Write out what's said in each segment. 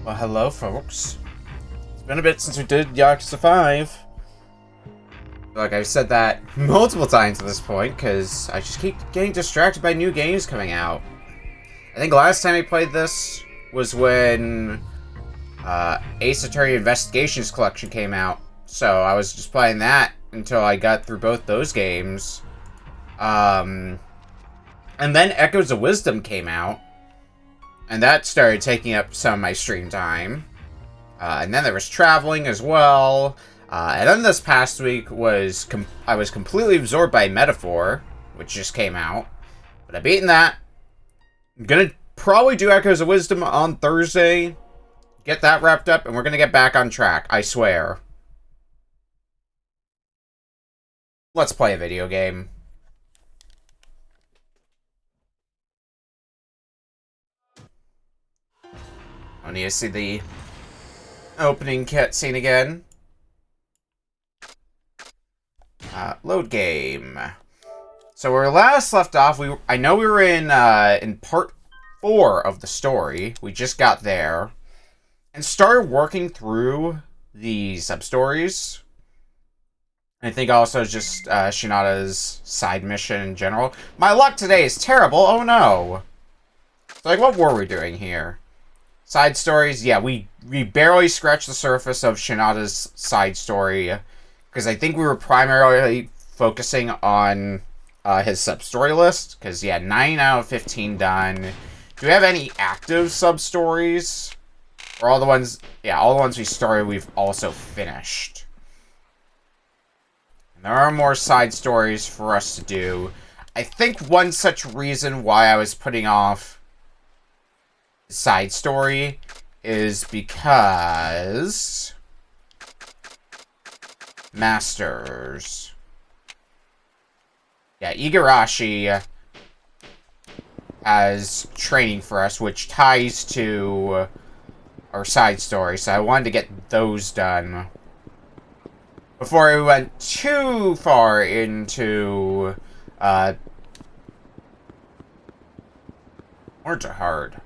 Well, hello, folks. It's been a bit since we did Yakuza 5. Like, I've said that multiple times at this point, because I just keep getting distracted by new games coming out. I think last time I played this was when Ace Attorney Investigations Collection came out. So I was just playing that until I got through both those games. And then Echoes of Wisdom came out. And that started taking up some of my stream time. And then there was traveling as well. And then this past week was I was completely absorbed by Metaphor, which just came out. But I've beaten that. I'm gonna probably do Echoes of Wisdom on Thursday. Get that wrapped up, and we're gonna get back on track, I swear. Let's play a video game. I need to see the opening cutscene again. Load game. So where we last left off, I know we were in part 4 of the story. We just got there and started working through the sub-stories. I think also just Shinada's side mission in general. My luck today is terrible. Oh no. So, like, what were we doing here? Side stories? Yeah, we barely scratched the surface of Shinada's side story. Because I think we were primarily focusing on his sub-story list. Because, yeah, 9 out of 15 done. Do we have any active sub-stories? Or all the ones... Yeah, all the ones we started, we've also finished. And there are more side stories for us to do. I think one such reason why I was putting off the side story is because... Masters. Yeah, Igarashi has training for us, which ties to our side story, so I wanted to get those done before we went too far into words are hard.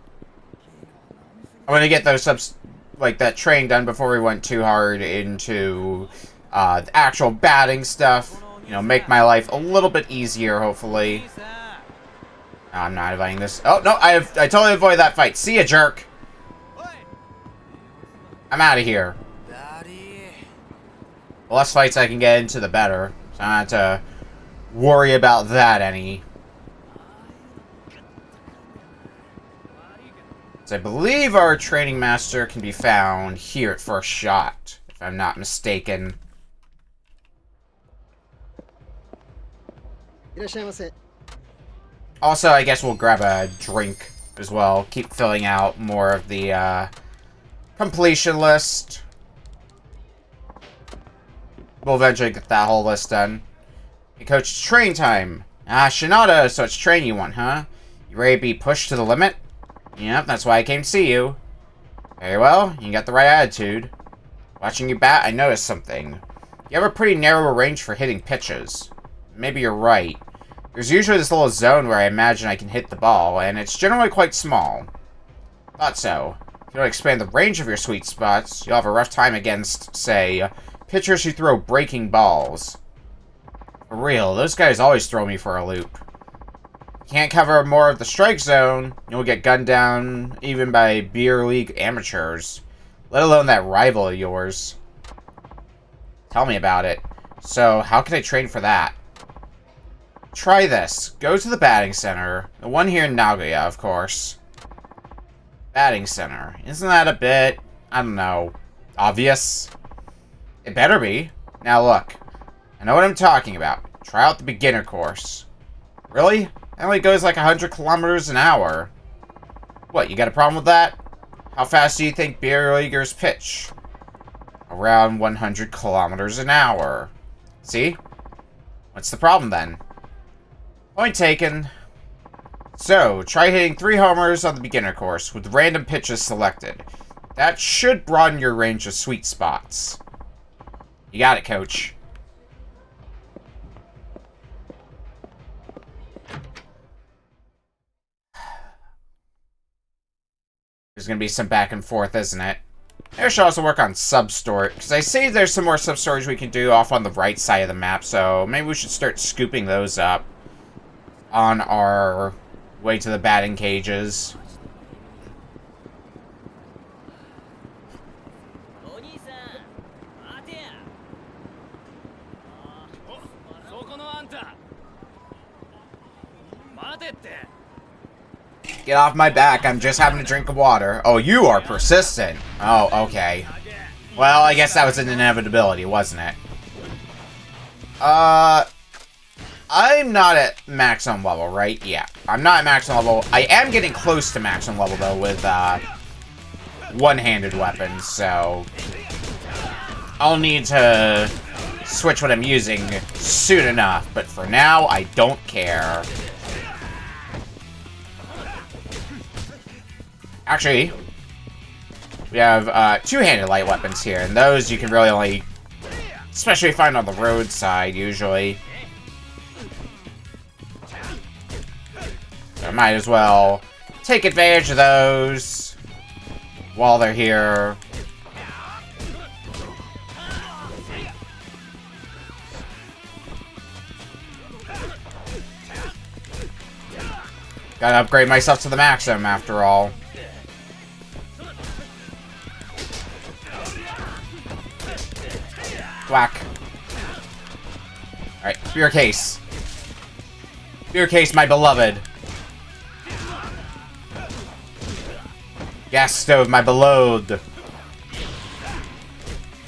I want to get those like that training done before we went too hard into the actual batting stuff. You know, make my life a little bit easier, hopefully. No, I'm not inviting this. Oh, no, I totally avoided that fight. See ya, jerk. I'm out of here. The less fights I can get into, the better. So I don't have to worry about that any. So I believe our training master can be found here at first shot, if I'm not mistaken. Also, I guess we'll grab a drink as well. Keep filling out more of the completion list. We'll eventually get that whole list done. Hey, Coach, it's train time. Ah, Shinada, so it's training you want, huh? You ready to be pushed to the limit? Yep, that's why I came to see you. Very well, you got the right attitude. Watching you bat, I noticed something. You have a pretty narrow range for hitting pitches. Maybe you're right. There's usually this little zone where I imagine I can hit the ball, and it's generally quite small. Thought so. If you don't expand the range of your sweet spots, you'll have a rough time against, say, pitchers who throw breaking balls. For real, those guys always throw me for a loop. Can't cover more of the strike zone, you'll get gunned down even by beer league amateurs, let alone that rival of yours. Tell me about it. So, how can I train for that? Try this. Go to the batting center. The one here in Nagoya, of course. Batting center. Isn't that a bit, I don't know, obvious? It better be. Now look, I know what I'm talking about. Try out the beginner course. Really? It only goes like 100 kilometers an hour. What, you got a problem with that? How fast do you think beer leaguers pitch? Around 100 kilometers an hour. See? What's the problem then? Point taken. So, try hitting 3 homers on the beginner course with random pitches selected. That should broaden your range of sweet spots. You got it, Coach. There's gonna be some back and forth, isn't it? I should also work on sub-storage, because I see there's some more sub-storage we can do off on the right side of the map, so maybe we should start scooping those up on our way to the batting cages. Get off my back, I'm just having a drink of water. Oh, you are persistent. Oh, okay. Well, I guess that was an inevitability, wasn't it? I'm not at maximum level, right? Yeah, I'm not at maximum level. I am getting close to maximum level, though, with, one-handed weapons, so I'll need to switch what I'm using soon enough, but for now, I don't care. Actually, we have two-handed light weapons here, and those you can really only, especially find on the roadside, usually. So I might as well take advantage of those while they're here. Gotta upgrade myself to the maximum, after all. Whack. Alright, spear case. Spear case, my beloved. Gas stove, my beloved.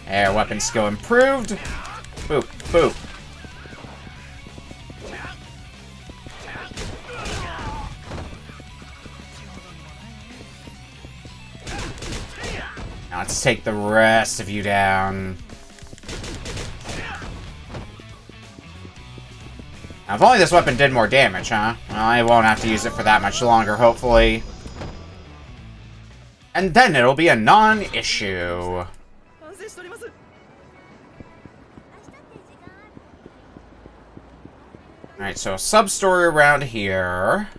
Air weapon skill improved. Boop, boop. Now let's take the rest of you down. Now, if only this weapon did more damage, huh? Well, I won't have to use it for that much longer, hopefully. And then it'll be a non-issue. Alright, so a sub-story around here.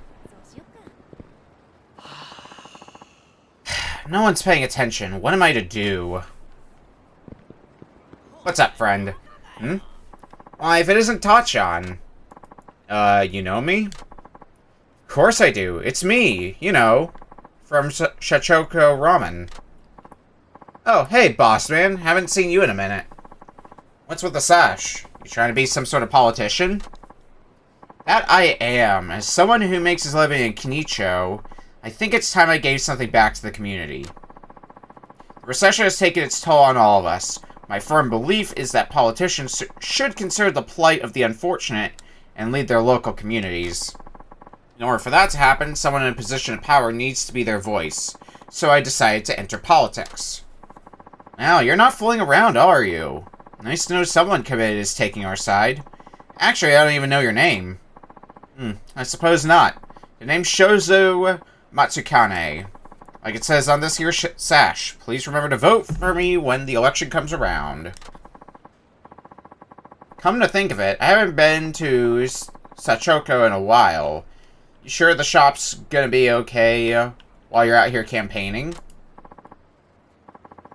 No one's paying attention. What am I to do? What's up, friend? Hmm? Why, if it isn't Tachan. You know me? Of course I do. It's me, you know, from Shachoko Ramen. Oh, hey, boss man. Haven't seen you in a minute. What's with the sash? You trying to be some sort of politician? That I am. As someone who makes his living in Kenicho, I think it's time I gave something back to the community. The recession has taken its toll on all of us. My firm belief is that politicians should consider the plight of the unfortunate and lead their local communities. In order for that to happen, someone in a position of power needs to be their voice. So I decided to enter politics. Now, you're not fooling around, are you? Nice to know someone committed is taking our side. Actually, I don't even know your name. I suppose not. Your name's Shozo Matsukane. Like it says on this here sash. Please remember to vote for me when the election comes around. Come to think of it, I haven't been to Sachoko in a while. You sure the shop's gonna be okay while you're out here campaigning?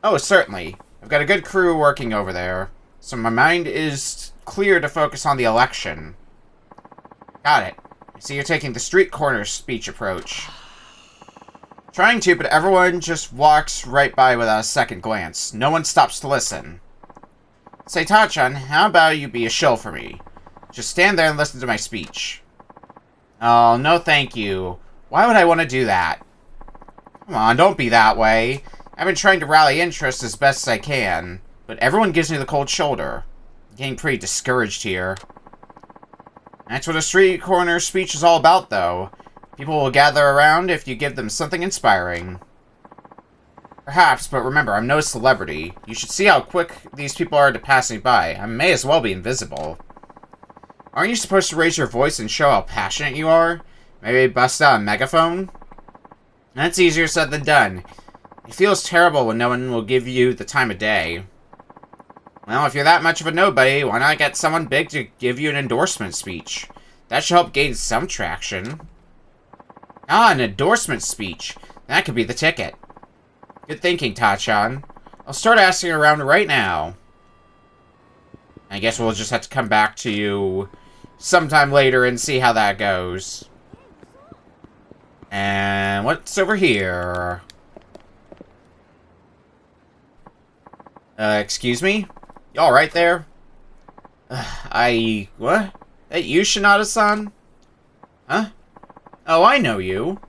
Oh, certainly. I've got a good crew working over there, so my mind is clear to focus on the election. Got it. I see you're taking the street corner speech approach. Trying to, but everyone just walks right by without a second glance. No one stops to listen. Say, Tachan, how about you be a shill for me? Just stand there and listen to my speech. Oh, no thank you. Why would I want to do that? Come on, don't be that way. I've been trying to rally interest as best as I can, but everyone gives me the cold shoulder. I'm getting pretty discouraged here. That's what a street corner speech is all about, though. People will gather around if you give them something inspiring. Perhaps, but remember, I'm no celebrity. You should see how quick these people are to pass me by. I may as well be invisible. Aren't you supposed to raise your voice and show how passionate you are? Maybe bust out a megaphone? That's easier said than done. It feels terrible when no one will give you the time of day. Well, if you're that much of a nobody, why not get someone big to give you an endorsement speech? That should help gain some traction. Ah, an endorsement speech. That could be the ticket. Good thinking, Tachan. I'll start asking around right now. I guess we'll just have to come back to you sometime later and see how that goes. And what's over here? Excuse me? You alright there? What? That you, Shinada-san? Huh? Oh, I know you.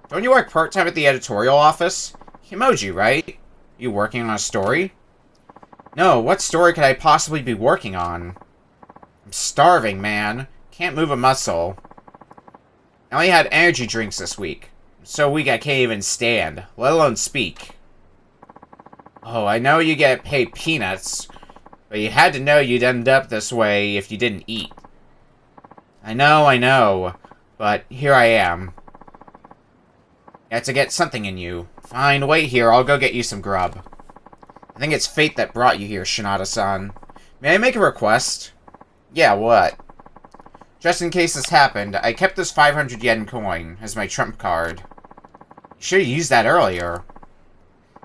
Don't you work part-time at the editorial office? Kimoji, right? You working on a story? No, what story could I possibly be working on? I'm starving, man. Can't move a muscle. I only had energy drinks this week. I'm so weak I can't even stand, let alone speak. Oh, I know you get paid peanuts, but you had to know you'd end up this way if you didn't eat. I know, but here I am. You have to get something in you. Fine, wait here, I'll go get you some grub. I think it's fate that brought you here, Shinada-san. May I make a request? Yeah, what? Just in case this happened, I kept this 500 yen coin as my trump card. You should have used that earlier.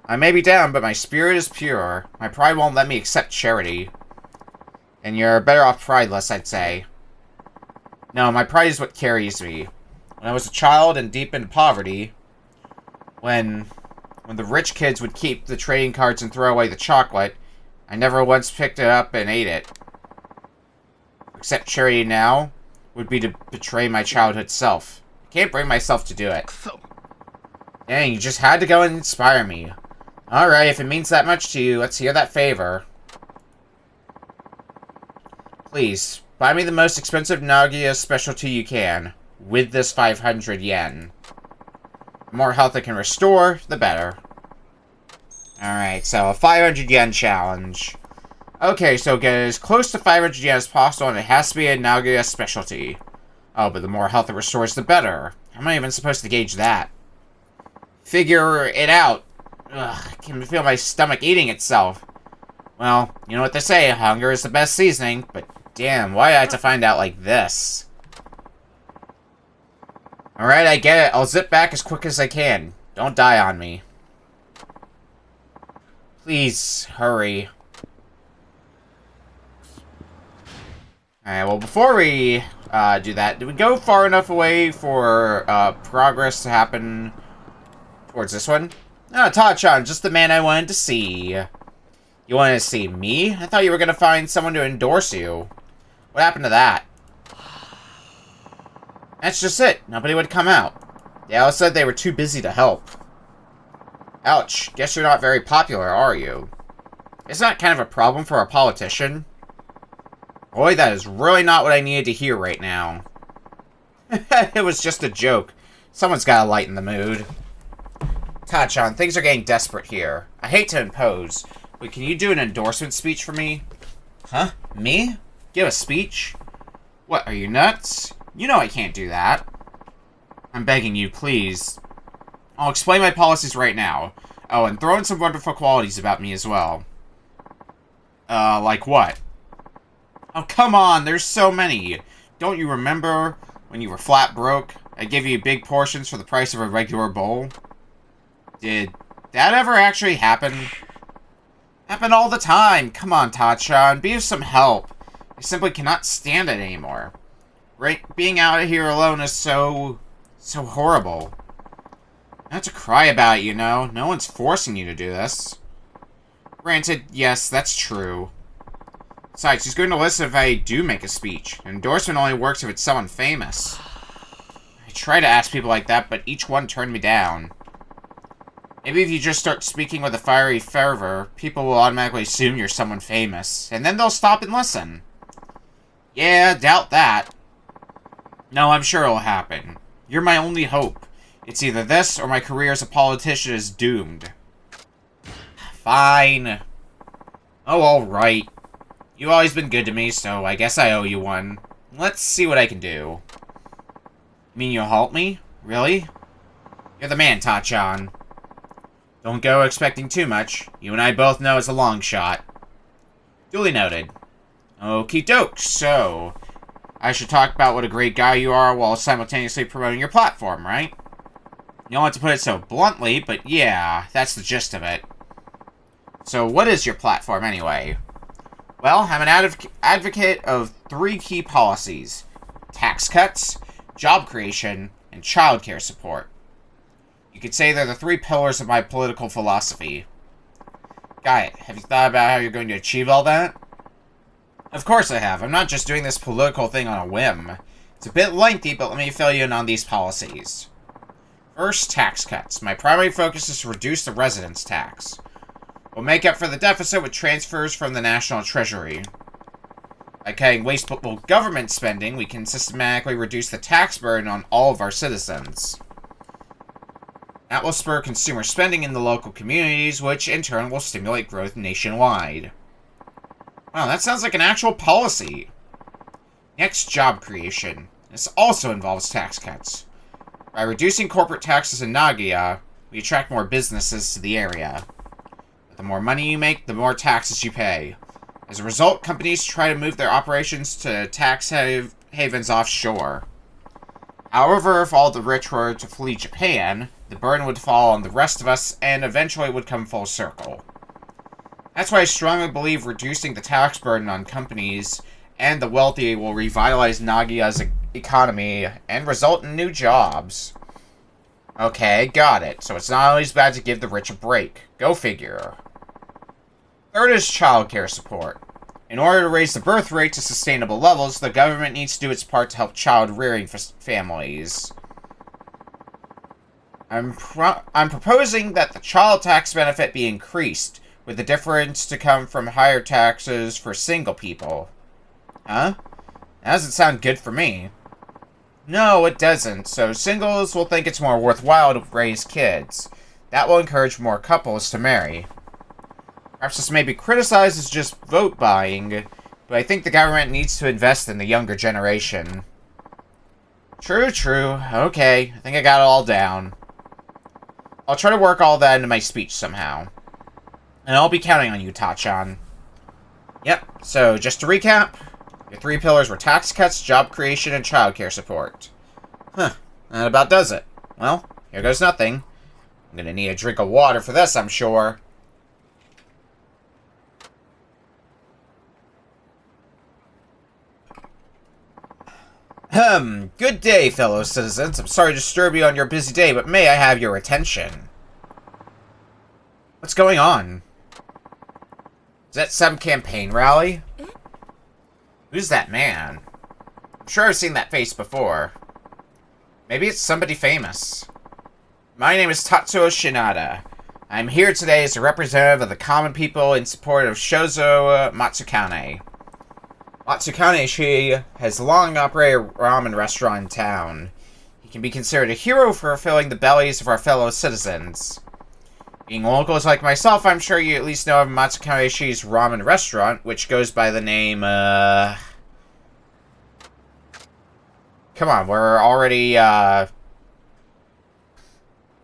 I may be down, but my spirit is pure. My pride won't let me accept charity. And you're better off prideless, I'd say. No, my pride is what carries me. When I was a child and deep in poverty, when the rich kids would keep the trading cards and throw away the chocolate, I never once picked it up and ate it. Accept charity now would be to betray my childhood self. I can't bring myself to do it. Dang, you just had to go and inspire me. Alright, if it means that much to you, let's hear that favor. Please, buy me the most expensive Nagoya specialty you can, with this 500 yen. The more health it can restore, the better. Alright, so a 500 yen challenge. Okay, so get as close to 500 yen as possible, and it has to be a Nagoya specialty. Oh, but the more health it restores, the better. How am I even supposed to gauge that? Figure it out. Ugh, I can feel my stomach eating itself. Well, you know what they say, hunger is the best seasoning, but damn, why did I have to find out like this? Alright, I get it. I'll zip back as quick as I can. Don't die on me. Please, hurry. Alright, well, before we do that, did we go far enough away for progress to happen towards this one? Oh, Tachan, just the man I wanted to see. You wanted to see me? I thought you were going to find someone to endorse you. What happened to that? That's just it. Nobody would come out. They all said they were too busy to help. Ouch. Guess you're not very popular, are you? Isn't that kind of a problem for a politician? Boy, that is really not what I needed to hear right now. It was just a joke. Someone's got to lighten the mood. Tachan, things are getting desperate here. I hate to impose, but can you do an endorsement speech for me? Huh? Me? Give a speech? What, are you nuts? You know I can't do that. I'm begging you, please. I'll explain my policies right now. Oh, and throw in some wonderful qualities about me as well. Like what? Oh, come on, there's so many. Don't you remember when you were flat broke? I gave you big portions for the price of a regular bowl? Did that ever actually happen? Happen all the time. Come on, Tachan, be of some help. I simply cannot stand it anymore. Right, being out here alone is so horrible. I have to cry about it, you know. No one's forcing you to do this. Granted, yes, that's true. Besides, she's going to listen if I do make a speech. An endorsement only works if it's someone famous. I try to ask people like that, but each one turned me down. Maybe if you just start speaking with a fiery fervor, people will automatically assume you're someone famous, and then they'll stop and listen. Yeah, doubt that. No, I'm sure it'll happen. You're my only hope. It's either this or my career as a politician is doomed. Fine. Oh, alright. You've always been good to me, so I guess I owe you one. Let's see what I can do. You mean you'll help me? Really? You're the man, Tachan. Don't go expecting too much. You and I both know it's a long shot. Duly noted. Okie doke, so I should talk about what a great guy you are while simultaneously promoting your platform, right? You don't want to put it so bluntly, but yeah, that's the gist of it. So what is your platform anyway? Well, I'm an advocate of 3 key policies: tax cuts, job creation, and childcare support. You could say they're the 3 pillars of my political philosophy. Got it. Have you thought about how you're going to achieve all that? Of course I have. I'm not just doing this political thing on a whim. It's a bit lengthy, but let me fill you in on these policies. First, tax cuts. My primary focus is to reduce the residence tax. We'll make up for the deficit with transfers from the National Treasury. By cutting wasteful government spending, we can systematically reduce the tax burden on all of our citizens. That will spur consumer spending in the local communities, which in turn will stimulate growth nationwide. Wow, that sounds like an actual policy. Next, job creation. This also involves tax cuts. By reducing corporate taxes in Nagoya, we attract more businesses to the area. But the more money you make, the more taxes you pay. As a result, companies try to move their operations to tax havens offshore. However, if all the rich were to flee Japan, the burden would fall on the rest of us, and eventually it would come full circle. That's why I strongly believe reducing the tax burden on companies and the wealthy will revitalize Nagoya's economy and result in new jobs. Okay, got it. So it's not always bad to give the rich a break. Go figure. Third is childcare support. In order to raise the birth rate to sustainable levels, the government needs to do its part to help child-rearing families. I'm proposing that the child tax benefit be increased, with the difference to come from higher taxes for single people. Huh? That doesn't sound good for me. No, it doesn't. So singles will think it's more worthwhile to raise kids. That will encourage more couples to marry. Perhaps this may be criticized as just vote buying, but I think the government needs to invest in the younger generation. True, true. Okay, I think I got it all down. I'll try to work all that into my speech somehow. And I'll be counting on you, Tachan. Yep, so just to recap, your 3 pillars were tax cuts, job creation, and childcare support. Huh, that about does it. Well, here goes nothing. I'm gonna need a drink of water for this, I'm sure. Good day, fellow citizens. I'm sorry to disturb you on your busy day, but may I have your attention? What's going on? Is that some campaign rally? Who's that man? I'm sure I've seen that face before. Maybe it's somebody famous. My name is Tatsuo Shinada. I'm here today as a representative of the common people in support of Shozo Matsukane. Matsukane, she has long operated a ramen restaurant in town. He can be considered a hero for filling the bellies of our fellow citizens. Being locals like myself, I'm sure you at least know of Matsukane-shi's ramen restaurant, which goes by the name, Come on, we're already,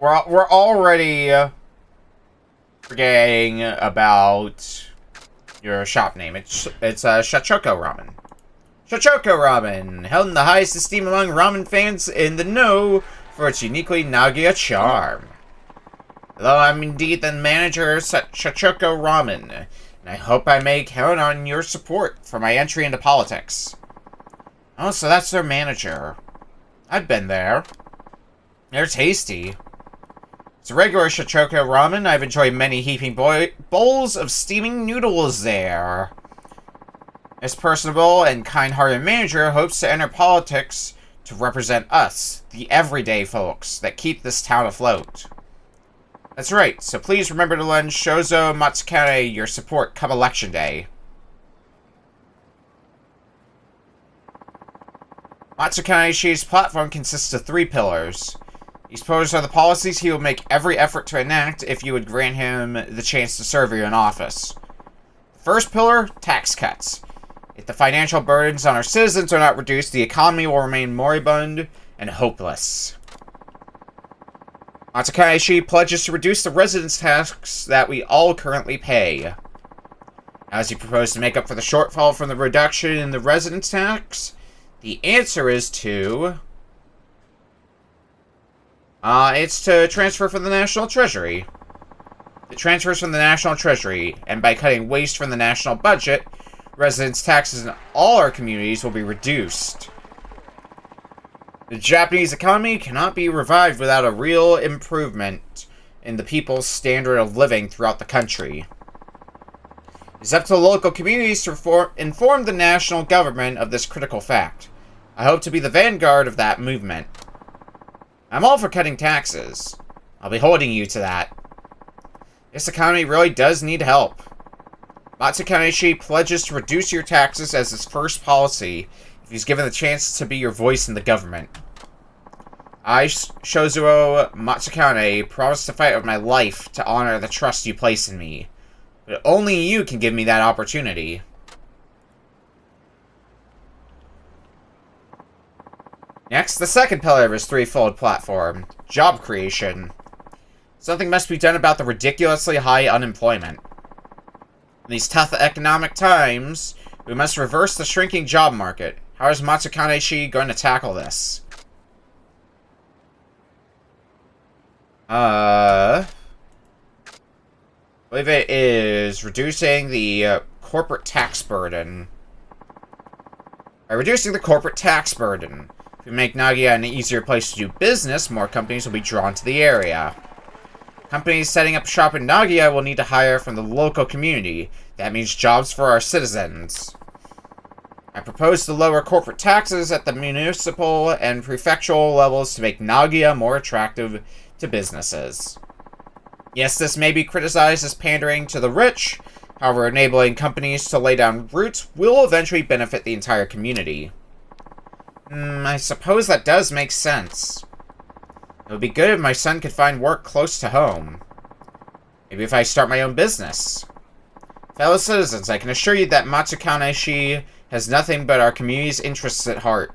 We're already, forgetting about your shop name. It's Shachoko Ramen. Shachoko Ramen, held in the highest esteem among ramen fans in the know for its uniquely Nagoya charm. Hello, I'm indeed the manager of Shachoko Ramen, and I hope I may count on your support for my entry into politics. Oh, so that's their manager. I've been there. They're tasty. As a regular Shachoko Ramen, I've enjoyed many heaping bowls of steaming noodles there. This personable and kind-hearted manager hopes to enter politics to represent us, the everyday folks that keep this town afloat. That's right, so please remember to lend Shozo Matsukane your support come election day. Matsukane-shi's platform consists of 3 pillars. These pillars are the policies he will make every effort to enact if you would grant him the chance to serve you in office. First pillar, tax cuts. If the financial burdens on our citizens are not reduced, the economy will remain moribund and hopeless. Matsukane pledges to reduce the residence tax that we all currently pay. As he proposed to make up for the shortfall from the reduction in the residence tax, the answer is to It's to transfer from the National Treasury. It transfers from the National Treasury, and by cutting waste from the national budget, residents' taxes in all our communities will be reduced. The Japanese economy cannot be revived without a real improvement in the people's standard of living throughout the country. It's up to the local communities to inform the national government of this critical fact. I hope to be the vanguard of that movement. I'm all for cutting taxes. I'll be holding you to that. This economy really does need help. Matsukaneshi pledges to reduce your taxes as his first policy if he's given the chance to be your voice in the government. I, Shozuo Matsukane, promise to fight with my life to honor the trust you place in me. But only you can give me that opportunity. Next, the second pillar of his threefold platform, job creation. Something must be done about the ridiculously high unemployment. In these tough economic times, we must reverse the shrinking job market. How is Matsukaneshi going to tackle this? I believe it is reducing the corporate tax burden. By reducing the corporate tax burden, if we make Nagoya an easier place to do business, more companies will be drawn to the area. Companies setting up shop in Nagoya will need to hire from the local community. That means jobs for our citizens. I propose to lower corporate taxes at the municipal and prefectural levels to make Nagoya more attractive to businesses. Yes, this may be criticized as pandering to the rich. However, enabling companies to lay down roots will eventually benefit the entire community. I suppose that does make sense. It would be good if my son could find work close to home. Maybe if I start my own business. Fellow citizens, I can assure you that Matsukaneshi has nothing but our community's interests at heart.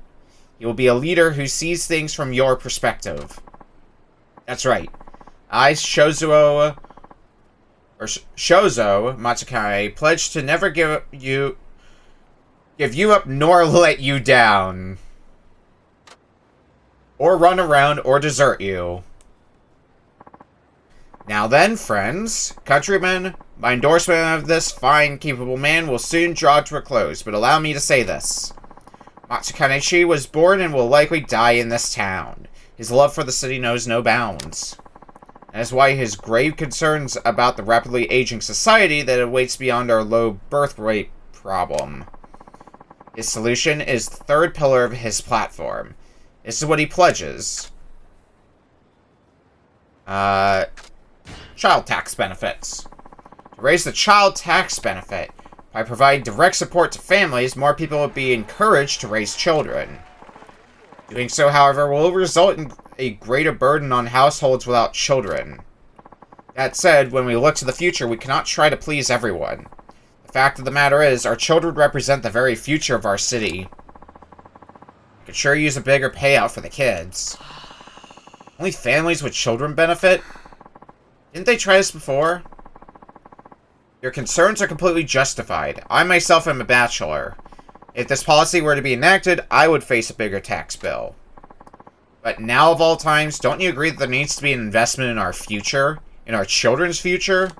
He will be a leader who sees things from your perspective. That's right. I, Shozo Matsukane, pledge to never give you up nor let you down. Or run around or desert you. Now then, friends, countrymen, my endorsement of this fine, capable man will soon draw to a close, but allow me to say this. Matsukaneshi was born and will likely die in this town. His love for the city knows no bounds. That is why his grave concerns about the rapidly aging society that awaits beyond our low birth rate problem. His solution is the third pillar of his platform. This is what he pledges. Child tax benefits. To raise the child tax benefit, by providing direct support to families, more people will be encouraged to raise children. Doing so, however, will result in a greater burden on households without children. That said, when we look to the future, we cannot try to please everyone. The fact of the matter is, our children represent the very future of our city. Could sure use a bigger payout for the kids. Only families with children benefit? Didn't they try this before? Your concerns are completely justified. I myself am a bachelor. If this policy were to be enacted, I would face a bigger tax bill. But now of all times, don't you agree that there needs to be an investment in our future? In our children's future?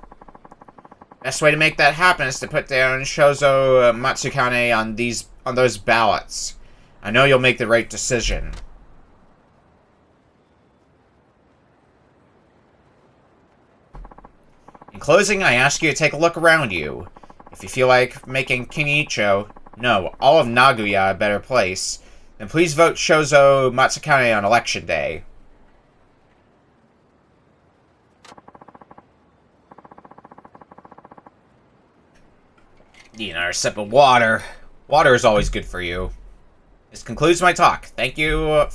Best way to make that happen is to put down Shozo Matsukane on those ballots. I know you'll make the right decision. In closing, I ask you to take a look around you. If you feel like making Kinicho, no, all of Nagoya a better place, then please vote Shozo Matsukane on election day. Need another sip of water. Water is always good for you. This concludes my talk. Thank you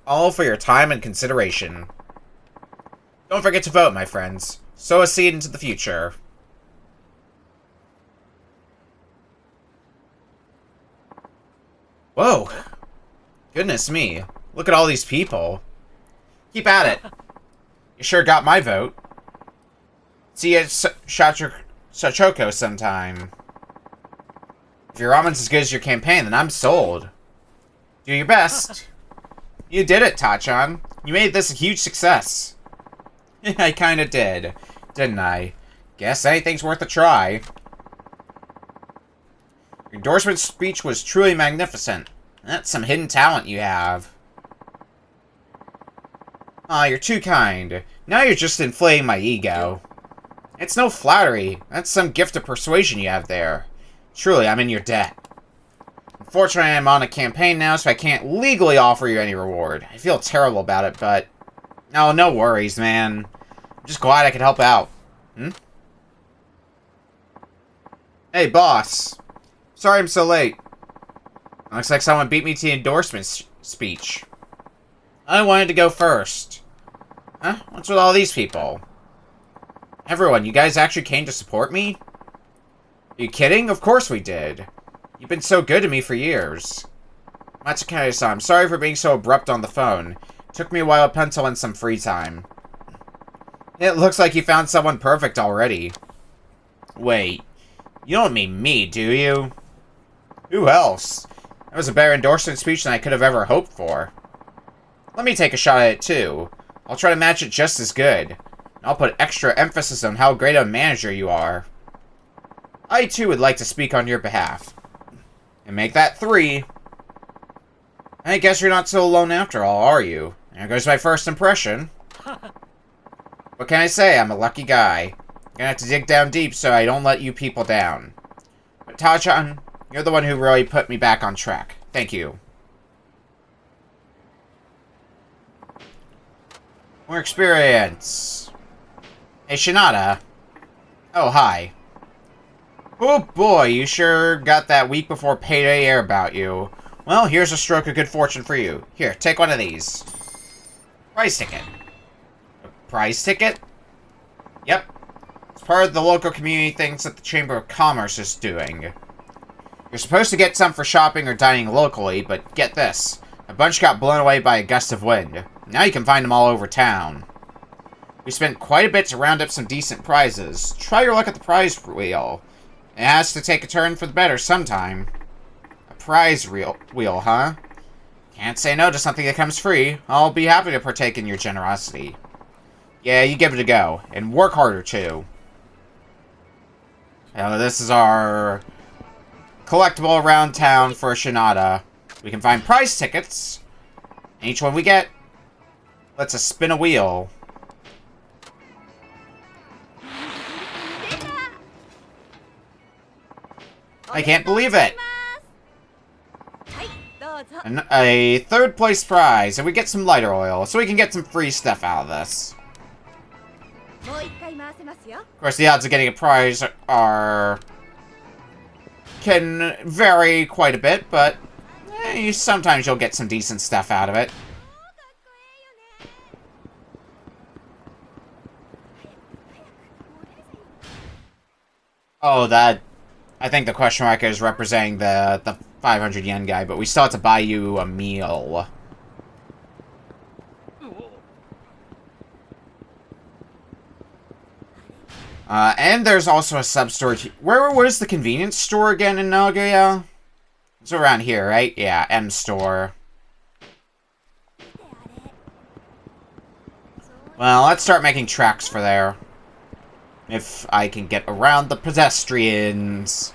all for your time and consideration. Don't forget to vote, my friends. Sow a seed into the future. Whoa. Goodness me. Look at all these people. Keep at it. You sure got my vote. See you at Shachoko sometime. If your ramen's as good as your campaign, then I'm sold. Do your best. You did it, Tachan. You made this a huge success. I kinda did, didn't I? Guess anything's worth a try. Your endorsement speech was truly magnificent. That's some hidden talent you have. Aw, you're too kind. Now you're just inflating my ego. It's no flattery. That's some gift of persuasion you have there. Truly, I'm in your debt. Unfortunately, I'm on a campaign now, so I can't legally offer you any reward. I feel terrible about it, but... Oh, no worries, man. I'm just glad I could help out. Hey, boss. Sorry I'm so late. Looks like someone beat me to the endorsement speech. I wanted to go first. Huh? What's with all these people? Everyone, you guys actually came to support me? Are you kidding? Of course we did. You've been so good to me for years. Matsukage-san, I'm sorry for being so abrupt on the phone. It took me a while to pencil in some free time. It looks like you found someone perfect already. Wait, you don't mean me, do you? Who else? That was a better endorsement speech than I could have ever hoped for. Let me take a shot at it, too. I'll try to match it just as good. I'll put extra emphasis on how great a manager you are. I, too, would like to speak on your behalf. And make that 3. I guess you're not so alone after all, are you? There goes my first impression. What can I say? I'm a lucky guy. I'm gonna have to dig down deep so I don't let you people down. But Ta-chan, you're the one who really put me back on track. Thank you. More experience. Hey, Shinada. Oh, hi. Oh boy, you sure got that week before payday air about you. Well, here's a stroke of good fortune for you. Here, take one of these. Prize ticket. A prize ticket? Yep. It's part of the local community things that the Chamber of Commerce is doing. You're supposed to get some for shopping or dining locally, but get this. A bunch got blown away by a gust of wind. Now you can find them all over town. We spent quite a bit to round up some decent prizes. Try your luck at the prize wheel. It has to take a turn for the better sometime. A prize wheel, huh? Can't say no to something that comes free. I'll be happy to partake in your generosity. Yeah, you give it a go. And work harder, too. Now, this is our collectible around town for Shinada. We can find prize tickets. And each one we get lets us spin a wheel. I can't believe it! And a third place prize, and we get some lighter oil, so we can get some free stuff out of this. Of course, the odds of getting a prize can vary quite a bit, but sometimes you'll get some decent stuff out of it. Oh, I think the question mark is representing the 500 yen guy, but we still have to buy you a meal. And there's also a sub-store. Where's the convenience store again in Nagoya? It's around here, right? Yeah, M store. Well, let's start making tracks for there. If I can get around the pedestrians.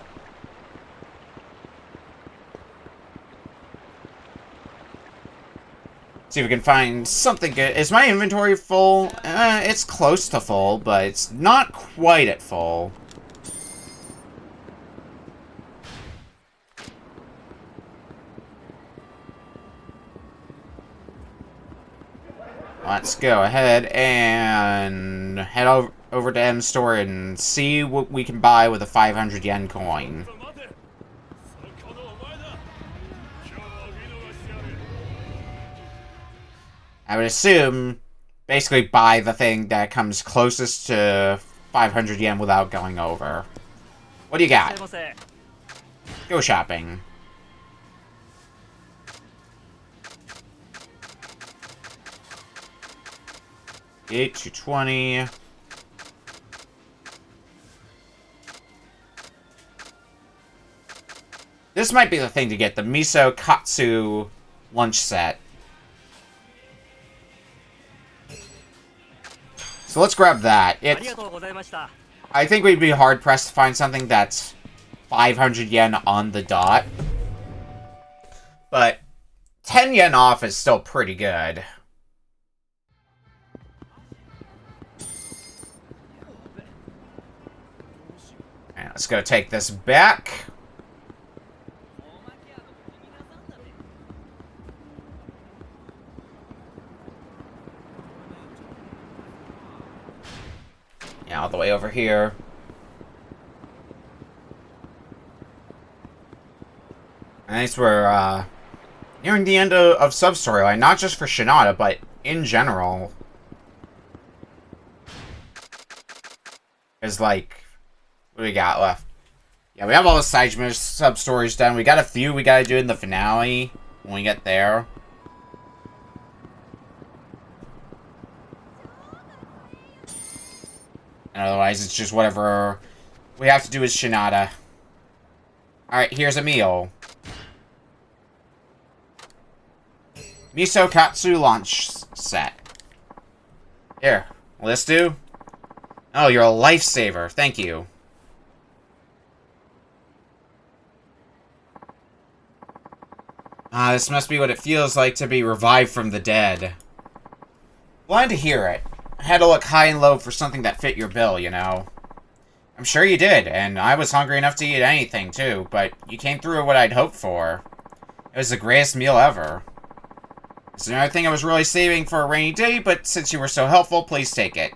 See if we can find something good. Is my inventory full? It's close to full, but it's not quite at full. Let's go ahead and head over to M store and see what we can buy with a 500 yen coin. I would assume basically buy the thing that comes closest to 500 yen without going over. What do you got? Go shopping. $8 to $20. This might be the thing to get, the miso katsu lunch set. So let's grab that. I think we'd be hard-pressed to find something that's 500 yen on the dot. But 10 yen off is still pretty good. Alright, let's go take this back. Yeah, all the way over here. And I guess we're, nearing the end of sub-storyline, not just for Shinada, but in general. It's like, what do we got left? Yeah, we have all the side sub-stories done. We got a few we gotta do in the finale when we get there. And otherwise, it's just whatever we have to do as Shinada. Alright, here's a meal. Miso Katsu lunch set. Here, will this do? Oh, you're a lifesaver. Thank you. Ah, this must be what it feels like to be revived from the dead. Glad to hear it. I had to look high and low for something that fit your bill, you know. I'm sure you did, and I was hungry enough to eat anything, too, but you came through what I'd hoped for. It was the greatest meal ever. It's another thing I was really saving for a rainy day, but since you were so helpful, please take it.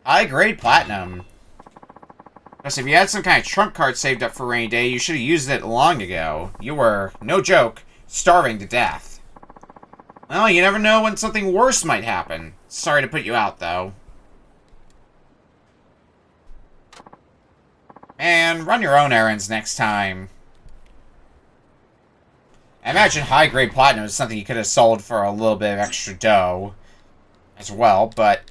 High grade platinum. Because if you had some kind of trump card saved up for a rainy day, you should have used it long ago. You were, no joke, starving to death. Well, you never know when something worse might happen. Sorry to put you out, though. Man, run your own errands next time. I imagine high-grade platinum is something you could have sold for a little bit of extra dough as well, but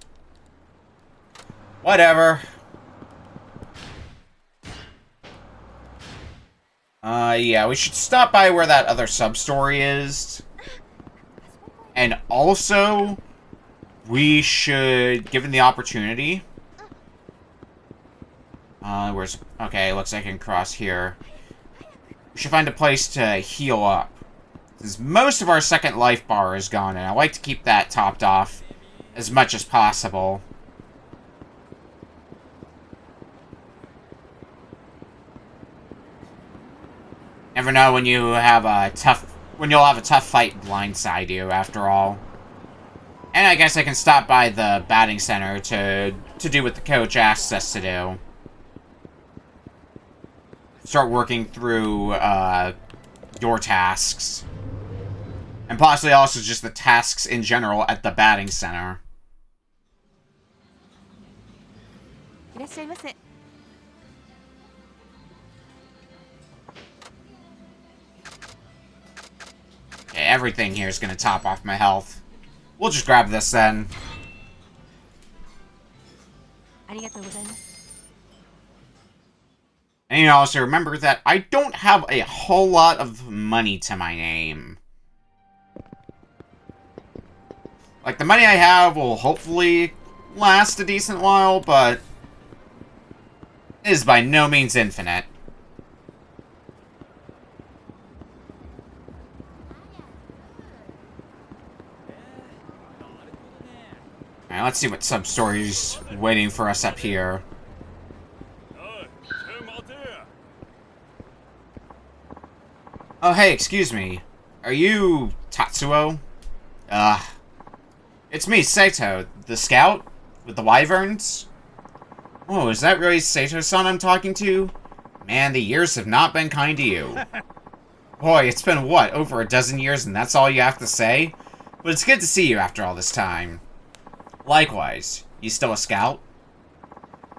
whatever. Yeah, we should stop by where that other sub-story is. And also, we should, given the opportunity... where's... Okay, looks like I can cross here. We should find a place to heal up. Since most of our second life bar is gone, and I like to keep that topped off as much as possible. Never know when you have a tough... when you'll have a tough fight blindside you, after all. And I guess I can stop by the batting center to do what the coach asks us to do. Start working through, your tasks. And possibly also just the tasks in general at the batting center. Okay, everything here is going to top off my health. We'll just grab this then. And you also remember that I don't have a whole lot of money to my name. Like, the money I have will hopefully last a decent while, but it is by no means infinite. Alright, let's see what sub-story's waiting for us up here. Oh, hey, excuse me. Are you Tatsuo? It's me, Saito, the scout with the wyverns. Oh, is that really Saito-san I'm talking to? Man, the years have not been kind to you. Boy, it's been, what, over a dozen years and that's all you have to say? But it's good to see you after all this time. Likewise. You still a scout?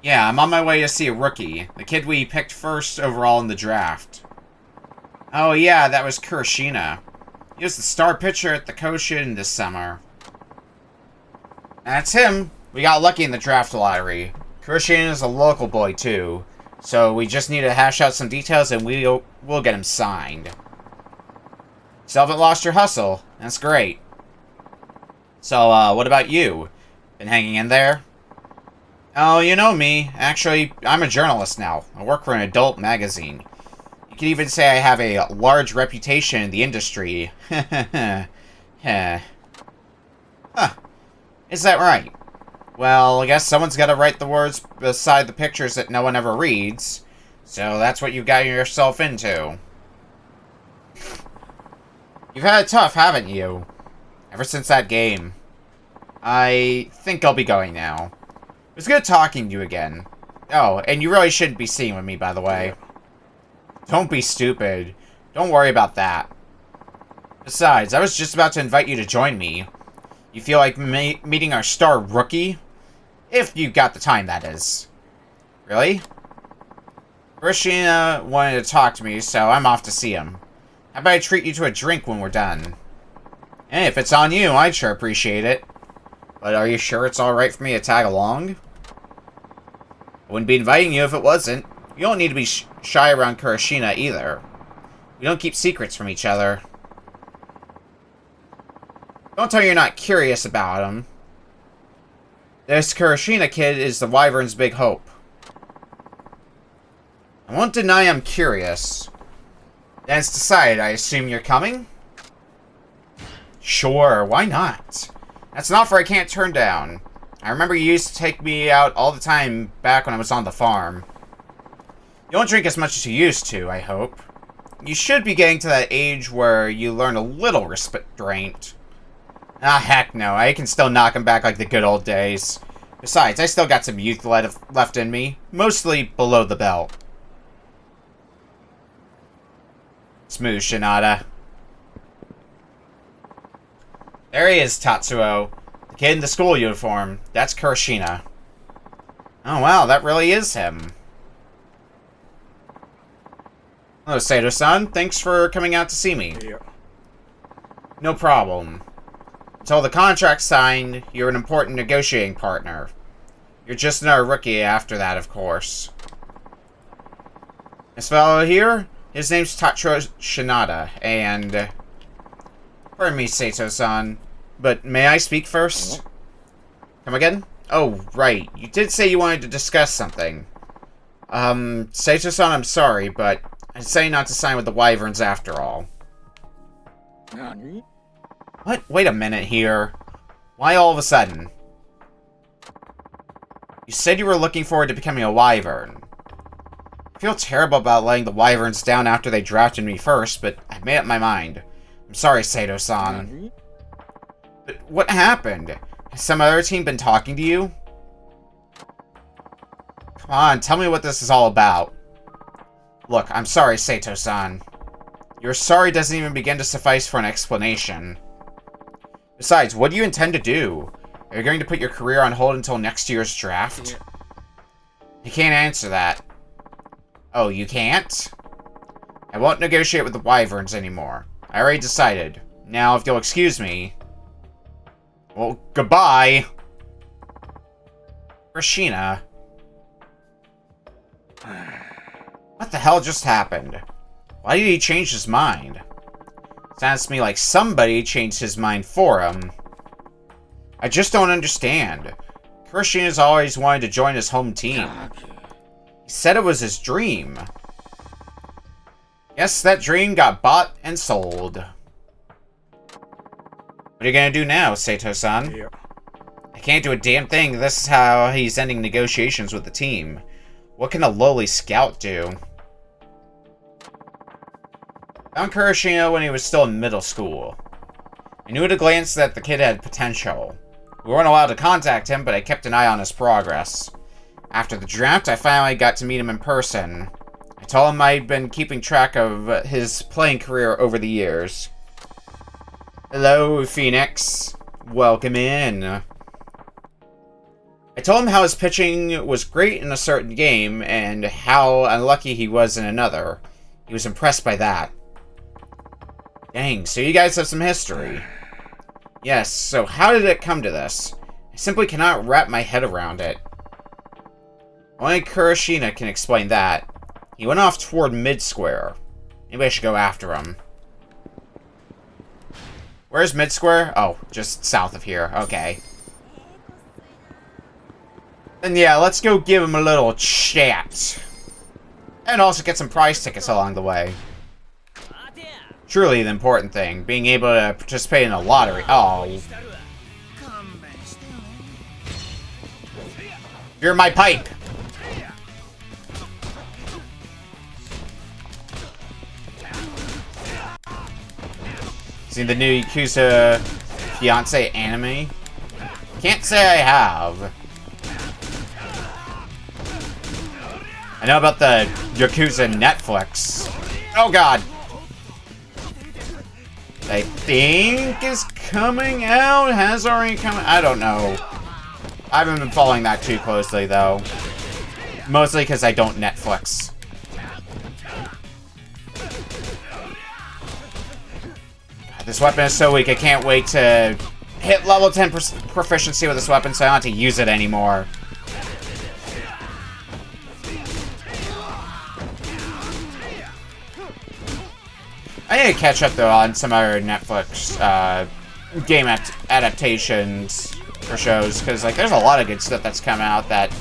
Yeah, I'm on my way to see a rookie, the kid we picked first overall in the draft. Oh yeah, that was Kurashina. He was the star pitcher at the Koshin this summer. That's him. We got lucky in the draft lottery. Kurashina is a local boy too, so we just need to hash out some details and we'll get him signed. Still haven't lost your hustle. That's great. So, what about you? Been hanging in there? Oh, you know me. Actually, I'm a journalist now. I work for an adult magazine. You could even say I have a large reputation in the industry. Huh. Is that right? Well, I guess someone's got to write the words beside the pictures that no one ever reads. So that's what you've got yourself into. You've had it tough, haven't you? Ever since that game. I think I'll be going now. It was good talking to you again. Oh, and you really shouldn't be seen with me, by the way. Don't be stupid. Don't worry about that. Besides, I was just about to invite you to join me. You feel like meeting our star rookie? If you got the time, that is. Really? Krishna wanted to talk to me, so I'm off to see him. How about I treat you to a drink when we're done? Hey, if it's on you, I'd sure appreciate it. But are you sure it's alright for me to tag along? I wouldn't be inviting you if it wasn't. You don't need to be shy around Kurashina either. We don't keep secrets from each other. Don't tell me you're not curious about him. This Kurashina kid is the Wyvern's big hope. I won't deny I'm curious. That's decided. I assume you're coming? Sure, why not? That's an offer I can't turn down. I remember you used to take me out all the time back when I was on the farm. You don't drink as much as you used to, I hope. You should be getting to that age where you learn a little restraint. Ah, heck no. I can still knock him back like the good old days. Besides, I still got some youth left in me. Mostly below the belt. Smooth, Shinada. There he is, Tatsuo. The kid in the school uniform. That's Kurashina. Oh, wow, that really is him. Hello, Sato-san. Thanks for coming out to see me. Yeah. No problem. Until the contract's signed, you're an important negotiating partner. You're just another rookie after that, of course. This fellow here, his name's Tatsuo Shinada, and... Pardon me, Sato-san, but may I speak first? Come again? Oh, right. You did say you wanted to discuss something. Sato-san, I'm sorry, but I'd say not to sign with the Wyverns after all. Nani? What? Wait a minute here. Why all of a sudden? You said you were looking forward to becoming a Wyvern. I feel terrible about letting the Wyverns down after they drafted me first, but I've made up my mind. I'm sorry, Sato-san. Nani? But what happened? Has some other team been talking to you? Come on, tell me what this is all about. Look, I'm sorry, Sato-san. Your sorry doesn't even begin to suffice for an explanation. Besides, what do you intend to do? Are you going to put your career on hold until next year's draft? Yeah. You can't answer that. Oh, you can't? I won't negotiate with the Wyverns anymore. I already decided. Now, if you'll excuse me... Well, goodbye! Rashina. What the hell just happened? Why did he change his mind? Sounds to me like somebody changed his mind for him. I just don't understand. Kurashina's always wanted to join his home team. He said it was his dream. Yes, that dream got bought and sold. What are you gonna do now, Sato-san? Yeah. I can't do a damn thing. This is how he's ending negotiations with the team. What can a lowly scout do? I found Kurashina when he was still in middle school. I knew at a glance that the kid had potential. We weren't allowed to contact him, but I kept an eye on his progress. After the draft, I finally got to meet him in person. I told him I'd been keeping track of his playing career over the years. Hello, Phoenix. Welcome in. I told him how his pitching was great in a certain game, and how unlucky he was in another. He was impressed by that. Dang, so you guys have some history. Yes, so how did it come to this? I simply cannot wrap my head around it. Only Kurashina can explain that. He went off toward Mid-Square. Maybe I should go after him. Where's Mid-Square? Oh, just south of here. Okay. then yeah, let's go give him a little chat. And also get some prize tickets along the way. Truly the important thing, being able to participate in a lottery. Oh. You're my pipe! Seen the new Yakuza Fiancé anime? Can't say I have. I know about the Yakuza Netflix. Oh god! I think is coming out? Has already come out? I don't know. I haven't been following that too closely, though. Mostly because I don't Netflix. God, this weapon is so weak, I can't wait to hit level 10 proficiency with this weapon so I don't have to use it anymore. I need to catch up, though, on some other Netflix game adaptations for shows, because like there's a lot of good stuff that's come out that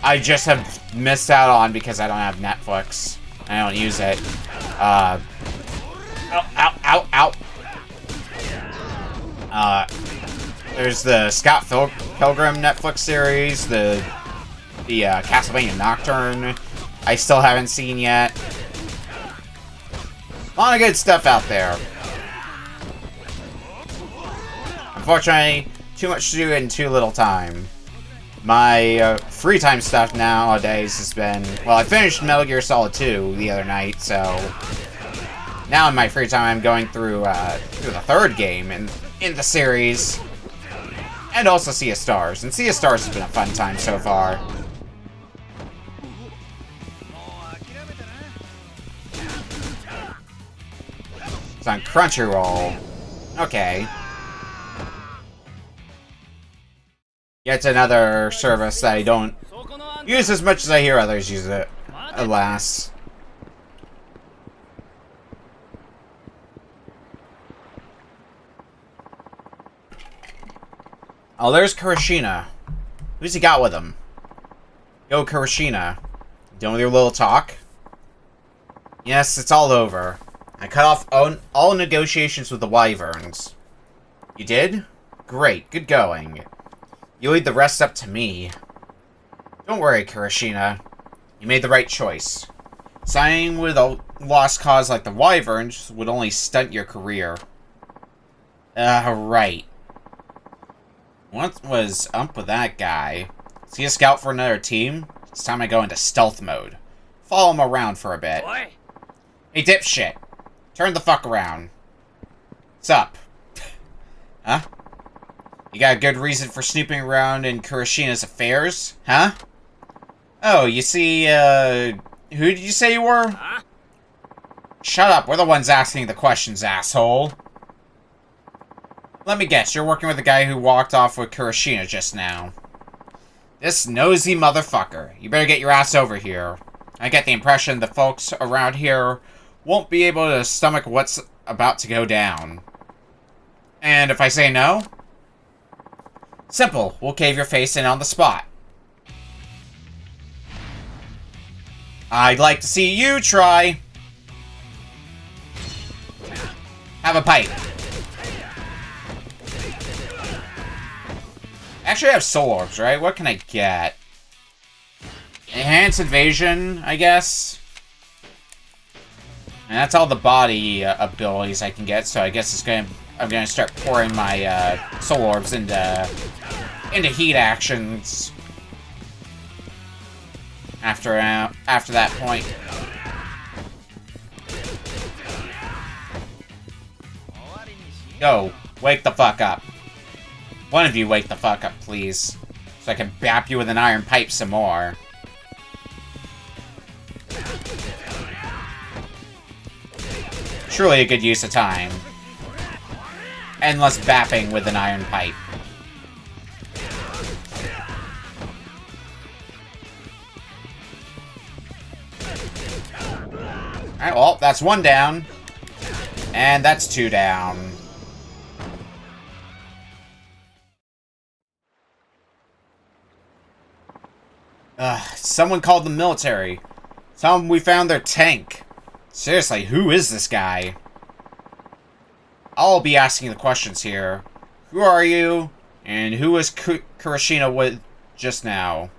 I just have missed out on because I don't have Netflix. I don't use it. Ow, ow, ow, ow. There's the Scott Pilgrim Netflix series, the Castlevania Nocturne I still haven't seen yet. A lot of good stuff out there. Unfortunately, too much to do in too little time. My free time stuff nowadays has been... Well, I finished Metal Gear Solid 2 the other night, so... Now in my free time, I'm going through the third game in the series. And also Sea of Stars. And Sea of Stars has been a fun time so far. It's on Crunchyroll. Okay. Yet another service that I don't use as much as I hear others use it. Alas. Oh, there's Kurashina. Who's he got with him? Yo, Kurashina. Done with your little talk? Yes, it's all over. I cut off all negotiations with the Wyverns. You did? Great, good going. You lead the rest up to me. Don't worry, Kurashina. You made the right choice. Signing with a lost cause like the Wyverns would only stunt your career. Right. What was up with that guy? Is he a scout for another team? It's time I go into stealth mode. Follow him around for a bit. Boy. Hey, dipshit. Turn the fuck around. What's up? Huh? You got a good reason for snooping around in Kurashina's affairs? Huh? Oh, you see, who did you say you were? Huh? Shut up, we're the ones asking the questions, asshole. Let me guess, you're working with the guy who walked off with Kurashina just now. This nosy motherfucker. You better get your ass over here. I get the impression the folks around here won't be able to stomach what's about to go down. And if I say no? Simple. We'll cave your face in on the spot. I'd like to see you try. Have a pipe. Actually, I have soul orbs, right? What can I get? Enhanced evasion, I guess. And that's all the body abilities I can get. So I guess I'm gonna start pouring my soul orbs into heat actions. After that point. Go, wake the fuck up. One of you wake the fuck up, please. So I can bap you with an iron pipe some more. Truly a good use of time. Endless bapping with an iron pipe. Alright, well, that's one down. And that's two down. Someone called the military. Tell them we found their tank. Seriously, who is this guy? I'll be asking the questions here. Who are you? And who was Kurashina with just now?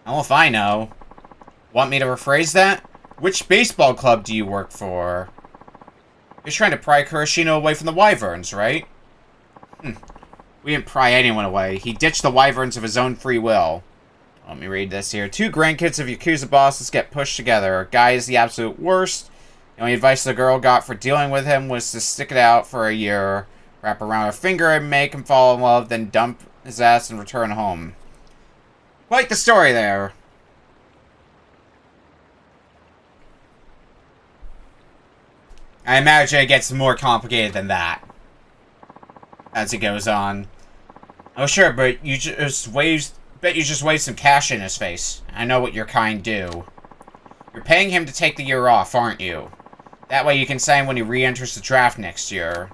Well, if I know. Want me to rephrase that? Which baseball club do you work for? You're trying to pry Kurashina away from the Wyverns, right? We didn't pry anyone away. He ditched the Wyverns of his own free will. Let me read this here. 2 grandkids of Yakuza bosses get pushed together. A guy is the absolute worst. The only advice the girl got for dealing with him was to stick it out for a year, wrap around her finger and make him fall in love, then dump his ass and return home. Quite the story there. I imagine it gets more complicated than that as it goes on. Oh sure, but you just waved some cash in his face. I know what your kind do. You're paying him to take the year off, aren't you? That way you can sign when he re-enters the draft next year.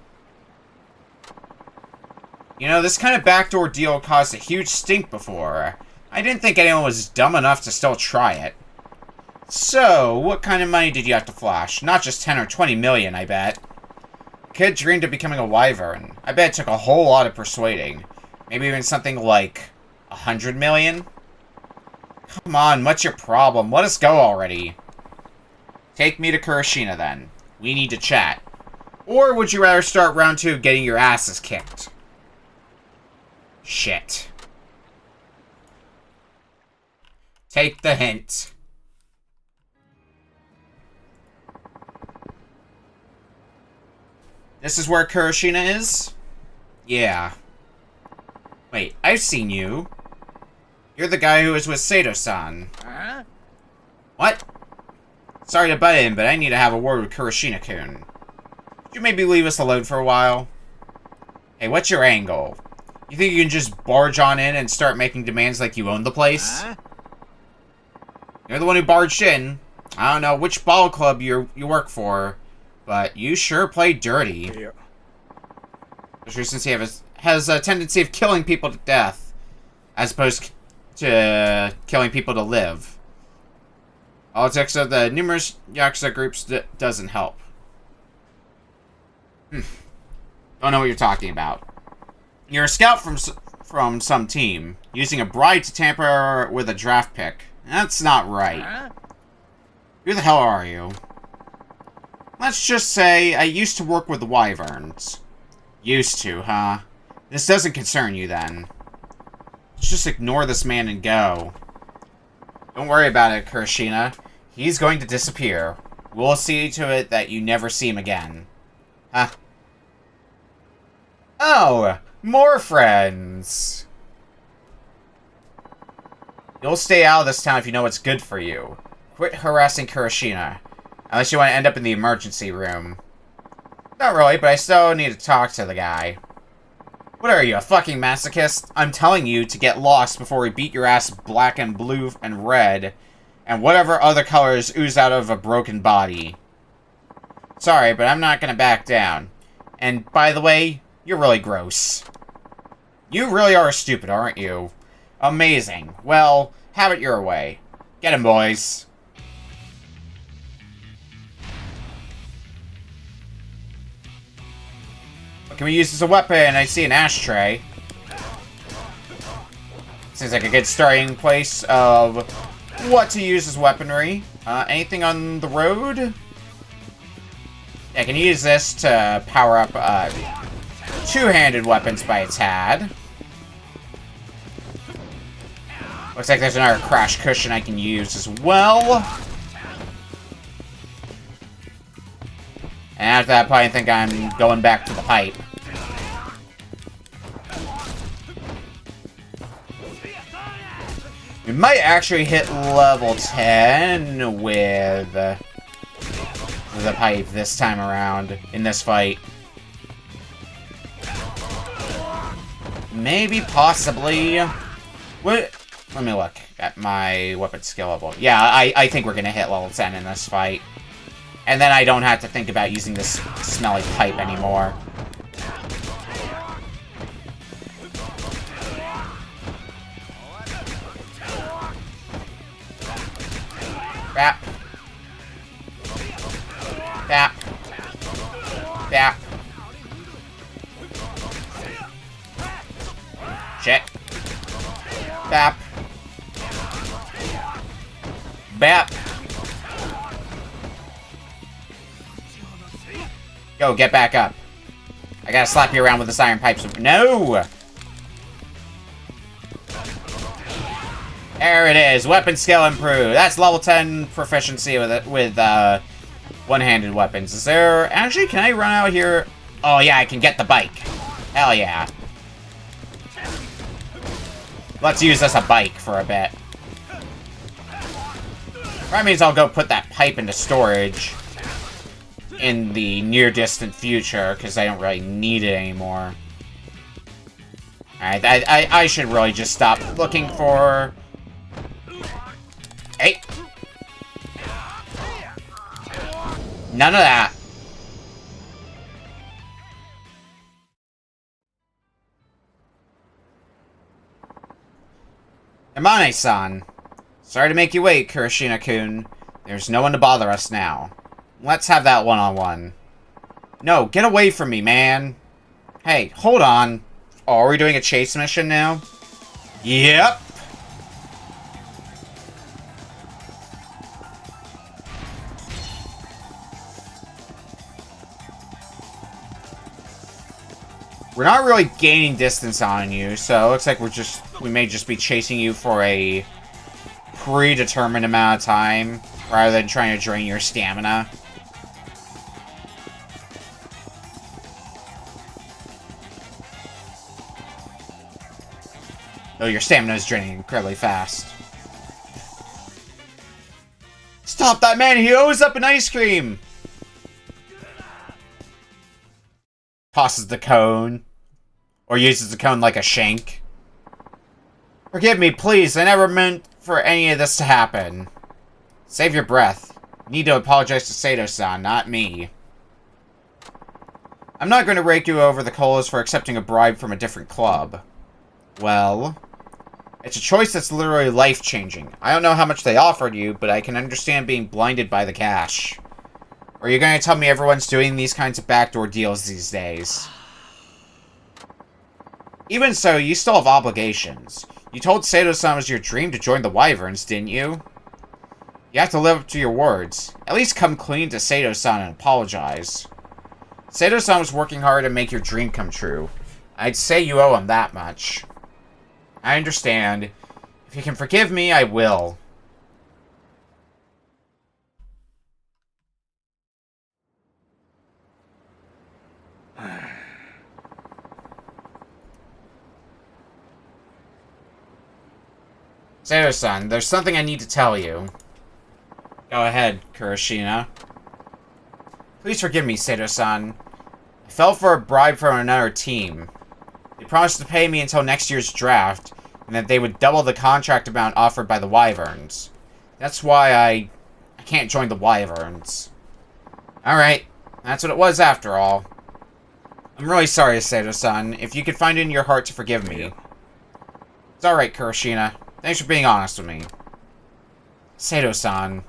You know, this kind of backdoor deal caused a huge stink before. I didn't think anyone was dumb enough to still try it. So, what kind of money did you have to flash? Not just 10 or 20 million, I bet. Kid dreamed of becoming a wyvern. I bet it took a whole lot of persuading. Maybe even something like 100 million? Come on, what's your problem? Let us go already. Take me to Kurashina, then. We need to chat. Or would you rather start round 2 getting your asses kicked? Shit. Take the hint. This is where Kurashina is? Yeah. Wait, I've seen you. You're the guy who was with Sato-san. Huh? What? Sorry to butt in, but I need to have a word with Kurashina-kun. Could you maybe leave us alone for a while? Hey, what's your angle? You think you can just barge on in and start making demands like you own the place? Huh? You're the one who barged in. I don't know which ball club you work for, but you sure play dirty. Yeah. Especially since he has a tendency of killing people to death, as opposed to killing people to live. Politics of the numerous Yakuza groups doesn't help. Don't know what you're talking about. You're a scout from some team, using a bribe to tamper with a draft pick. That's not right. Huh? Who the hell are you? Let's just say I used to work with the Wyverns. Used to, huh? This doesn't concern you, then. Let's just ignore this man and go. Don't worry about it, Kurashina. He's going to disappear. We'll see to it that you never see him again. Huh? Oh! More friends! You'll stay out of this town if you know what's good for you. Quit harassing Kurashina. Unless you want to end up in the emergency room. Not really, but I still need to talk to the guy. What are you, a fucking masochist? I'm telling you to get lost before we beat your ass black and blue and red, and whatever other colors ooze out of a broken body. Sorry, but I'm not gonna back down. And, by the way, you're really gross. You really are stupid, aren't you? Amazing. Well, have it your way. Get him, boys. What can we use as a weapon? I see an ashtray. Seems like a good starting place of what to use as weaponry. Anything on the road? I can use this to power up two-handed weapons by a tad. Looks like there's another crash cushion I can use as well. And after that point, I think I'm going back to the pipe. We might actually hit level 10 with the pipe this time around in this fight. Maybe, possibly. What? Let me look at my weapon skill level. Yeah, I think we're gonna hit level 10 in this fight. And then I don't have to think about using this smelly pipe anymore. Bap. Bap. Bap. Shit. Bap. Bap. Go, get back up. I gotta slap you around with this iron pipes. No! There it is. Weapon skill improved. That's level 10 proficiency with one-handed weapons. Is there... Actually, can I run out here? Oh, yeah, I can get the bike. Hell yeah. Let's use this a bike for a bit. That means I'll go put that pipe into storage in the near-distant future, because I don't really need it anymore. Alright, I should really just stop looking for... Hey! None of that. Yamane-san. Sorry to make you wait, Kurashina-kun. There's no one to bother us now. Let's have that one-on-one. No, get away from me, man. Hey, hold on. Oh, are we doing a chase mission now? Yep. We're not really gaining distance on you, so it looks like we may just be chasing you for a predetermined amount of time, rather than trying to drain your stamina. Though your stamina is draining incredibly fast. Stop that man! He owes up an ice cream! Tosses the cone. Or uses the cone like a shank. Forgive me, please. I never meant for any of this to happen. Save your breath. You need to apologize to Sato-san, not me. I'm not going to rake you over the coals for accepting a bribe from a different club. Well, it's a choice that's literally life-changing. I don't know how much they offered you, but I can understand being blinded by the cash. Or you're going to tell me everyone's doing these kinds of backdoor deals these days. Even so, you still have obligations. You told Sato-san it was your dream to join the Wyverns, didn't you? You have to live up to your words. At least come clean to Sato-san and apologize. Sato-san was working hard to make your dream come true. I'd say you owe him that much. I understand. If you can forgive me, I will. Sato-san, there's something I need to tell you. Go ahead, Kurashina. Please forgive me, Sato-san. I fell for a bribe from another team. They promised to pay me until next year's draft, and that they would double the contract amount offered by the Wyverns. That's why I can't join the Wyverns. Alright, that's what it was after all. I'm really sorry, Sato-san. If you could find it in your heart to forgive me. It's alright, Kurashina. Thanks for being honest with me. Sato-san.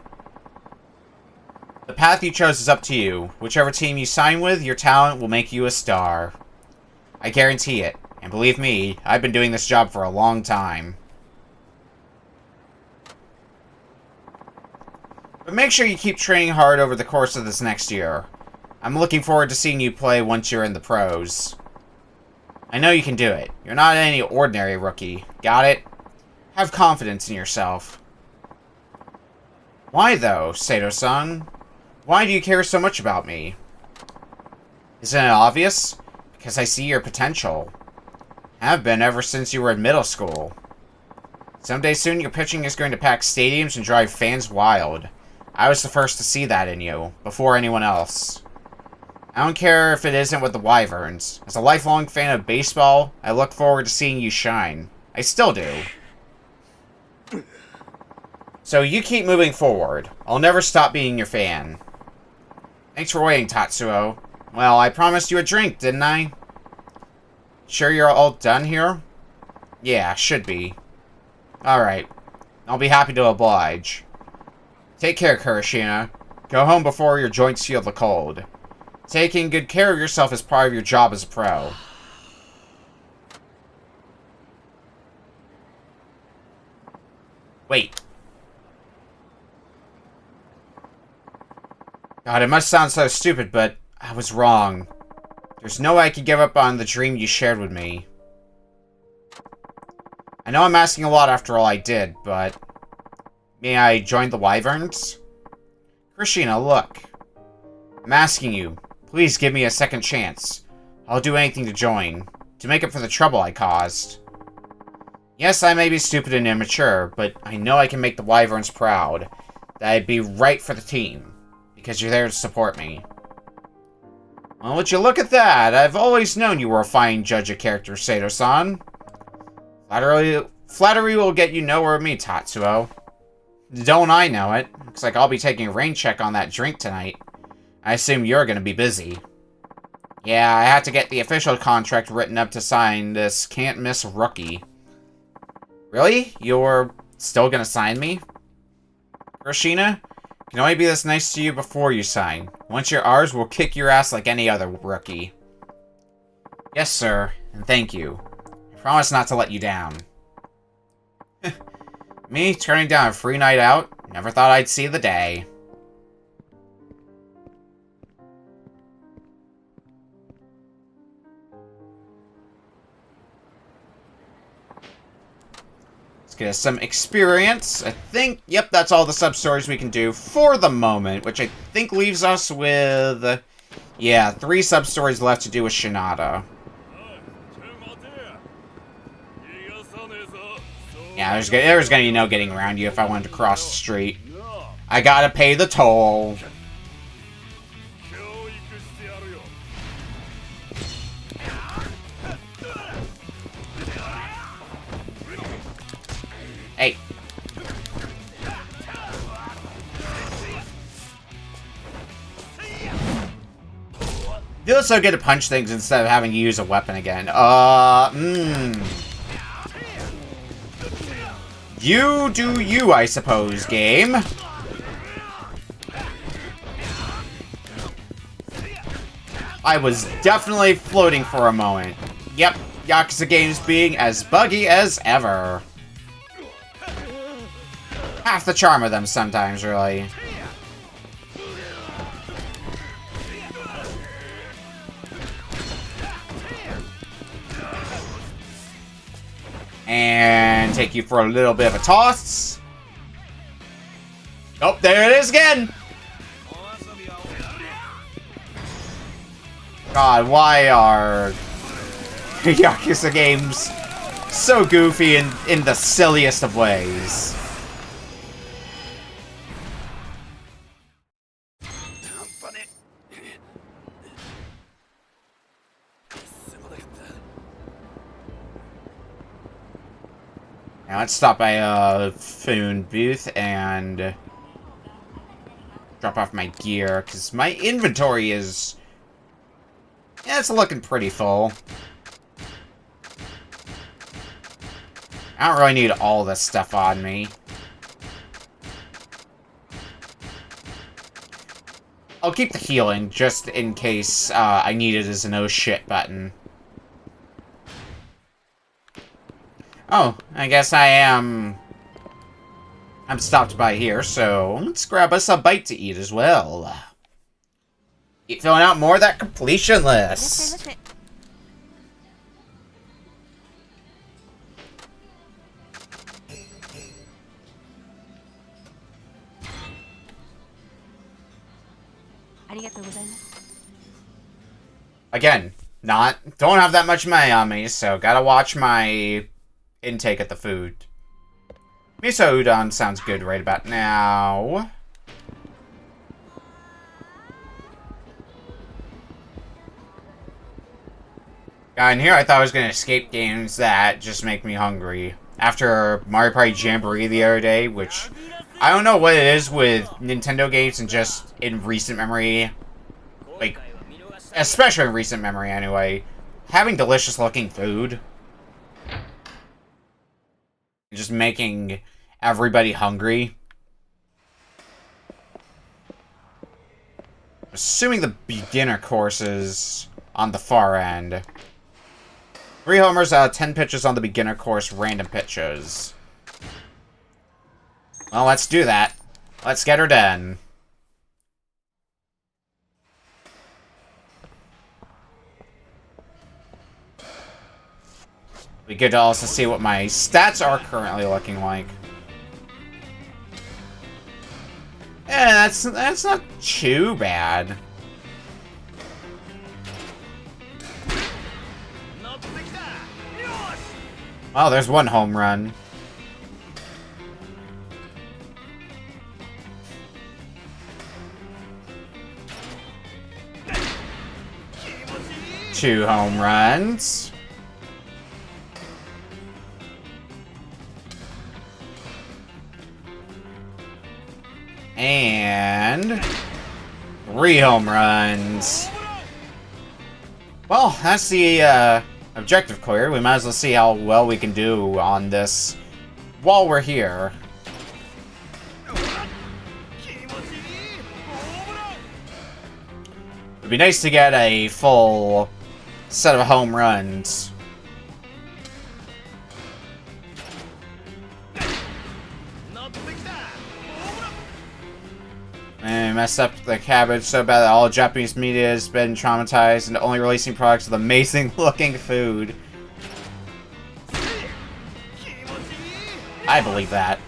The path you chose is up to you. Whichever team you sign with, your talent will make you a star. I guarantee it. And believe me, I've been doing this job for a long time. But make sure you keep training hard over the course of this next year. I'm looking forward to seeing you play once you're in the pros. I know you can do it. You're not any ordinary rookie. Got it? Have confidence in yourself. Why though, Sato-san? Why do you care so much about me? Isn't it obvious? Because I see your potential. Have been ever since you were in middle school. Someday soon your pitching is going to pack stadiums and drive fans wild. I was the first to see that in you, before anyone else. I don't care if it isn't with the Wyverns. As a lifelong fan of baseball, I look forward to seeing you shine. I still do. So you keep moving forward. I'll never stop being your fan. Thanks for waiting, Tatsuo. Well, I promised you a drink, didn't I? Sure you're all done here? Yeah, should be. Alright. I'll be happy to oblige. Take care, Kurashina. Go home before your joints feel the cold. Taking good care of yourself is part of your job as a pro. Wait. God, it must sound so stupid, but I was wrong. There's no way I could give up on the dream you shared with me. I know I'm asking a lot after all I did, but... May I join the Wyverns? Kurashina, look. I'm asking you. Please give me a second chance. I'll do anything to join. To make up for the trouble I caused. Yes, I may be stupid and immature, but I know I can make the Wyverns proud. That I'd be right for the team. Because you're there to support me. Well, would you look at that? I've always known you were a fine judge of character, Sato-san. Flattery will get you nowhere with me, Tatsuo. Don't I know it? Looks like I'll be taking a rain check on that drink tonight. I assume you're gonna be busy. Yeah, I had to get the official contract written up to sign this can't-miss rookie. Really? You're still gonna sign me? Kurashina? Can only be this nice to you before you sign. Once you're ours, we'll kick your ass like any other rookie. Yes, sir, and thank you. I promise not to let you down. Me, turning down a free night out? Never thought I'd see the day. Let's get us some experience. I think, yep, that's all the sub-stories we can do for the moment, which I think leaves us with, yeah, 3 sub-stories left to do with Shinada. Yeah, there's gonna be no getting around you if I wanted to cross the street. I gotta pay the toll. Hey. Feels so good to punch things instead of having to use a weapon again. You do you, I suppose, game. I was definitely floating for a moment. Yep, Yakuza games being as buggy as ever. Half the charm of them sometimes, really. And take you for a little bit of a toss. Oh, there it is again! God, why are Yakuza games so goofy in the silliest of ways? Now let's stop by a phone booth and drop off my gear, because my inventory is... yeah, it's looking pretty full. I don't really need all this stuff on me. I'll keep the healing, just in case I need it as an oh shit button. Oh, I guess I'm stopped by here, so let's grab us a bite to eat as well. Keep filling out more of that completion list. Again, don't have that much money on me, so gotta watch my intake at the food. Miso udon sounds good right about now. In here, I thought I was going to escape games that just make me hungry. After Mario Party Jamboree the other day, which... I don't know what it is with Nintendo games and just in recent memory. Like, especially in recent memory anyway. Having delicious looking food. Just making everybody hungry. Assuming the beginner course is on the far end. 3 homers out of 10 pitches on the beginner course, random pitches. Well, let's do that. Let's get her done. Be good to also see what my stats are currently looking like. Yeah, that's not too bad. Oh, there's 1 home run. Two home runs. And 3 home runs. Well, that's the objective clear. We might as well see how well we can do on this while we're here. It'd be nice to get a full set of home runs. And messed up the cabbage so bad that all Japanese media has been traumatized into only releasing products with amazing looking food. I believe that.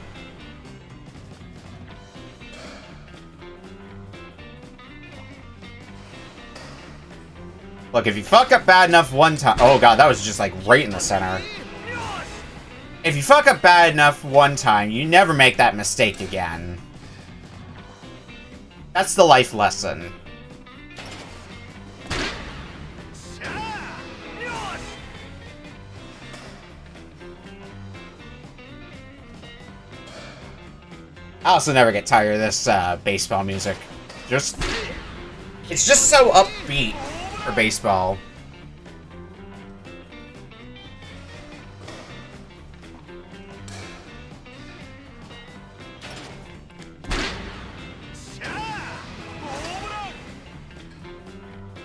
Look, if you fuck up bad enough one time... Oh god, that was just like right in the center. If you fuck up bad enough one time, you never make that mistake again. That's the life lesson. I also never get tired of this baseball music. It's just so upbeat for baseball.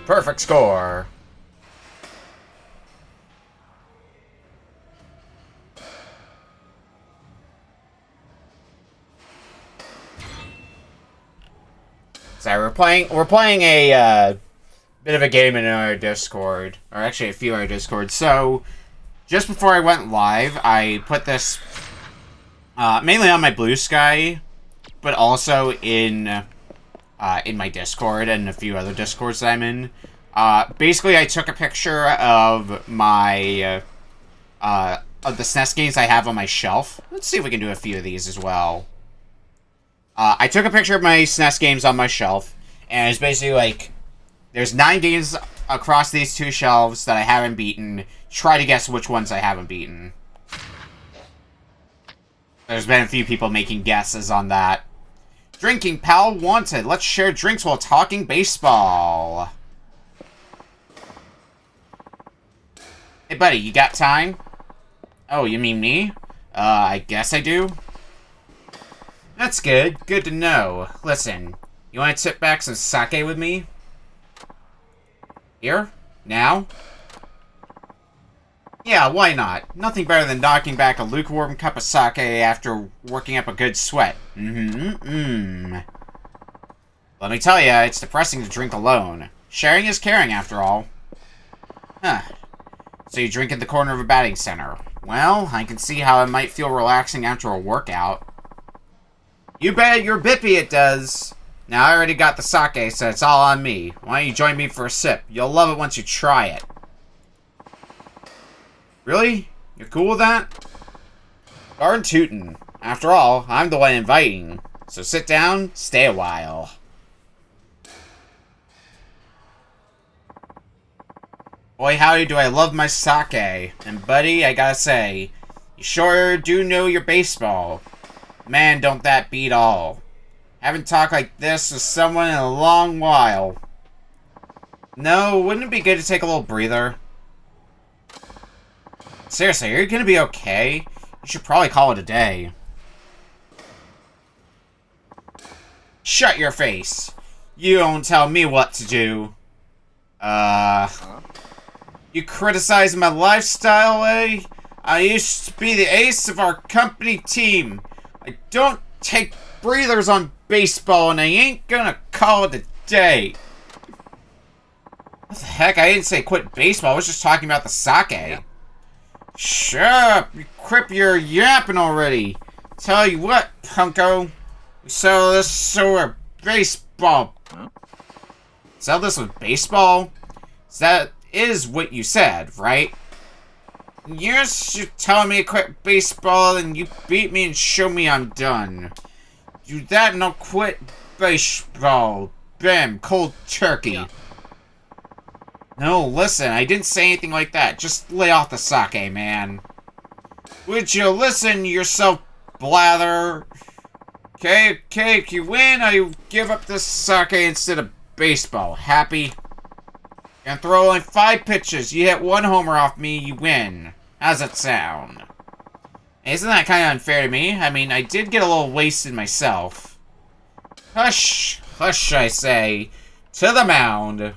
Perfect score. Sorry, we're playing a bit of a game in our Discord, or actually a few in our Discord. So just before I went live, I put this mainly on my Blue Sky, but also in my Discord and a few other Discords that I'm in. Basically, I took a picture of my of the SNES games I have on my shelf. Let's see if we can do a few of these as well. I took a picture of my SNES games on my shelf, and it's basically like, there's 9 games across these 2 shelves that I haven't beaten. Try to guess which ones I haven't beaten. There's been a few people making guesses on that. Drinking pal wanted. Let's share drinks while talking baseball. Hey buddy, you got time? Oh, you mean me? I guess I do. That's good. Good to know. Listen, you want to tip back some sake with me? Here? Now? Yeah, why not? Nothing better than knocking back a lukewarm cup of sake after working up a good sweat. Let me tell you, it's depressing to drink alone. Sharing is caring, after all. Huh. So you drink in the corner of a batting center. Well, I can see how it might feel relaxing after a workout. You bet your bippy it does. Now, I already got the sake, so it's all on me. Why don't you join me for a sip? You'll love it once you try it. Really? You're cool with that? Darn tootin'. After all, I'm the one inviting. So sit down, stay a while. Boy, howdy do I love my sake. And buddy, I gotta say, you sure do know your baseball. Man, don't that beat all. Haven't talked like this with someone in a long while. No, wouldn't it be good to take a little breather? Seriously, are you gonna be okay? You should probably call it a day. Shut your face. You don't tell me what to do. You criticize my lifestyle, eh? I used to be the ace of our company team. I don't take breathers on baseball, and I ain't gonna call it a day. What the heck? I didn't say quit baseball. I was just talking about the sake. Yeah. Shut up! You quit your yapping already. Tell you what, punko. We sell this sort of baseball. Huh? Sell this with baseball? So that is what you said, right? Yes, you're telling me to quit baseball, and you beat me and show me I'm done. Do that and I'll quit baseball. Bam, cold turkey. Yeah. No, listen, I didn't say anything like that. Just lay off the sake, man. Would you listen yourself, blather? Okay, if you win, I give up the sake instead of baseball. Happy? And throw only 5 pitches. You hit 1 homer off me, you win. How's that sound? Isn't that kind of unfair to me? I mean, I did get a little wasted myself. Hush, hush, I say. To the mound.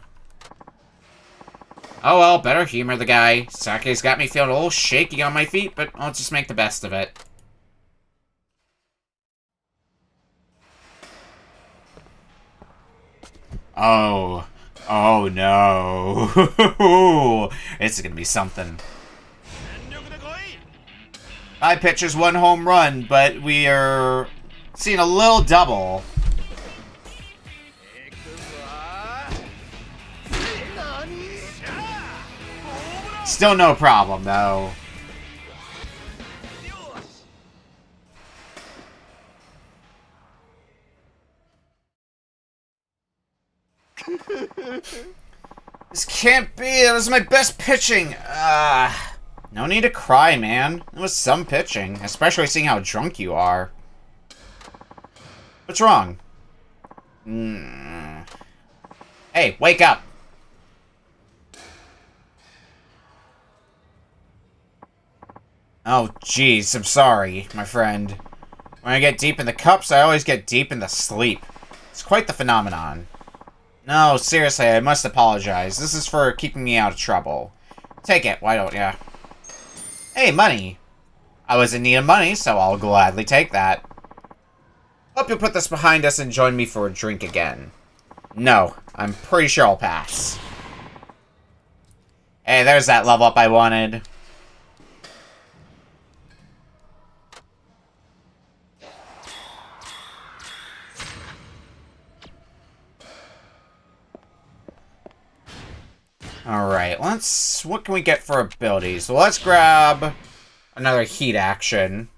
Oh well, better humor the guy. Sake's got me feeling a little shaky on my feet, but I'll just make the best of it. Oh no. It's gonna be something. 5 pitchers, 1 home run, but we are seeing a little double. Still no problem, though. This can't be. That was my best pitching. No need to cry, man. It was some pitching, especially seeing how drunk you are. What's wrong? Hey, wake up. Oh, jeez, I'm sorry, my friend. When I get deep in the cups, I always get deep in the sleep. It's quite the phenomenon. No, seriously, I must apologize. This is for keeping me out of trouble. Take it, why don't ya? Hey, money. I was in need of money, so I'll gladly take that. Hope you'll put this behind us and join me for a drink again. No, I'm pretty sure I'll pass. Hey, there's that level up I wanted. Alright, what can we get for abilities? So let's grab another heat action.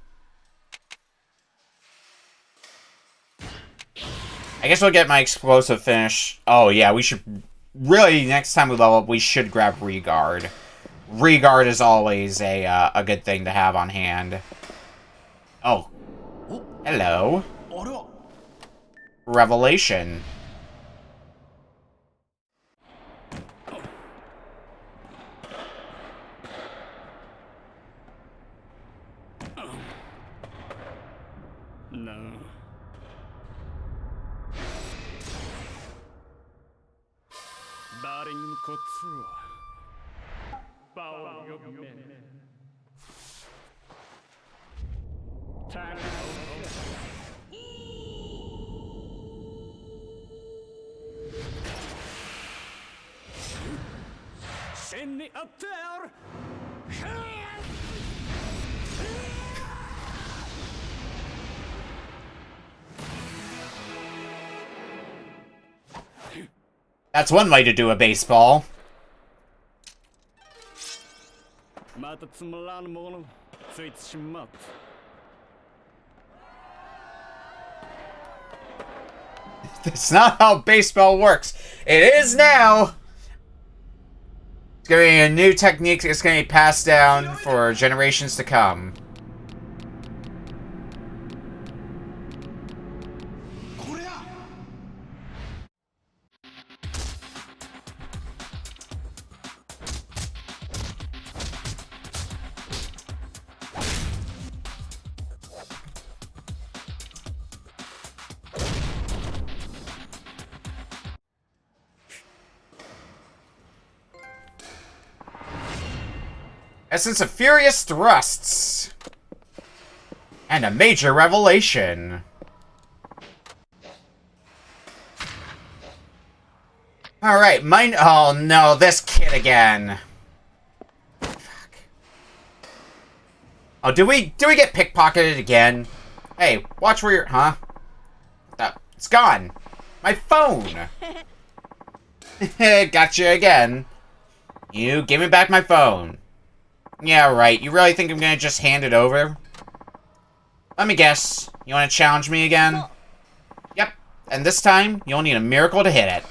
I guess we'll get my explosive finish. Oh yeah, we should, really, next time we level up, we should grab Regard. Regard is always a good thing to have on hand. Oh. Hello. Revelation. No. Batting Kotsu. Bow your men. Time. Send me up there. That's one way to do a baseball. That's not how baseball works. It is now. It's going to be a new technique that's going to be passed down for generations to come. Essence of furious thrusts. And a major revelation. Alright, mine. Oh no, this kid again. Fuck. Oh, do we get pickpocketed again? Hey, watch where you're. Huh? It's gone. My phone. Gotcha again. You give me back my phone. Yeah, right. You really think I'm gonna just hand it over? Let me guess. You want to challenge me again? Yep. And this time, you'll need a miracle to hit it.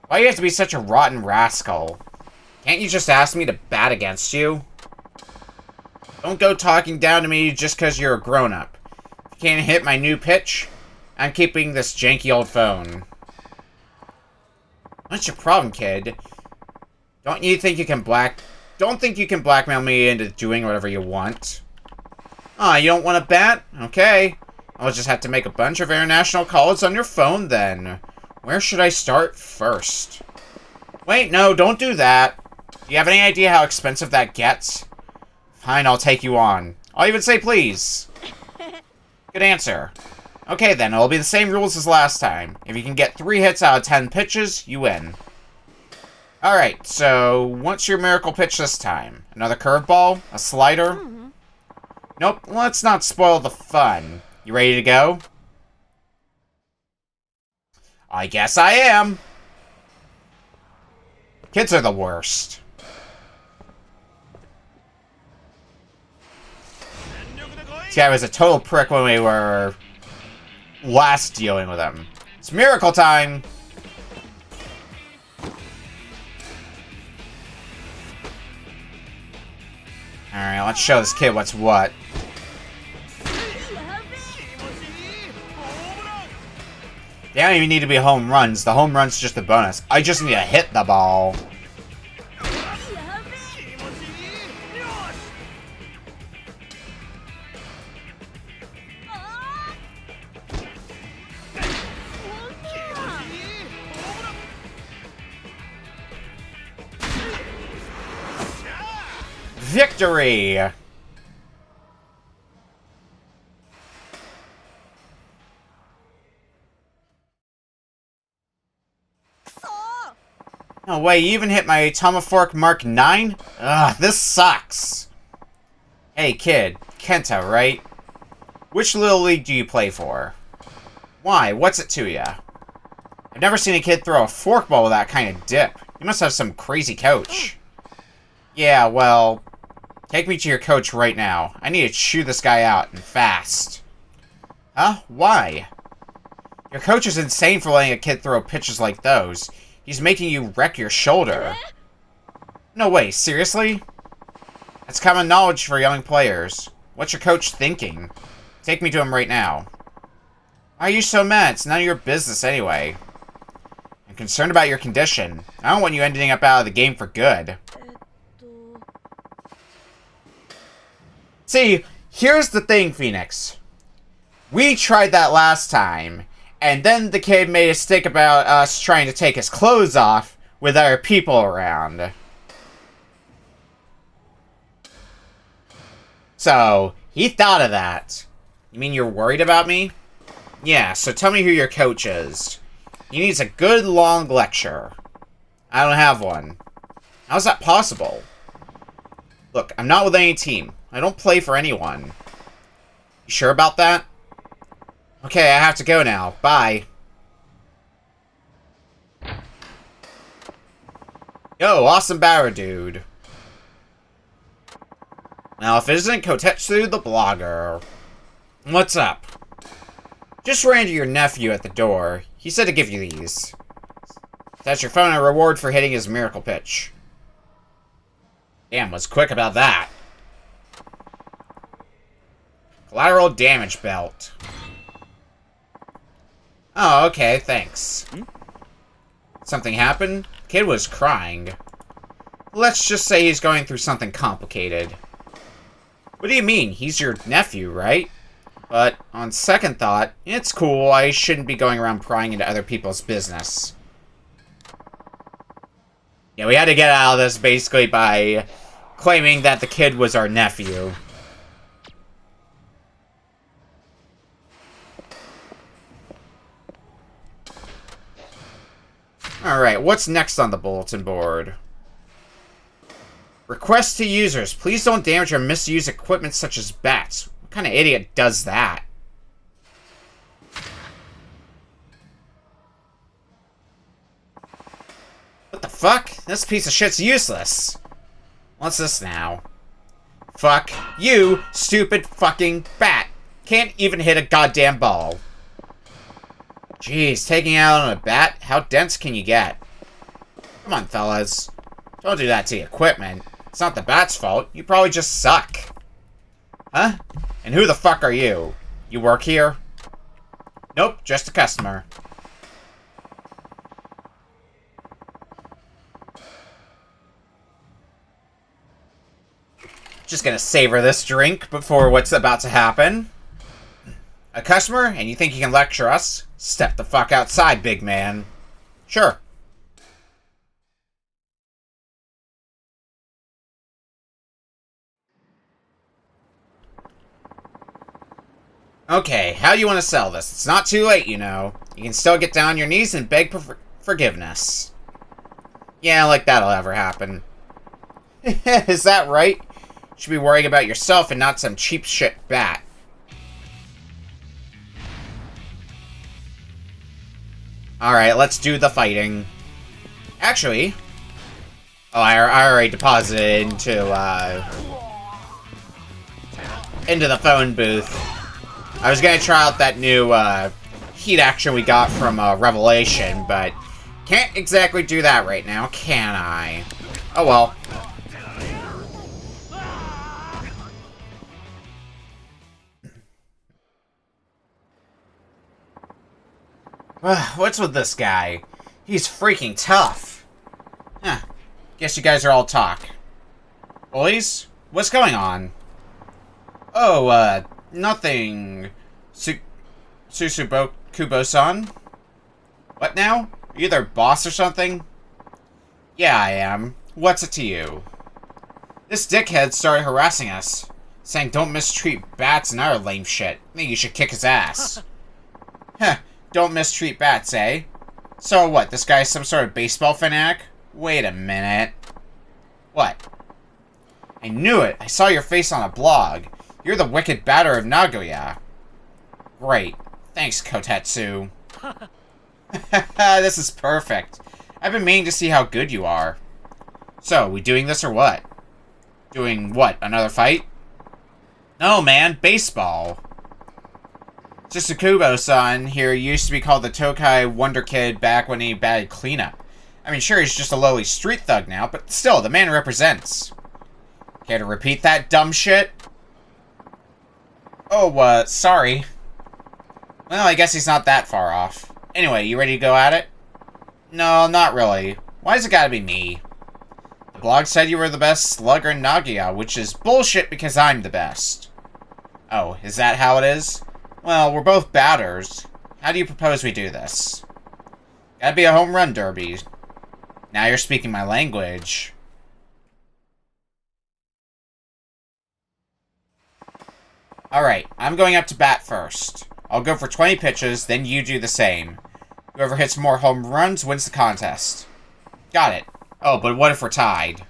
Why do you have to be such a rotten rascal? Can't you just ask me to bat against you? Don't go talking down to me just because you're a grown-up. If you can't hit my new pitch, I'm keeping this janky old phone. What's your problem, kid? Don't think you can blackmail me into doing whatever you want? Ah, you don't want to bet? Okay. I'll just have to make a bunch of international calls on your phone then. Where should I start first? Wait, no, don't do that. Do you have any idea how expensive that gets? Fine, I'll take you on. I'll even say please. Good answer. Okay then, it'll be the same rules as last time. If you can get 3 hits out of 10 pitches, you win. Alright, so what's your miracle pitch this time? Another curveball? A slider? Nope, let's not spoil the fun. You ready to go? I guess I am. Kids are the worst. This guy was a total prick when we were last dealing with him. It's miracle time! Alright, let's show this kid what's what. They don't even need to be home runs. The home run's just a bonus. I just need to hit the ball. Victory! No way, you even hit my Tomahawk Mark 9? Ugh, this sucks. Hey kid, Kenta, right? Which little league do you play for? Why? What's it to ya? I've never seen a kid throw a forkball with that kind of dip. You must have some crazy coach. Yeah, well, take me to your coach right now. I need to chew this guy out, and fast. Huh? Why? Your coach is insane for letting a kid throw pitches like those. He's making you wreck your shoulder. No way, seriously? That's common knowledge for young players. What's your coach thinking? Take me to him right now. Why are you so mad? It's none of your business anyway. I'm concerned about your condition. I don't want you ending up out of the game for good. See, here's the thing, Phoenix. We tried that last time. And then the kid made a stick about us trying to take his clothes off with other people around. So, he thought of that. You mean you're worried about me? Yeah, so tell me who your coach is. He needs a good long lecture. I don't have one. How's that possible? Look, I'm not with any team. I don't play for anyone. You sure about that? Okay, I have to go now. Bye. Yo, awesome batter, dude. Now, if it isn't Kotetsu the blogger. What's up? Just ran to your nephew at the door. He said to give you these. That's your phone a reward for hitting his miracle pitch. Damn, was quick about that. Collateral damage belt. Oh, okay, thanks. Something happened? Kid was crying. Let's just say he's going through something complicated. What do you mean? He's your nephew, right? But, on second thought, it's cool. I shouldn't be going around prying into other people's business. Yeah, we had to get out of this basically by claiming that the kid was our nephew. Alright, what's next on the bulletin board? Request to users. Please don't damage or misuse equipment such as bats. What kind of idiot does that? What the fuck? This piece of shit's useless. What's this now? Fuck you, stupid fucking bat. Can't even hit a goddamn ball. Jeez, taking out on a bat? How dense can you get? Come on, fellas. Don't do that to the equipment. It's not the bat's fault. You probably just suck. Huh? And who the fuck are you? You work here? Nope, just a customer. Just gonna savor this drink before what's about to happen. A customer, and you think you can lecture us? Step the fuck outside, big man. Sure. Okay, how do you want to sell this? It's not too late, you know. You can still get down on your knees and beg forgiveness. Yeah, like that'll ever happen. Is that right? You should be worrying about yourself and not some cheap shit bat. Alright, let's do the fighting. Actually... Oh, I already deposited into the phone booth. I was gonna try out that new, heat action we got from, Revelation, but... Can't exactly do that right now, can I? Oh well. What's with this guy? He's freaking tough. Huh. Guess you guys are all talk. Boys? What's going on? Oh, nothing. Kubo-san? What now? Are you their boss or something? Yeah, I am. What's it to you? This dickhead started harassing us, saying don't mistreat bats and other lame shit. I think you should kick his ass. Heh. Don't mistreat bats, eh? So what, this guy's some sort of baseball fanatic? Wait a minute. What? I knew it! I saw your face on a blog. You're the wicked batter of Nagoya. Great. Thanks, Kotetsu. This is perfect. I've been meaning to see how good you are. So, we doing this or what? Doing what, another fight? No, man, baseball. Tsukubo-san here used to be called the Tokai Wonder Kid back when he batted cleanup. I mean, sure, he's just a lowly street thug now, but still, the man represents. Care to repeat that dumb shit? Oh, sorry. Well, I guess he's not that far off. Anyway, you ready to go at it? No, not really. Why's it gotta be me? The blog said you were the best slugger in Nagoya, which is bullshit because I'm the best. Oh, is that how it is? Well, we're both batters. How do you propose we do this? Gotta be a home run derby. Now you're speaking my language. Alright, I'm going up to bat first. I'll go for 20 pitches, then you do the same. Whoever hits more home runs wins the contest. Got it. Oh, but what if we're tied?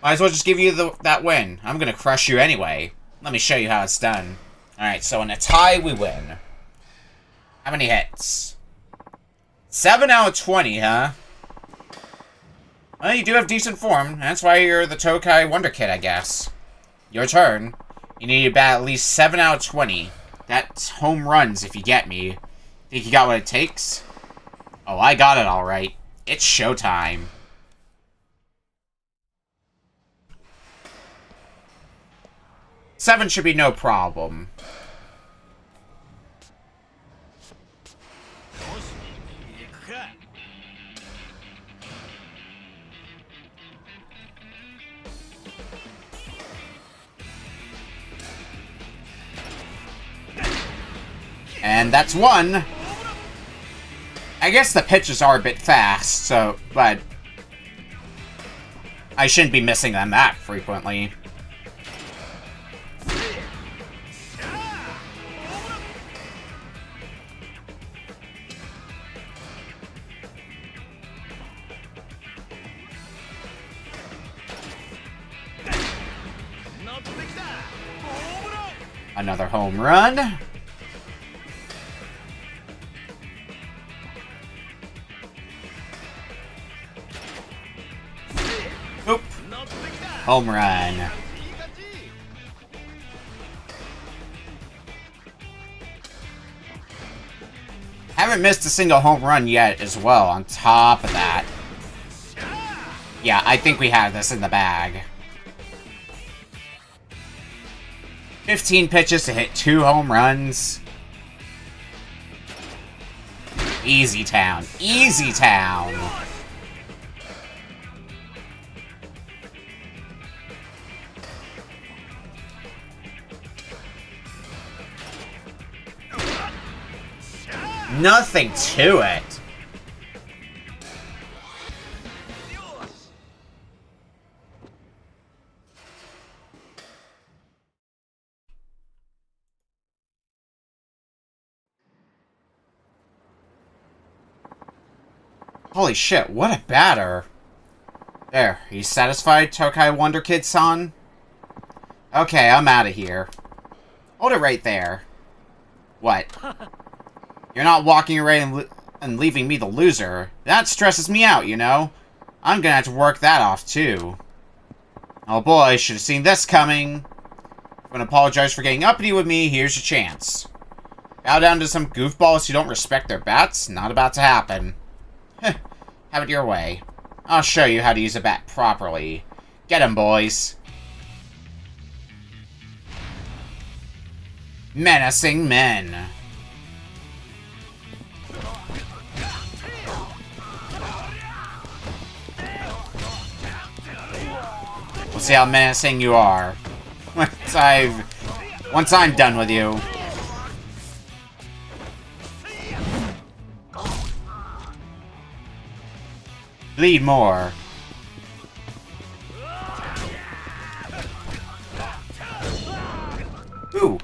Might as well just give you that win. I'm gonna crush you anyway. Let me show you how it's done. Alright, so in a tie, we win. How many hits? 7 out of 20, huh? Well, you do have decent form. That's why you're the Tokai Wonder Kid, I guess. Your turn. You need to bat at least 7 out of 20. That's home runs, if you get me. Think you got what it takes? Oh, I got it alright. It's showtime. Seven should be no problem. And that's one. I guess the pitches are a bit fast, so, but... I shouldn't be missing them that frequently. Another home run. Oop. Home run. Haven't missed a single home run yet as well, on top of that. Yeah, I think we have this in the bag. 15 pitches to hit 2 home runs. Easy town. Easy town. Nothing to it. Holy shit, what a batter. There, are you satisfied, Tokai Wonder Kid-san? Okay, I'm out of here. Hold it right there. What? You're not walking away and leaving me the loser. That stresses me out, you know? I'm gonna have to work that off, too. Oh boy, should have seen this coming. I'm gonna apologize for getting uppity with me, here's your chance. Bow down to some goofballs who don't respect their bats? Not about to happen. Have it your way. I'll show you how to use a bat properly. Get 'em, boys. Menacing men. We'll see how menacing you are. Once I'm done with you. Bleed more. Ooh.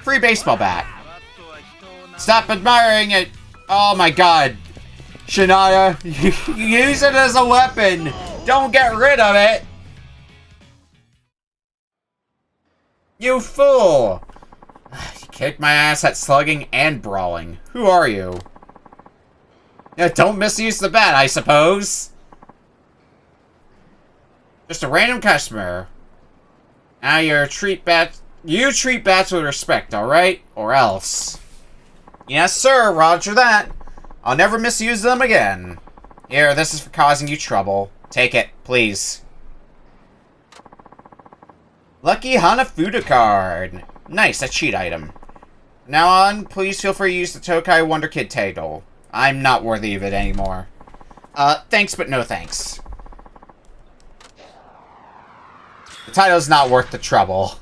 Free baseball bat. Stop admiring it. Oh my god. Shania, use it as a weapon. Don't get rid of it. You fool. You kicked my ass at slugging and brawling. Who are you? Yeah, don't misuse the bat, I suppose. Just a random customer. Now you treat bats with respect, alright? Or else. Yes, sir, roger that. I'll never misuse them again. Here, this is for causing you trouble. Take it, please. Lucky Hanafuda card. Nice, a cheat item. From now on, please feel free to use the Tokai Wonder Kid title. I'm not worthy of it anymore. Thanks, but no thanks. The title's not worth the trouble.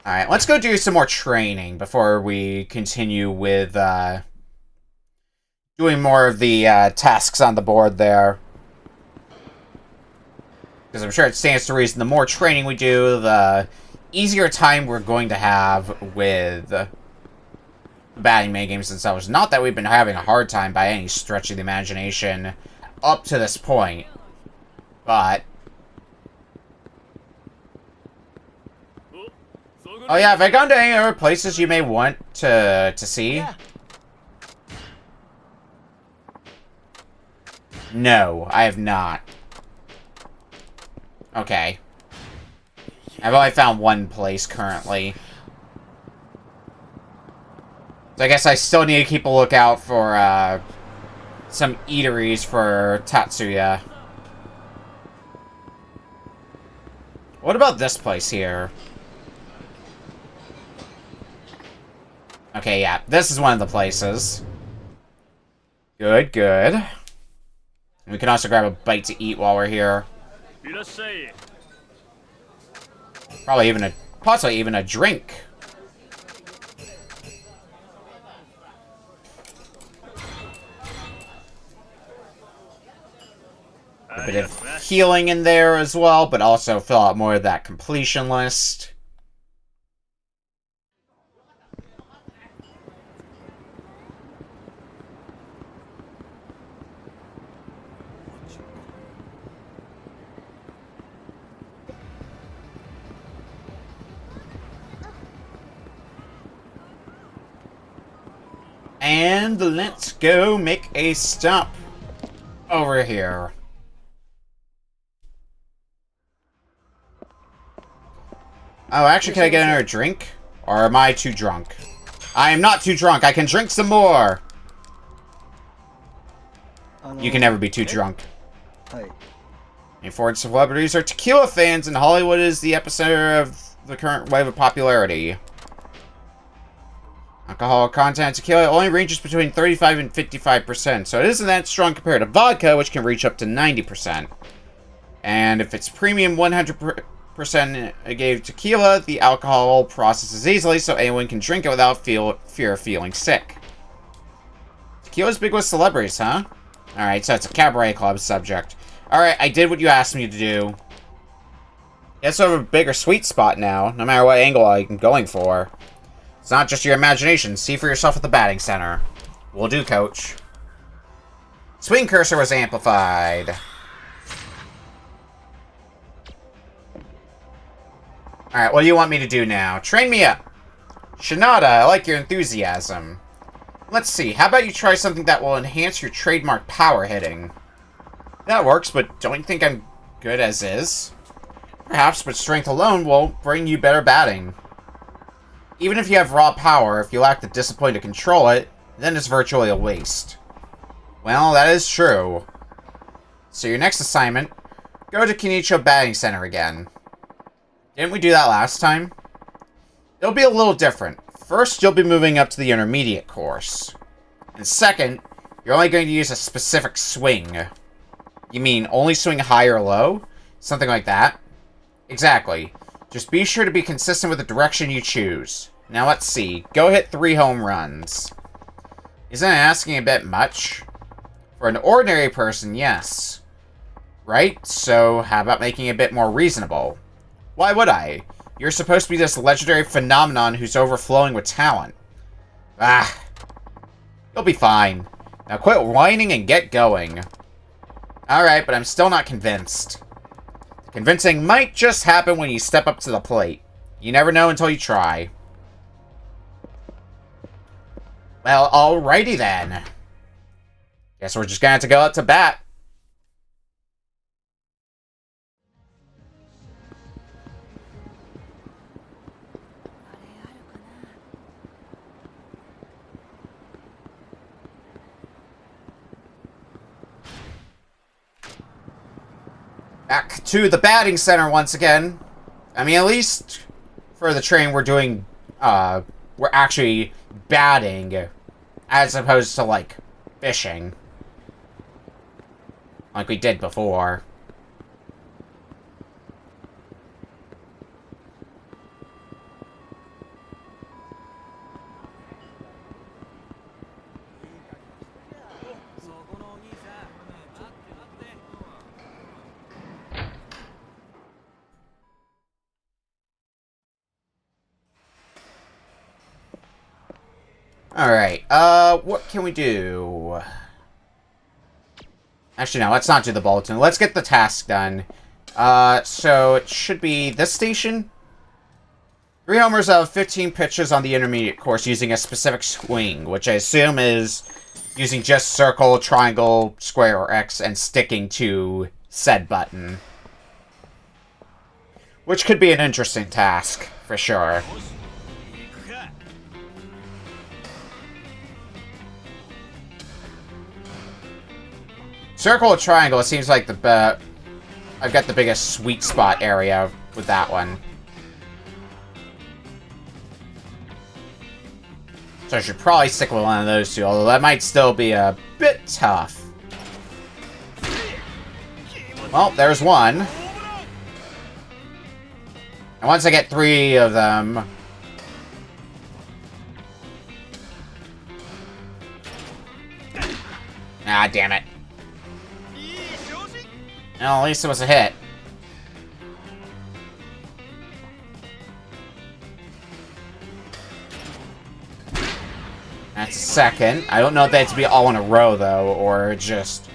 Alright, let's go do some more training before we continue with, doing more of the, tasks on the board there. Because I'm sure it stands to reason the more training we do, the easier time we're going to have with batting minigames and such. Not that we've been having a hard time by any stretch of the imagination up to this point, but... Oh yeah, have I gone to any other places you may want to see? Yeah. No, I have not. Okay. I've only found one place currently. So I guess I still need to keep a lookout for, some eateries for Tatsuya. What about this place here? Okay, yeah, this is one of the places. Good, good. We can also grab a bite to eat while we're here. Possibly even a drink. a bit of healing in there as well, but also fill out more of that completion list. And let's go make a stop over here. Oh, actually, can I get another drink? Or am I too drunk? I am not too drunk. I can drink some more. You can never be too drunk. And foreign celebrities are tequila fans, and Hollywood is the epicenter of the current wave of popularity. Alcohol content of tequila only ranges between 35 and 55%, so it isn't that strong compared to vodka, which can reach up to 90%. And if it's premium 100% agave tequila, the alcohol processes easily, so anyone can drink it without fear of feeling sick. Tequila's big with celebrities, huh? Alright, so it's a cabaret club subject. Alright, I did what you asked me to do. Guess I have a bigger sweet spot now, no matter what angle I'm going for. It's not just your imagination. See for yourself at the batting center. Will do, coach. Swing cursor was amplified. Alright, what do you want me to do now? Train me up. Shinada, I like your enthusiasm. Let's see, how about you try something that will enhance your trademark power hitting? That works, but don't you think I'm good as is? Perhaps, but strength alone won't bring you better batting. Even if you have raw power, if you lack the discipline to control it, then it's virtually a waste. Well, that is true. So your next assignment, go to Kenicho Batting Center again. Didn't we do that last time? It'll be a little different. First, you'll be moving up to the intermediate course. And second, you're only going to use a specific swing. You mean only swing high or low? Something like that? Exactly. Just be sure to be consistent with the direction you choose. Now let's see. Go hit 3 home runs. Isn't that asking a bit much? For an ordinary person, yes. Right? So how about making it a bit more reasonable? Why would I? You're supposed to be this legendary phenomenon who's overflowing with talent. Ah. You'll be fine. Now quit whining and get going. Alright, but I'm still not convinced. Convincing might just happen when you step up to the plate. You never know until you try. Well, alrighty then. Guess we're just gonna have to go out to bat. Back to the batting center once again. I mean, at least for the train we're doing, we're actually batting as opposed to, like, fishing. Like we did before. Alright, what can we do? Actually, no, let's not do the bulletin. Let's get the task done. So it should be this station? 3 homers out of 15 pitches on the intermediate course using a specific swing, which I assume is using just circle, triangle, square, or X, and sticking to said button. Which could be an interesting task, for sure. Circle or triangle, it seems like I've got the biggest sweet spot area with that one. So I should probably stick with one of those two, although that might still be a bit tough. Well, there's one. And once I get 3 of them... Ah, damn it. Well, at least it was a hit. That's a second. I don't know if they have to be all in a row, though, or just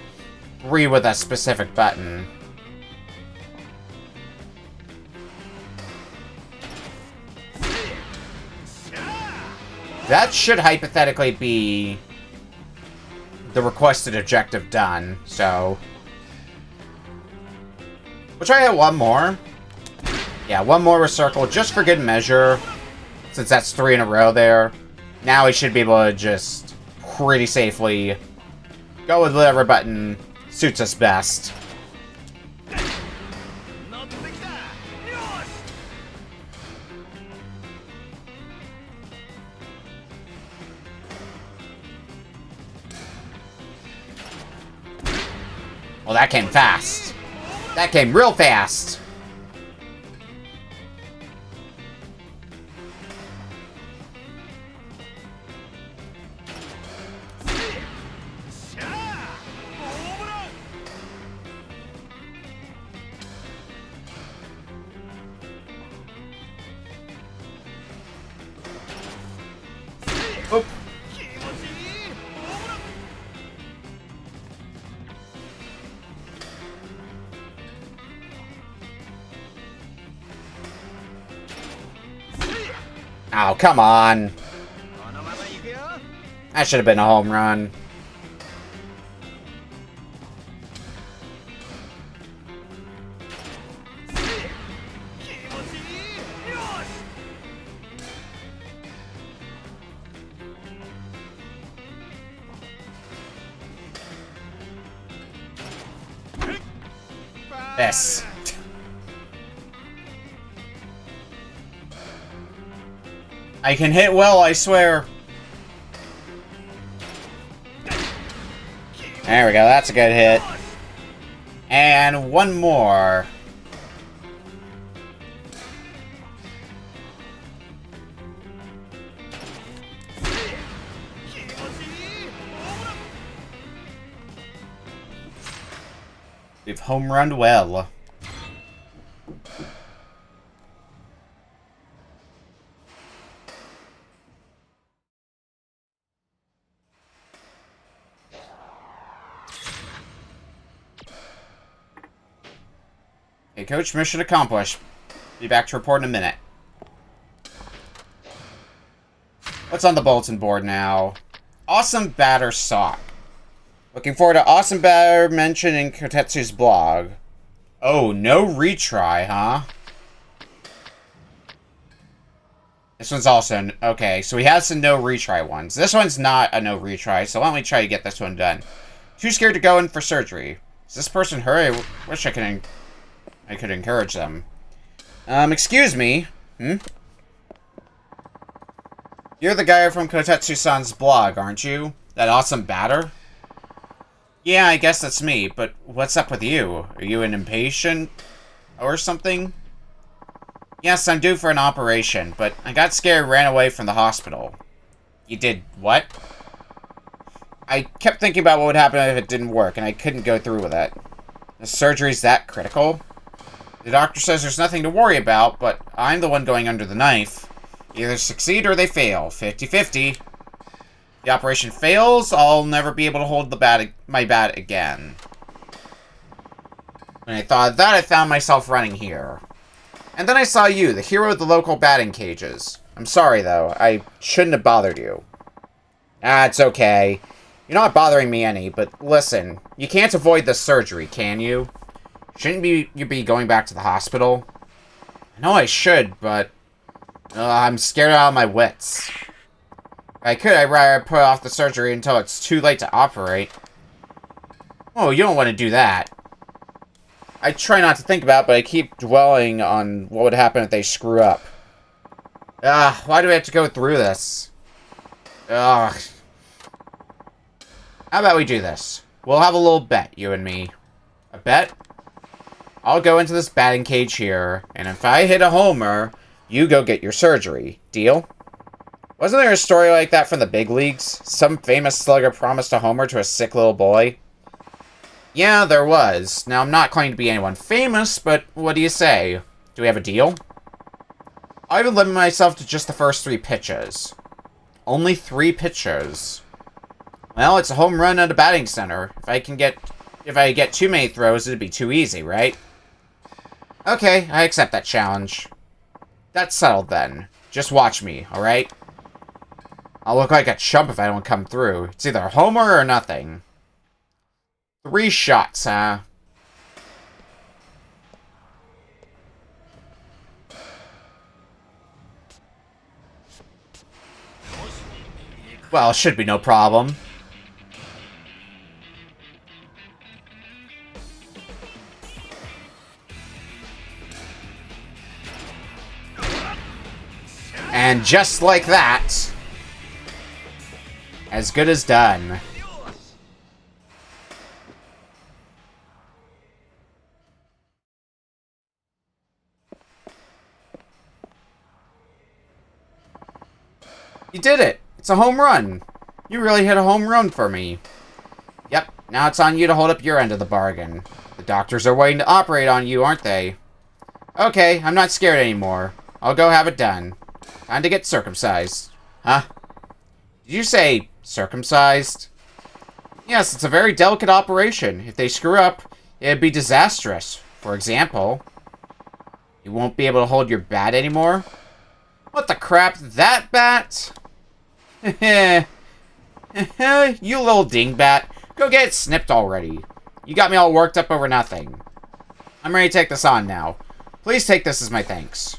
3 with a specific button. That should hypothetically be the requested objective done, so... We'll try to hit one more. Yeah, one more with circle, just for good measure. Since that's 3 in a row there. Now we should be able to just pretty safely go with whatever button suits us best. Well, that came fast. That came real fast. Oop. Oh, come on. That should have been a home run. This. I can hit well, I swear. There we go, that's a good hit. And one more. We've home runned well. Hey, Coach, mission accomplished. Be back to report in a minute. What's on the bulletin board now? Awesome batter sought. Looking forward to awesome batter mention in Kotetsu's blog. Oh, no retry, huh? This one's also... Okay, so he has some no retry ones. This one's not a no retry, so why don't we try to get this one done? Too scared to go in for surgery. Is this person hurt? I wish I could encourage them. Excuse me. You're the guy from Kotetsu-san's blog, aren't you? That awesome batter? Yeah, I guess that's me, but what's up with you? Are you an impatient or something? Yes, I'm due for an operation, but I got scared and ran away from the hospital. You did what? I kept thinking about what would happen if it didn't work, and I couldn't go through with it. The surgery's that critical? The doctor says there's nothing to worry about, but I'm the one going under the knife. Either succeed or they fail. 50-50. The operation fails, I'll never be able to hold my bat again. When I thought of that, I found myself running here. And then I saw you, the hero of the local batting cages. I'm sorry, though. I shouldn't have bothered you. Ah, it's okay. You're not bothering me any, but listen. You can't avoid the surgery, can you? Shouldn't you be going back to the hospital? I know I should, but... I'm scared out of my wits. I'd rather put off the surgery until it's too late to operate. Oh, you don't want to do that. I try not to think about it, but I keep dwelling on what would happen if they screw up. Why do we have to go through this? Ugh. How about we do this? We'll have a little bet, you and me. A bet? I'll go into this batting cage here, and if I hit a homer, you go get your surgery. Deal? Wasn't there a story like that from the big leagues? Some famous slugger promised a homer to a sick little boy? Yeah, there was. Now, I'm not claiming to be anyone famous, but what do you say? Do we have a deal? I would limit myself to just the first 3 pitches. Only 3 pitches. Well, it's a home run at a batting center. If I get too many throws, it'd be too easy, right? Okay, I accept that challenge. That's settled then. Just watch me, alright? I'll look like a chump if I don't come through. It's either a homer or nothing. 3 shots, huh? Well, it should be no problem. And just like that, as good as done. You did it! It's a home run! You really hit a home run for me. Yep, now it's on you to hold up your end of the bargain. The doctors are waiting to operate on you, aren't they? Okay, I'm not scared anymore. I'll go have it done. Time to get circumcised. Huh? Did you say circumcised? Yes, it's a very delicate operation. If they screw up, it'd be disastrous. For example, you won't be able to hold your bat anymore? What the crap? That bat? You little dingbat. Go get it snipped already. You got me all worked up over nothing. I'm ready to take this on now. Please take this as my thanks.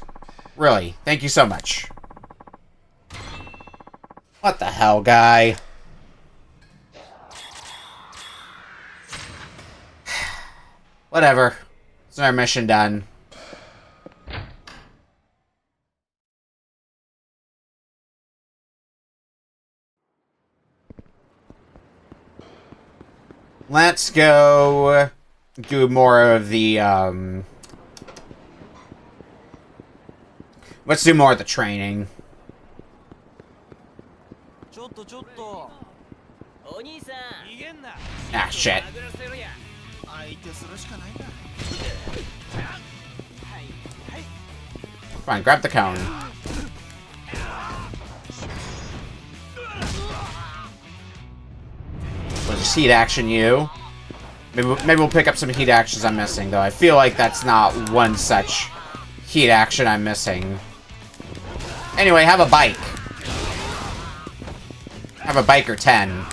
Really, thank you so much. What the hell, guy? Whatever. It's our mission done. Let's go do more of the, let's do more of the training. Ah, shit. Come on, grab the cone. We'll just heat action you. Maybe we'll pick up some heat actions I'm missing, though. I feel like that's not one such heat action I'm missing. Anyway, have a bike. Have a bike or 10.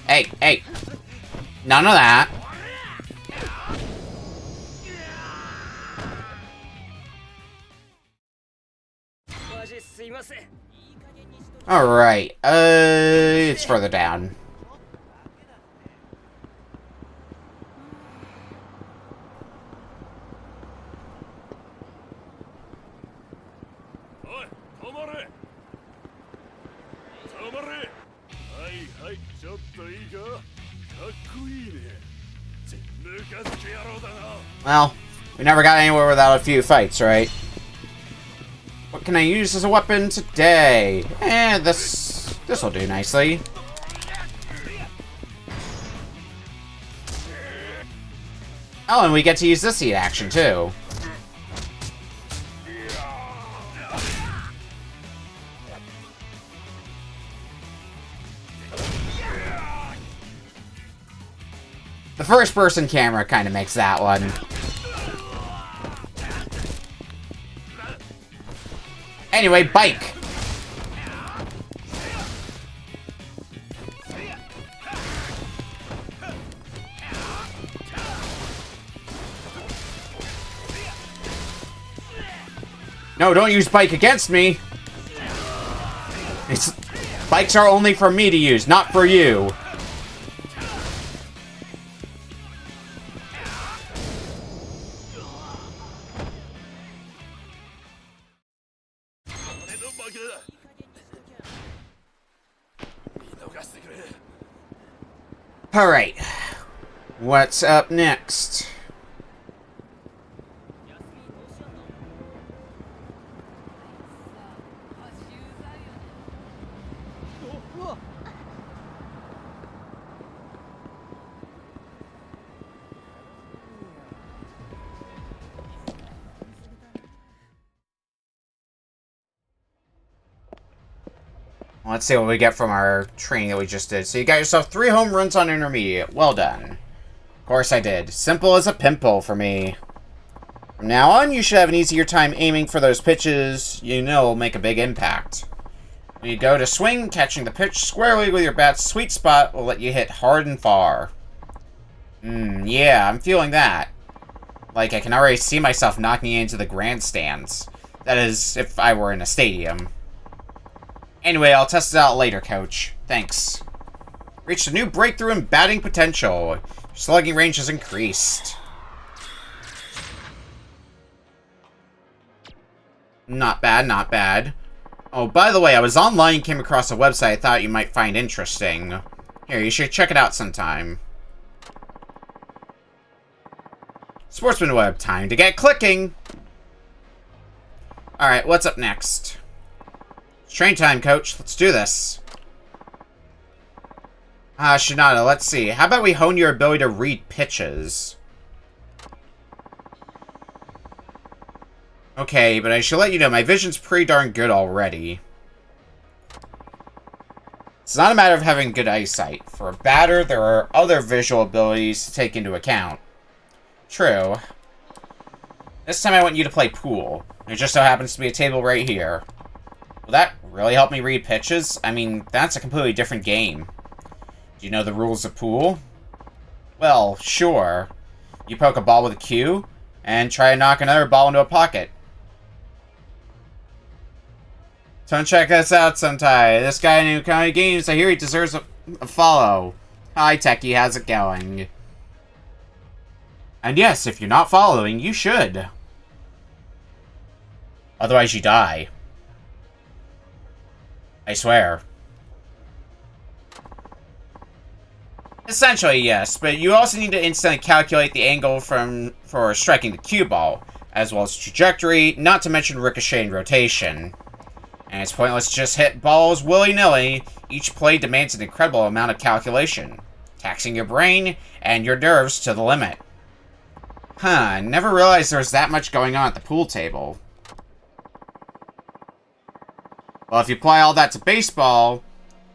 Hey, hey. None of that. Alright, it's further down. Well, we never got anywhere without a few fights, right? What can I use as a weapon today? This'll do nicely. Oh, and we get to use this heat action, too. The first-person camera kind of makes that one. Anyway, bike! No, don't use bike against me! Bikes are only for me to use, not for you. Alright. What's up next? Let's see what we get from our training that we just did. So you got yourself 3 home runs on intermediate. Well done. Of course I did. Simple as a pimple for me. From now on, you should have an easier time aiming for those pitches you know will make a big impact. When you go to swing, catching the pitch squarely with your bat's sweet spot will let you hit hard and far. Yeah, I'm feeling that. Like, I can already see myself knocking it into the grandstands. That is, if I were in a stadium. Anyway, I'll test it out later, Coach. Thanks. Reached a new breakthrough in batting potential. Your slugging range has increased. Not bad, not bad. Oh, by the way, I was online and came across a website I thought you might find interesting. Here, you should check it out sometime. Sportsman Web, time to get clicking! Alright, what's up next? It's train time, Coach. Let's do this. Shinada, let's see. How about we hone your ability to read pitches? Okay, but I should let you know, my vision's pretty darn good already. It's not a matter of having good eyesight. For a batter, there are other visual abilities to take into account. True. This time I want you to play pool. There just so happens to be a table right here. Will that really help me read pitches? I mean, that's a completely different game. Do you know the rules of pool? Well, sure. You poke a ball with a cue, and try to knock another ball into a pocket. Come check us out sometime. This guy in Comedy Games, I hear he deserves a follow. Hi, Techie, how's it going? And yes, if you're not following, you should. Otherwise, you die. I swear. Essentially, yes, but you also need to instantly calculate the angle for striking the cue ball, as well as trajectory, not to mention ricochet and rotation. And it's pointless to just hit balls willy-nilly. Each play demands an incredible amount of calculation, taxing your brain and your nerves to the limit. Huh, never realized there was that much going on at the pool table. Well, if you apply all that to baseball,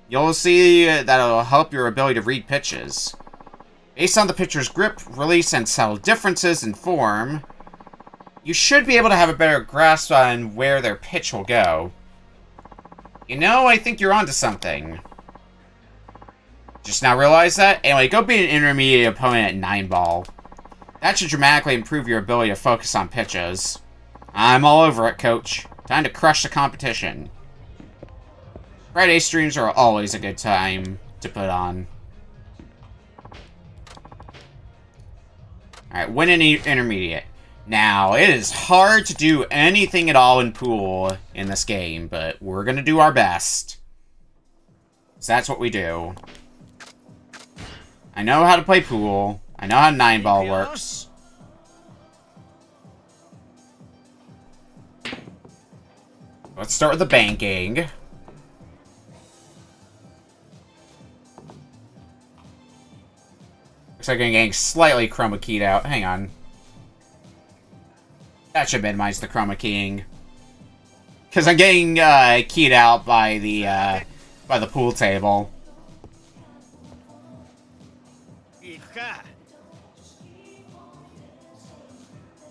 you'll see that it'll help your ability to read pitches. Based on the pitcher's grip, release, and subtle differences in form, you should be able to have a better grasp on where their pitch will go. You know, I think you're onto something. Just now realize that? Anyway, go beat an intermediate opponent at 9-ball. That should dramatically improve your ability to focus on pitches. I'm all over it, Coach. Time to crush the competition. Friday streams are always a good time to put on. Alright, win an intermediate. Now, it is hard to do anything at all in pool in this game, but we're gonna do our best. So that's what we do. I know how to play pool. I know how 9-ball works. Let's start with the banking. Looks like I'm getting slightly chroma keyed out. Hang on. That should minimize the chroma keying. Because I'm getting keyed out by the pool table.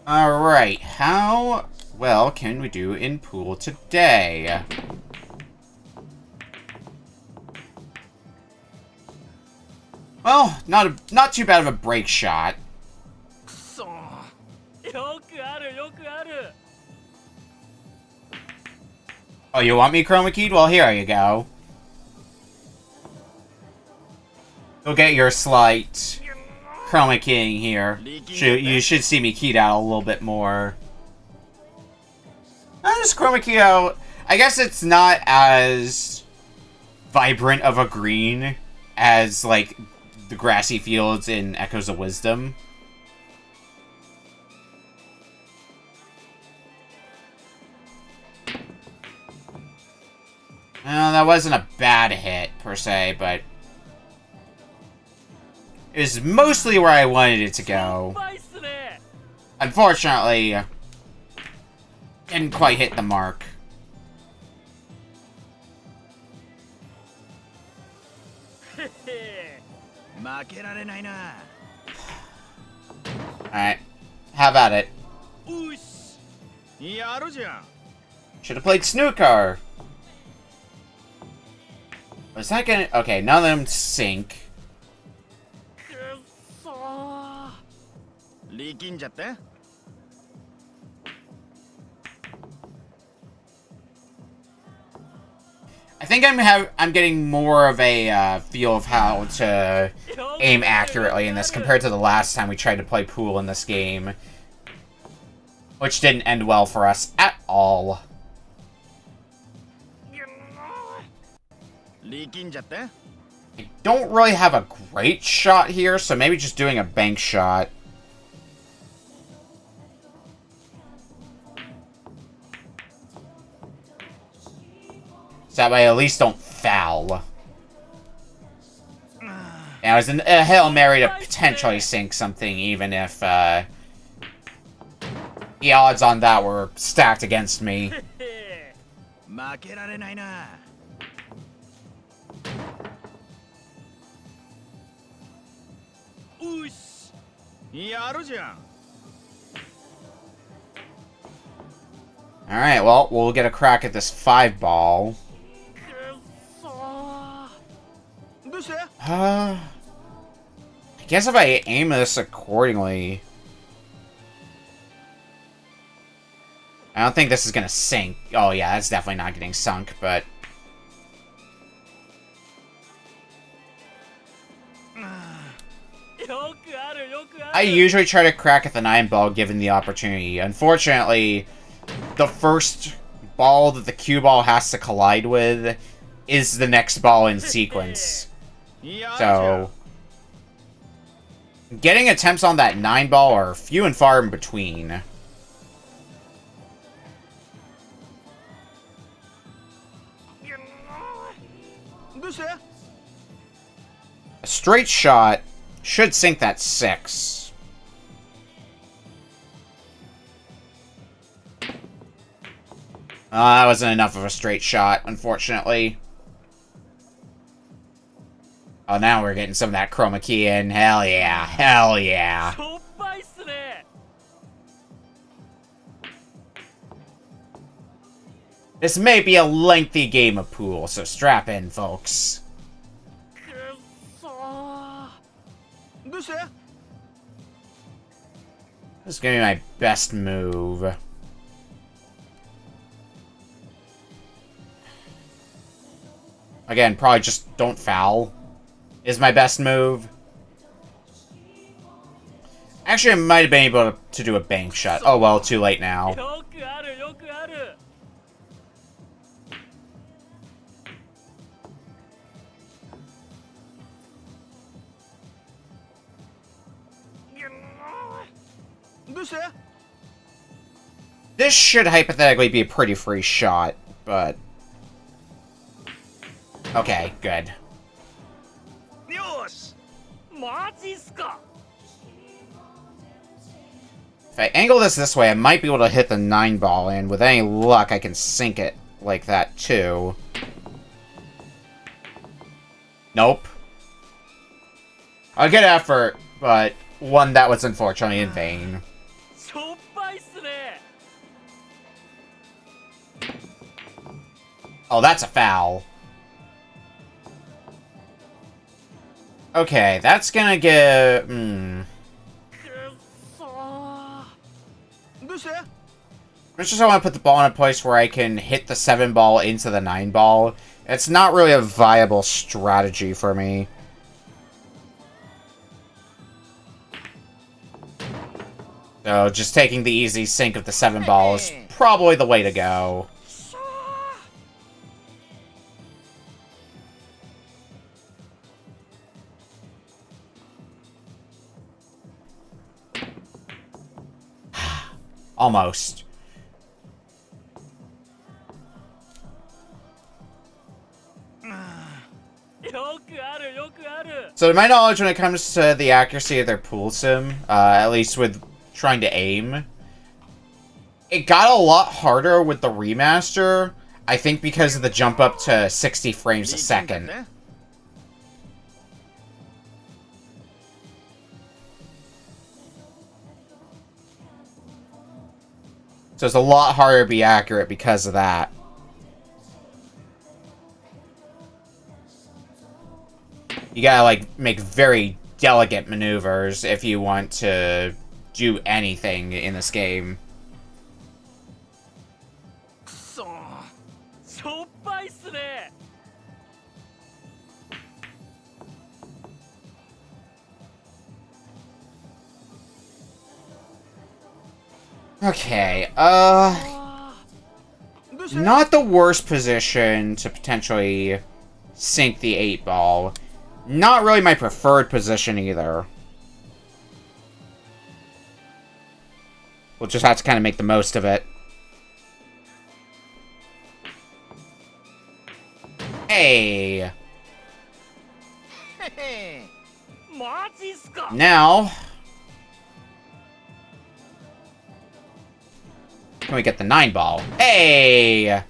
Alright, how well can we do in pool today? Well, not too bad of a break shot. Oh, you want me chroma keyed? Well, here you go. You'll get your slight chroma keying here. You should see me keyed out a little bit more. I'm just chroma keyed out. I guess it's not as vibrant of a green as, like, the grassy fields in Echoes of Wisdom. Well, that wasn't a bad hit, per se, but it was mostly where I wanted it to go. Unfortunately, didn't quite hit the mark. Alright. Have at it. うしやるじゃん Should have played snooker. Was that gonna... Okay, none of them sink. 力んじゃって I think I'm getting more of a feel of how to aim accurately in this compared to the last time we tried to play pool in this game, which didn't end well for us at all. 力んじゃって I don't really have a great shot here, so maybe just doing a bank shot. So that way I at least don't foul. And it was a Hail Mary to potentially sink something, even if the odds on that were stacked against me. 負けられないな うしやるじゃん Alright, well, we'll get a crack at this 5 ball. どうして I guess if I aim this accordingly... I don't think this is gonna sink. Oh yeah, that's definitely not getting sunk, but... I usually try to crack at the 9 ball given the opportunity. Unfortunately, the first ball that the cue ball has to collide with is the next ball in sequence. So, getting attempts on that 9 ball are few and far in between. A straight shot should sink that 6. That wasn't enough of a straight shot, unfortunately. Oh, now we're getting some of that chroma key in. Hell yeah. Hell yeah. This may be a lengthy game of pool, so strap in, folks. This is gonna be my best move. Again, probably just don't foul is my best move. Actually, I might have been able to do a bank shot. Oh well, too late now. This should hypothetically be a pretty free shot, but... Okay, good. If I angle this way, I might be able to hit the 9 ball, and with any luck, I can sink it like that, too. Nope. A good effort, but one that was unfortunately in vain. Oh, that's a foul. Okay, that's gonna get... It's just I want to put the ball in a place where I can hit the 7 ball into the 9 ball. It's not really a viable strategy for me. So just taking the easy sink of the 7 ball is probably the way to go. Almost. So to my knowledge, when it comes to the accuracy of their pool sim, at least with trying to aim, it got a lot harder with the remaster, I think because of the jump up to 60 frames a second. So it's a lot harder to be accurate because of that. You gotta, like, make very delicate maneuvers if you want to do anything in this game. くそしょっぱいっすね Okay, どうした not the worst position to potentially sink the 8-ball. Not really my preferred position either. We'll just have to kind of make the most of it. Hey! マジっすか Now... Can we get the 9-ball? Hey!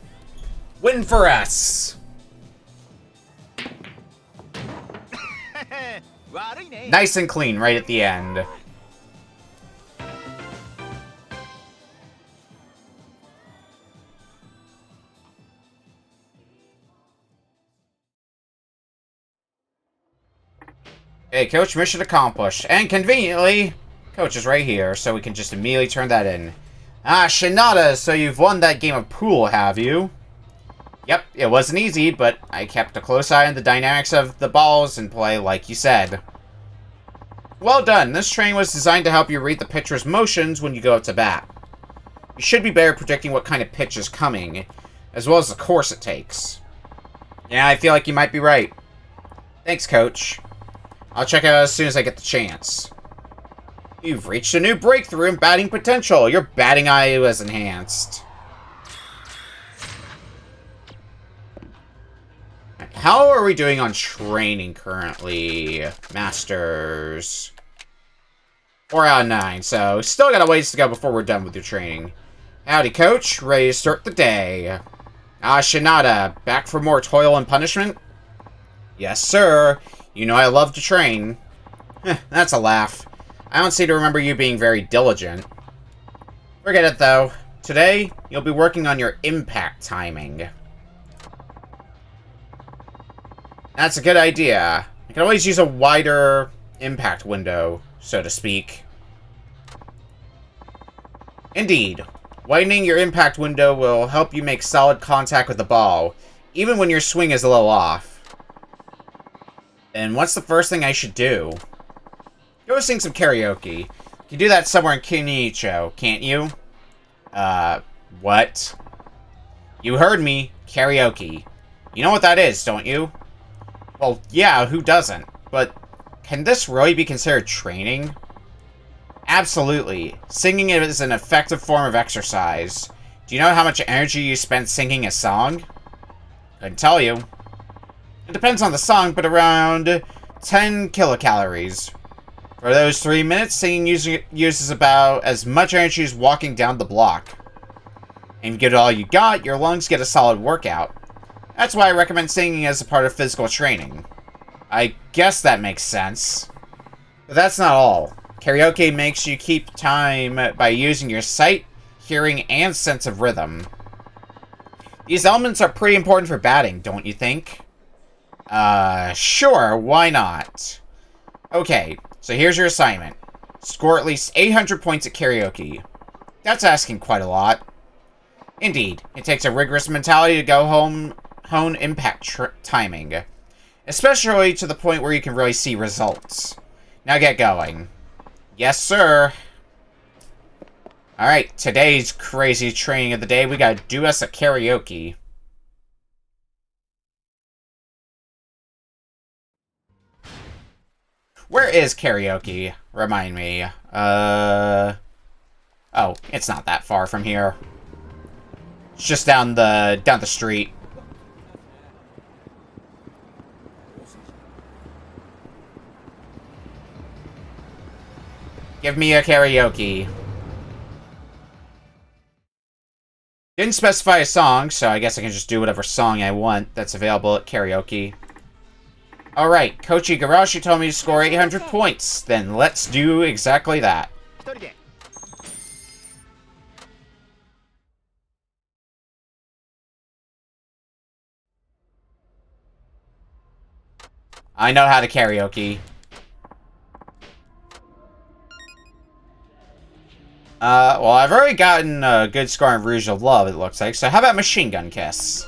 Win for us! 悪いね Nice and clean right at the end. Hey, Coach, mission accomplished. And conveniently, Coach is right here, so we can just immediately turn that in. Ah, Shinada, so you've won that game of pool, have you? Yep, it wasn't easy, but I kept a close eye on the dynamics of the balls in play, like you said. Well done. This training was designed to help you read the pitcher's motions when you go up to bat. You should be better at predicting what kind of pitch is coming, as well as the course it takes. Yeah, I feel like you might be right. Thanks, Coach. I'll check it out as soon as I get the chance. You've reached a new breakthrough in batting potential. Your batting eye was enhanced. How are we doing on training currently, Masters? 4 out of 9, so still got a ways to go before we're done with your training. Howdy, Coach. Ready to start the day. Ah, Shinada, back for more toil and punishment? Yes, sir. You know I love to train. That's a laugh. I don't seem to remember you being very diligent. Forget it, though. Today, you'll be working on your impact timing. That's a good idea. I can always use a wider impact window, so to speak. Indeed. Widening your impact window will help you make solid contact with the ball, even when your swing is a little off. And what's the first thing I should do? Go sing some karaoke. You can do that somewhere in Kinicho, can't you? What? You heard me. Karaoke. You know what that is, don't you? Well, yeah, who doesn't? But can this really be considered training? Absolutely. Singing is an effective form of exercise. Do you know how much energy you spend singing a song? Couldn't tell you. It depends on the song, but around 10 kilocalories. For those 3 minutes, singing uses about as much energy as walking down the block. And if you give it all you got, your lungs get a solid workout. That's why I recommend singing as a part of physical training. I guess that makes sense. But that's not all. Karaoke makes you keep time by using your sight, hearing, and sense of rhythm. These elements are pretty important for batting, don't you think? Sure, why not? Okay, so here's your assignment. Score at least 800 points at karaoke. That's asking quite a lot. Indeed, it takes a rigorous mentality to go hone impact timing. Especially to the point where you can really see results. Now get going. Yes, sir. Alright, today's crazy training of the day, we gotta do us a karaoke. Where is karaoke? Remind me. Oh, it's not that far from here. It's just down the street. Give me a karaoke. Didn't specify a song, so I guess I can just do whatever song I want that's available at karaoke. Alright, Coach Igarashi told me to score 800 points. Then let's do exactly that. I know how to karaoke. Well, I've already gotten a good score on Rouge of Love, it looks like. So how about Machine Gun Kiss?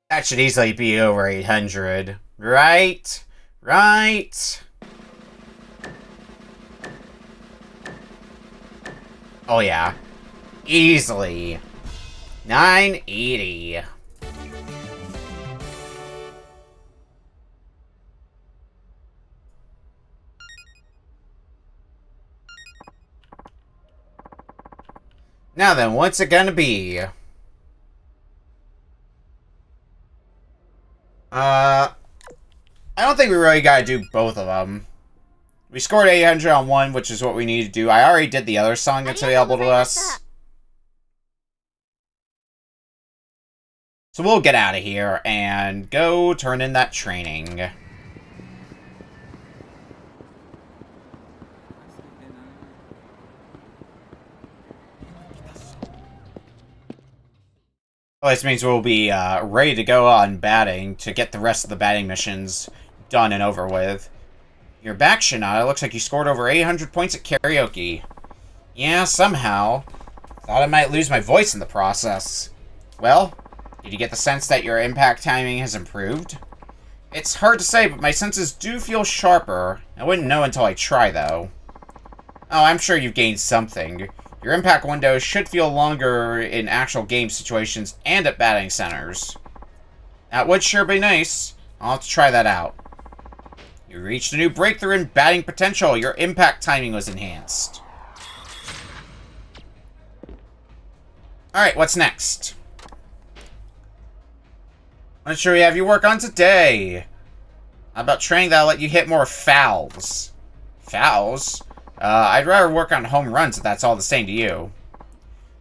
That should easily be over 800. Right? Right? Oh yeah. Easily. 980. Now then, what's it gonna be? I don't think we really gotta do both of them. We scored 800 on one, which is what we need to do. I already did the other song that's available to us. So we'll get out of here and go turn in that training. Well, this means we'll be ready to go on batting to get the rest of the batting missions done and over with. You're back, Shinada. Looks like you scored over 800 points at karaoke. Yeah, somehow. Thought I might lose my voice in the process. Well, did you get the sense that your impact timing has improved? It's hard to say, but my senses do feel sharper. I wouldn't know until I try, though. Oh, I'm sure you've gained something. Your impact windows should feel longer in actual game situations and at batting centers. That would sure be nice. I'll have to try that out. You reached a new breakthrough in batting potential. Your impact timing was enhanced. Alright, what's next? What should we have you work on today? How about training that'll let you hit more fouls? Fouls? I'd rather work on home runs if that's all the same to you.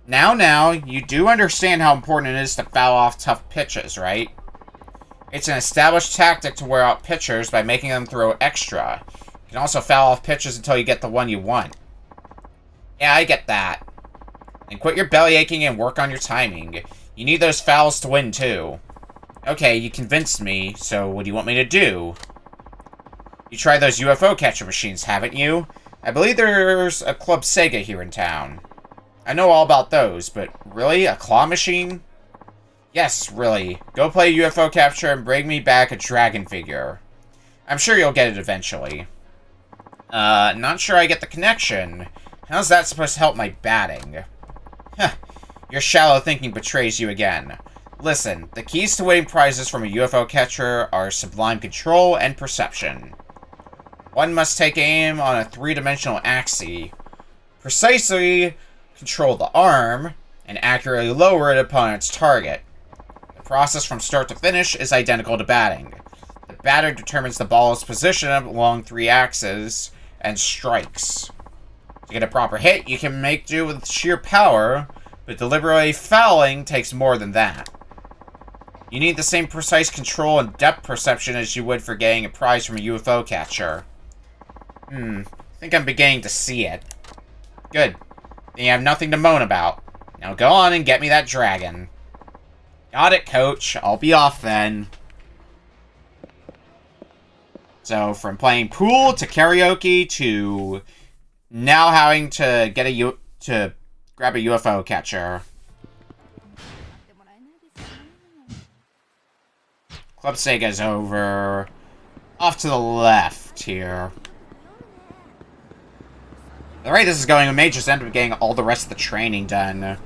Now, you do understand how important it is to foul off tough pitches, right? It's an established tactic to wear out pitchers by making them throw extra. You can also foul off pitches until you get the one you want. Yeah, I get that. And quit your belly aching and work on your timing. You need those fouls to win, too. Okay, you convinced me, so what do you want me to do? You tried those UFO catcher machines, haven't you? I believe there's a Club Sega here in town. I know all about those, but really? A claw machine? Yes, really. Go play UFO capture and bring me back a dragon figure. I'm sure you'll get it eventually. Not sure I get the connection. How's that supposed to help my batting? Huh. Your shallow thinking betrays you again. Listen, the keys to winning prizes from a UFO catcher are sublime control and perception. One must take aim on a three-dimensional axis, precisely control the arm, and accurately lower it upon its target. The process from start to finish is identical to batting. The batter determines the ball's position along 3 axes and strikes. To get a proper hit, you can make do with sheer power, but deliberately fouling takes more than that. You need the same precise control and depth perception as you would for getting a prize from a UFO catcher. I think I'm beginning to see it. Good. Then you have nothing to moan about. Now go on and get me that dragon. Got it, coach. I'll be off then. So, from playing pool to karaoke to now having to get to grab a UFO catcher. Club Sega's over. Off to the left here. The rate this is going, we may just end up getting all the rest of the training done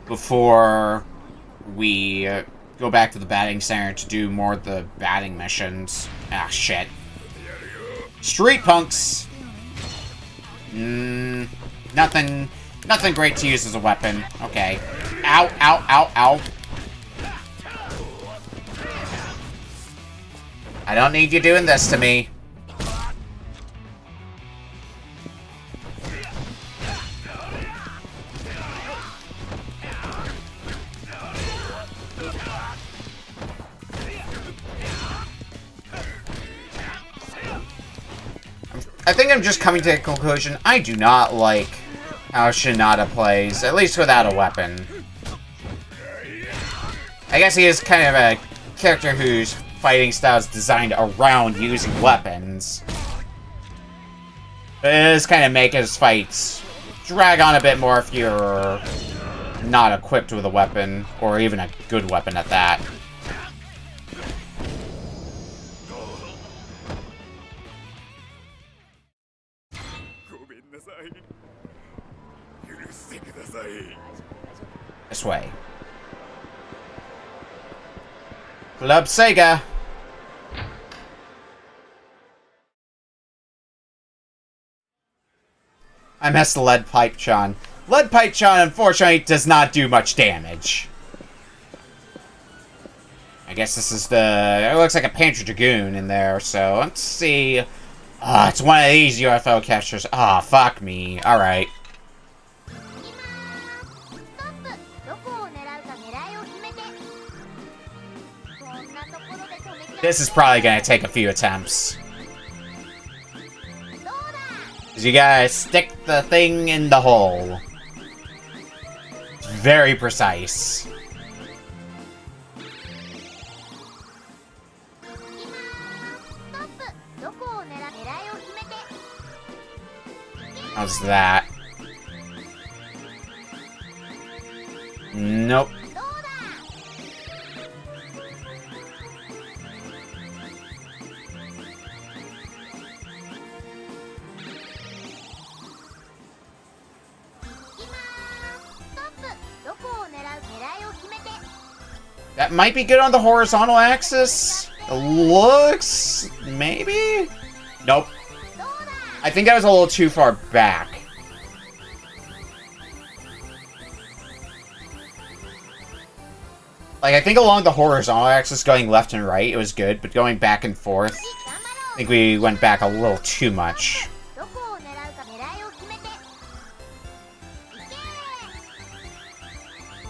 before we go back to the batting center to do more of the batting missions. Ah, shit. Street punks! Nothing great to use as a weapon. Okay. Ow, ow, ow, ow. I don't need you doing this to me. I think I'm just coming to a conclusion. I do not like how Shinada plays, at least without a weapon. I guess he is kind of a character whose fighting style is designed around using weapons. But it does kind of make his fights drag on a bit more if you're not equipped with a weapon, or even a good weapon at that. This way. Club Sega! I missed the lead pipe John. Lead pipe John, unfortunately, does not do much damage. I guess this is the... It looks like a Panther Dragoon in there, so let's see. It's one of these UFO catchers. Fuck me. Alright. This is probably gonna take a few attempts. Cause you gotta stick the thing in the hole. It's very precise. How's that? Nope. That might be good on the horizontal axis. It looks... maybe? Nope. I think that was a little too far back. Like, I think along the horizontal axis, going left and right, it was good, but going back and forth, I think we went back a little too much.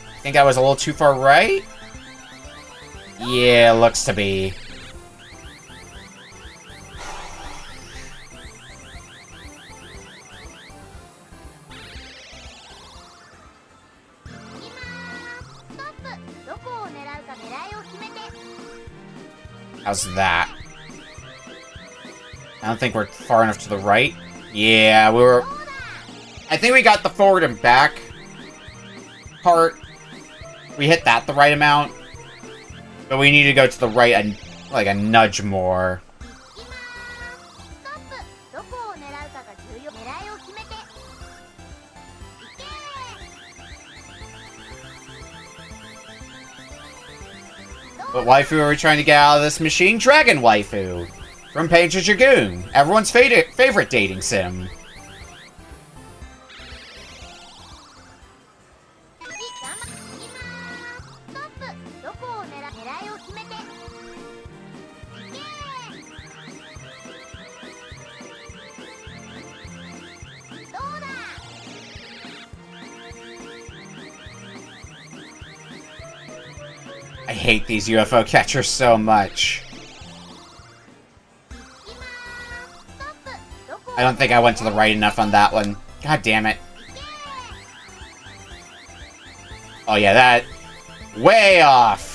I think I was a little too far right? Yeah, looks to be. How's that? I don't think we're far enough to the right. Yeah, we were... I think we got the forward and back part. We hit that the right amount. But we need to go to the right and like a nudge more. What waifu are we trying to get out of this machine? Dragon waifu! From Panther Dragoon, everyone's favorite dating sim. I hate these UFO catchers so much. I don't think I went to the right enough on that one. God damn it. Oh yeah, that... way off!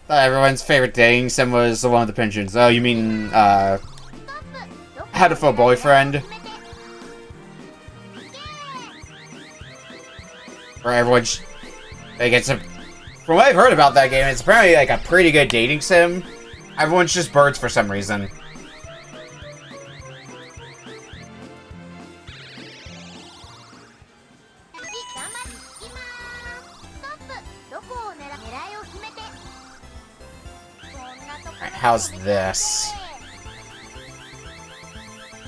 Thought everyone's favorite dating sim was the one with the pensions. Oh, you mean, had a full boyfriend? Where everyone's... like, it's a... from what I've heard about that game, it's apparently, like, a pretty good dating sim. Everyone's just birds for some reason. Alright, how's this?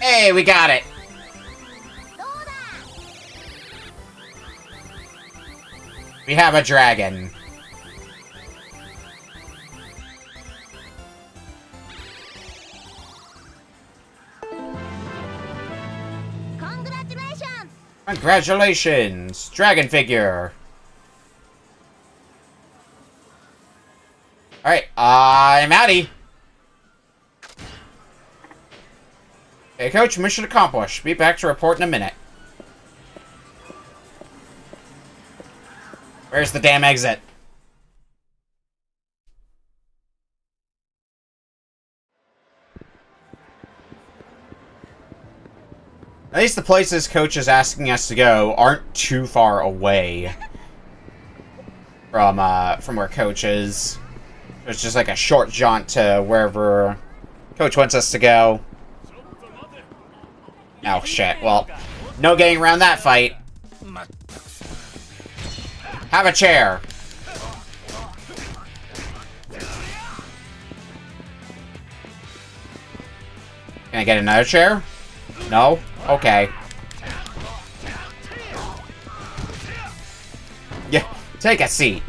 Hey, we got it! We have a dragon. Congratulations! Congratulations! Dragon figure! Alright, I'm outie! Hey, Coach, mission accomplished. Be back to report in a minute. Where's the damn exit? At least the places Coach is asking us to go aren't too far away from where Coach is. It's just like a short jaunt to wherever Coach wants us to go. Oh shit, well, no getting around that fight. Have a chair. Can I get another chair? No? Okay. Yeah, take a seat.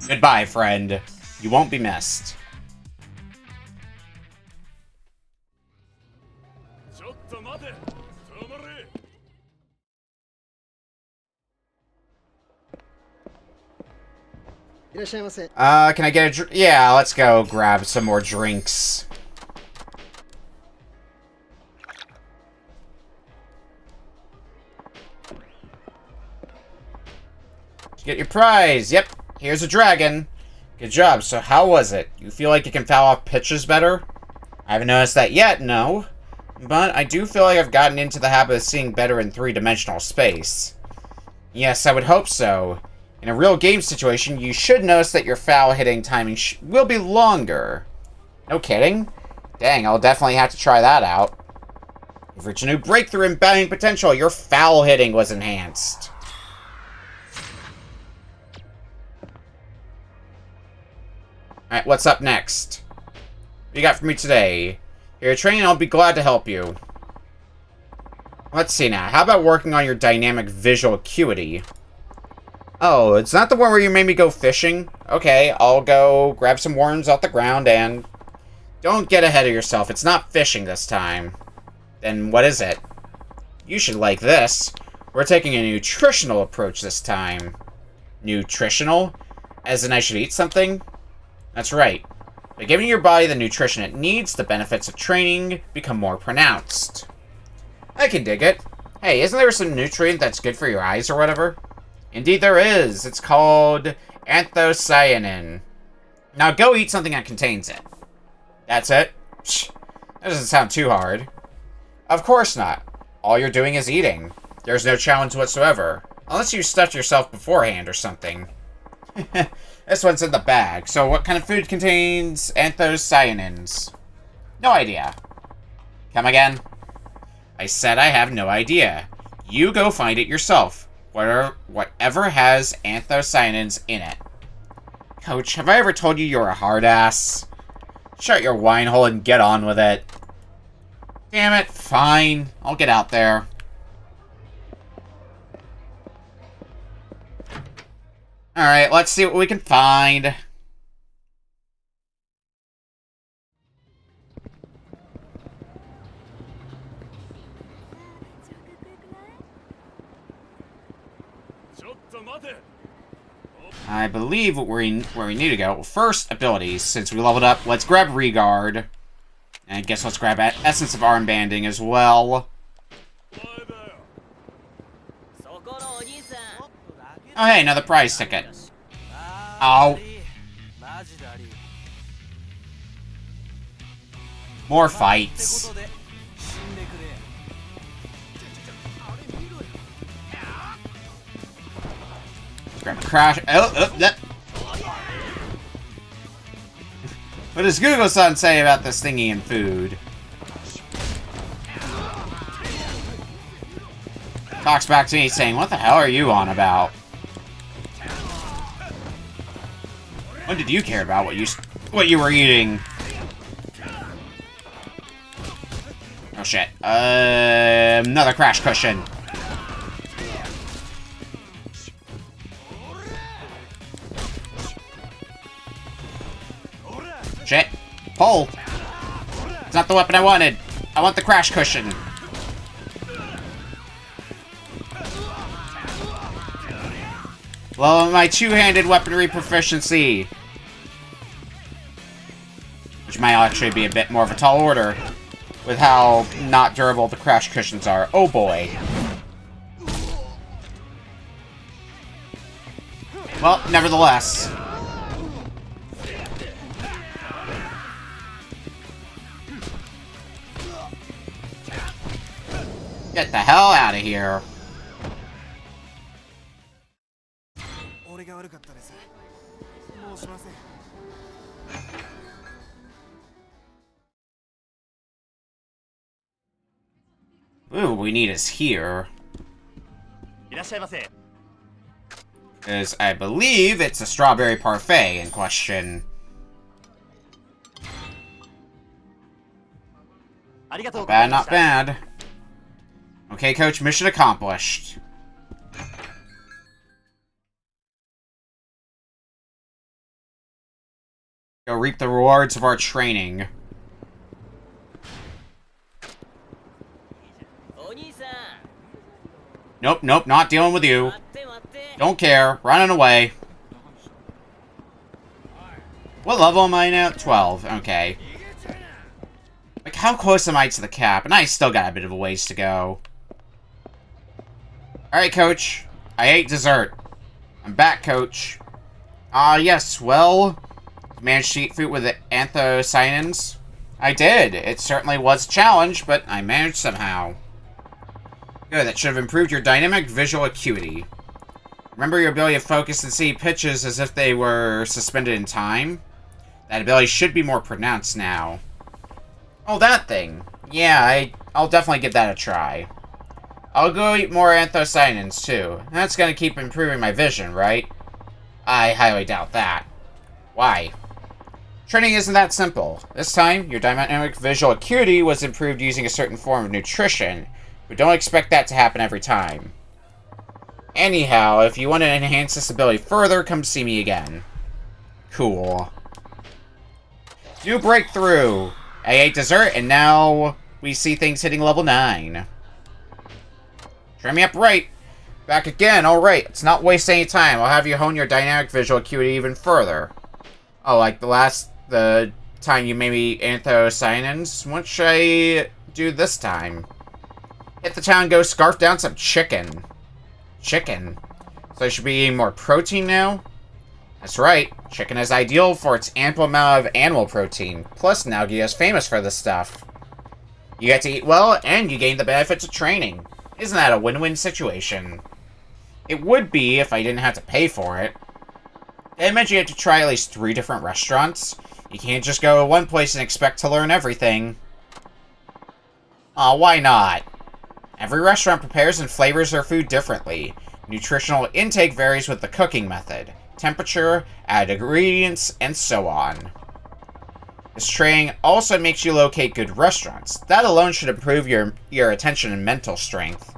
Goodbye, friend. You won't be missed. Can I get a drink? Yeah, let's go grab some more drinks. Get your prize. Yep, here's a dragon. Good job. So how was it? You feel like you can foul off pitches better? I haven't noticed that yet, no. But I do feel like I've gotten into the habit of seeing better in three-dimensional space. Yes, I would hope so. In a real game situation, you should notice that your foul hitting timing will be longer. No kidding? Dang, I'll definitely have to try that out. You've reached a new breakthrough in batting potential. Your foul hitting was enhanced. Alright, what's up next? What you got for me today? You're training, I'll be glad to help you. Let's see now. How about working on your dynamic visual acuity? Oh, it's not the one where you made me go fishing? Okay, I'll go grab some worms off the ground and... Don't get ahead of yourself. It's not fishing this time. Then what is it? You should like this. We're taking a nutritional approach this time. Nutritional? As in I should eat something? That's right. By giving your body the nutrition it needs, the benefits of training become more pronounced. I can dig it. Hey, isn't there some nutrient that's good for your eyes or whatever? Indeed there is. It's called anthocyanin. Now go eat something that contains it. That's it? Psh, that doesn't sound too hard. Of course not. All you're doing is eating. There's no challenge whatsoever. Unless you stuffed yourself beforehand or something. This one's in the bag. So what kind of food contains anthocyanins? No idea. Come again? I said I have no idea. You go find it yourself. Whatever has anthocyanins in it. Coach, have I ever told you you're a hard ass? Shut your wine hole and get on with it. Damn it, fine. I'll get out there. Alright, let's see what we can find. I believe where we need to go. First, abilities. Since we leveled up, let's grab Regard. And I guess let's grab Essence of Armbanding as well. Oh, hey, another prize ticket. Oh. More fights. Grab a crash. Oh, that. What does Google-san say about this thingy and food? Talks back to me saying, what the hell are you on about? When did you care about what you were eating? Oh shit. Another crash cushion. Shit. Pull. It's not the weapon I wanted. I want the crash cushion. Well, my two-handed weaponry proficiency. Which might actually be a bit more of a tall order. With how not durable the crash cushions are. Oh boy. Well, nevertheless. Get the hell out of here. Ooh, we need is here. Because I believe it's a strawberry parfait in question. Not bad, not bad. Okay, Coach, mission accomplished. Go reap the rewards of our training. Nope, nope, not dealing with you. Don't care. Running away. What level am I now? 12. Okay. Like, how close am I to the cap? And I still got a bit of a ways to go. Alright, Coach. I ate dessert. I'm back, Coach. Yes, well... Managed to eat fruit with the anthocyanins? I did. It certainly was a challenge, but I managed somehow. Good, that should have improved your dynamic visual acuity. Remember your ability to focus and see pitches as if they were suspended in time? That ability should be more pronounced now. Oh, that thing. Yeah, I'll definitely give that a try. I'll go eat more anthocyanins, too. That's gonna keep improving my vision, right? I highly doubt that. Why? Training isn't that simple. This time, your dynamic visual acuity was improved using a certain form of nutrition, but don't expect that to happen every time. Anyhow, if you want to enhance this ability further, come see me again. Cool. New breakthrough! I ate dessert, and now we see things hitting level 9. Try me up right. Back again, alright. Let's not waste any time. I'll have you hone your dynamic visual acuity even further. Oh, like the time you made me anthocyanins? What should I do this time? Hit the town and go scarf down some chicken. Chicken? So I should be eating more protein now? That's right. Chicken is ideal for its ample amount of animal protein. Plus, Naoki is famous for this stuff. You get to eat well, and you gain the benefits of training. Isn't that a win-win situation? It would be if I didn't have to pay for it. I mentioned you have to try at least 3 different restaurants. You can't just go to one place and expect to learn everything. Aw, why not? Every restaurant prepares and flavors their food differently. Nutritional intake varies with the cooking method, temperature, added ingredients, and so on. This training also makes you locate good restaurants. That alone should improve your attention and mental strength.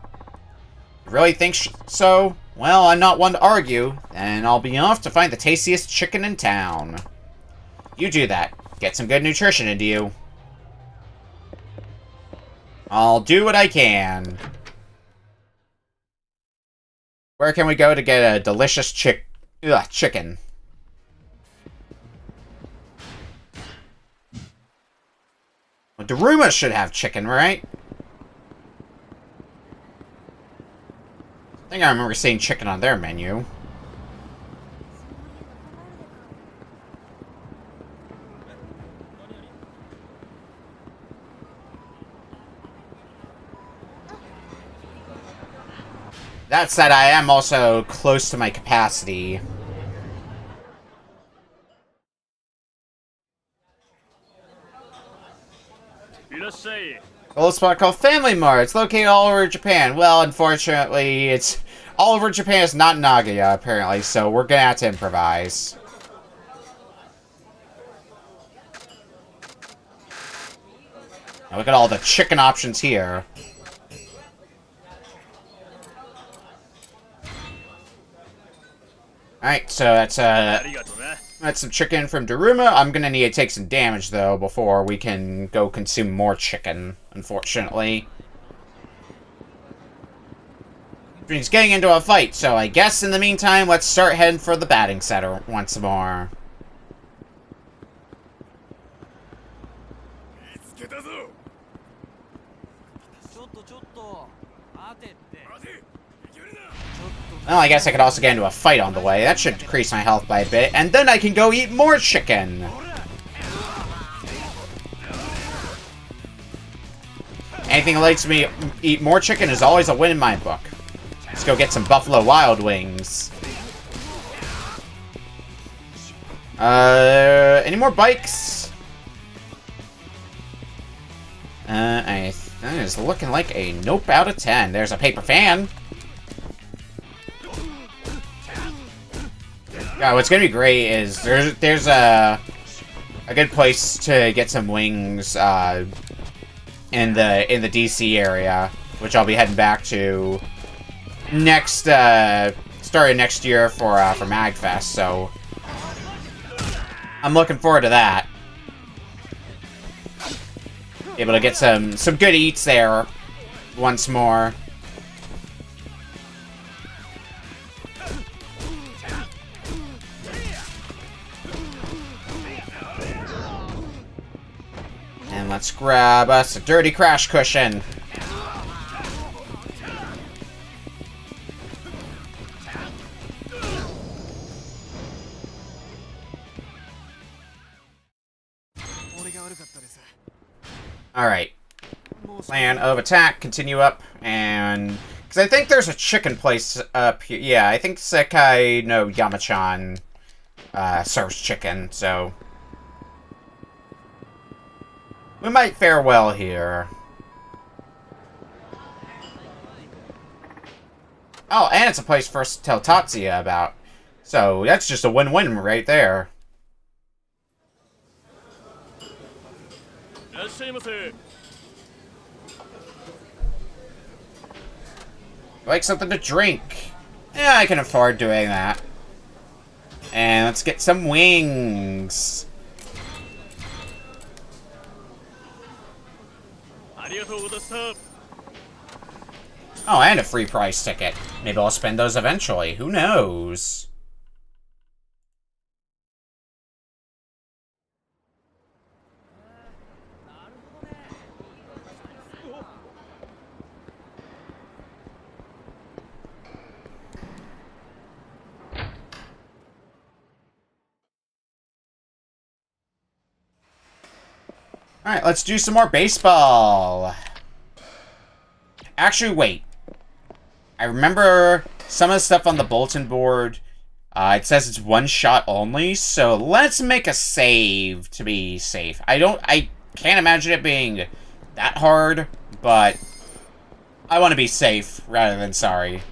Really think so? Well, I'm not one to argue, and I'll be off to find the tastiest chicken in town. You do that. Get some good nutrition into you. I'll do what I can. Where can we go to get a delicious chicken? Well, Daruma should have chicken, right? I think I remember seeing chicken on their menu. That said, I am also close to my capacity. A little spot called Family Mart. It's located all over Japan. Well, unfortunately, it's all over Japan. It's not Nagoya, apparently, so we're gonna have to improvise. Now look at all the chicken options here. Alright, so that's some chicken from Daruma. I'm gonna need to take some damage, though, before we can go consume more chicken, unfortunately. He's getting into a fight, so I guess in the meantime, let's start heading for the batting center once more. Well, I guess I could also get into a fight on the way. That should decrease my health by a bit. And then I can go eat more chicken. Anything that lets me eat more chicken is always a win in my book. Let's go get some Buffalo Wild Wings. Any more bikes? I think it's looking like a nope out of 10. There's a paper fan. Yeah, what's gonna be great is there's a good place to get some wings in the DC area, which I'll be heading back to next starting next year for MagFest. So I'm looking forward to that. Able to get some good eats there once more. And let's grab us a dirty crash cushion. Alright. Plan of attack, continue up, and... because I think there's a chicken place up here. Yeah, I think Sekai no Yamachan serves chicken, so... we might fare well here. Oh, and it's a place for us to tell Tatsuya about. So, that's just a win-win right there. Like something to drink. Yeah, I can afford doing that. And let's get some wings. Oh, and a free price ticket. Maybe I'll spend those eventually. Who knows? Alright, let's do some more baseball. Actually, wait. I remember some of the stuff on the bulletin board. It says it's one shot only, so let's make a save to be safe. I can't imagine it being that hard, but I want to be safe rather than sorry.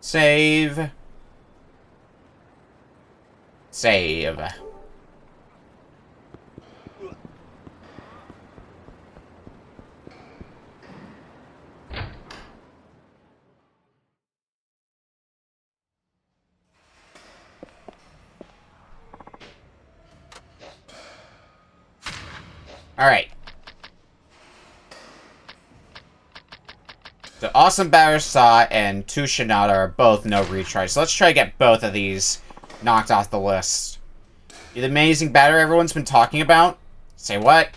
Save. Save. Alright. The Awesome Batter Saw and 2 Shinada are both no retries. So let's try to get both of these knocked off the list. You're the amazing batter everyone's been talking about? Say what?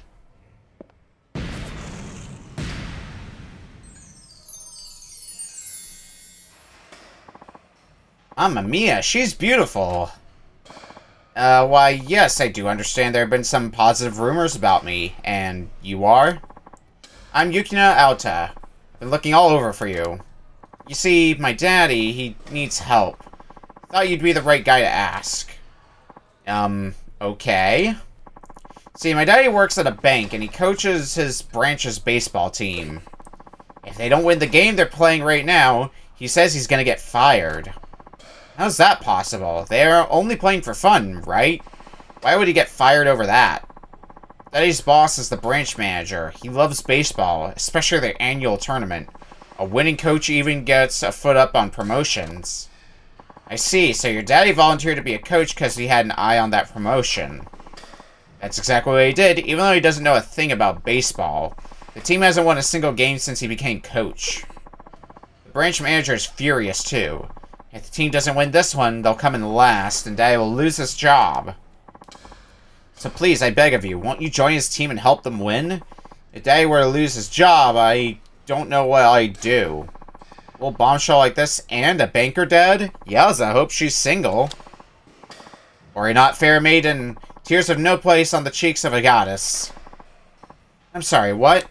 Mamma mia, she's beautiful. Why, yes, I do understand there have been some positive rumors about me. And you are? I'm Yukina Aota. Been looking all over for you. You see, my daddy, he needs help. Thought you'd be the right guy to ask. Okay. See, my daddy works at a bank, and he coaches his branch's baseball team. If they don't win the game they're playing right now, he says he's gonna get fired. How's that possible? They're only playing for fun, right? Why would he get fired over that? Daddy's boss is the branch manager. He loves baseball, especially their annual tournament. A winning coach even gets a foot up on promotions. I see, so your daddy volunteered to be a coach because he had an eye on that promotion. That's exactly what he did, even though he doesn't know a thing about baseball. The team hasn't won a single game since he became coach. The branch manager is furious, too. If the team doesn't win this one, they'll come in last, and Daddy will lose his job. So please, I beg of you, won't you join his team and help them win? If Daddy were to lose his job, I don't know what I'd do. A little bombshell like this and a banker dead? Yes, I hope she's single. Or a not fair maiden, tears have no place on the cheeks of a goddess. I'm sorry, what?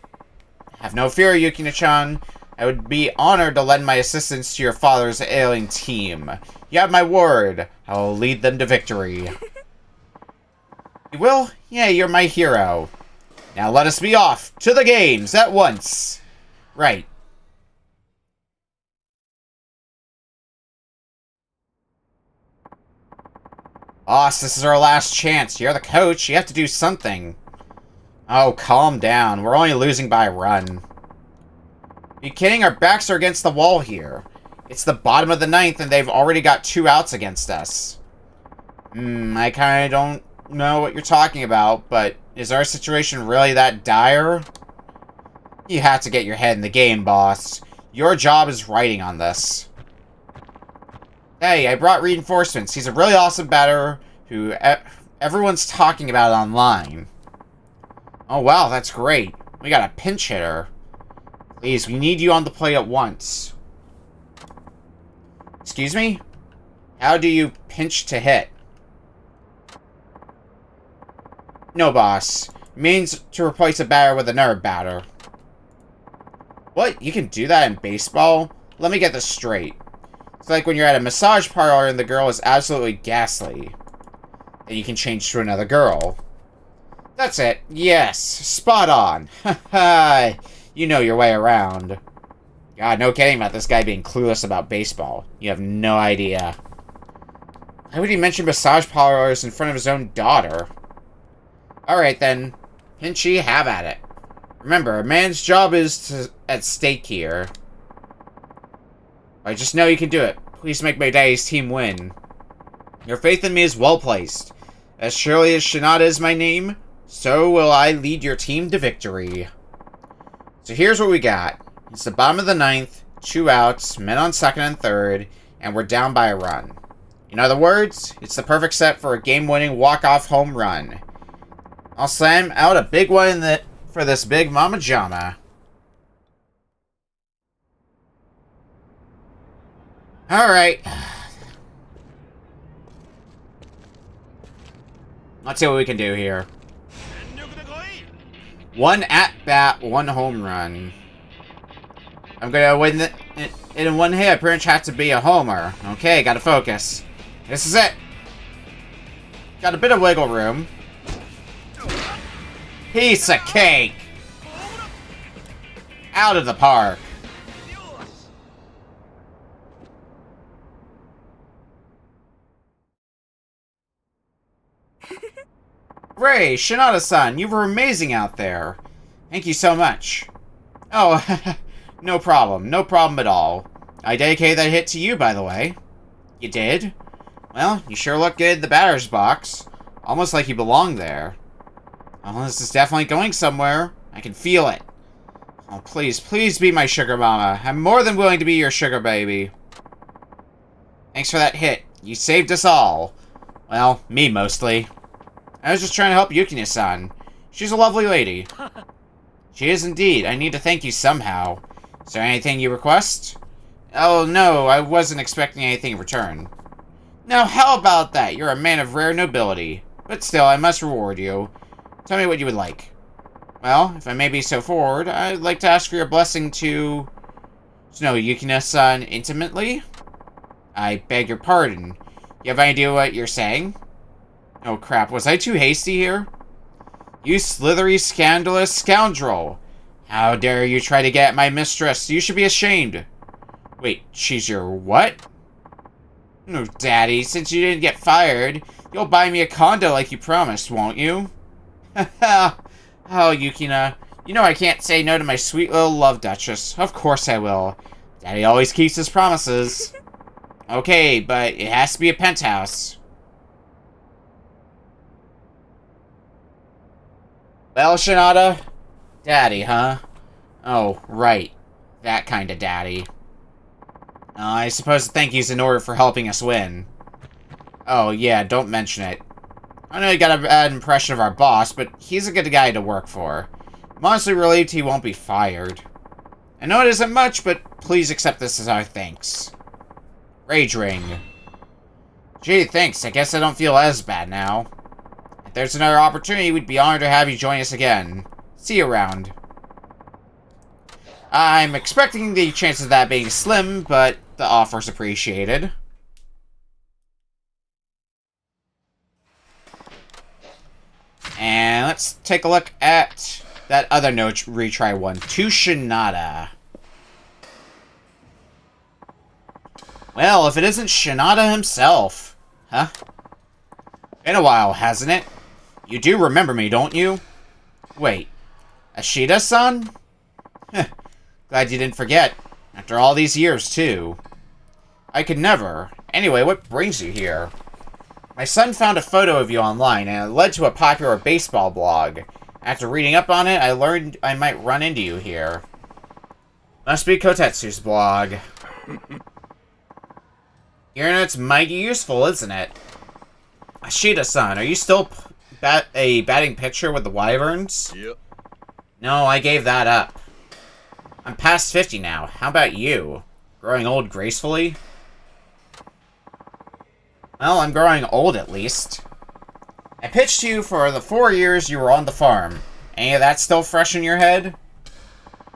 Have no fear, Yukina-chan. I would be honored to lend my assistance to your father's ailing team. You have my word. I will lead them to victory. You will? Yeah, you're my hero. Now let us be off to the games at once. Right. Boss, this is our last chance. You're the coach. You have to do something. Oh, calm down. We're only losing by a run. Are you kidding? Our backs are against the wall here. It's the bottom of the ninth, and they've already got 2 outs against us. I kinda don't know what you're talking about, but is our situation really that dire? You have to get your head in the game, boss. Your job is writing on this. Hey, I brought reinforcements. He's a really awesome batter who everyone's talking about online. Oh, wow, that's great. We got a pinch hitter. Please, we need you on the plate at once. Excuse me? How do you pinch to hit? No, boss. It means to replace a batter with another batter. What? You can do that in baseball? Let me get this straight. It's like when you're at a massage parlor and the girl is absolutely ghastly. Then you can change to another girl. That's it. Yes. Spot on. Haha. You know your way around. God, no kidding about this guy being clueless about baseball. You have no idea. Why would he mention massage parlors in front of his own daughter? Alright then. Pinchy, have at it. Remember, a man's job is at stake here. I just know you can do it. Please make my daddy's team win. Your faith in me is well placed. As surely as Shinada is my name, so will I lead your team to victory. So here's what we got. It's the bottom of the ninth, 2 outs, men on second and third, and we're down by a run. In other words, it's the perfect set for a game-winning walk-off home run. I'll slam out a big one for this big mama jama. Alright. Let's see what we can do here. 1 at-bat, 1 home run. I'm gonna win it in 1 hit. I pretty much have to be a homer. Okay, gotta focus. This is it. Got a bit of wiggle room. Piece of cake. Out of the park. Ray, Shinada-san, you were amazing out there. Thank you so much. Oh, no problem. No problem at all. I dedicated that hit to you, by the way. You did? Well, you sure look good in the batter's box. Almost like you belong there. Oh, this is definitely going somewhere. I can feel it. Oh, please, please be my sugar mama. I'm more than willing to be your sugar baby. Thanks for that hit. You saved us all. Well, me mostly. I was just trying to help Yukina-san. She's a lovely lady. She is indeed. I need to thank you somehow. Is there anything you request? Oh, no, I wasn't expecting anything in return. Now, how about that? You're a man of rare nobility. But still, I must reward you. Tell me what you would like. Well, if I may be so forward, I'd like to ask for your blessing to know Yukina-san intimately. I beg your pardon. You have any idea what you're saying? Oh crap, was I too hasty here? You slithery, scandalous scoundrel! How dare you try to get at my mistress? You should be ashamed. Wait, she's your what? No, Daddy, since you didn't get fired, you'll buy me a condo like you promised, won't you? Haha. Oh, Yukina, you know I can't say no to my sweet little love duchess. Of course I will. Daddy always keeps his promises. Okay, but it has to be a penthouse. Well, Shinada? Daddy, huh? Oh, right. That kind of daddy. I suppose the thank you's in order for helping us win. Oh, yeah, don't mention it. I know you got a bad impression of our boss, but he's a good guy to work for. I'm honestly relieved he won't be fired. I know it isn't much, but please accept this as our thanks. Rage Ring. Gee, thanks. I guess I don't feel as bad now. If there's another opportunity, we'd be honored to have you join us again. See you around. I'm expecting the chances of that being slim, but the offer's appreciated. And let's take a look at that other no retry one. To Shinada. Well, if it isn't Shinada himself. Huh? Been a while, hasn't it? You do remember me, don't you? Wait. Ashida-san? Glad you didn't forget. After all these years, too. I could never. Anyway, what brings you here? My son found a photo of you online, and it led to a popular baseball blog. After reading up on it, I learned I might run into you here. Must be Kotetsu's blog. The internet's mighty useful, isn't it? Ashida-san, are you still a batting pitcher with the Wyverns? Yep. No, I gave that up. I'm past 50 now. How about you? Growing old gracefully? Well, I'm growing old at least. I pitched you for the 4 years you were on the farm. Any of that still fresh in your head?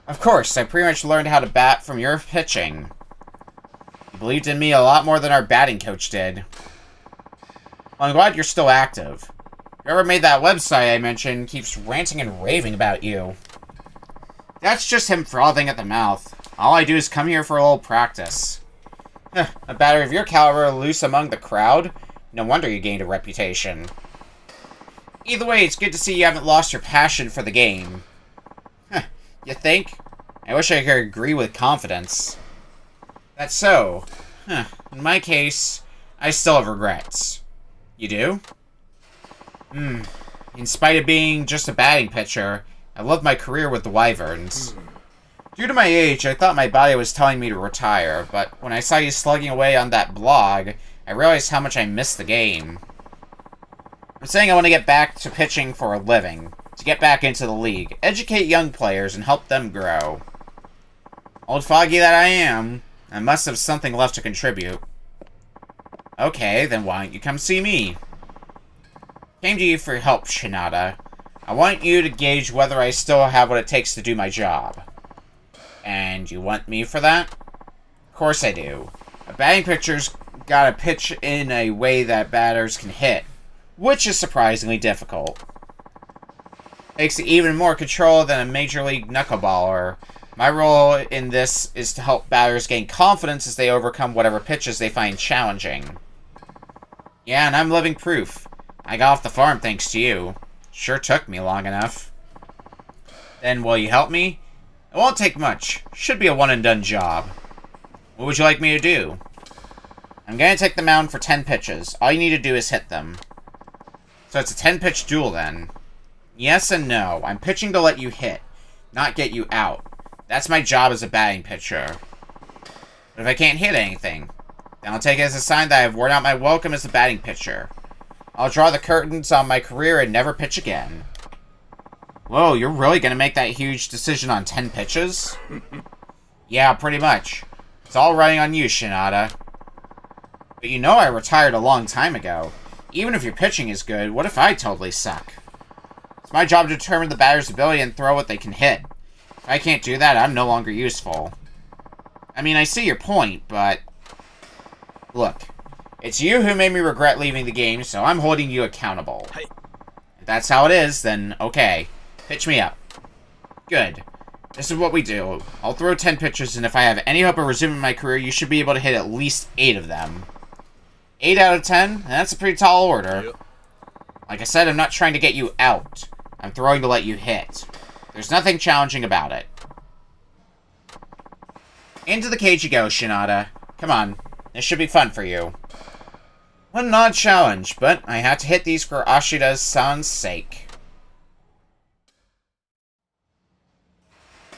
Of course, I pretty much learned how to bat from your pitching. You believed in me a lot more than our batting coach did. Well, I'm glad you're still active. Whoever made that website I mentioned keeps ranting and raving about you. That's just him frothing at the mouth. All I do is come here for a little practice. A batter of your caliber loose among the crowd? No wonder you gained a reputation. Either way, it's good to see you haven't lost your passion for the game. You think? I wish I could agree with confidence. That's so. In my case, I still have regrets. You do? In spite of being just a batting pitcher, I loved my career with the Wyverns. Due to my age, I thought my body was telling me to retire, but when I saw you slugging away on that blog, I realized how much I missed the game. I'm saying I want to get back to pitching for a living, to get back into the league, educate young players, and help them grow. Old fogey that I am, I must have something left to contribute. Okay, then why don't you come see me? Came to you for help, Shinada. I want you to gauge whether I still have what it takes to do my job. And you want me for that? Of course I do. A batting pitcher's gotta pitch in a way that batters can hit, which is surprisingly difficult. Makes it even more control than a major league knuckleballer. My role in this is to help batters gain confidence as they overcome whatever pitches they find challenging. Yeah, and I'm living proof. I got off the farm thanks to you. Sure took me long enough. Then will you help me? It won't take much. Should be a one-and-done job. What would you like me to do? I'm gonna take the mound for 10 pitches. All you need to do is hit them. So it's a 10-pitch duel then. Yes and no. I'm pitching to let you hit, not get you out. That's my job as a batting pitcher. But if I can't hit anything, then I'll take it as a sign that I've worn out my welcome as a batting pitcher. I'll draw the curtains on my career and never pitch again. Whoa, you're really gonna make that huge decision on 10 pitches? Yeah, pretty much. It's all riding on you, Shinada. But you know I retired a long time ago. Even if your pitching is good, what if I totally suck? It's my job to determine the batter's ability and throw what they can hit. If I can't do that, I'm no longer useful. I mean, I see your point, but... Look, it's you who made me regret leaving the game, so I'm holding you accountable. Hey. If that's how it is, then okay. Pitch me up. Good. This is what we do. I'll throw 10 pitches, and if I have any hope of resuming my career, you should be able to hit at least 8 of them. 8 out of 10? That's a pretty tall order. Yep. Like I said, I'm not trying to get you out. I'm throwing to let you hit. There's nothing challenging about it. Into the cage you go, Shinada. Come on. This should be fun for you. What an odd challenge, but I had to hit these for Ashida-san's sake.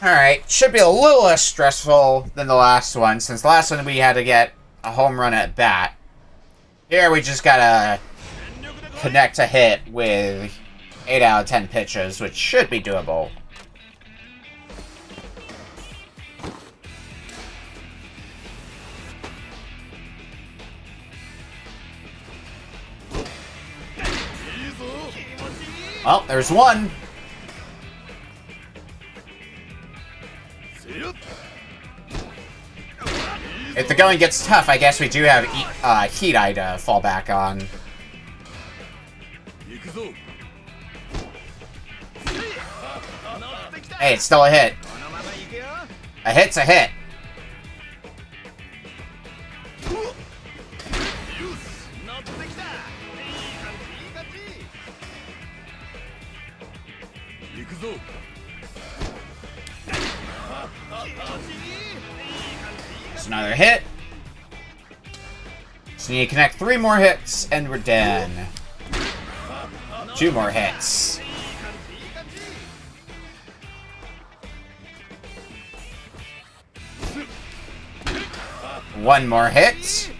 Alright, should be a little less stressful than the last one, since the last one we had to get a home run at bat. Here we just gotta connect a hit with 8 out of 10 pitches, which should be doable. Well, there's one. If the going gets tough, I guess we do have Heat Eye to fall back on. Hey, it's still a hit. A hit's a hit. It's another hit. So you need to connect 3 more hits, and we're done. 2 more hits. 1 more hit.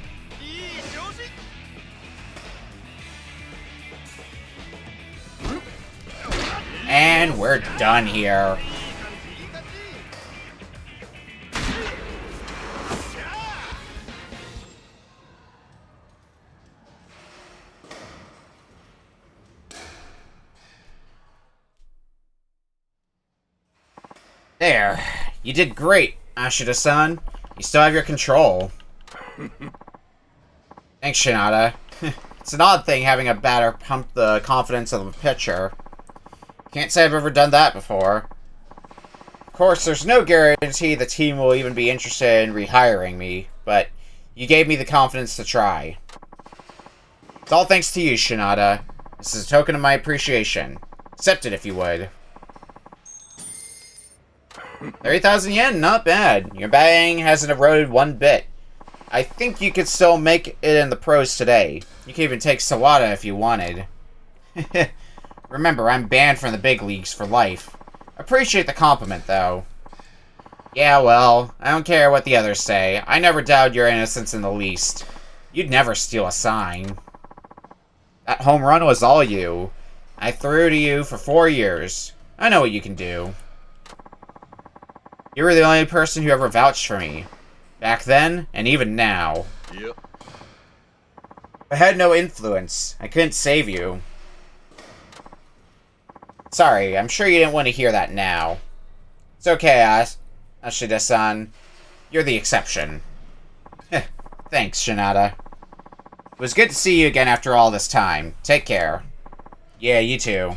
And we're done here. There. You did great, Ashida-san. You still have your control. Thanks, Shinada. It's an odd thing having a batter pump the confidence of a pitcher. Can't say I've ever done that before. Of course, there's no guarantee the team will even be interested in rehiring me, but you gave me the confidence to try. It's all thanks to you, Shinada. This is a token of my appreciation. Accept it if you would. 30,000 yen, not bad. Your batting hasn't eroded one bit. I think you could still make it in the pros today. You can even take Sawada if you wanted. Remember, I'm banned from the big leagues for life. Appreciate the compliment, though. Yeah, well, I don't care what the others say. I never doubted your innocence in the least. You'd never steal a sign. That home run was all you. I threw to you for 4 years. I know what you can do. You were the only person who ever vouched for me. Back then, and even now. Yep. I had no influence. I couldn't save you. Sorry, I'm sure you didn't want to hear that now. It's okay, Ashida-san. You're the exception. Thanks, Shinada. It was good to see you again after all this time. Take care. Yeah, you too.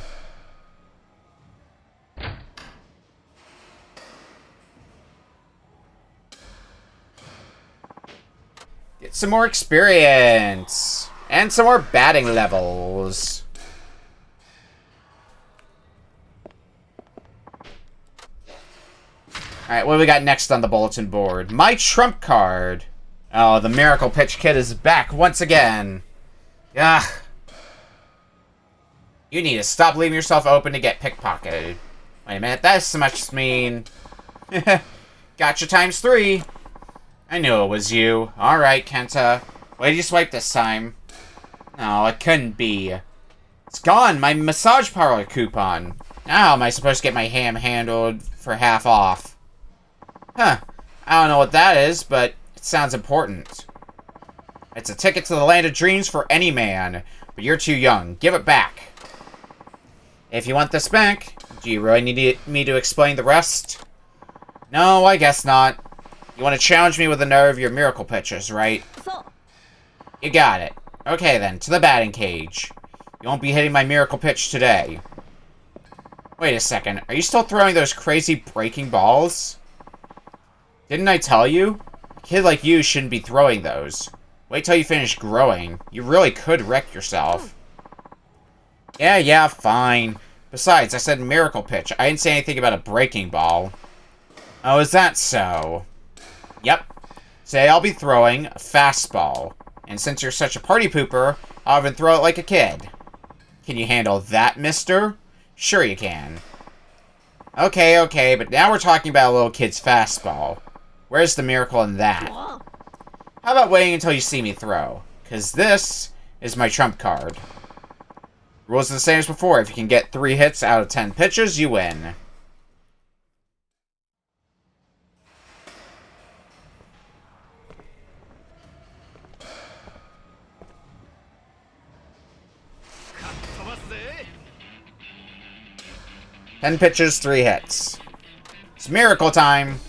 Get some more experience. And some more batting levels. Alright, what do we got next on the bulletin board? My trump card. Oh, the Miracle Pitch Kit is back once again. Ah. You need to stop leaving yourself open to get pickpocketed. Wait a minute, that must mean... Gotcha times 3. I knew it was you. Alright, Kenta. Why did you swipe this time? No, it couldn't be. It's gone, my massage parlor coupon. Now how am I supposed to get my ham handled for half off? Huh. I don't know what that is, but it sounds important. It's a ticket to the land of dreams for any man, but you're too young. Give it back. If you want this back, do you really need me to explain the rest? No, I guess not. You want to challenge me with another of your miracle pitches, right? You got it. Okay then, to the batting cage. You won't be hitting my miracle pitch today. Wait a second, are you still throwing those crazy breaking balls? Didn't I tell you? A kid like you shouldn't be throwing those. Wait till you finish growing. You really could wreck yourself. Yeah, fine. Besides, I said miracle pitch. I didn't say anything about a breaking ball. Oh, is that so? Yep. Today I'll be throwing a fastball. And since you're such a party pooper, I'll even throw it like a kid. Can you handle that, mister? Sure you can. Okay, but now we're talking about a little kid's fastball. Where's the miracle in that? How about waiting until you see me throw? Because this is my trump card. Rules are the same as before. If you can get 3 hits out of 10 pitches, you win. Ten pitches, 3 hits. It's miracle time.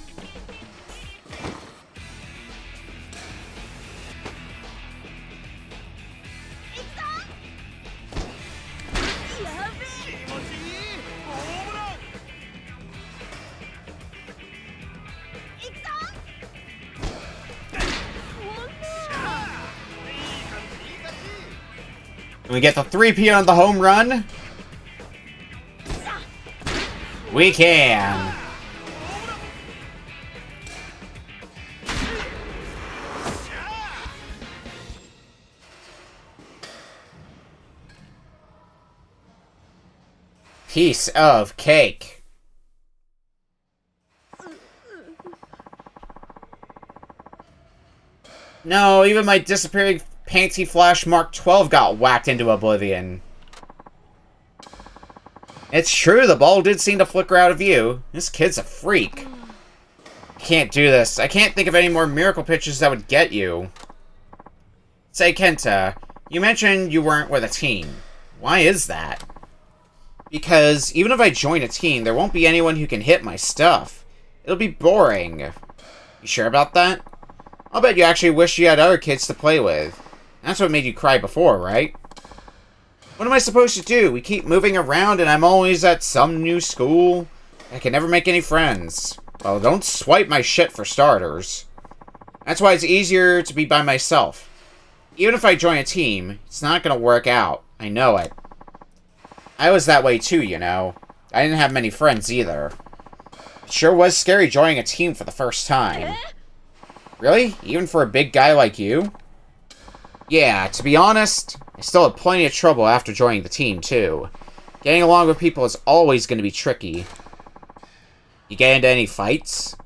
Can we get the 3P on the home run? We can. Piece of cake. No, even my disappearing Panty Flash Mark 12 got whacked into oblivion. It's true, the ball did seem to flicker out of view. This kid's a freak. Can't do this. I can't think of any more miracle pitches that would get you. Say, Kenta, you mentioned you weren't with a team. Why is that? Because even if I join a team, there won't be anyone who can hit my stuff. It'll be boring. You sure about that? I'll bet you actually wish you had other kids to play with. That's what made you cry before, right? What am I supposed to do? We keep moving around and I'm always at some new school. I can never make any friends. Well, don't swipe my shit for starters. That's why it's easier to be by myself. Even if I join a team, it's not gonna work out. I know it. I was that way too, you know. I didn't have many friends either. It sure was scary joining a team for the first time. Really? Even for a big guy like you? Yeah, to be honest, I still had plenty of trouble after joining the team, too. Getting along with people is always going to be tricky. You get into any fights?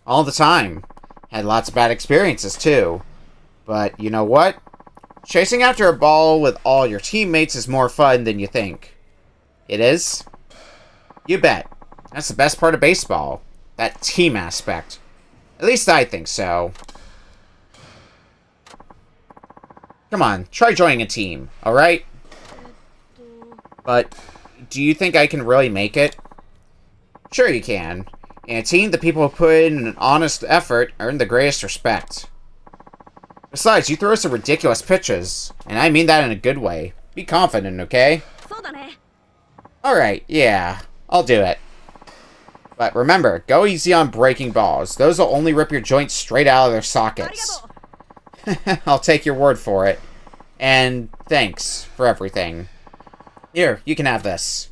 All the time. Had lots of bad experiences, too. But, you know what? Chasing after a ball with all your teammates is more fun than you think. It is? You bet. That's the best part of baseball. That team aspect. At least I think so. Come on, try joining a team, alright? But, do you think I can really make it? Sure you can. In a team, the people who put in an honest effort earn the greatest respect. Besides, you throw some ridiculous pitches, and I mean that in a good way. Be confident, okay? Alright, yeah, I'll do it. But remember, go easy on breaking balls. Those will only rip your joints straight out of their sockets. I'll take your word for it. And thanks for everything. Here, you can have this.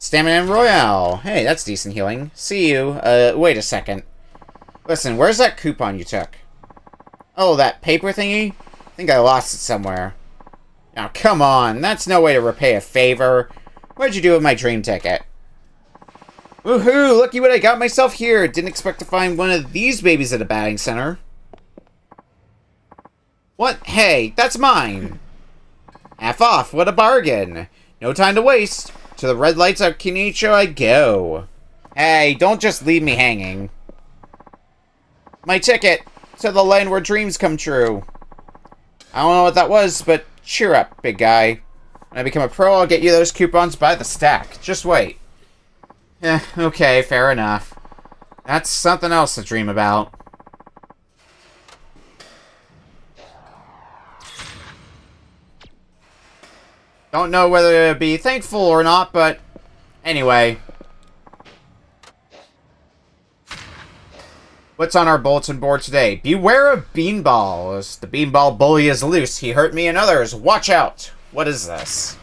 Stamina Royale. Hey, that's decent healing. See you. Wait a second. Listen, where's that coupon you took? Oh, that paper thingy? I think I lost it somewhere. Now, come on. That's no way to repay a favor. What'd you do with my dream ticket? Woohoo! Looky what I got myself here. Didn't expect to find one of these babies at a batting center. What? Hey, that's mine. Half off. What a bargain. No time to waste. To the red lights of Kinicho I go. Hey, don't just leave me hanging. My ticket to the land where dreams come true. I don't know what that was, but cheer up, big guy. When I become a pro, I'll get you those coupons by the stack. Just wait. Okay, fair enough. That's something else to dream about. Don't know whether to be thankful or not, but anyway. What's on our bulletin board today? Beware of beanballs. The beanball bully is loose. He hurt me and others. Watch out. What is this?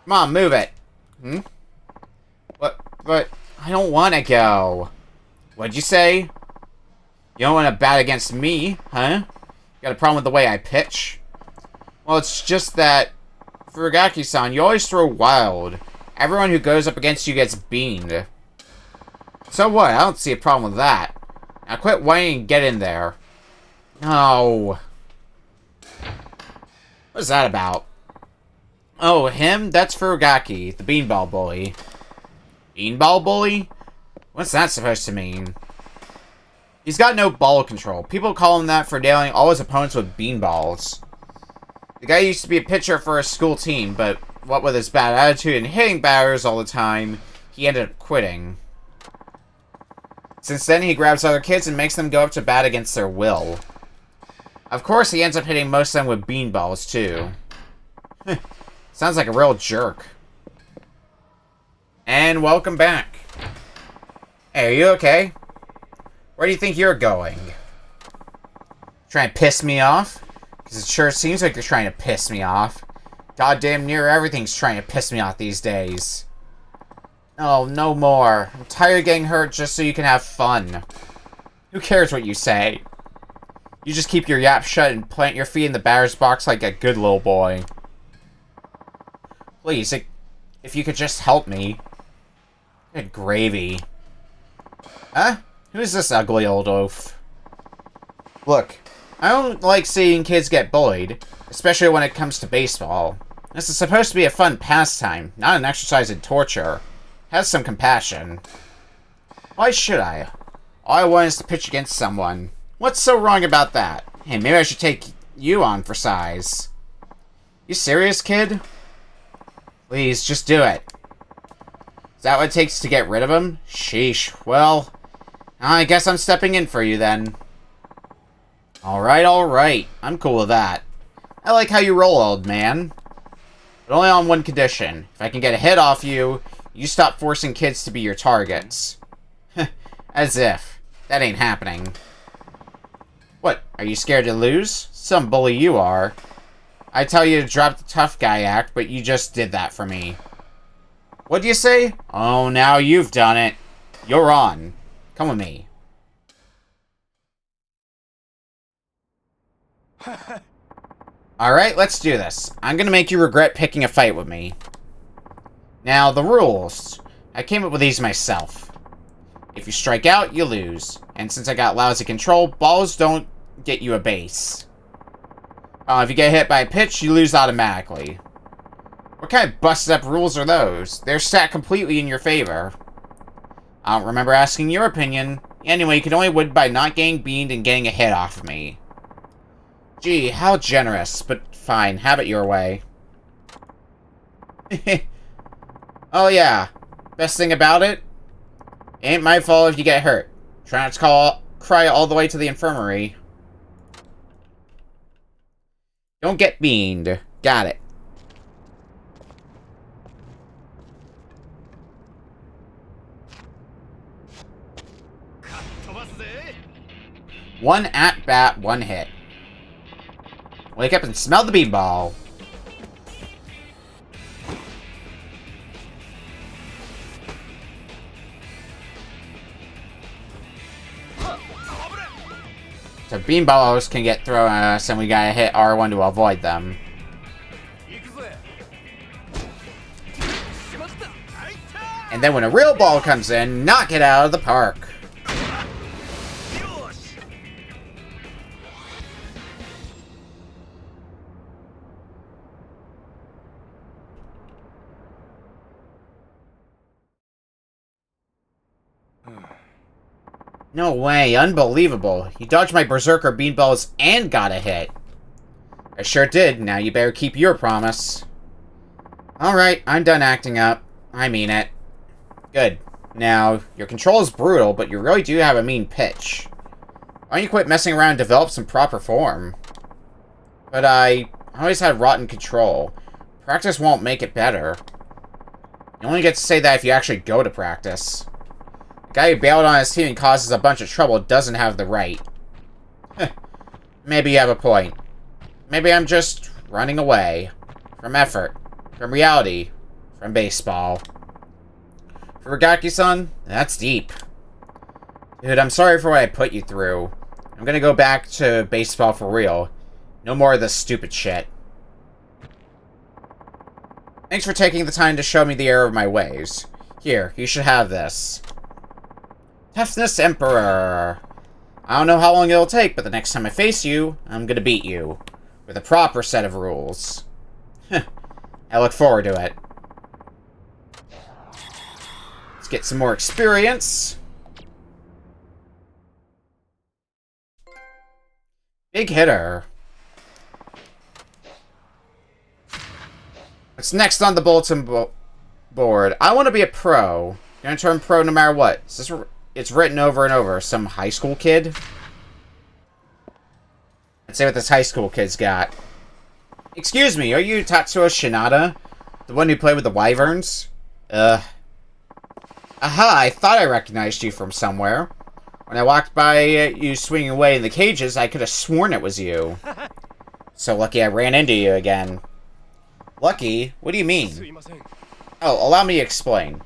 Come on, move it. What? But I don't want to go. What'd you say? You don't want to bat against me, huh? You got a problem with the way I pitch? Well, it's just that, Furigaki-san, you always throw wild. Everyone who goes up against you gets beamed. So what? I don't see a problem with that. Now quit whining and get in there. No. What is that about? Oh, him? That's Furigaki, the beanball bully. Beanball bully? What's that supposed to mean? He's got no ball control. People call him that for nailing all his opponents with beanballs. The guy used to be a pitcher for a school team, but what with his bad attitude and hitting batters all the time, he ended up quitting. Since then, he grabs other kids and makes them go up to bat against their will. Of course, he ends up hitting most of them with beanballs, too. Sounds like a real jerk. And welcome back. Hey, are you okay? Where do you think you're going? Trying to piss me off? Because it sure seems like you're trying to piss me off. Goddamn near everything's trying to piss me off these days. Oh, no more. I'm tired of getting hurt just so you can have fun. Who cares what you say? You just keep your yap shut and plant your feet in the batter's box like a good little boy. Please, if you could just help me. Good gravy. Huh? Who's this ugly old oaf? Look, I don't like seeing kids get bullied, especially when it comes to baseball. This is supposed to be a fun pastime, not an exercise in torture. Have some compassion. Why should I? All I want is to pitch against someone. What's so wrong about that? Hey, maybe I should take you on for size. You serious, kid? Please, just do it. Is that what it takes to get rid of him? Sheesh. Well, I guess I'm stepping in for you then. Alright. I'm cool with that. I like how you roll, old man. But only on one condition. If I can get a hit off you, you stop forcing kids to be your targets. As if. That ain't happening. What, are you scared to lose? Some bully you are. I tell you to drop the tough guy act, but you just did that for me. What'd you say? Oh, now you've done it. You're on. Come with me. Alright, let's do this. I'm gonna make you regret picking a fight with me. Now, the rules. I came up with these myself. If you strike out, you lose. And since I got lousy control, balls don't get you a base. If you get hit by a pitch, you lose automatically. What kind of busted up rules are those? They're stacked completely in your favor. I don't remember asking your opinion. Anyway, you can only win by not getting beamed and getting a hit off of me. Gee, how generous, but fine, have it your way. Oh yeah, best thing about it? Ain't my fault if you get hurt. Try not to cry all the way to the infirmary. Don't get beamed. Got it. One at-bat, one hit. Wake up and smell the beanball. So beanballs can get thrown at us, and we gotta hit R1 to avoid them. And then when a real ball comes in, knock it out of the park. No way, unbelievable. You dodged my berserker beanballs and got a hit. I sure did, now you better keep your promise. Alright, I'm done acting up. I mean it. Good. Now, your control is brutal, but you really do have a mean pitch. Why don't you quit messing around and develop some proper form? But I always had rotten control. Practice won't make it better. You only get to say that if you actually go to practice. The guy who bailed on his team and causes a bunch of trouble doesn't have the right. Maybe you have a point. Maybe I'm just running away. From effort. From reality. From baseball. Furigaki-san, that's deep. Dude, I'm sorry for what I put you through. I'm gonna go back to baseball for real. No more of this stupid shit. Thanks for taking the time to show me the error of my ways. Here, you should have this. Toughness Emperor. I don't know how long it'll take, but the next time I face you, I'm gonna beat you. With a proper set of rules. I look forward to it. Let's get some more experience. Big hitter. What's next on the bulletin board? I want to be a pro. Gonna turn pro no matter what. It's written over and over. Some high school kid? Let's see what this high school kid's got. Excuse me, are you Tatsuo Shinada? The one who played with the wyverns? Aha, I thought I recognized you from somewhere. When I walked by you swinging away in the cages, I could have sworn it was you. So lucky I ran into you again. Lucky? What do you mean? Oh, allow me to explain.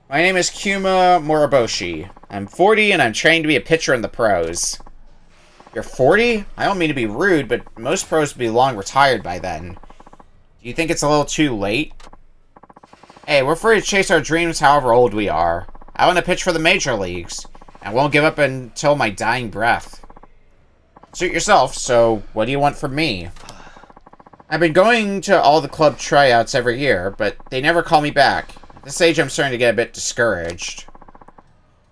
My name is Kuma Moriboshi. I'm 40 and I'm trained to be a pitcher in the pros. You're 40? I don't mean to be rude, but most pros would be long retired by then. Do you think it's a little too late? Hey, we're free to chase our dreams however old we are. I want to pitch for the major leagues. I won't give up until my dying breath. Suit yourself, so what do you want from me? I've been going to all the club tryouts every year, but they never call me back. At this age, I'm starting to get a bit discouraged.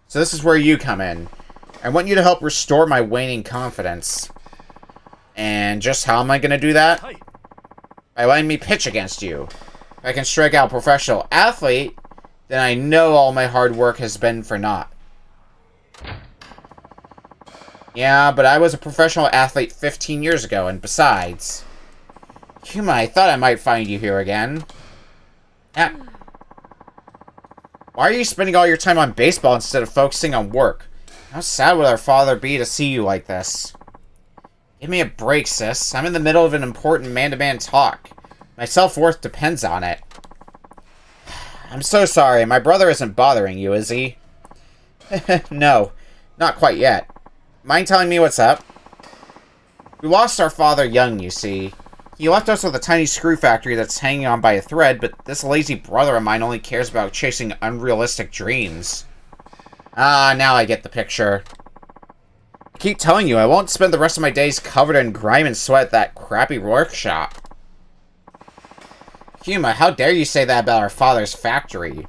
So this is where you come in. I want you to help restore my waning confidence. And just how am I going to do that? By letting me pitch against you. If I can strike out a professional athlete, then I know all my hard work has been for naught. Yeah, but I was a professional athlete 15 years ago, and besides... Kuma, I thought I might find you here again. Ah. Why are you spending all your time on baseball instead of focusing on work? How sad would our father be to see you like this? Give me a break, sis. I'm in the middle of an important man-to-man talk. My self-worth depends on it. I'm so sorry. My brother isn't bothering you, is he? No, not quite yet. Mind telling me what's up? We lost our father young, you see. He left us with a tiny screw factory that's hanging on by a thread, but this lazy brother of mine only cares about chasing unrealistic dreams. Ah, now I get the picture. I keep telling you, I won't spend the rest of my days covered in grime and sweat at that crappy workshop. Kuma, how dare you say that about our father's factory?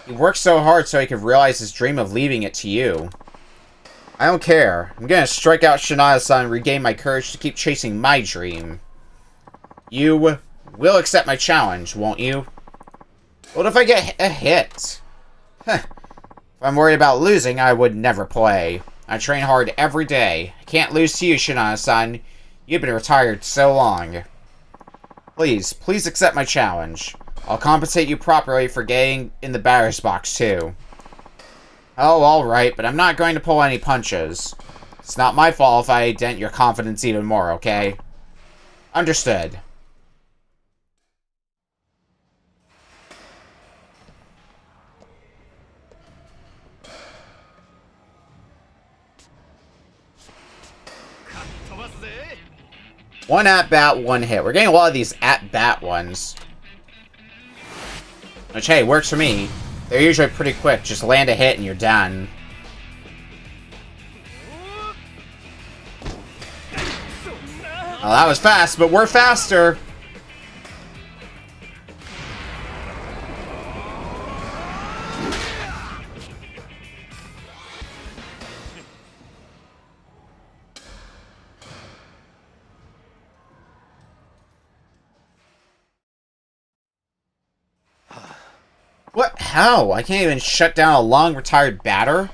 He worked so hard so he could realize his dream of leaving it to you. I don't care. I'm gonna strike out Shinada-san and regain my courage to keep chasing my dream. You will accept my challenge, won't you? What if I get a hit? If I'm worried about losing, I would never play. I train hard every day. I can't lose to you, Shinada-san. You've been retired so long. Please accept my challenge. I'll compensate you properly for getting in the batter's box, too. Oh, alright, but I'm not going to pull any punches. It's not my fault if I dent your confidence even more, okay? Understood. 1 at-bat, 1 hit. We're getting a lot of these at-bat ones. Which, hey, works for me. They're usually pretty quick. Just land a hit and you're done. Well, that was fast, but we're faster. What? How? I can't even shut down a long retired batter?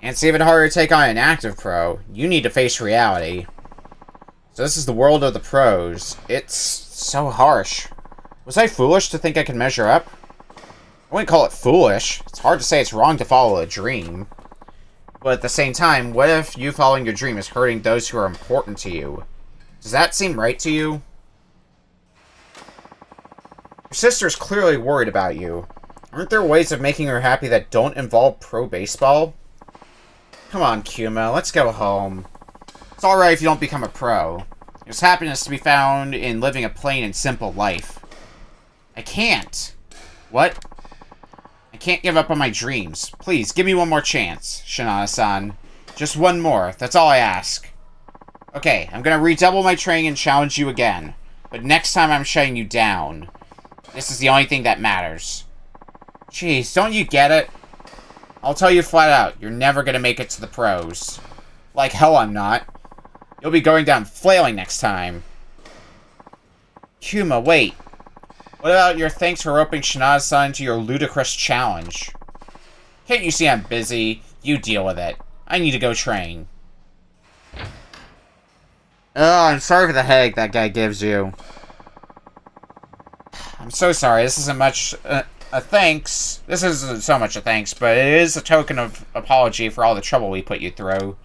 And it's even harder to take on an active pro. You need to face reality. So this is the world of the pros. It's so harsh. Was I foolish to think I could measure up? I wouldn't call it foolish. It's hard to say it's wrong to follow a dream. But at the same time, what if you following your dream is hurting those who are important to you? Does that seem right to you? Your sister's clearly worried about you. Aren't there ways of making her happy that don't involve pro baseball? Come on, Kuma, let's go home. It's alright if you don't become a pro. There's happiness to be found in living a plain and simple life. I can't. What? I can't give up on my dreams. Please, give me one more chance, Shinada-san. Just one more, that's all I ask. Okay, I'm gonna redouble my training and challenge you again. But next time I'm shutting you down. This is the only thing that matters. Jeez, don't you get it? I'll tell you flat out, you're never gonna make it to the pros. Like hell I'm not. You'll be going down flailing next time. Kuma, wait. What about your thanks for roping Shinada-san to your ludicrous challenge? Can't you see I'm busy? You deal with it. I need to go train. Oh, I'm sorry for the headache that guy gives you. I'm so sorry, this isn't much a thanks. This isn't so much a thanks, but it is a token of apology for all the trouble we put you through.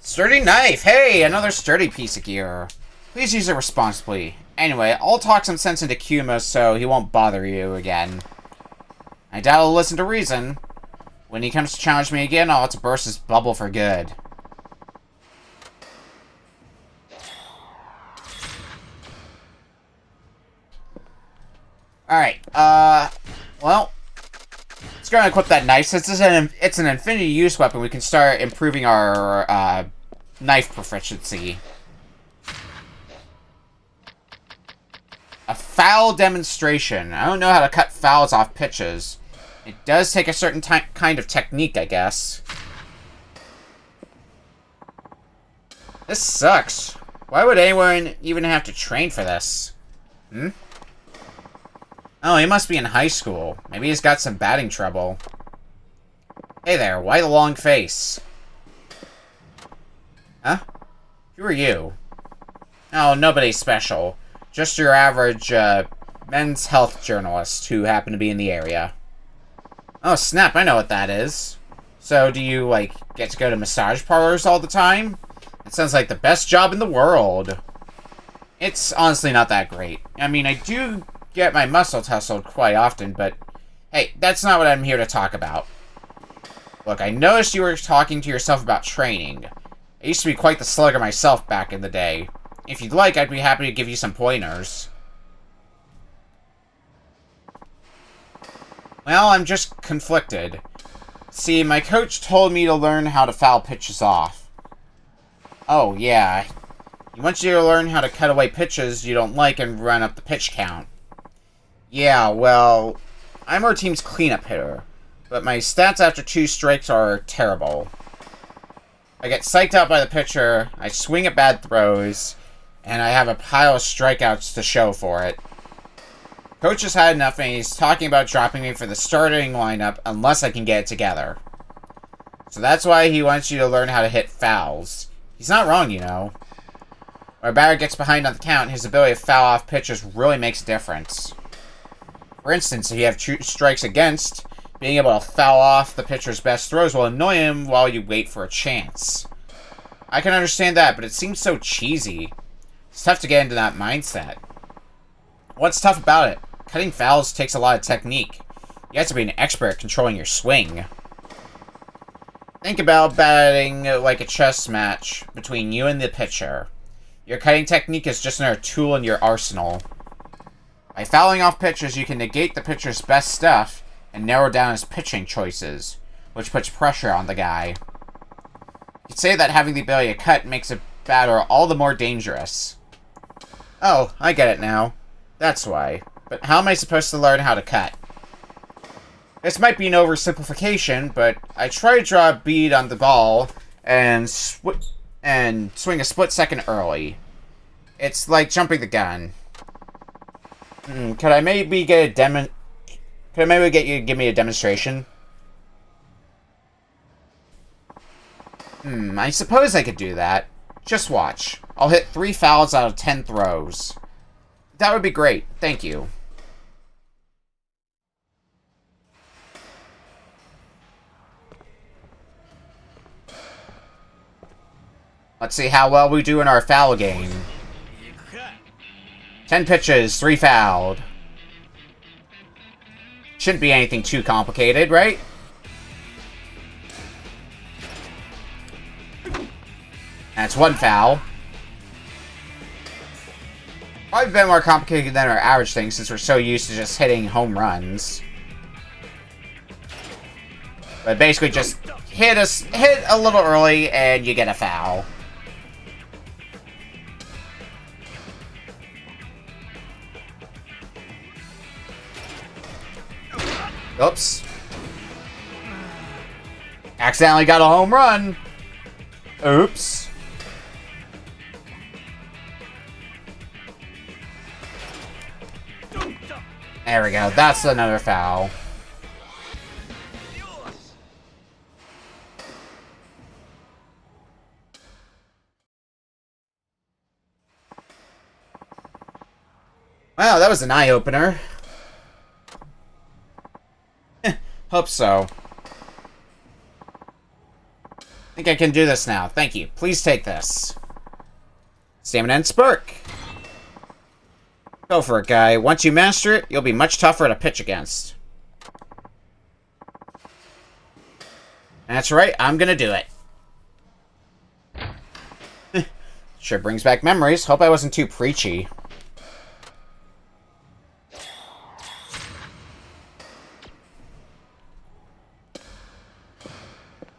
Sturdy knife! Hey, another sturdy piece of gear. Please use it responsibly. Anyway, I'll talk some sense into Kuma so he won't bother you again. I doubt he'll listen to reason. When he comes to challenge me again, I'll have to burst his bubble for good. Alright, well, let's go and equip that knife. Since it's an infinity use weapon, we can start improving our, knife proficiency. A foul demonstration. I don't know how to cut fouls off pitches. It does take a certain kind of technique, I guess. This sucks. Why would anyone even have to train for this? Hmm? Oh, he must be in high school. Maybe he's got some batting trouble. Hey there, why the long face? Huh? Who are you? Oh, nobody special. Just your average, men's health journalist who happened to be in the area. Oh, snap, I know what that is. So, do you, like, get to go to massage parlors all the time? It sounds like the best job in the world. It's honestly not that great. I mean, I do get my muscle tussled quite often, but hey, that's not what I'm here to talk about. Look, I noticed you were talking to yourself about training. I used to be quite the slugger myself back in the day. If you'd like, I'd be happy to give you some pointers. Well, I'm just conflicted. See, my coach told me to learn how to foul pitches off. Oh, yeah. He wants you to learn how to cut away pitches you don't like and run up the pitch count. Yeah, well, I'm our team's cleanup hitter, but my stats after 2 strikes are terrible. I get psyched out by the pitcher, I swing at bad throws, and I have a pile of strikeouts to show for it. Coach has had enough and he's talking about dropping me for the starting lineup unless I can get it together. So that's why he wants you to learn how to hit fouls. He's not wrong, you know. When a batter gets behind on the count, his ability to foul off pitches really makes a difference. For instance, if you have 2 strikes against, being able to foul off the pitcher's best throws will annoy him while you wait for a chance. I can understand that, but it seems so cheesy. It's tough to get into that mindset. What's tough about it? Cutting fouls takes a lot of technique. You have to be an expert at controlling your swing. Think about batting like a chess match between you and the pitcher. Your cutting technique is just another tool in your arsenal. By fouling off pitches, you can negate the pitcher's best stuff and narrow down his pitching choices, which puts pressure on the guy. You could say that having the ability to cut makes a batter all the more dangerous. Oh, I get it now. That's why. But how am I supposed to learn how to cut? This might be an oversimplification, but I try to draw a bead on the ball and swing a split second early. It's like jumping the gun. Could I maybe get you to give me a demonstration? I suppose I could do that. Just watch. I'll hit 3 fouls out of 10 throws. That would be great. Thank you. Let's see how well we do in our foul game. 10 pitches, 3 fouled. Shouldn't be anything too complicated, right? That's 1 foul. Probably a bit more complicated than our average thing since we're so used to just hitting home runs. But basically just hit a little early and you get a foul. Oops. Accidentally got a home run. Oops. There we go. That's another foul. Wow, that was an eye-opener. Hope so. I think I can do this now. Thank you. Please take this. Stamina and Spurk. Go for it, guy. Once you master it, you'll be much tougher to pitch against. That's right. I'm gonna do it. Sure brings back memories. Hope I wasn't too preachy.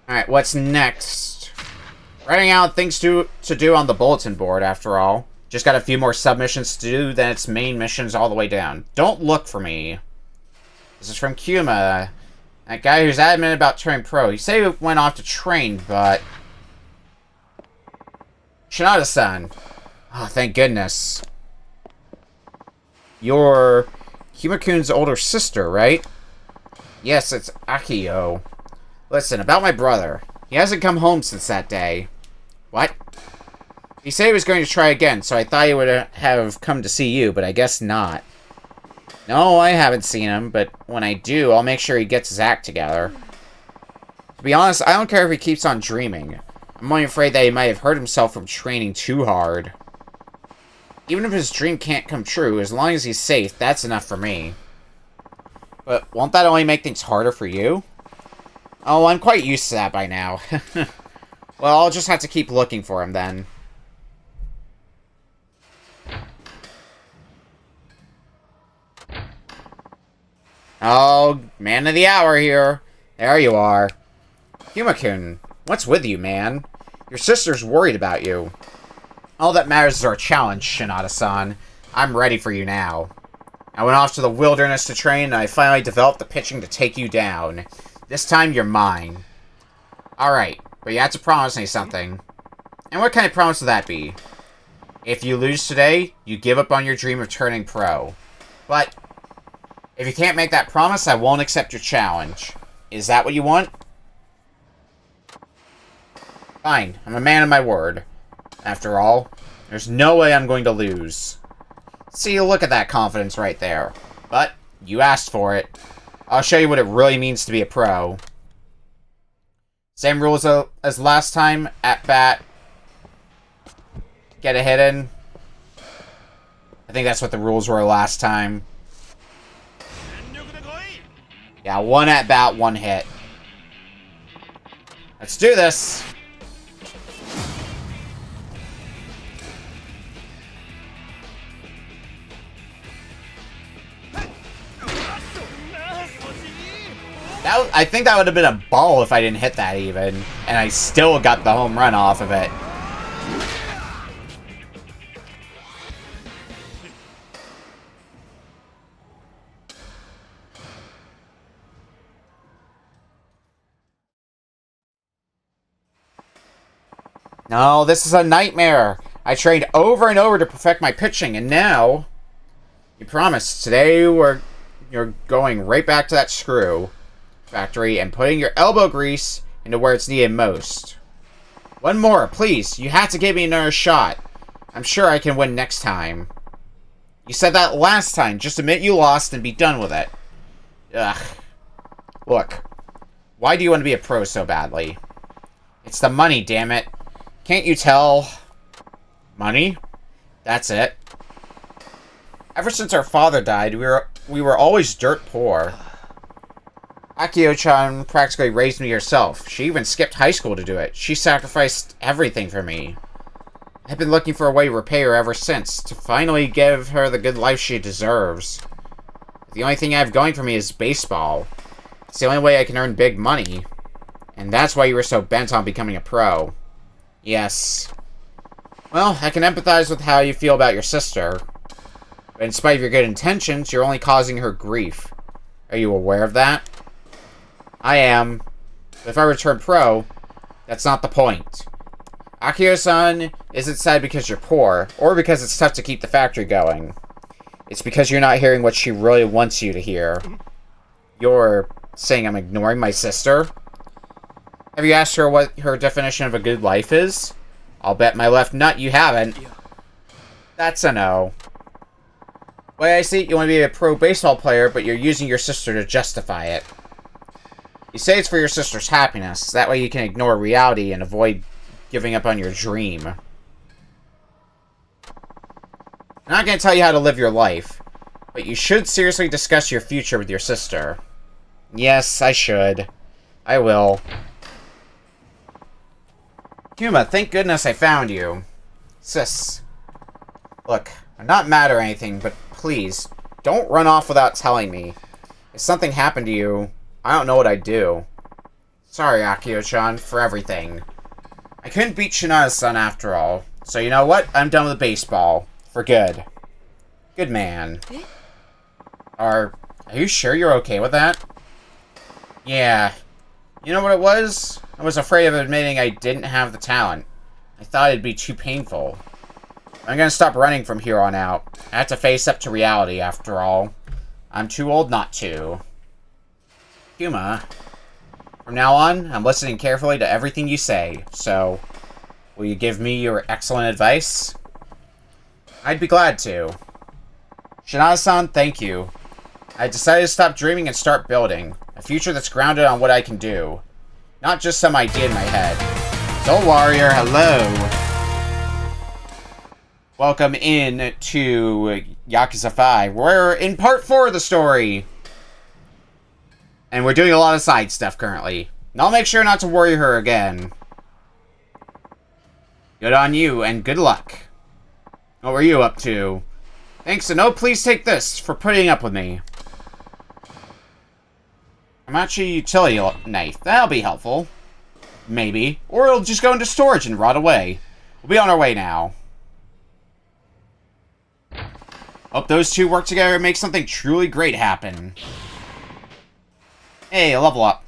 Alright, what's next? Writing out things to do on the bulletin board, after all. Just got a few more submissions to do, then it's main missions all the way down. Don't look for me. This is from Kuma. That guy who's adamant about turning pro. He said he went off to train, but... Shinada-san. Oh, thank goodness. You're Kuma-kun's older sister, right? Yes, it's Akio. Listen, about my brother. He hasn't come home since that day. What? He said he was going to try again, so I thought he would have come to see you, but I guess not. No, I haven't seen him, but when I do, I'll make sure he gets his act together. To be honest, I don't care if he keeps on dreaming. I'm only afraid that he might have hurt himself from training too hard. Even if his dream can't come true, as long as he's safe, that's enough for me. But won't that only make things harder for you? Oh, I'm quite used to that by now. Well, I'll just have to keep looking for him then. Oh, man of the hour here. There you are. Kuma-kun, what's with you, man? Your sister's worried about you. All that matters is our challenge, Shinada-san. I'm ready for you now. I went off to the wilderness to train, and I finally developed the pitching to take you down. This time, you're mine. Alright, but you have to promise me something. And what kind of promise would that be? If you lose today, you give up on your dream of turning pro. But, if you can't make that promise, I won't accept your challenge. Is that what you want? Fine, I'm a man of my word. After all, there's no way I'm going to lose. See, look at that confidence right there. But, you asked for it. I'll show you what it really means to be a pro. Same rules as last time. At bat. Get a hit in. I think that's what the rules were last time. Yeah, 1 at bat, 1 hit. Let's do this! I think that would have been a ball if I didn't hit that even. And I still got the home run off of it. No, this is a nightmare. I trained over and over to perfect my pitching, and now... You promised today you're going right back to that screw factory and putting your elbow grease into where it's needed most. One more, please. You have to give me another shot. I'm sure I can win next time. You said that last time. Just admit you lost and be done with it. Ugh. Look. Why do you want to be a pro so badly? It's the money, damn it. Can't you tell? Money? That's it. Ever since our father died, we were always dirt poor. Akio-chan practically raised me herself. She even skipped high school to do it. She sacrificed everything for me. I've been looking for a way to repay her ever since, to finally give her the good life she deserves. The only thing I have going for me is baseball. It's the only way I can earn big money. And that's why you were so bent on becoming a pro. Yes. Well, I can empathize with how you feel about your sister. But in spite of your good intentions, you're only causing her grief. Are you aware of that? I am. But if I return pro, that's not the point. Akio-san isn't sad because you're poor, or because it's tough to keep the factory going. It's because you're not hearing what she really wants you to hear. You're saying I'm ignoring my sister? Have you asked her what her definition of a good life is? I'll bet my left nut you haven't. That's a no. Way I see it, you want to be a pro baseball player, but you're using your sister to justify it. You say it's for your sister's happiness. That way you can ignore reality and avoid giving up on your dream. I'm not going to tell you how to live your life, but you should seriously discuss your future with your sister. Yes, I should. I will. Kuma, thank goodness I found you. Sis. Look, I'm not mad or anything, but please, don't run off without telling me. If something happened to you, I don't know what I'd do. Sorry, Akio-chan, for everything. I couldn't beat Shinada's-san after all, so you know what? I'm done with baseball. For good. Good man. Are you sure you're okay with that? Yeah. You know what it was? I was afraid of admitting I didn't have the talent. I thought it'd be too painful. I'm gonna stop running from here on out. I have to face up to reality, after all. I'm too old not to. Kuma, from now on, I'm listening carefully to everything you say, so will you give me your excellent advice? I'd be glad to. Shinada-san, thank you. I decided to stop dreaming and start building. A future that's grounded on what I can do. Not just some idea in my head. Soul Warrior, hello! Welcome in to Yakuza 5. We're in part 4 of the story. And we're doing a lot of side stuff currently. And I'll make sure not to worry her again. Good on you, and good luck. What were you up to? Thanks, and oh, please take this for putting up with me. Hamachi utility knife. That'll be helpful. Maybe. Or it'll just go into storage and rot away. We'll be on our way now. Hope those two work together and make something truly great happen. Hey, a level up.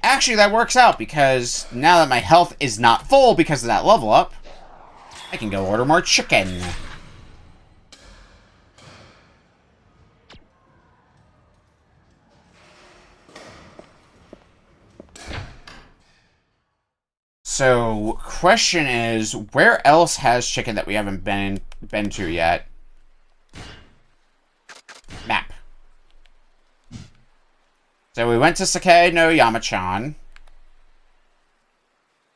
Actually, that works out, because now that my health is not full because of that level up, I can go order more chicken. So, question is, where else has chicken that we haven't been to yet? Map. So we went to Sakai no Yamachan.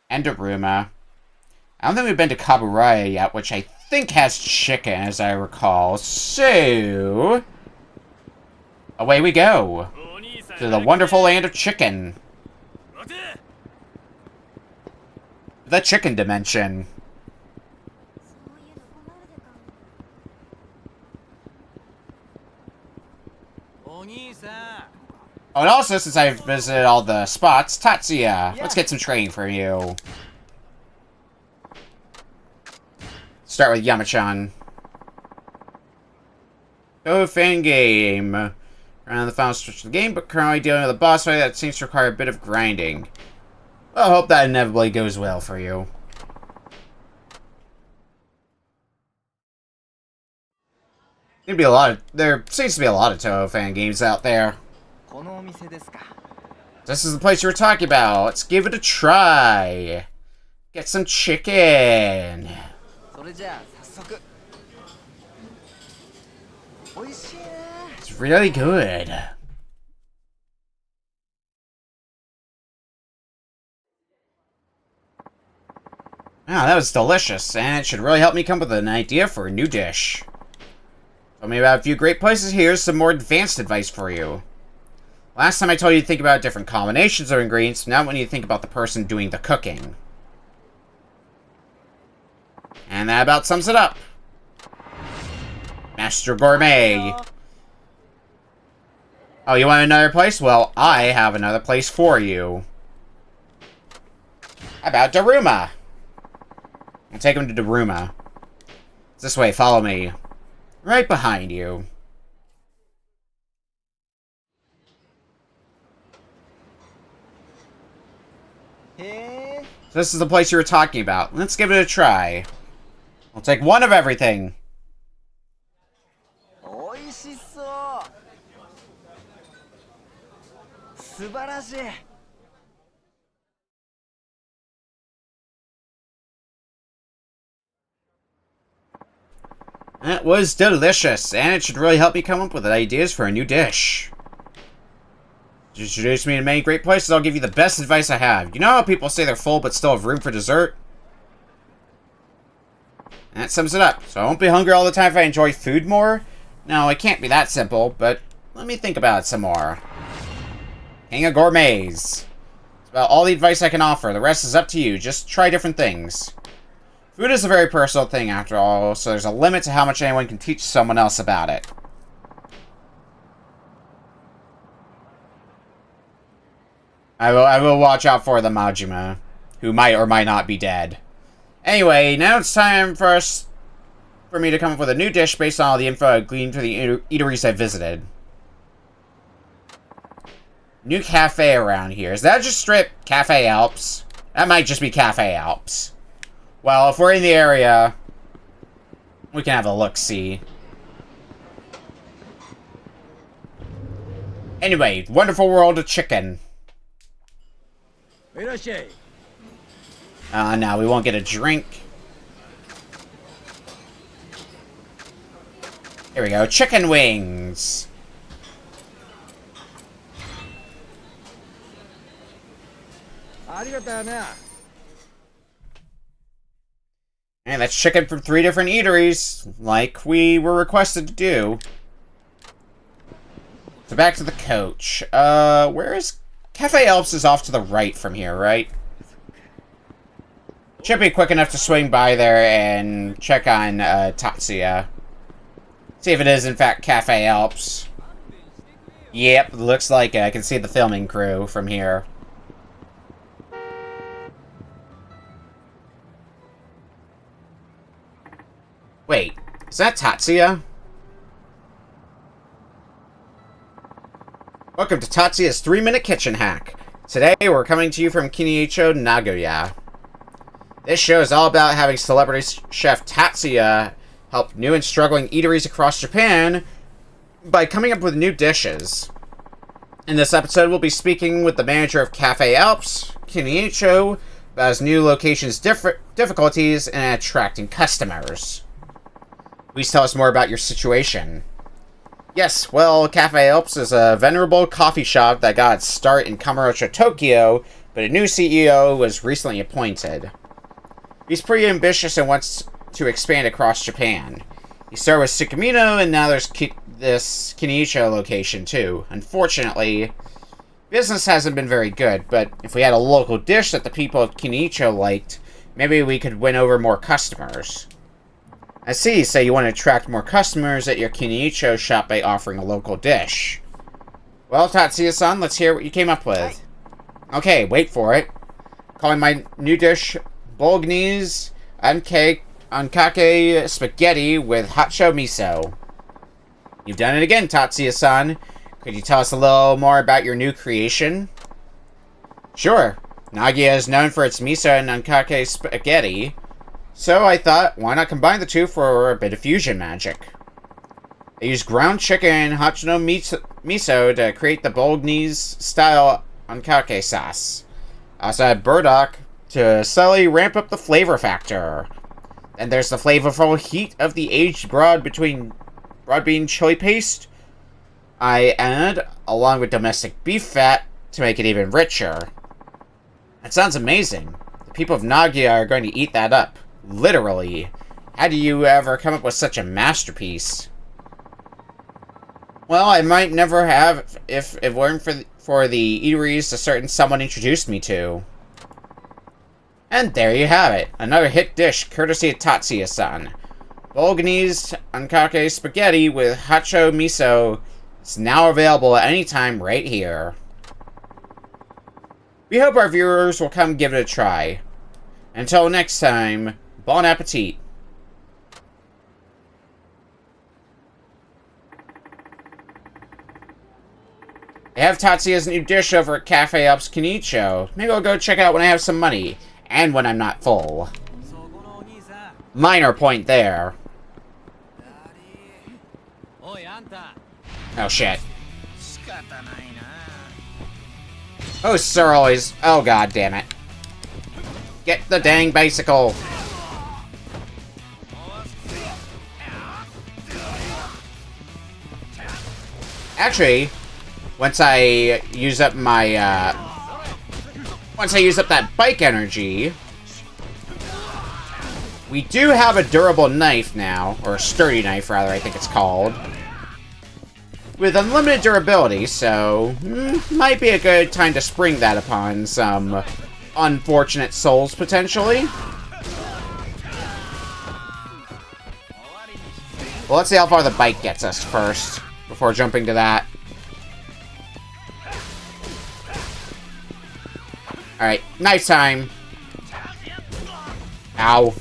And Daruma. I don't think we've been to Kaburaya yet, which I think has chicken, as I recall. So... away we go. To the wonderful land of chicken. The chicken dimension. そういうの困るでかも。 お兄さん Oh, and also, since I've visited all the spots, Tatsuya, let's get some training for you. Start with Yamachan. Go fan game. Around the final stretch of the game, but currently dealing with a boss fight that seems to require a bit of grinding. Well, I hope that inevitably goes well for you. There seems to be a lot of Toho fan games out there. このお店ですか This is the place you were talking about. Let's give it a try. Get some chicken. それじゃあ早速おいしいね It's really good. Wow, that was delicious, and it should really help me come up with an idea for a new dish. Told me about a few great places. Here's some more advanced advice for you. Last time I told you to think about different combinations of ingredients, now when you think about the person doing the cooking. And that about sums it up. Master Gourmet. Oh, you want another place? Well, I have another place for you. How about Daruma? I'll take him to Daruma. It's this way, follow me. Right behind you.へえ So this is the place you were talking about. Let's give it a try. We'll take one of everything. おいしそう素晴らしい That was delicious, and it should really help me come up with ideas for a new dish. You introduce me to many great places, I'll give you the best advice I have. You know how people say they're full but still have room for dessert? And that sums it up. So I won't be hungry all the time if I enjoy food more? No, it can't be that simple, but let me think about it some more. King of Gourmets. It's about all the advice I can offer. The rest is up to you. Just try different things. Food is a very personal thing, after all, so there's a limit to how much anyone can teach someone else about it. I will watch out for the Majima, who might or might not be dead. Anyway, now it's time for me to come up with a new dish based on all the info I've gleaned from the eateries I visited. New cafe around here. Is that just straight Cafe Alps? That might just be Cafe Alps. Well, if we're in the area, we can have a look-see. Anyway, wonderful world of chicken. いらっしゃい No, we won't get a drink. Here we go, chicken wings. And that's chicken from 3 different eateries, like we were requested to do. So back to the coach. Where is... Cafe Alps is off to the right from here, right? Should be quick enough to swing by there and check on Tatsuya. See if it is, in fact, Cafe Alps. Yep, looks like it. I can see the filming crew from here. Wait, is that Tatsuya? Welcome to Tatsuya's 3-minute kitchen hack. Today, we're coming to you from Kiniicho, Nagoya. This show is all about having celebrity chef Tatsuya help new and struggling eateries across Japan by coming up with new dishes. In this episode, we'll be speaking with the manager of Cafe Alps, Kiniicho, about his new location's difficulties in attracting customers. Please tell us more about your situation. Yes, well, Cafe Alps is a venerable coffee shop that got its start in Kamurocho, Tokyo, but a new CEO was recently appointed. He's pretty ambitious and wants to expand across Japan. He started with Sukumino, and now there's this Kiniicho location, too. Unfortunately, business hasn't been very good, but if we had a local dish that the people of Kiniicho liked, Maybe we could win over more customers. I see, so you want to attract more customers at your Kiniicho shop by offering a local dish. Well, Tatsuya-san, let's hear what you came up with. Okay, wait for it. Calling my new dish Bolognese Ankake spaghetti with hacho miso. You've done it again, Tatsuya-san. Could you tell us a little more about your new creation? Sure. Nagia is known for its miso and ankake spaghetti, so I thought, why not combine the two for a bit of fusion magic? I used ground chicken and hacho miso to create the Bolognese-style ankake sauce. I also had burdock to subtly ramp up the flavor factor. Then there's the flavorful heat of the aged broad bean chili paste I add, along with domestic beef fat, to make it even richer. That sounds amazing. The people of Nagia are going to eat that up. Literally. How do you ever come up with such a masterpiece? Well, I might never have if it weren't for the eateries a certain someone introduced me to. And there you have it. Another hit dish courtesy of Tatsuya-san. Bolognese ankake spaghetti with hacho miso is now available at any time right here. We hope our viewers will come give it a try. Until next time, bon appetit. They have Tatsuya's new dish over at Cafe Ups Kinicho. Maybe I'll go check it out when I have some money. And when I'm not full. Minor point there. Oh shit. Oh, sir, always. Oh, god damn it. Get the dang bicycle. Actually, once I use up my, once I use up that bike energy, we do have a durable knife now, or a sturdy knife, rather, I think it's called. With unlimited durability, so might be a good time to spring that upon some unfortunate souls, potentially. Well, let's see how far the bike gets us first, before jumping to that. Alright, knife time. Ow.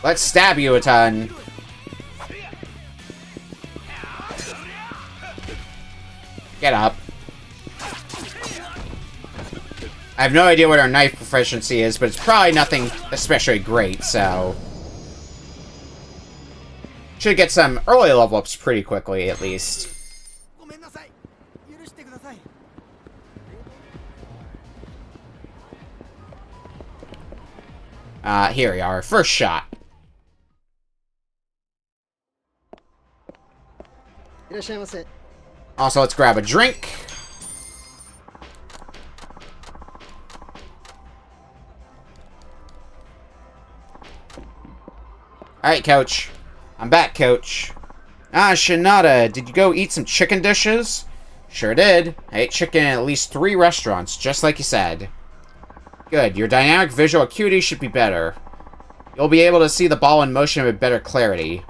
Let's stab you a ton. Get up. I have no idea what our knife proficiency is, but it's probably nothing especially great, so... Should get some early level ups pretty quickly, at least. Here we are. First shot. Also, let's grab a drink. Alright, Coach. I'm back, Coach. Ah, Shinada, did you go eat some chicken dishes? Sure did. I ate chicken at least 3 restaurants, just like you said. Good. Your dynamic visual acuity should be better. You'll be able to see the ball in motion with better clarity.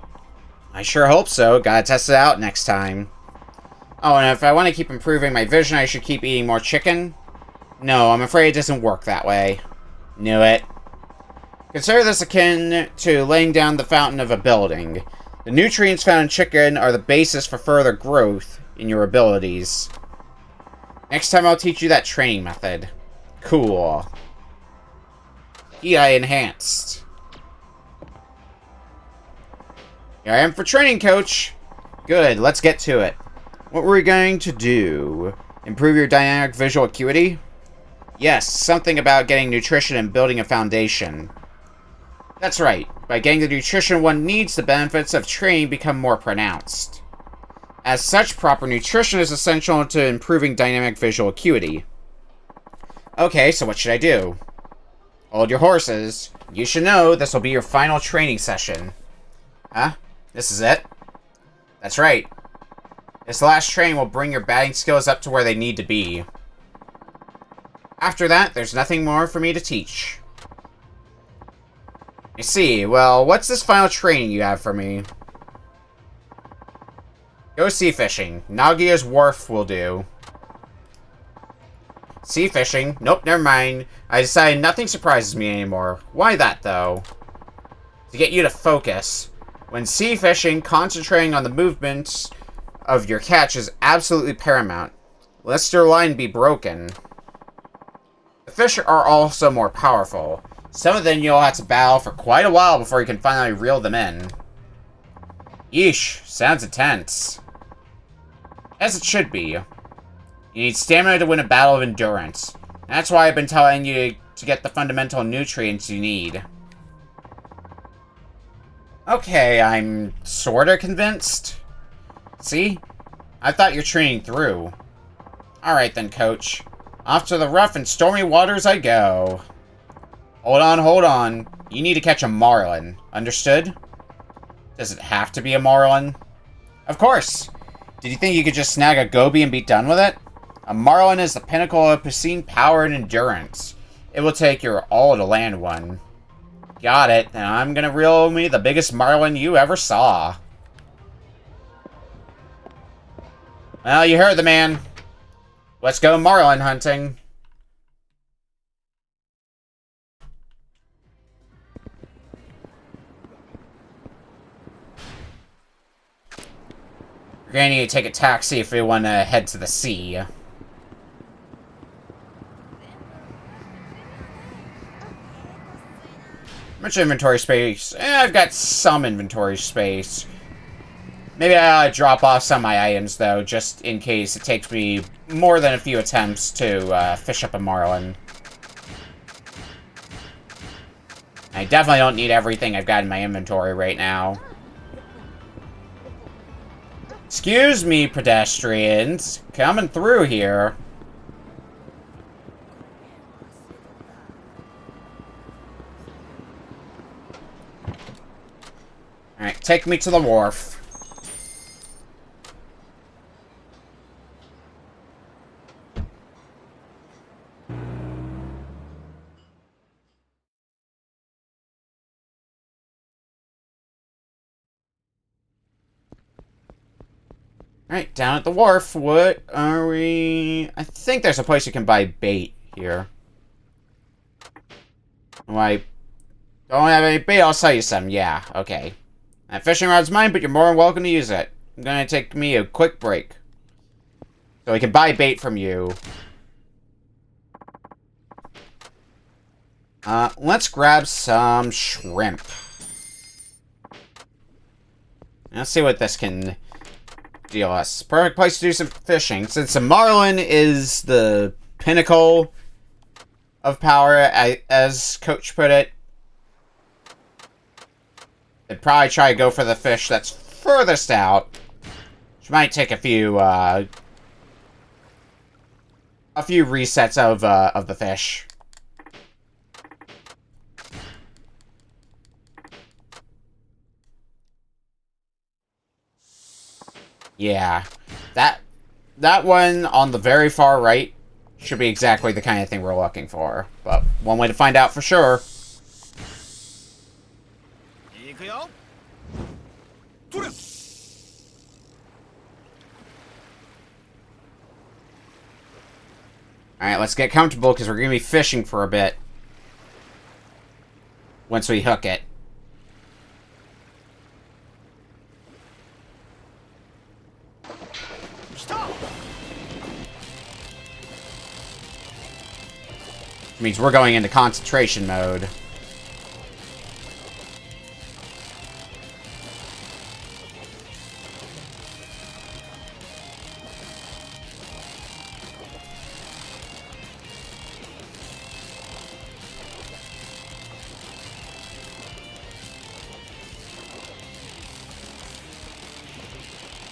I sure hope so. Gotta test it out next time. Oh, and if I want to keep improving my vision, I should keep eating more chicken? No, I'm afraid it doesn't work that way. Knew it. Consider this akin to laying down the fountain of a building. The nutrients found in chicken are the basis for further growth in your abilities. Next time I'll teach you that training method. Cool. EI enhanced. Here I am for training, Coach. Good, let's get to it. What were we going to do? Improve your dynamic visual acuity? Yes, something about getting nutrition and building a foundation. That's right. By getting the nutrition one needs, the benefits of training become more pronounced. As such, proper nutrition is essential to improving dynamic visual acuity. Okay, so what should I do? Hold your horses. You should know this will be your final training session. Huh? This is it? That's right. This last training will bring your batting skills up to where they need to be. After that, there's nothing more for me to teach. I see. Well, what's this final training you have for me? Go sea fishing. Nagia's Wharf will do. Sea fishing? Nope, never mind. I decided nothing surprises me anymore. Why that, though? To get you to focus. When sea fishing, concentrating on the movements of your catch is absolutely paramount, lest your line be broken. The fish are also more powerful. Some of them you'll have to battle for quite a while before you can finally reel them in. Yeesh, sounds intense. As it should be. You need stamina to win a battle of endurance. That's why I've been telling you to get the fundamental nutrients you need. Okay, I'm sorta convinced. See? I thought you're training through. Alright then, coach. Off to the rough and stormy waters I go. Hold on, hold on. You need to catch a marlin. Understood? Does it have to be a marlin? Of course! Did you think you could just snag a goby and be done with it? A marlin is the pinnacle of pristine power and endurance. It will take your all to land one. Got it, and I'm gonna reel me the biggest marlin you ever saw. Well, you heard the man. Let's go marlin hunting. We're gonna need to take a taxi if we want to head to the sea. How much inventory space? I've got some inventory space. Maybe I'll drop off some of my items, though, just in case it takes me more than a few attempts to fish up a marlin. I definitely don't need everything I've got in my inventory right now. Excuse me, pedestrians. Coming through here. Alright, take me to the wharf. Alright, down at the wharf, what are we... I think there's a place you can buy bait here. Oh, I don't have any bait, I'll sell you some. Yeah, okay. That fishing rod's mine, but you're more than welcome to use it. I'm gonna take me a quick break. So we can buy bait from you. Let's grab some shrimp. Let's see what this can... deal us. Perfect place to do some fishing. Since the marlin is the pinnacle of power, as Coach put it, I'd probably try to go for the fish that's furthest out. Which might take a few resets of the fish. Yeah, that one on the very far right should be exactly the kind of thing we're looking for. But one way to find out for sure. Alright, let's get comfortable because we're going to be fishing for a bit. Once we hook it. Means we're going into concentration mode.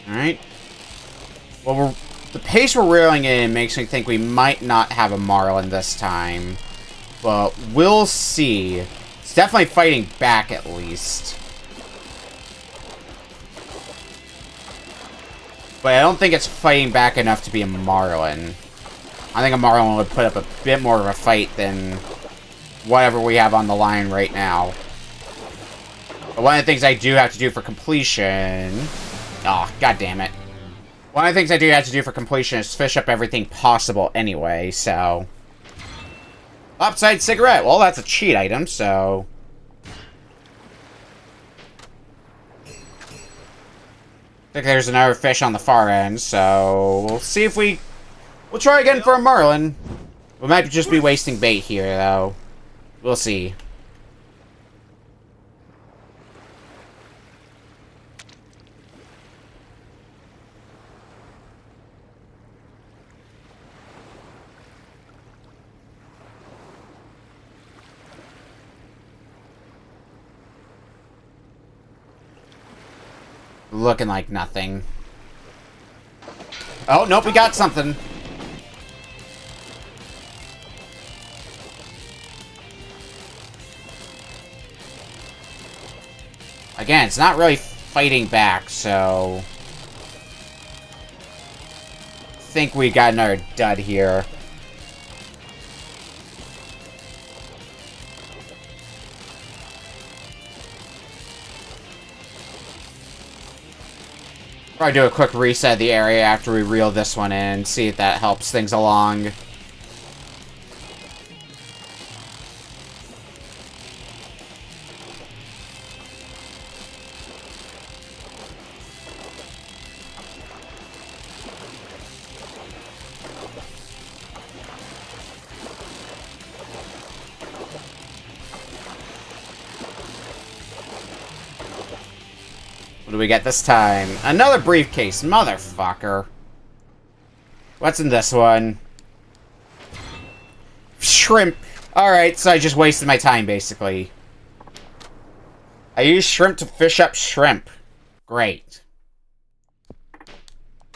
Alright. Well, the pace we're reeling in makes me think we might not have a marlin this time. But we'll see. It's definitely fighting back at least. But I don't think it's fighting back enough to be a Marlin. I think a Marlin would put up a bit more of a fight than whatever we have on the line right now. But one of the things I do have to do for completion... Oh, god damn it. One of the things I do have to do for completion is fish up everything possible anyway, so... Upside cigarette! Well, that's a cheat item, so... I think there's another fish on the far end, so... We'll see if we... We'll try again for a Marlin. We might just be wasting bait here, though. We'll see. Looking like nothing. Oh, nope, we got something. Again, it's not really fighting back, so... I think we got another dud here. Probably do a quick reset of the area after we reel this one in, see if that helps things along. What do we get this time? Another briefcase, motherfucker. What's in this one? Shrimp. Alright, so I just wasted my time, basically. I used shrimp to fish up shrimp. Great.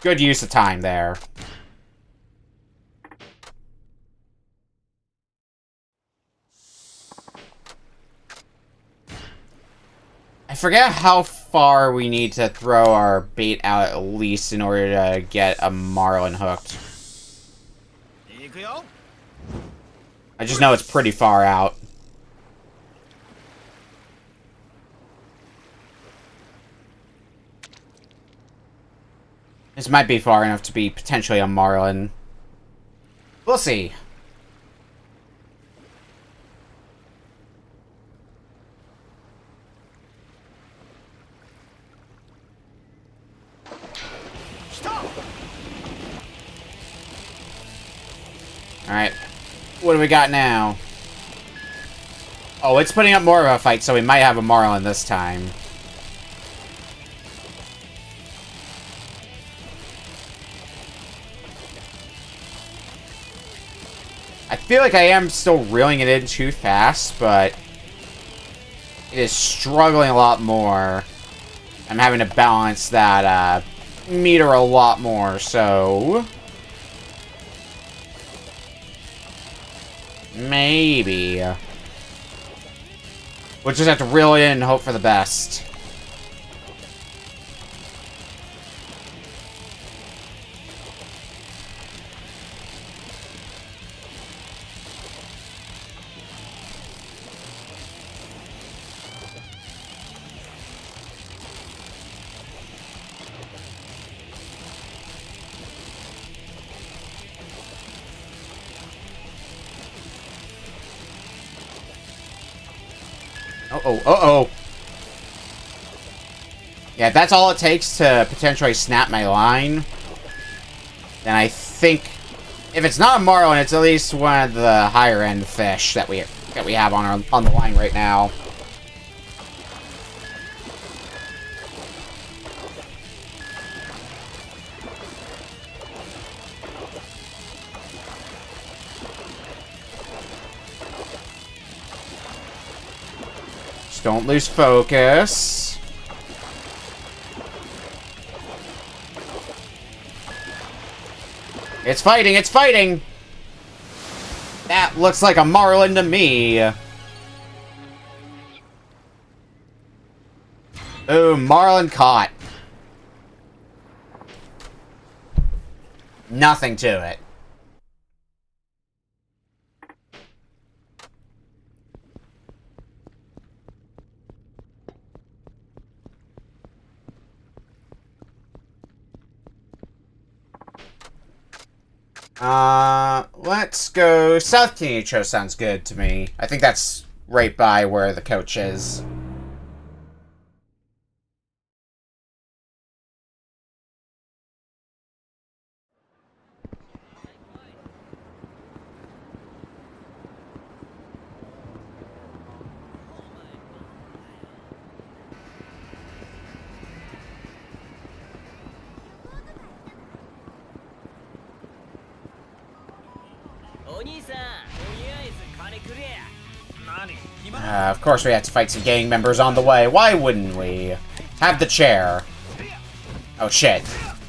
Good use of time there. I forget how far we need to throw our bait out at least in order to get a Marlin hooked. I just know it's pretty far out. This might be far enough to be potentially a Marlin. We'll see. Alright. What do we got now? Oh, it's putting up more of a fight, so we might have a Marlin this time. I feel like I am still reeling it in too fast, but it is struggling a lot more. I'm having to balance that meter a lot more, so... Maybe. We'll just have to reel it in and hope for the best. Uh-oh, uh-oh. Yeah, if that's all it takes to potentially snap my line, then I think if it's not a Marlin, it's at least one of the higher end fish that we have on the line right now. Don't lose focus. It's fighting, it's fighting! That looks like a Marlin to me. Ooh, Marlin caught. Nothing to it. Let's go South Kinicho sounds good to me. I think that's right by where the coach is. Of course we have to fight some gang members on the way. Why wouldn't we? Have the chair. Oh shit.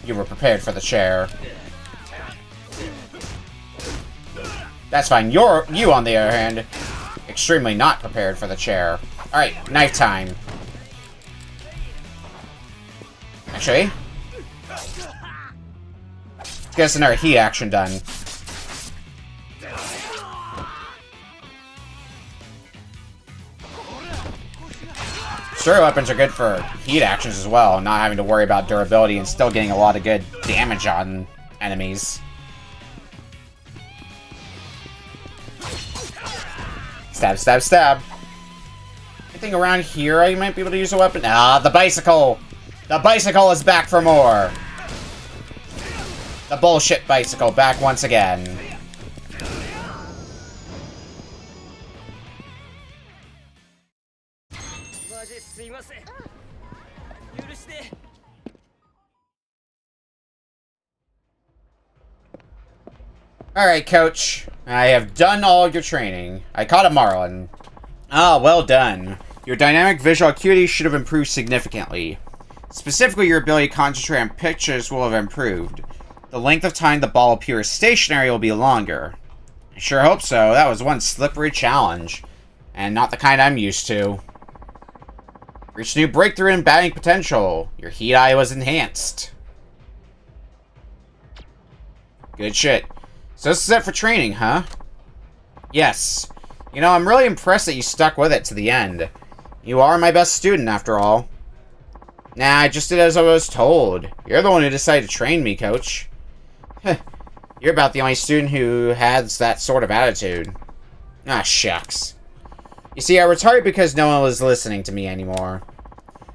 You were prepared for the chair. That's fine. You, on the other hand, extremely not prepared for the chair. Alright, knife time. Actually, let's get us another heat action done. Story weapons are good for heat actions as well, not having to worry about durability and still getting a lot of good damage on enemies. Stab, stab, stab. Anything around here I might be able to use a weapon? Ah, the bicycle! The bicycle is back for more! The bullshit bicycle back once again. Alright, coach. I have done all your training. I caught a marlin. Ah, well done. Your dynamic visual acuity should have improved significantly. Specifically, your ability to concentrate on pictures will have improved. The length of time the ball appears stationary will be longer. I sure hope so. That was one slippery challenge. And not the kind I'm used to. Reached a new breakthrough in batting potential. Your heat eye was enhanced. Good shit. So this is it for training, huh? Yes. You know, I'm really impressed that you stuck with it to the end. You are my best student, after all. Nah, I just did as I was told. You're the one who decided to train me, coach. You're about the only student who has that sort of attitude. Ah, shucks. You see, I retired because no one was listening to me anymore.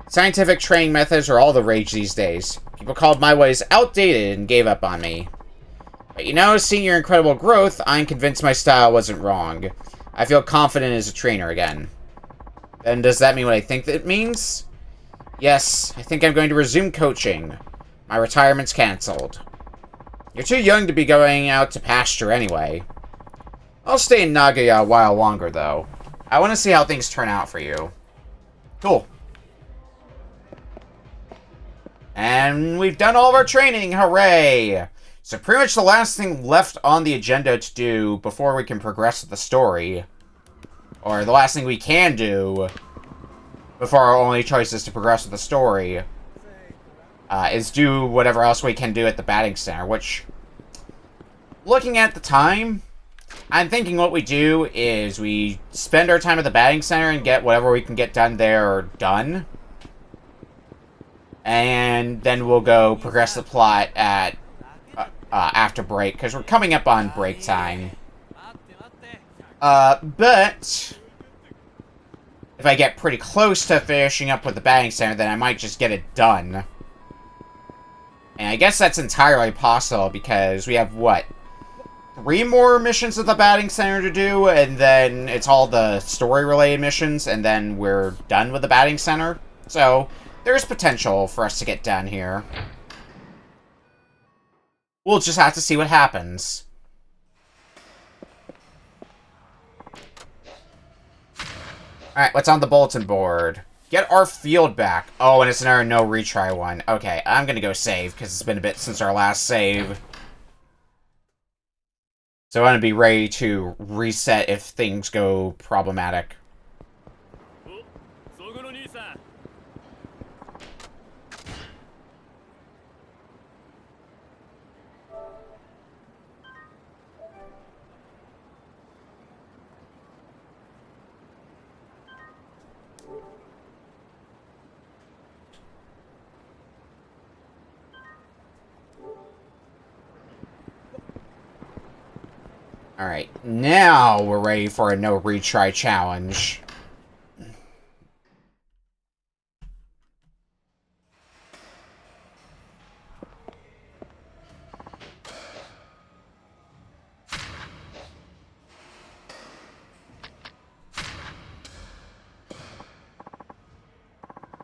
Scientific training methods are all the rage these days. People called my ways outdated and gave up on me. But you know, seeing your incredible growth, I'm convinced my style wasn't wrong. I feel confident as a trainer again. Then does that mean what I think it means? Yes, I think I'm going to resume coaching. My retirement's cancelled. You're too young to be going out to pasture anyway. I'll stay in Nagaya a while longer, though. I want to see how things turn out for you. Cool. And we've done all of our training, hooray! So pretty much the last thing left on the agenda to do before we can progress with the story, or the last thing we can do before our only choice is to progress with the story, is do whatever else we can do at the batting center, which, looking at the time, I'm thinking what we do is we spend our time at the batting center and get whatever we can get done there done, and then we'll go progress the plot at after break, because we're coming up on break time. But if I get pretty close to finishing up with the batting center, then I might just get it done. And I guess that's entirely possible, because we have, what, 3 more missions at the batting center to do, and then it's all the story-related missions, and then we're done with the batting center. So, there's potential for us to get done here. We'll just have to see what happens. Alright, what's on the bulletin board? Get our field back. Oh, and it's another no retry one. Okay, I'm gonna go save, because it's been a bit since our last save. So I'm gonna be ready to reset if things go problematic. Alright, now we're ready for a no retry challenge.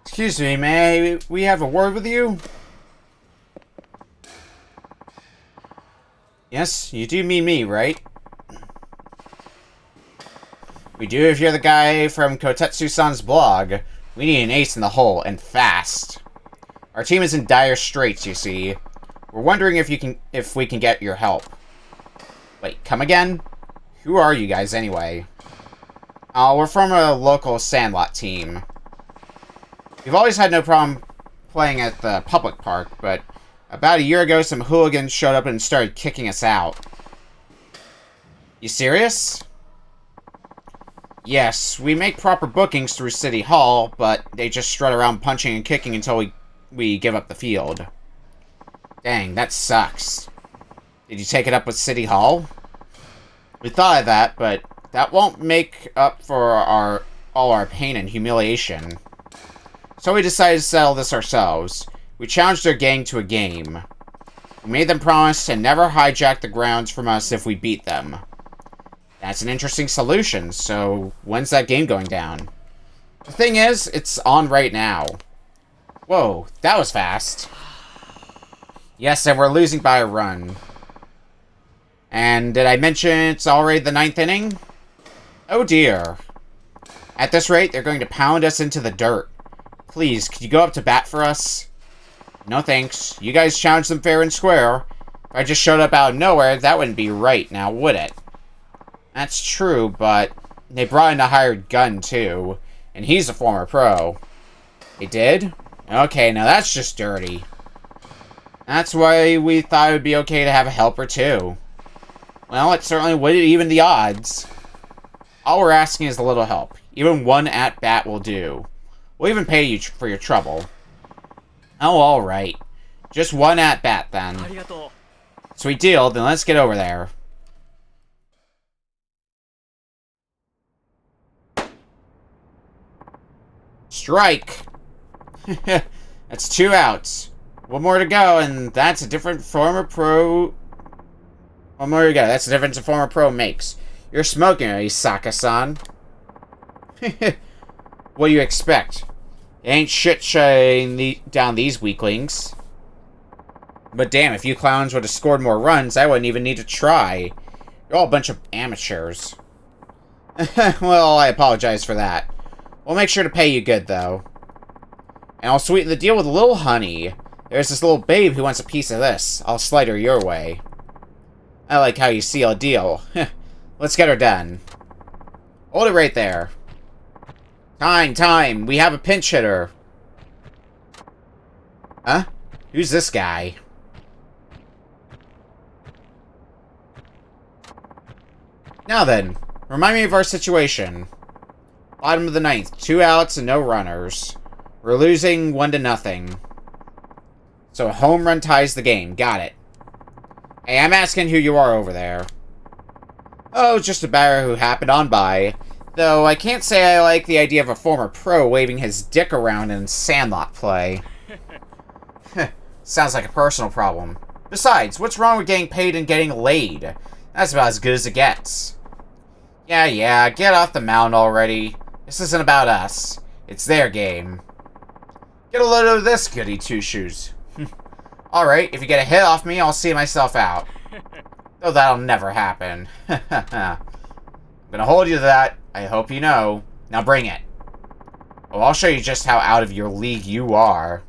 Excuse me, may we have a word with you? Yes, you do mean me, right? We do if you're the guy from Kotetsu-san's blog. We need an ace in the hole, and fast. Our team is in dire straits, you see. We're wondering if we can get your help. Wait, come again? Who are you guys, anyway? We're from a local Sandlot team. We've always had no problem playing at the public park, but about a year ago, some hooligans showed up and started kicking us out. You serious? Yes, we make proper bookings through City Hall, but they just strut around punching and kicking until we give up the field. Dang, that sucks. Did you take it up with City Hall? We thought of that, but that won't make up for all our pain and humiliation. So we decided to settle this ourselves. We challenged their gang to a game. We made them promise to never hijack the grounds from us if we beat them. That's an interesting solution, so when's that game going down? The thing is, it's on right now. Whoa, that was fast. Yes, and we're losing by a run. And did I mention it's already the 9th inning? Oh dear. At this rate, they're going to pound us into the dirt. Please, could you go up to bat for us? No thanks. You guys challenged them fair and square. If I just showed up out of nowhere, that wouldn't be right now, would it? That's true, but they brought in a hired gun, too. And he's a former pro. They did? Okay, now that's just dirty. That's why we thought it would be okay to have a helper, too. Well, it certainly would even the odds. All we're asking is a little help. Even one at-bat will do. We'll even pay you for your trouble. Oh, alright. Just one at-bat, then. Sweet deal, then let's get over there. Strike! That's 2 outs. One more to go, and that's a different former pro... One more to go. That's the difference a former pro makes. You're smoking, Isaka-san. What do you expect? It ain't shit shutting down these weaklings. But damn, if you clowns would have scored more runs, I wouldn't even need to try. You're all a bunch of amateurs. Well, I apologize for that. We'll make sure to pay you good, though. And I'll sweeten the deal with a little honey. There's this little babe who wants a piece of this. I'll slide her your way. I like how you seal a deal. Let's get her done. Hold it right there. Time! We have a pinch hitter. Huh? Who's this guy? Now then, remind me of our situation. Bottom of the 9th, 2 outs and no runners. We're losing 1-0. So a home run ties the game. Got it. Hey, I'm asking who you are over there. Oh, just a batter who happened on by. Though I can't say I like the idea of a former pro waving his dick around in Sandlot play. Sounds like a personal problem. Besides, what's wrong with getting paid and getting laid? That's about as good as it gets. Yeah, get off the mound already. This isn't about us. It's their game. Get a load of this, goody two-shoes. Alright, if you get a hit off me, I'll see myself out. Though that'll never happen. I'm gonna hold you to that. I hope you know. Now bring it. Oh, I'll show you just how out of your league you are.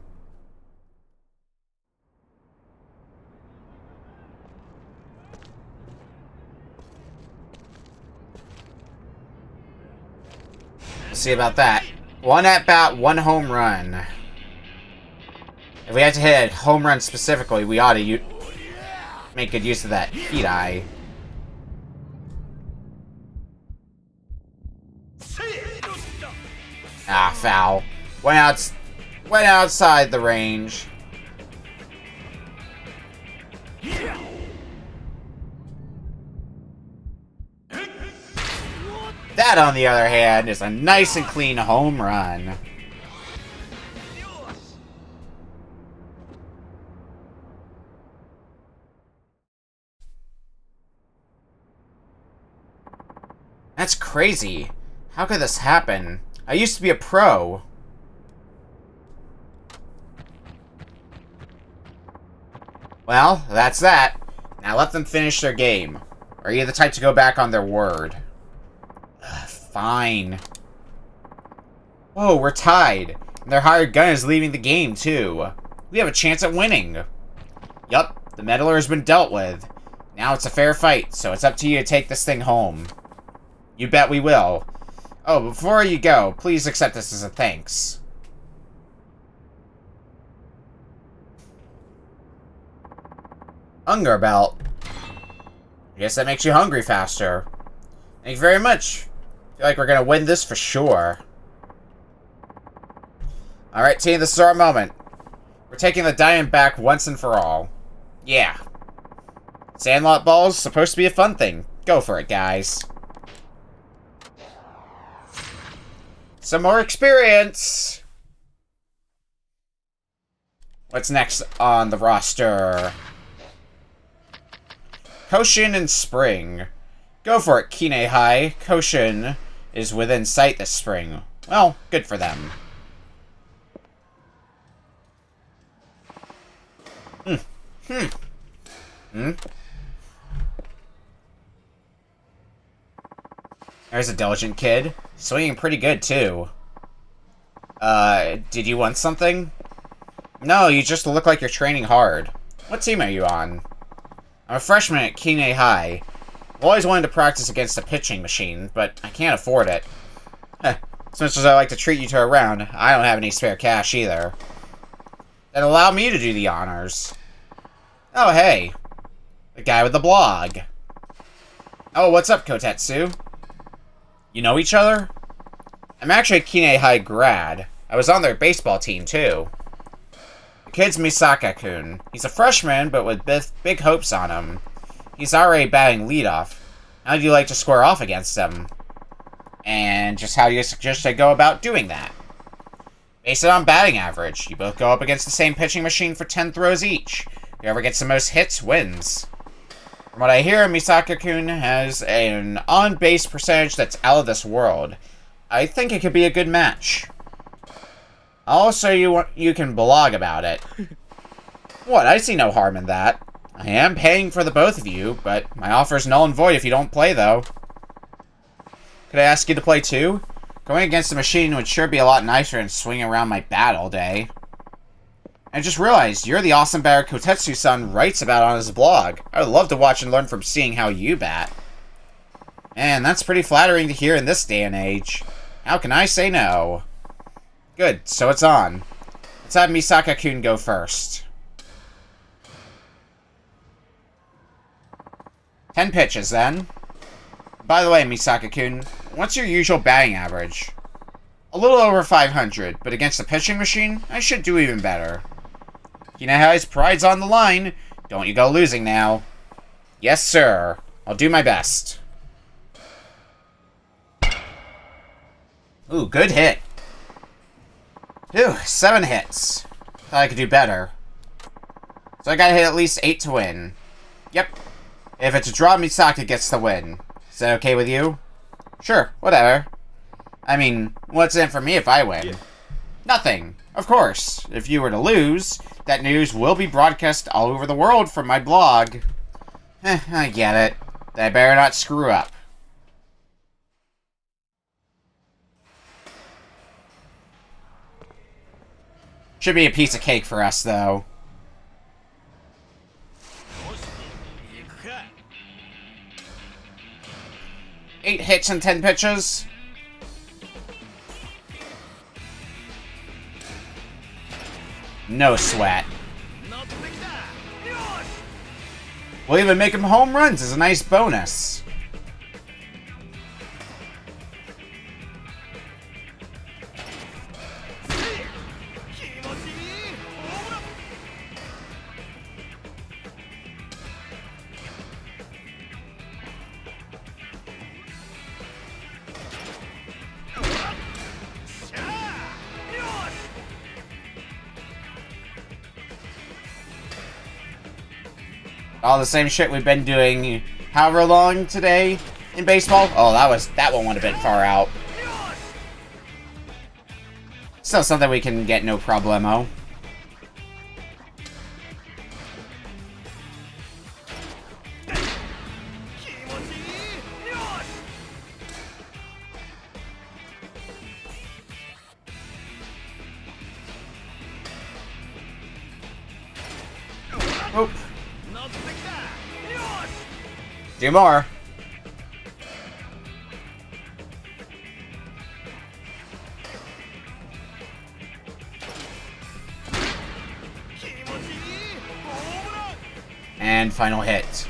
Let's see about that. 1 at-bat, 1 home run. If we had to hit a home run specifically, we ought to make good use of that heat eye. Ah, foul. Went outside the range. That, on the other hand, is a nice and clean home run. That's crazy. How could this happen? I used to be a pro. Well, that's that. Now let them finish their game. Or are you the type to go back on their word? Ugh, fine. Whoa, we're tied. And their hired gun is leaving the game, too. We have a chance at winning. Yup, the meddler has been dealt with. Now it's a fair fight, so it's up to you to take this thing home. You bet we will. Oh, before you go, please accept this as a thanks. Hunger belt. I guess that makes you hungry faster. Thank you very much. I feel like we're gonna win this for sure. Alright, team, this is our moment. We're taking the diamond back once and for all. Yeah. Sandlot ball's supposed to be a fun thing. Go for it, guys. Some more experience! What's next on the roster? Koshin and Spring. Go for it, Kine High. Koshin is within sight this spring. Well, good for them. There's a diligent kid. Swinging pretty good, too. Did you want something? No, you just look like you're training hard. What team are you on? I'm a freshman at Kine High. I've always wanted to practice against a pitching machine, but I can't afford it. Heh, as much as I like to treat you to a round, I don't have any spare cash either. Then allow me to do the honors. Oh, hey. The guy with the blog. Oh, what's up, Kotetsu? You know each other? I'm actually a Kine High grad. I was on their baseball team, too. The kid's Misaka-kun. He's a freshman, but with big hopes on him. He's already batting leadoff. How do you like to square off against him? And just how do you suggest I go about doing that? Base it on batting average. You both go up against the same pitching machine for 10 throws each. Whoever gets the most hits wins. From what I hear, Misaka-kun has an on-base percentage that's out of this world. I think it could be a good match. Also, you can blog about it. What? I see no harm in that. I am paying for the both of you, but my offer's null and void if you don't play, though. Could I ask you to play too? Going against the machine would sure be a lot nicer than swinging around my bat all day. I just realized you're the awesome batter Kotetsu-san writes about on his blog. I would love to watch and learn from seeing how you bat. Man, that's pretty flattering to hear in this day and age. How can I say no? Good, so it's on. Let's have Misaka-kun go first. 10 pitches, then. By the way, Misaka-kun, what's your usual batting average? A little over 500, but against the pitching machine, I should do even better. You know how his pride's on the line. Don't you go losing now. Yes, sir. I'll do my best. Ooh, good hit. Ooh, 7 hits. Thought I could do better. So I gotta hit at least 8 to win. Yep. If it's a draw, Misaka gets the win. Is that okay with you? Sure, whatever. I mean, what's in it for me if I win? Yeah. Nothing. Of course. If you were to lose, that news will be broadcast all over the world from my blog. I get it. I better not screw up. Should be a piece of cake for us, though. Eight hits and 10 pitches. No sweat. We'll even make him home runs as a nice bonus. All the same shit we've been doing however long today in baseball. Oh, that one would have been far out. Still something we can get no problemo. Oop. Do more. And final hit.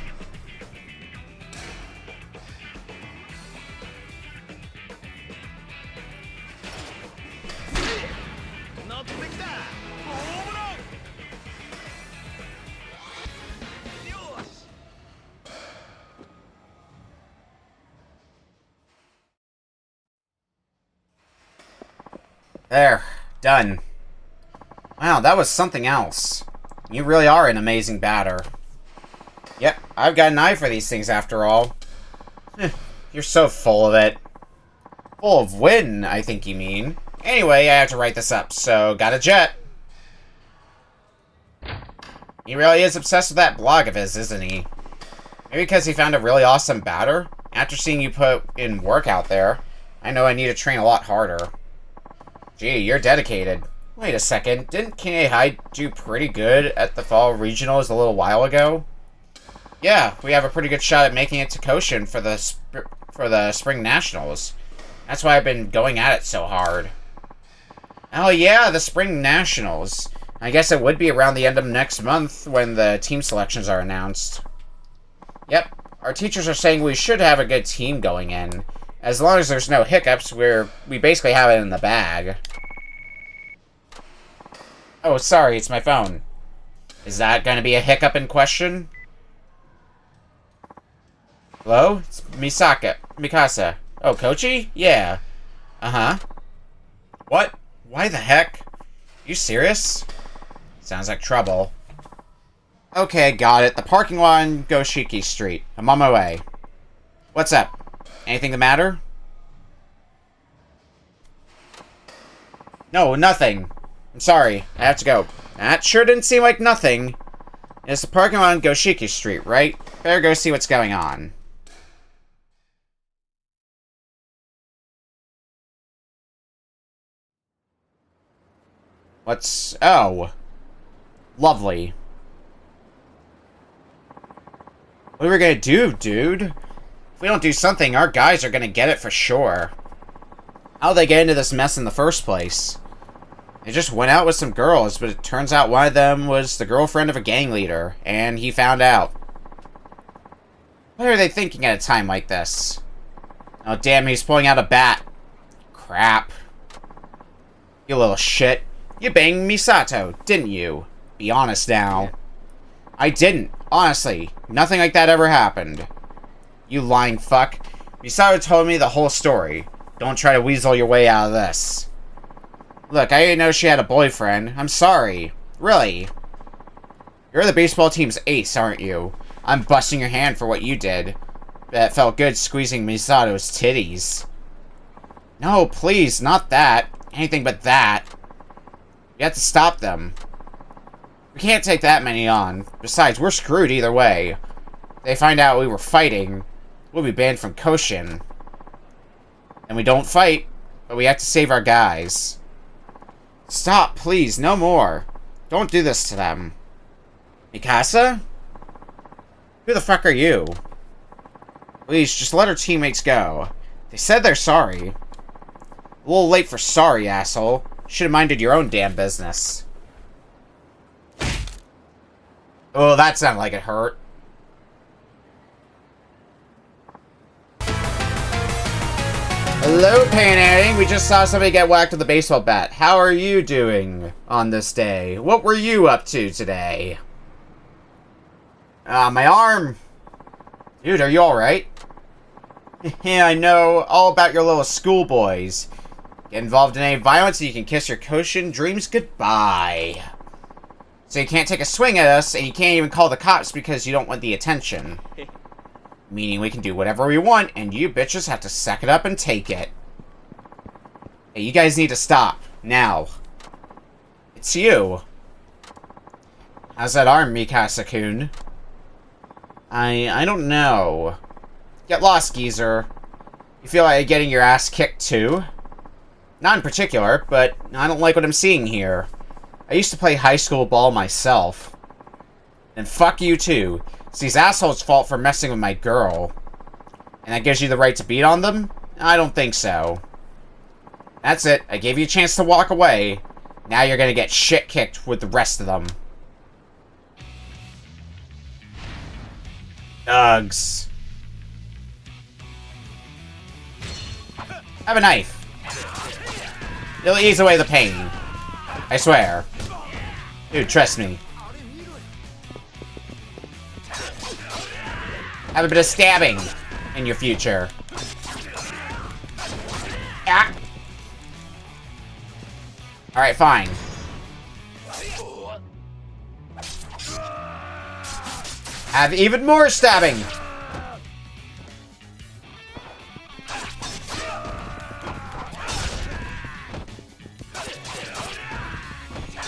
There. Done. Wow, that was something else. You really are an amazing batter. Yep, I've got an eye for these things after all. You're so full of it. Full of win, I think you mean. Anyway, I have to write this up, so got a jet. He really is obsessed with that blog of his, isn't he? Maybe because he found a really awesome batter? After seeing you put in work out there, I know I need to train a lot harder. Gee, you're dedicated. Wait a second, didn't King High do pretty good at the fall regionals a little while ago? Yeah, we have a pretty good shot at making it to Koshin for the spring nationals. That's why I've been going at it so hard. Oh yeah, the spring nationals. I guess it would be around the end of next month when the team selections are announced. Yep, our teachers are saying we should have a good team going in. As long as there's no hiccups, we basically have it in the bag. Oh, sorry, it's my phone. Is that going to be a hiccup in question? Hello? It's Mikasa. Oh, Kochi? Yeah. Uh-huh. What? Why the heck? You serious? Sounds like trouble. Okay, got it. The parking lot on Goshiki Street. I'm on my way. What's up? Anything the matter? No, nothing. I'm sorry. I have to go. That sure didn't seem like nothing. It's the parking lot on Goshiki Street, right? Better go see what's going on. Oh. Lovely. What are we gonna do, dude? If we don't do something, our guys are gonna get it for sure. How'd they get into this mess in the first place? They just went out with some girls, but it turns out one of them was the girlfriend of a gang leader, and he found out. What are they thinking at a time like this? Oh, damn, he's pulling out a bat. Crap. You little shit. You banged Misato, didn't you? Be honest now. I didn't. Honestly, nothing like that ever happened. You lying fuck. Misato told me the whole story. Don't try to weasel your way out of this. Look, I didn't know she had a boyfriend. I'm sorry. Really. You're the baseball team's ace, aren't you? I'm busting your hand for what you did. That felt good squeezing Misato's titties. No, please, not that. Anything but that. You have to stop them. We can't take that many on. Besides, we're screwed either way. If they find out we were fighting, we'll be banned from Koshin. And we don't fight, but we have to save our guys. Stop, please, no more. Don't do this to them. Mikasa? Who the fuck are you? Please, just let our teammates go. They said they're sorry. A little late for sorry, asshole. Should have minded your own damn business. Oh, that sounded like it hurt. Hello, Painting. We just saw somebody get whacked with a baseball bat. How are you doing on this day? What were you up to today? My arm. Dude, are you alright? Yeah, I know all about your little schoolboys. Get involved in any violence and you can kiss your Koshin dreams goodbye. So you can't take a swing at us, and you can't even call the cops because you don't want the attention. Meaning we can do whatever we want, and you bitches have to suck it up and take it. Hey, you guys need to stop. Now. It's you. How's that arm, Mikasa-kun? I don't know. Get lost, geezer. You feel like getting your ass kicked, too? Not in particular, but I don't like what I'm seeing here. I used to play high school ball myself. And fuck you, too. It's these assholes' fault for messing with my girl. And that gives you the right to beat on them? I don't think so. That's it. I gave you a chance to walk away. Now you're gonna get shit kicked with the rest of them. Uggs. Have a knife. It'll ease away the pain. I swear. Dude, trust me. Have a bit of stabbing in your future. Ah. Alright, fine. Have even more stabbing!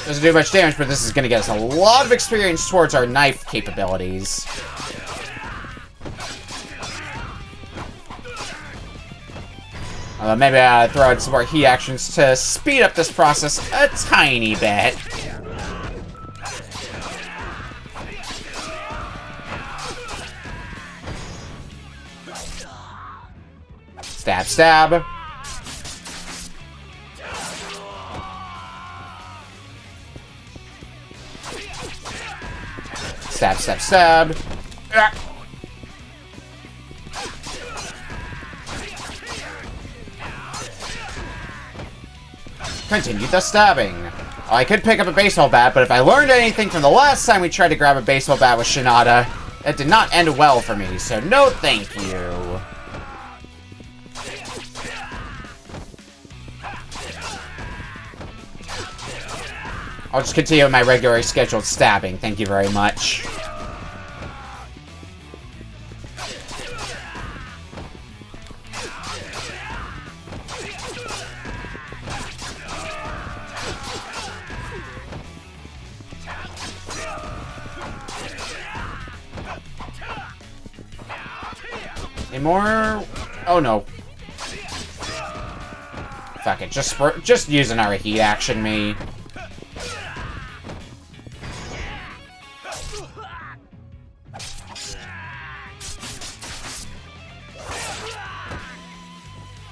Doesn't do much damage, but this is gonna get us a lot of experience towards our knife capabilities. Maybe I'll throw in some more heat actions to speed up this process a tiny bit. Stab, stab. Stab, stab, stab. Ah. Continue the stabbing. I could pick up a baseball bat, but if I learned anything from the last time we tried to grab a baseball bat with Shinada, it did not end well for me, so no thank you. I'll just continue with my regularly scheduled stabbing, thank you very much. Any more? Oh no. Fuck it, just use another heat action, me.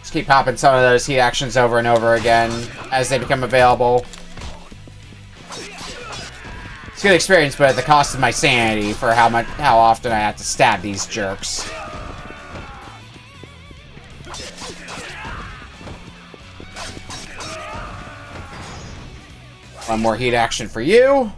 Just keep popping some of those heat actions over and over again as they become available. It's a good experience, but at the cost of my sanity for how often I have to stab these jerks. One more heat action for you.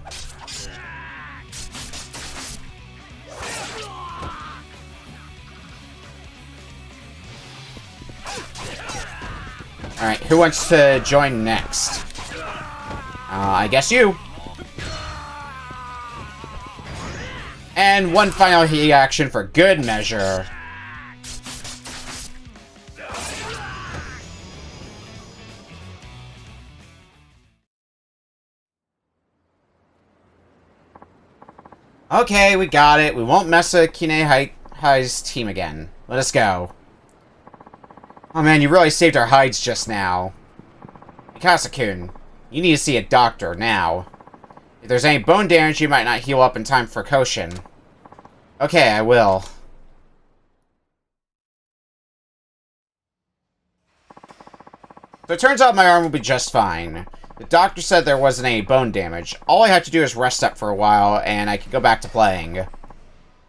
Alright, who wants to join next? I guess you. And one final heat action for good measure. Okay, we got it. We won't mess with Kine Hai's team again. Let us go. Oh man, you really saved our hides just now. Mikasa-kun, you need to see a doctor now. If there's any bone damage, you might not heal up in time for Koshin. Okay, I will. So it turns out my arm will be just fine. The doctor said there wasn't any bone damage. All I have to do is rest up for a while, and I can go back to playing.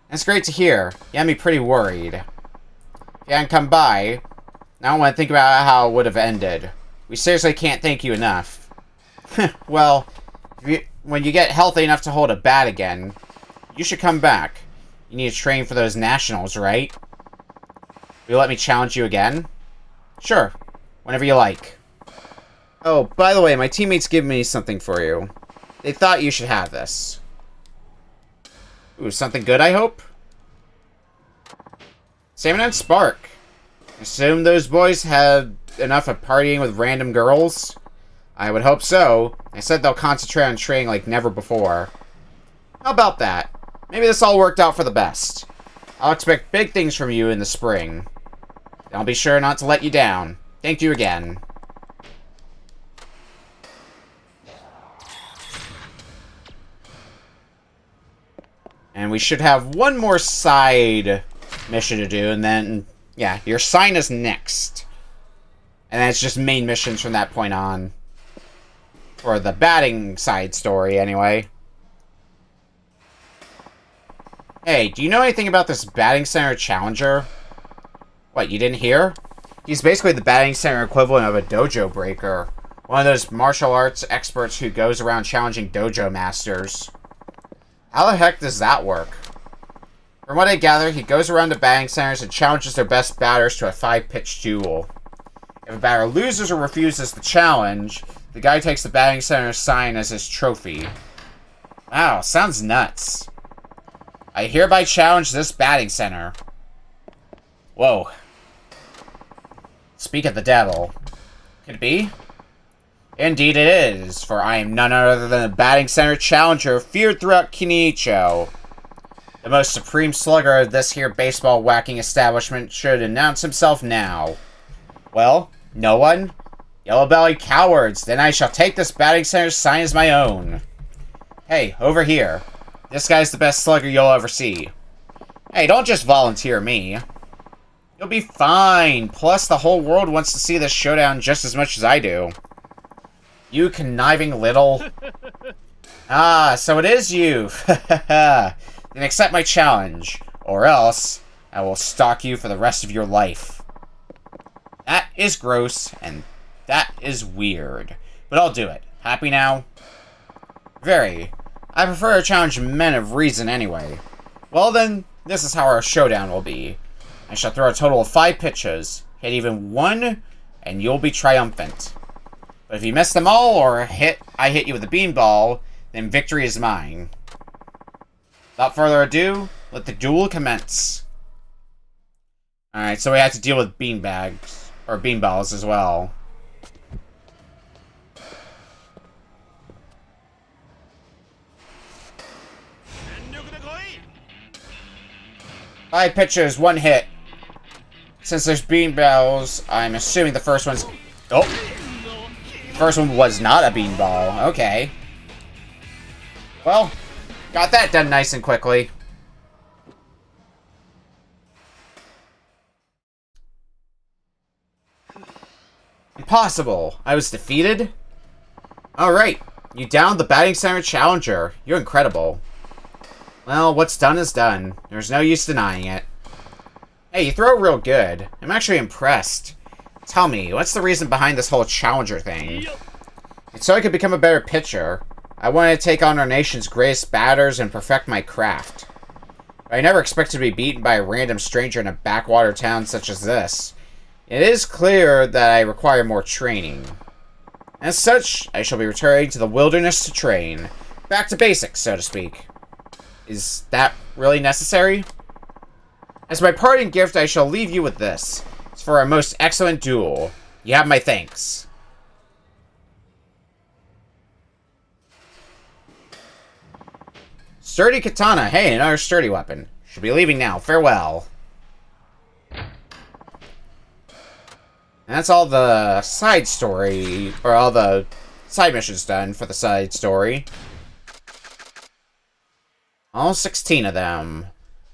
That's great to hear. You had me pretty worried. If you hadn't come by, I don't want to think about how it would have ended. We seriously can't thank you enough. Well, when you get healthy enough to hold a bat again, you should come back. You need to train for those nationals, right? Will you let me challenge you again? Sure. Whenever you like. Oh, by the way, my teammates give me something for you. they thought you should have this. Ooh, something good, I hope? Salmon and Spark. Assume those boys had enough of partying with random girls? I would hope so. I said they'll concentrate on training like never before. How about that? Maybe this all worked out for the best. I'll expect big things from you in the spring. I'll be sure not to let you down. Thank you again. And we should have one more side mission to do, and then, yeah, your sign is next. And then it's just main missions from that point on. For the batting side story, anyway. Hey, do you know anything about this batting center challenger? What, you didn't hear? He's basically the batting center equivalent of a dojo breaker. One of those martial arts experts who goes around challenging dojo masters. How the heck does that work? From what I gather, he goes around to batting centers and challenges their best batters to a 5-pitch duel. If a batter loses or refuses the challenge, the guy takes the batting center's sign as his trophy. Wow, sounds nuts. I hereby challenge this batting center. Whoa. Speak of the devil. Could it be? Indeed it is, for I am none other than the batting center challenger feared throughout Kinicho. The most supreme slugger of this here baseball whacking establishment should announce himself now. Well, no one? Yellow-bellied cowards, then I shall take this batting center's sign as my own. Hey, over here. This guy's the best slugger you'll ever see. Hey, don't just volunteer me. You'll be fine. Plus, the whole world wants to see this showdown just as much as I do. You conniving little... Ah, so it is you. Then accept my challenge, or else I will stalk you for the rest of your life. That is gross, and that is weird. But I'll do it. Happy now? Very. I prefer to challenge men of reason anyway. Well then, this is how our showdown will be. I shall throw a total of 5 pitches. Hit even one, and you'll be triumphant. But if you miss them all, or I hit you with a beanball, then victory is mine. Without further ado, let the duel commence. Alright, so we have to deal with beanbags, or beanballs as well. Five pitches, 1 hit. Since there's beanballs, I'm assuming the first one's... Oh! First one was not a beanball. Okay. Well, got that done nice and quickly. Impossible. I was defeated? Alright. You downed the batting center challenger. You're incredible. Well, what's done is done. There's no use denying it. Hey, you throw real good. I'm actually impressed. Tell me, what's the reason behind this whole challenger thing? It's so I could become a better pitcher. I wanted to take on our nation's greatest batters and perfect my craft. But I never expected to be beaten by a random stranger in a backwater town such as this. It is clear that I require more training. As such, I shall be returning to the wilderness to train. Back to basics, so to speak. Is that really necessary? As my parting gift, I shall leave you with this. It's for a most excellent duel. You have my thanks. Sturdy katana. Hey, another sturdy weapon. Should be leaving now. Farewell. And that's all the side story, or all the side missions done for the side story. All 16 of them.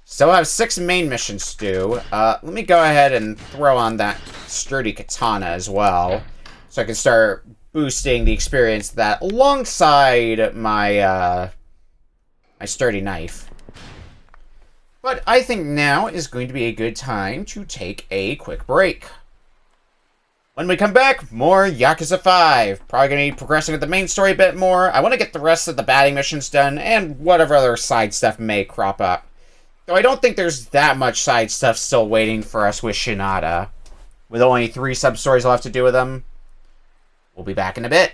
Still have 6 main missions to do. Let me go ahead and throw on that sturdy katana as well, so I can start boosting the experience of that alongside my my sturdy knife. But I think now is going to be a good time to take a quick break. When we come back, more Yakuza 5. Probably going to be progressing with the main story a bit more. I want to get the rest of the batting missions done, and whatever other side stuff may crop up. Though I don't think there's that much side stuff still waiting for us with Shinada. With only 3 sub-stories left to do with them. We'll be back in a bit.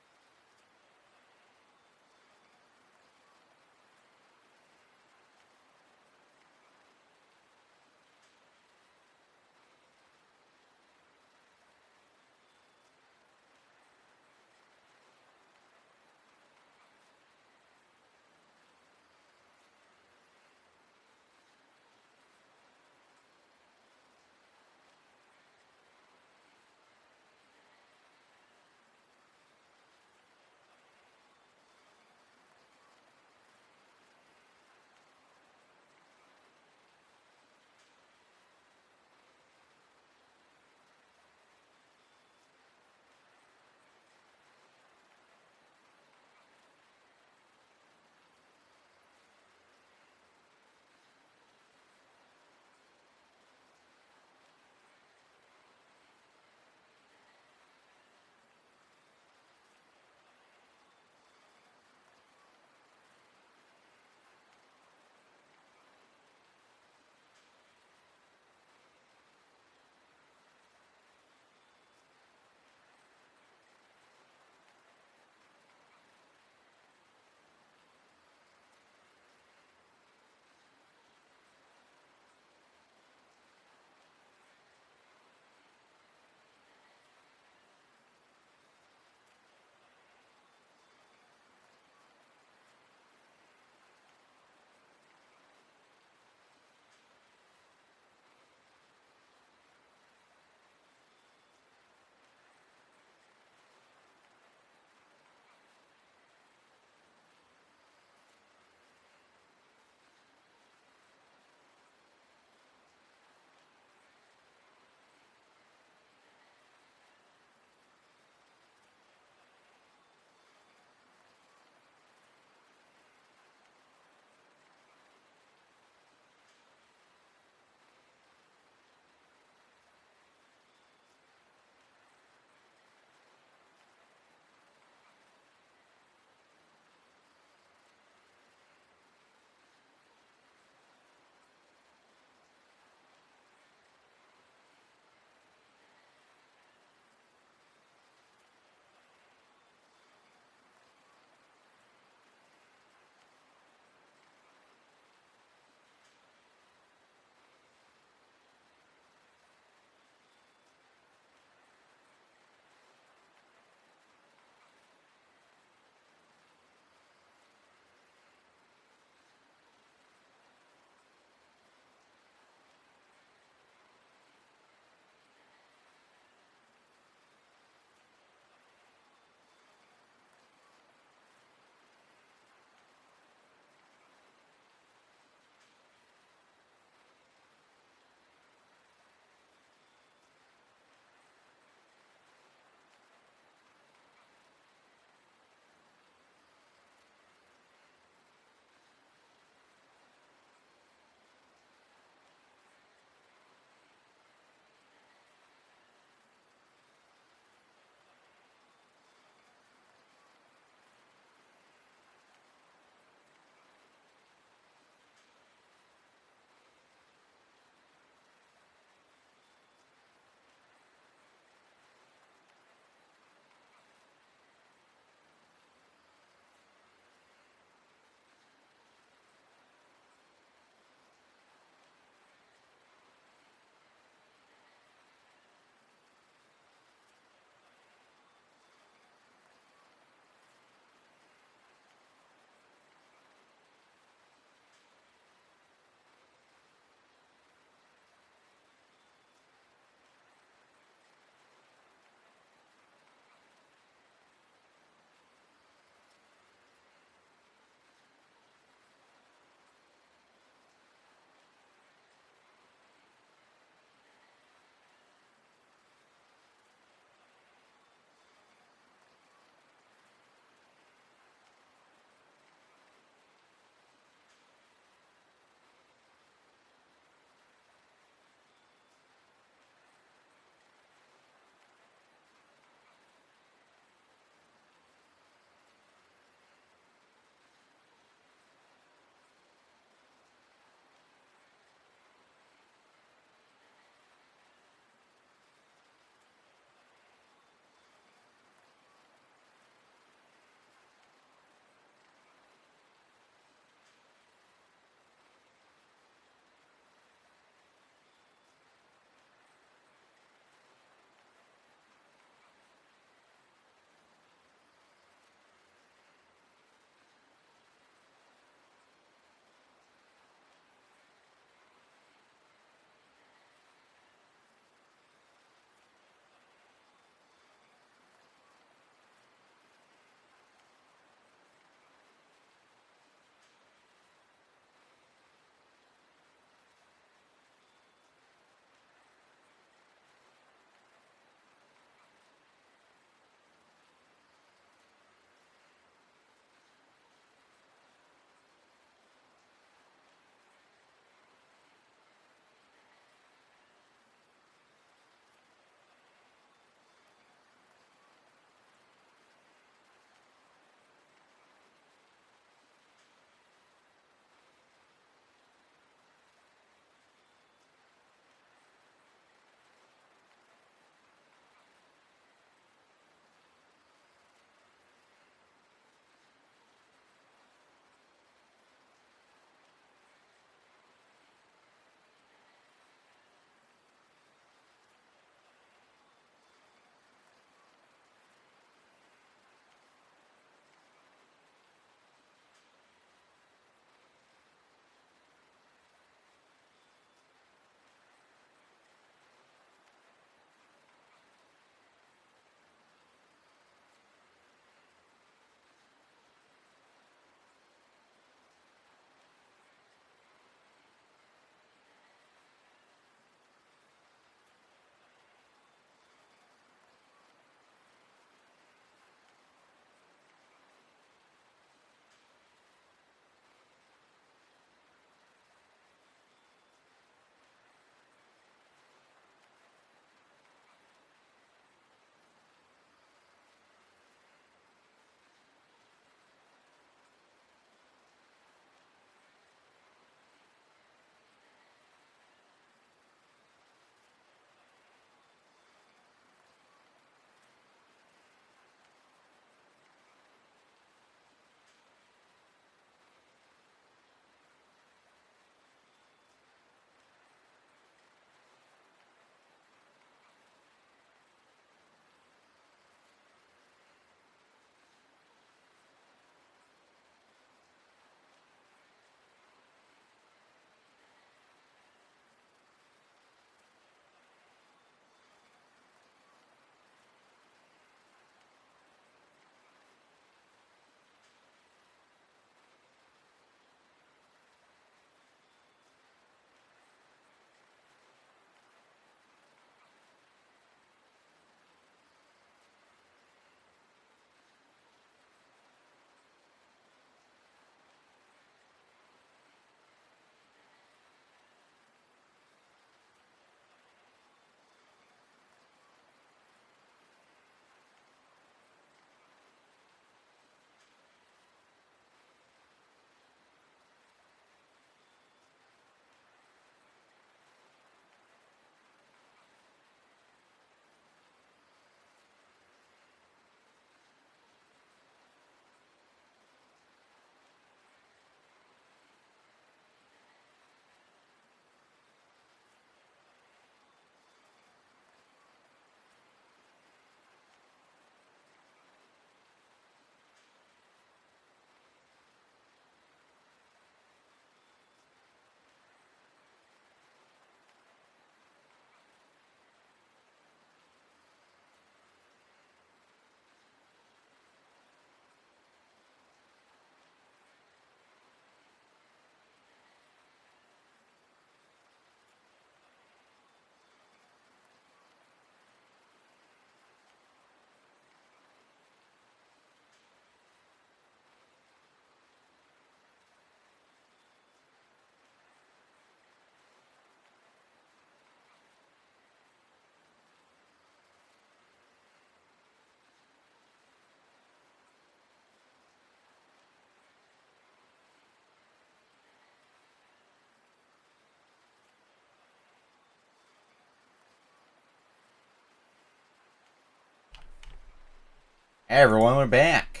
Everyone, we're back.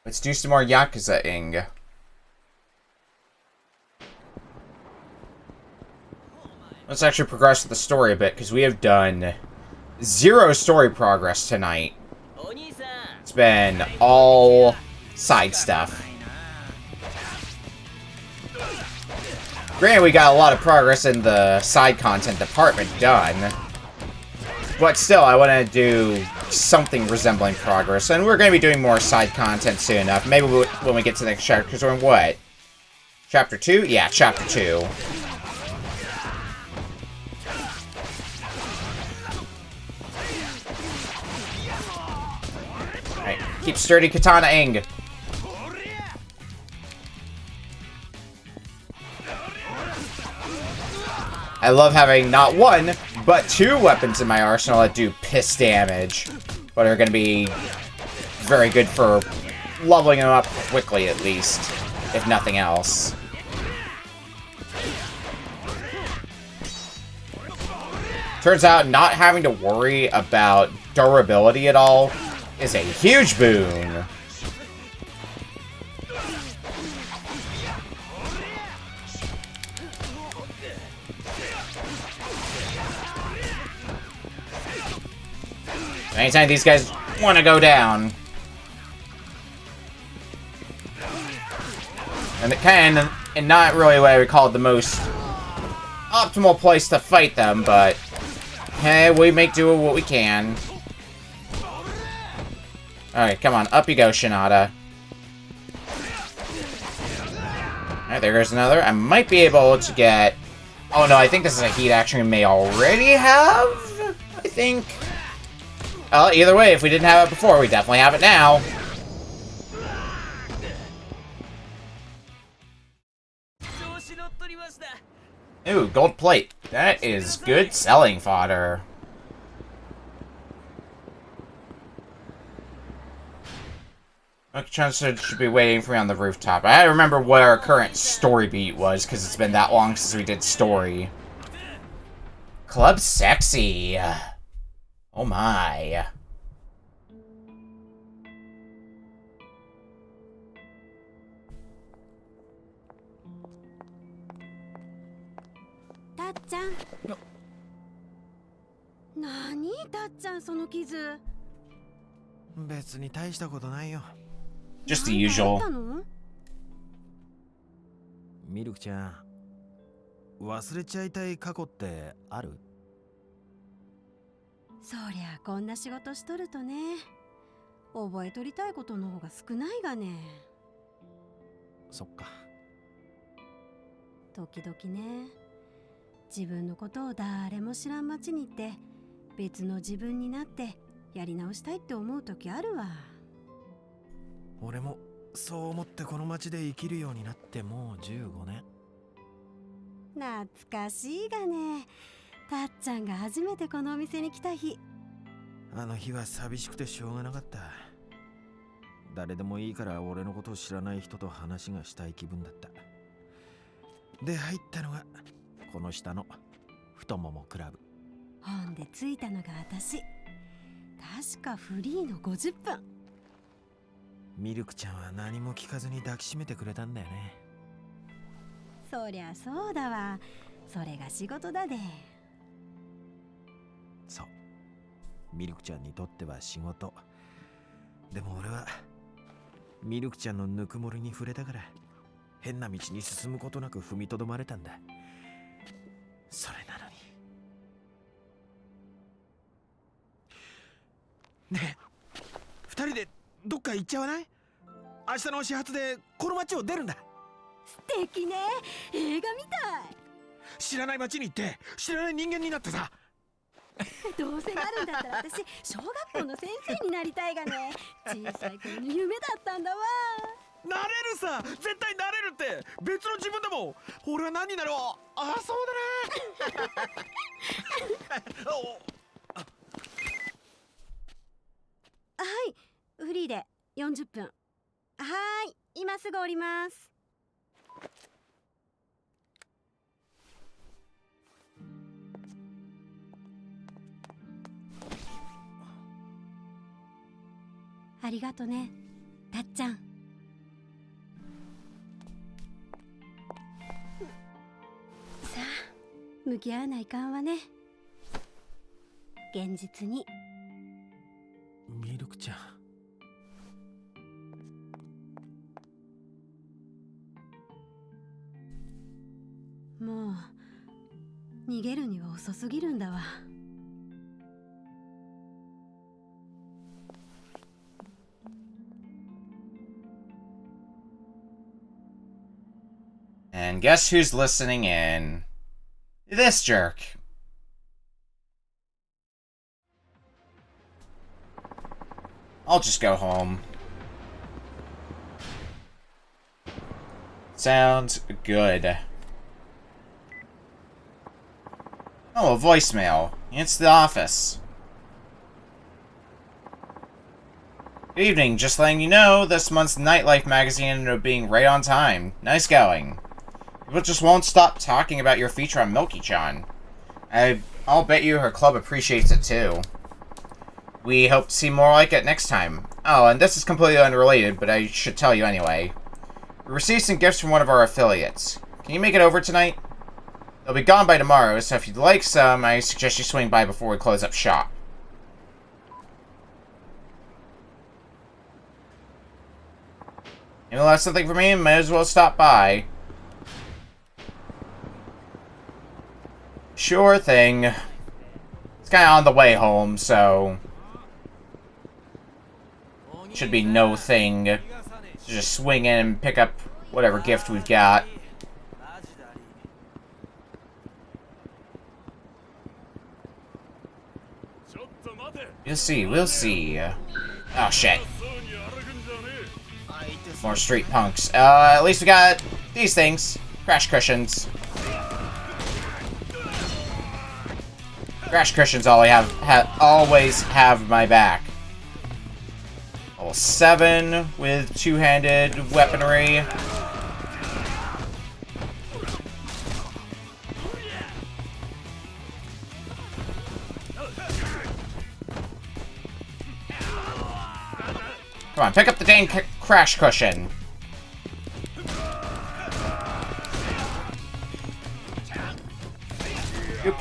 Let's do some more Yakuza-ing. Let's actually progress with the story a bit, because we have done 0 story progress tonight. It's been all side stuff. Granted, we got a lot of progress in the side content department done. But still, I want to do something resembling progress. And we're going to be doing more side content soon enough. Maybe when we get to the next chapter, because we're in what? Chapter 2? Yeah, chapter 2. Alright, keep sturdy katana-ing. I love having not 1, but 2 weapons in my arsenal that do piss damage. But are going to be very good for leveling them up quickly, at least. If nothing else. Turns out, not having to worry about durability at all is a huge boon. Anytime these guys want to go down. And it can, and not really what I would call the most optimal place to fight them, but hey, we make do with what we can. Alright, come on, up you go, Shinada. Alright, there goes another. I might be able to get... Oh no, I think this is a heat action we may already have, I think. Either way, if we didn't have it before, we definitely have it now. Ooh, gold plate. That is good selling fodder. Yakuza should be waiting for me on the rooftop. I remember what our current story beat was, because it's been that long since we did story. Club Sexy. Oh my. Tachan. Nani, Tachan, その傷。別に大したことないよ。Just the usual. ミルクちゃん、忘れちゃいたい過去ってある？そりゃこんな仕事しとるとね、覚えとりたいことの方が少ないがね。そっか。時々ね、自分のことを誰も知らん街に行って別の自分になってやり直したいって思う時あるわ。俺もそう思ってこの街で生きるようになってもう15年。懐かしいがね。たっちゃんが初めてこのお店に来た日。あの日は寂しくてしょうがなかった。誰でもいいから俺のことを知らない人と話がしたい気分だった。で入ったのがこの下の太ももクラブ。ほんで着いたのが私。確かフリーの50分。ミルクちゃんは何も聞かずに抱きしめてくれたんだよね。そりゃそうだわ。それが仕事だで。そう。ミルクちゃんにとっては仕事。でも俺はミルクちゃんのぬくもりに触れたから変な道に進むことなく踏みとどまれたんだ。それなのに。ねえ、二人でどっか行っちゃわない？明日の始発でこの街を出るんだ。素敵ね。映画みたい。知らない街に行って知らない人間になってさ。どうせなるんだったら私小学校の先生になりたいがね。小さい頃の夢だったんだわ。なれるさ、絶対なれるって。別の自分だもん。俺は何になろう。あ、そうだな。はい、フリーで40分。はーい、今すぐ降ります。ありがとね、たっちゃん。さあ、向き合わないかんわね。現実に。ミルクちゃん。もう逃げるには遅すぎるんだわ。And guess who's listening in? This jerk. I'll just go home. Sounds good. Oh, a voicemail. It's the office. Good evening, just letting you know, this month's Nightlife magazine ended up being right on time. Nice going. People just won't stop talking about your feature on Milky-chan. I'll bet you her club appreciates it too. We hope to see more like it next time. Oh, and this is completely unrelated, but I should tell you anyway. We received some gifts from one of our affiliates. Can you make it over tonight? They'll be gone by tomorrow, so if you'd like some, I suggest you swing by before we close up shop. You'll have something for me, might as well stop by. Sure thing. It's kind of on the way home, so... should be no thing. So just swing in and pick up whatever gift we've got. We'll see, we'll see. Oh, shit. More street punks. At least we got these things. Crash cushions. Crash cushions always have my back. Level 7 with two-handed weaponry. Come on, pick up the dang crash cushion. Oop.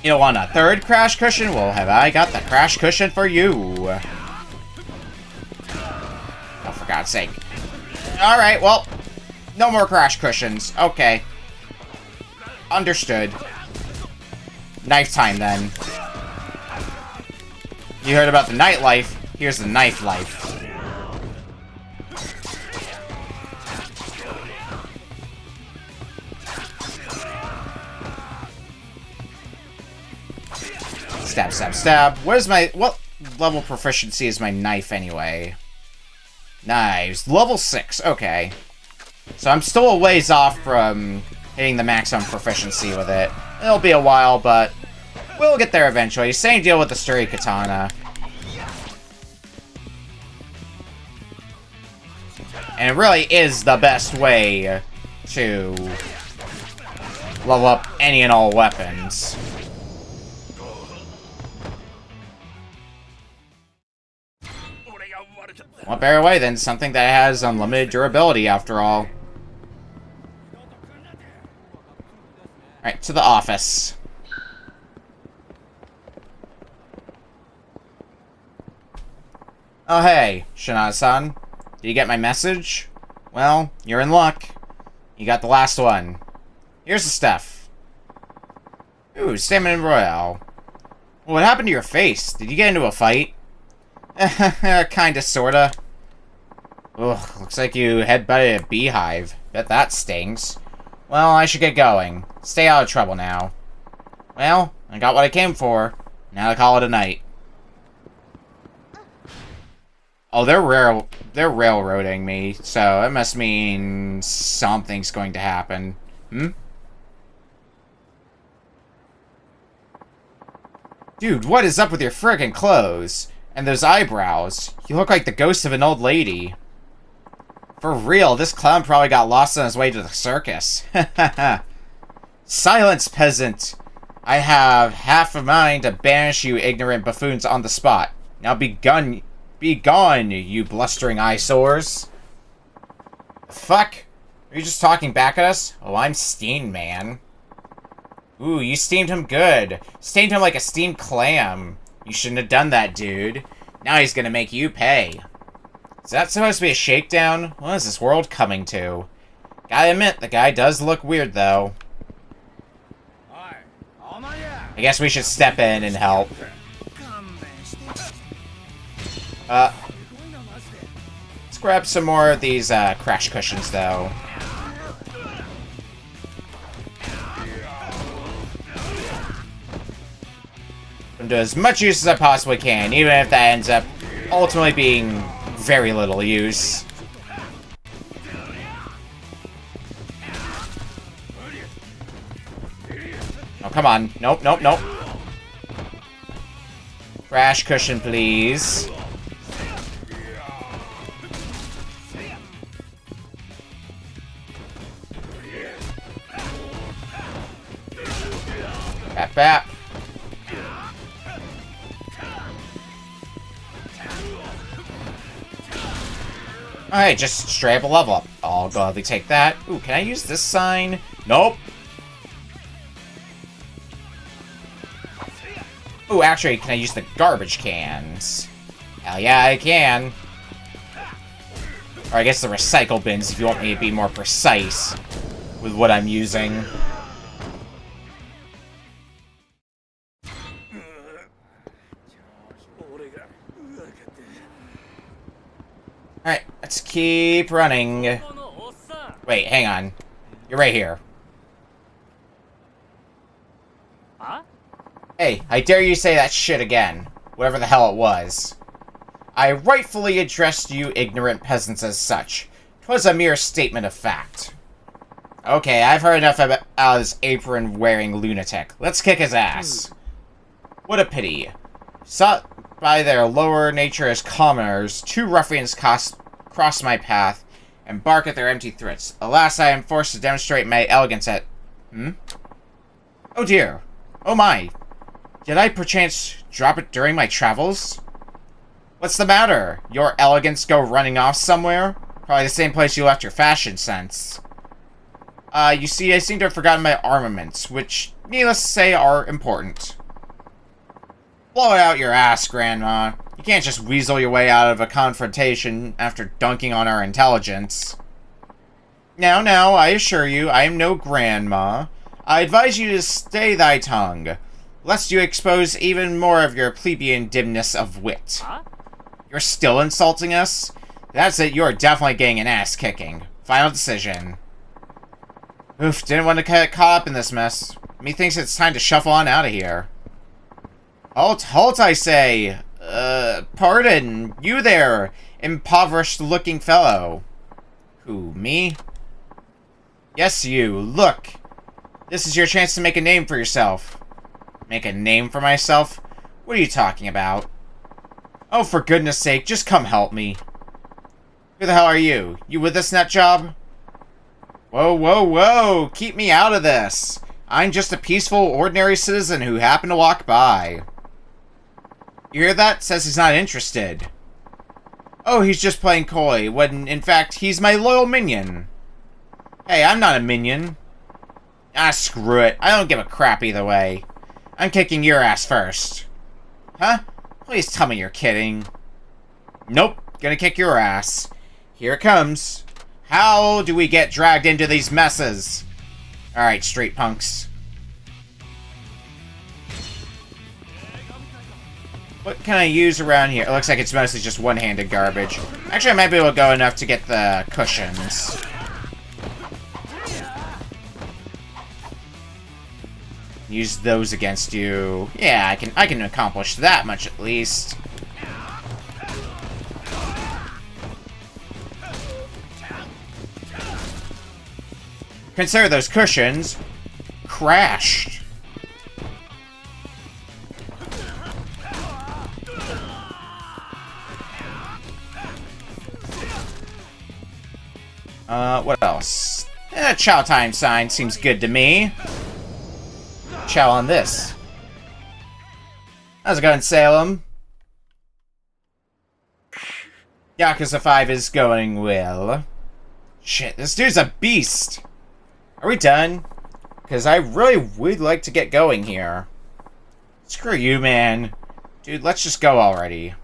You don't want a third crash cushion? Well, have I got the crash cushion for you? Oh, for God's sake. Alright, well, no more crash cushions. Okay. Understood. Knife time, then. You heard about the nightlife. Here's the knife life. Stab, stab, stab. What level proficiency is my knife anyway? Knives. Level 6. Okay. So I'm still a ways off from hitting the maximum proficiency with it. It'll be a while, but we'll get there eventually. Same deal with the sturdy katana. And it really is the best way to level up any and all weapons. What better way than something that has unlimited durability, after all. Alright, to the office. Oh hey, Shinada-san. Did you get my message? Well, you're in luck. You got the last one. Here's the stuff. Ooh, Stamina Royale. What happened to your face? Did you get into a fight? Kinda, sorta. Ugh, looks like you headbutted a beehive. Bet that stings. Well, I should get going. Stay out of trouble now. Well, I got what I came for. Now to call it a night. Oh, they're railroading me, so it must mean something's going to happen. Hmm? Dude, what is up with your friggin' clothes? And those eyebrows. You look like the ghost of an old lady. For real, this clown probably got lost on his way to the circus. Silence, peasant! I have half a mind to banish you ignorant buffoons on the spot. Now be gone, you blustering eyesores. The fuck? Are you just talking back at us? Oh, I'm steamed, man. Ooh, you steamed him good. Steamed him like a steamed clam. You shouldn't have done that, dude. Now he's gonna make you pay. Is that supposed to be a shakedown? What is this world coming to? Gotta admit, the guy does look weird, though. I guess we should step in and help. Let's grab some more of these crash cushions, though. And do as much use as I possibly can, even if that ends up ultimately being very little use. Oh, come on. Nope, nope, nope. Crash cushion, please. Bap, bap. Alright, just straight up a level up. I'll gladly take that. Ooh, can I use this sign? Nope. Ooh, actually, can I use the garbage cans? Hell yeah, I can. Or I guess the recycle bins, if you want me to be more precise with what I'm using. Alright, let's keep running. Wait, hang on. You're right here. Hey, I dare you say that shit again. Whatever the hell it was. I rightfully addressed you ignorant peasants as such. 'Twas a mere statement of fact. Okay, I've heard enough about this apron-wearing lunatic. Let's kick his ass. What a pity. Sought by their lower nature as commoners, two ruffians cross my path and bark at their empty threats. Alas, I am forced to demonstrate my elegance at... Oh dear. Oh my. Did I perchance drop it during my travels? What's the matter? Your elegance go running off somewhere? Probably the same place you left your fashion sense. You see, I seem to have forgotten my armaments, which, needless to say, are important. Blow it out your ass, Grandma. You can't just weasel your way out of a confrontation after dunking on our intelligence. Now, I assure you, I am no grandma. I advise you to stay thy tongue, lest you expose even more of your plebeian dimness of wit. You're still insulting us? That's it, you're definitely getting an ass-kicking. Final decision. Oof, didn't want to get caught up in this mess. Methinks it's time to shuffle on out of here. Halt, I say! Pardon, you there, impoverished-looking fellow. Who, me? Yes, you, look! This is your chance to make a name for yourself. Make a name for myself? What are you talking about? Oh, for goodness sake, just come help me. Who the hell are you? You with this nut job? Whoa! Keep me out of this! I'm just a peaceful, ordinary citizen who happened to walk by. You hear that? Says he's not interested. Oh, he's just playing coy, when, in fact, he's my loyal minion. Hey, I'm not a minion. Ah, screw it. I don't give a crap either way. I'm kicking your ass first. Huh? Please tell me you're kidding. Nope. Gonna kick your ass. Here it comes. How do we get dragged into these messes? Alright, street punks. What can I use around here? It looks like it's mostly just one-handed garbage. Actually, I might be able to go enough to get the cushions. Use those against you. Yeah, I can accomplish that much at least. Consider those cushions crashed. What else? Chow time sign seems good to me. chow on this. How's it going, Salem? Yakuza 5 is going well. Shit, this dude's a beast. Are we done? Because I really would like to get going here. Screw you, man. Dude, let's just go already.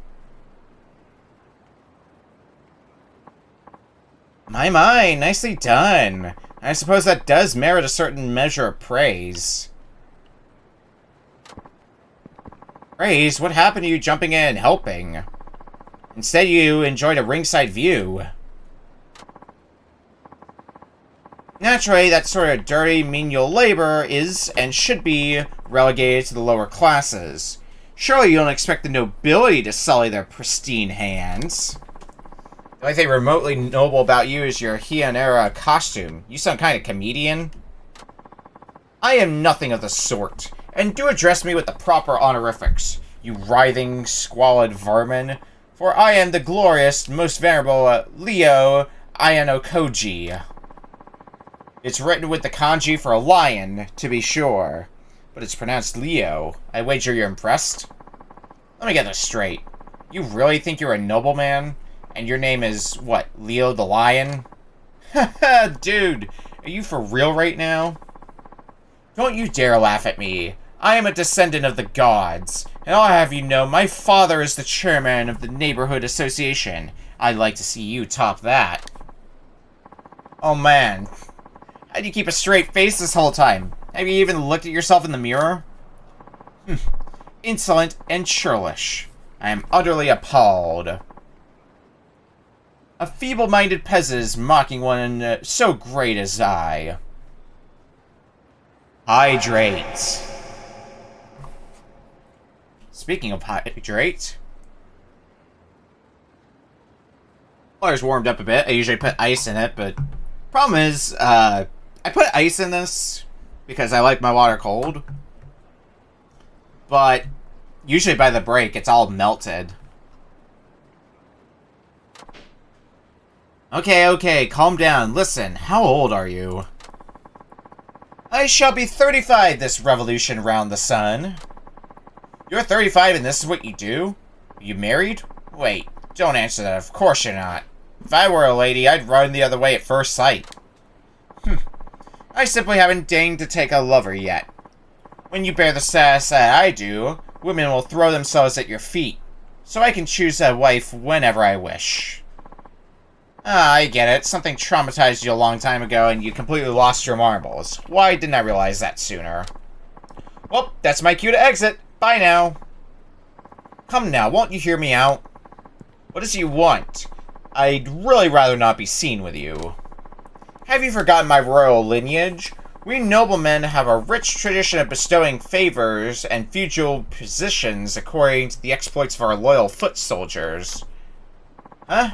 My, nicely done. I suppose that does merit a certain measure of praise. Praise? What happened to you jumping in and helping? Instead, you enjoyed a ringside view. Naturally, that sort of dirty, menial labor is, and should be, relegated to the lower classes. Surely you don't expect the nobility to sully their pristine hands. The only thing remotely noble about you is your Heian-era costume. You some kind of comedian? I am nothing of the sort, and do address me with the proper honorifics, you writhing, squalid vermin, for I am the glorious, most venerable Leo Ayanokoji. It's written with the kanji for a lion, to be sure, but it's pronounced Leo. I wager you're impressed? Let me get this straight. You really think you're a nobleman? And your name is, what, Leo the Lion? Haha, dude, are you for real right now? Don't you dare laugh at me. I am a descendant of the gods, and I'll have you know my father is the chairman of the neighborhood association. I'd like to see you top that. Oh man, how do you keep a straight face this whole time? Have you even looked at yourself in the mirror? Insolent and churlish. I am utterly appalled. A feeble-minded peasant is mocking one so great as I. Hydrate. Speaking of hydrate, water's warmed up a bit. I usually put ice in it, but problem is, I put ice in this because I like my water cold. But usually by the break, it's all melted. Okay, calm down. Listen, how old are you? I shall be 35 this revolution round the sun. You're 35 and this is what you do? Are you married? Wait, don't answer that. Of course you're not. If I were a lady, I'd run the other way at first sight. I simply haven't deigned to take a lover yet. When you bear the sass that I do, women will throw themselves at your feet, so I can choose a wife whenever I wish. Ah, I get it. Something traumatized you a long time ago and you completely lost your marbles. Why didn't I realize that sooner? Well, that's my cue to exit. Bye now. Come now, won't you hear me out? What does you want? I'd really rather not be seen with you. Have you forgotten my royal lineage? We noblemen have a rich tradition of bestowing favors and feudal positions according to the exploits of our loyal foot soldiers. Huh?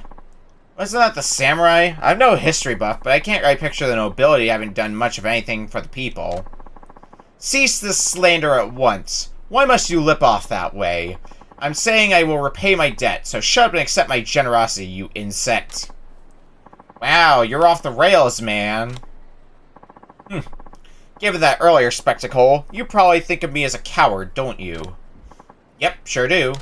Wasn't that the samurai? I'm no history buff, but I can't really picture the nobility having done much of anything for the people. Cease this slander at once. Why must you lip off that way? I'm saying I will repay my debt, so shut up and accept my generosity, you insect. Wow, you're off the rails, man. Given that earlier spectacle, you probably think of me as a coward, don't you? Yep, sure do.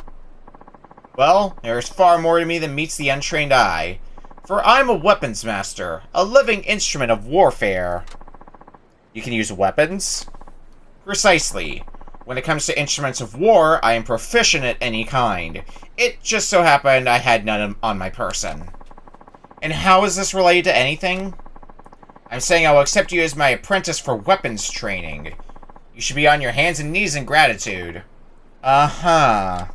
Well, there's far more to me than meets the untrained eye. For I'm a weapons master, a living instrument of warfare. You can use weapons? Precisely. When it comes to instruments of war, I am proficient at any kind. It just so happened I had none on my person. And how is this related to anything? I'm saying I will accept you as my apprentice for weapons training. You should be on your hands and knees in gratitude. Uh-huh.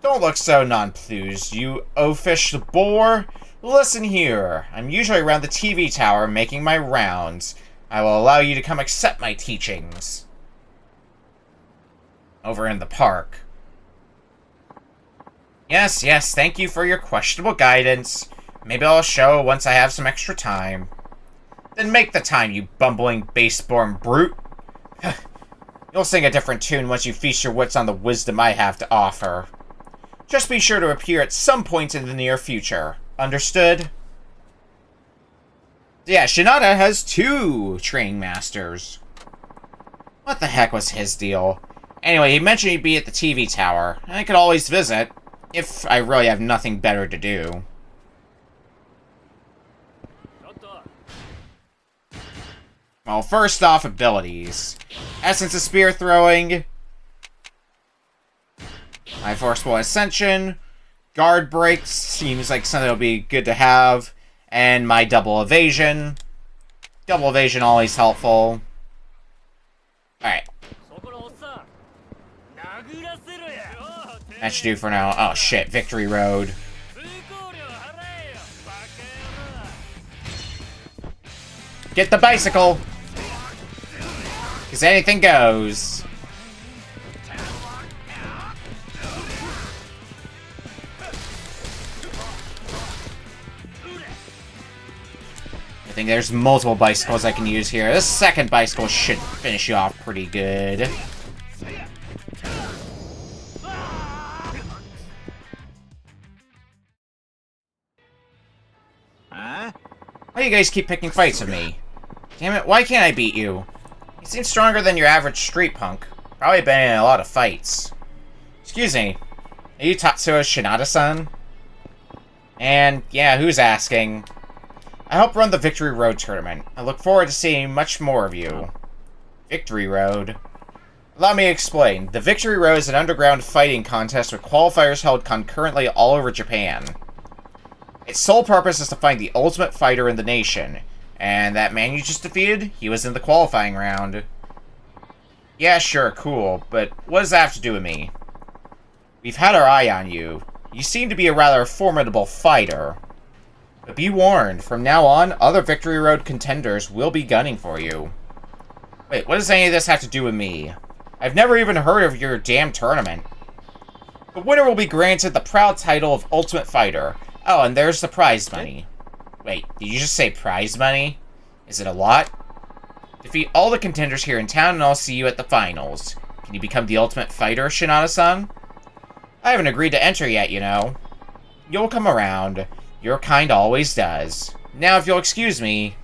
Don't look so nonplussed, you oafish boar. Listen here. I'm usually around the TV tower making my rounds. I will allow you to come accept my teachings. Over in the park. Yes, thank you for your questionable guidance. Maybe I'll show once I have some extra time. Then make the time, you bumbling, base-born brute. You'll sing a different tune once you feast your wits on the wisdom I have to offer. Just be sure to appear at some point in the near future. Understood? Yeah, Shinada has 2 training masters. What the heck was his deal? Anyway, he mentioned he'd be at the TV tower. I could always visit, if I really have nothing better to do. Well, first off, abilities. Essence of Spear Throwing. My Forceful Ascension. Guard Breaks seems like something that'll be good to have. And my Double Evasion. Double Evasion always helpful. Alright. That should do for now. Oh shit, Victory Road. Get the bicycle! Because anything goes. I think there's multiple bicycles I can use here. This second bicycle should finish you off pretty good. Why do you guys keep picking fights with me? Damn it, why can't I beat you? You seem stronger than your average street punk. Probably been in a lot of fights. Excuse me, are you Tatsuo Shinada-san? And, yeah, who's asking? I help run the Victory Road tournament. I look forward to seeing much more of you. Victory Road? Allow me to explain. The Victory Road is an underground fighting contest with qualifiers held concurrently all over Japan. Its sole purpose is to find the ultimate fighter in the nation. And that man you just defeated, he was in the qualifying round. Yeah, sure, cool, but what does that have to do with me? We've had our eye on you. You seem to be a rather formidable fighter. But be warned, from now on, other Victory Road contenders will be gunning for you. Wait, what does any of this have to do with me? I've never even heard of your damn tournament. The winner will be granted the proud title of Ultimate Fighter. Oh, and there's the prize money. Wait, did you just say prize money? Is it a lot? Defeat all the contenders here in town and I'll see you at the finals. Can you become the Ultimate Fighter, Shinada-san? I haven't agreed to enter yet, you know. You'll come around. Your kind always does. Now, if you'll excuse me...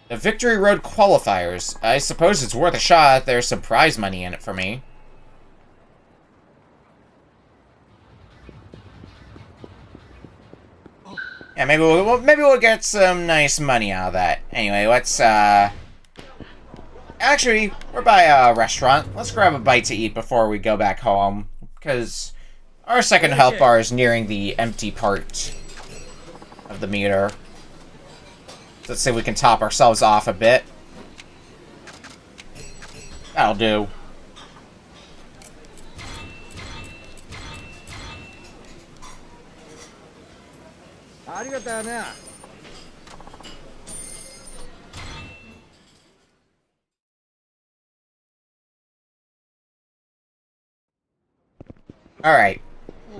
The Victory Road qualifiers. I suppose it's worth a shot. There's some prize money in it for me. Yeah, maybe we'll get some nice money out of that. Anyway, let's actually, we're by a restaurant. Let's grab a bite to eat before we go back home, because our second health bar is nearing the empty part of the meter. So let's see if we can top ourselves off a bit. That'll do. Alright.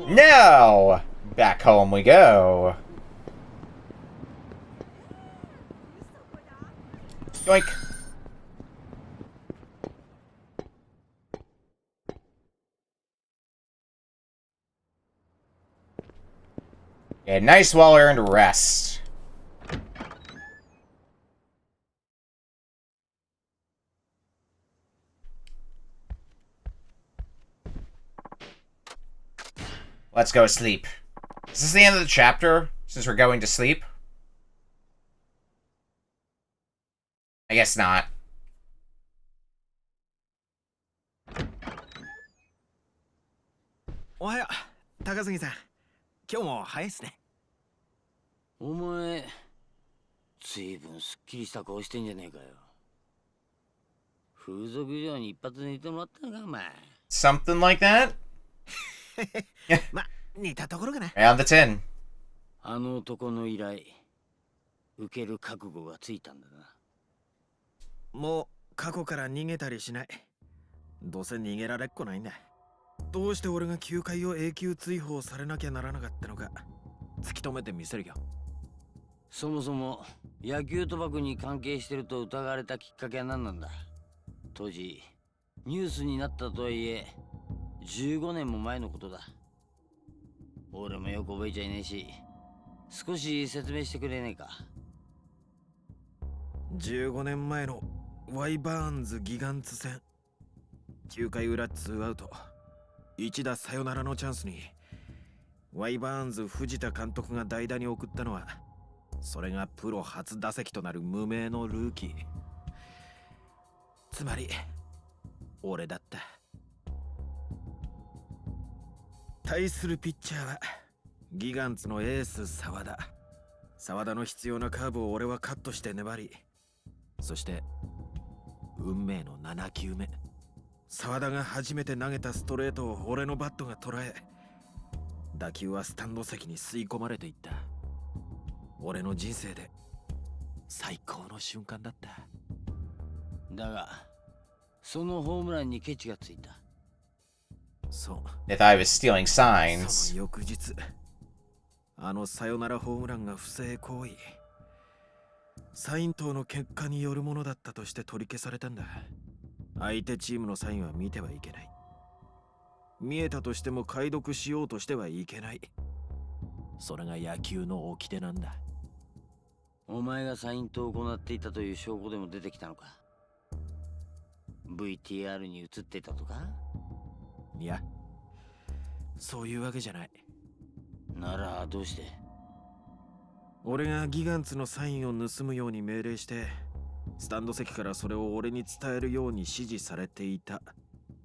Now, back home we go. Yoink. Yeah, nice well-earned rest. Let's go sleep. Is this the end of the chapter, since we're going to sleep? I guess not. Ohayo, Takasugi-san. 今日も早いっすね。お前ずいぶんすっきりした顔してんじゃねえかよ。風俗嬢に一発寝てもらったのかお前。 Something like that? ま、似たところかな。Round the 10. あの男の依頼受ける覚悟がついたんだな。もう過去から逃げたりしない。どうせ逃げられっこないんだ。どうして俺が球界を永久追放されなきゃならなかったのか突き止めてみせるよ。そもそも野球賭博に関係してると疑われたきっかけは何なんだ。当時ニュースになったとはいえ15年も前のことだ。俺もよく覚えちゃいねえし少し説明してくれねえか。15年前のワイバーンズギガンツ戦9回裏2アウト1打サヨナラのチャンスにワイバーンズ藤田監督が代打に送ったのはそれがプロ初打席となる無名のルーキー。つまり俺だった。対するピッチャーはギガンツのエース沢田。沢田の必要なカーブを俺はカットして粘り、そして運命の7球目、沢田が初めて投げたストレートを俺のバットが捉え、打球はスタンド席に吸い込まれていった。俺の人生で最高の瞬間だった。だがそのホームランにケチがついた。そう。 They thought I was stealing そ signs. の翌日、あのサヨナラホームランが不正行為、サイン等の結果によるものだったとして取り消されたんだ。相手チームのサインは見てはいけない。見えたとしても解読しようとしてはいけない。それが野球の掟なんだ。お前がサイントを行っていたという証拠でも出てきたのか。 VTR に映ってたとか。いや、そういうわけじゃない。ならどうして。俺がギガンツのサインを盗むように命令して、スタンド席からそれを俺に伝えるように指示されていた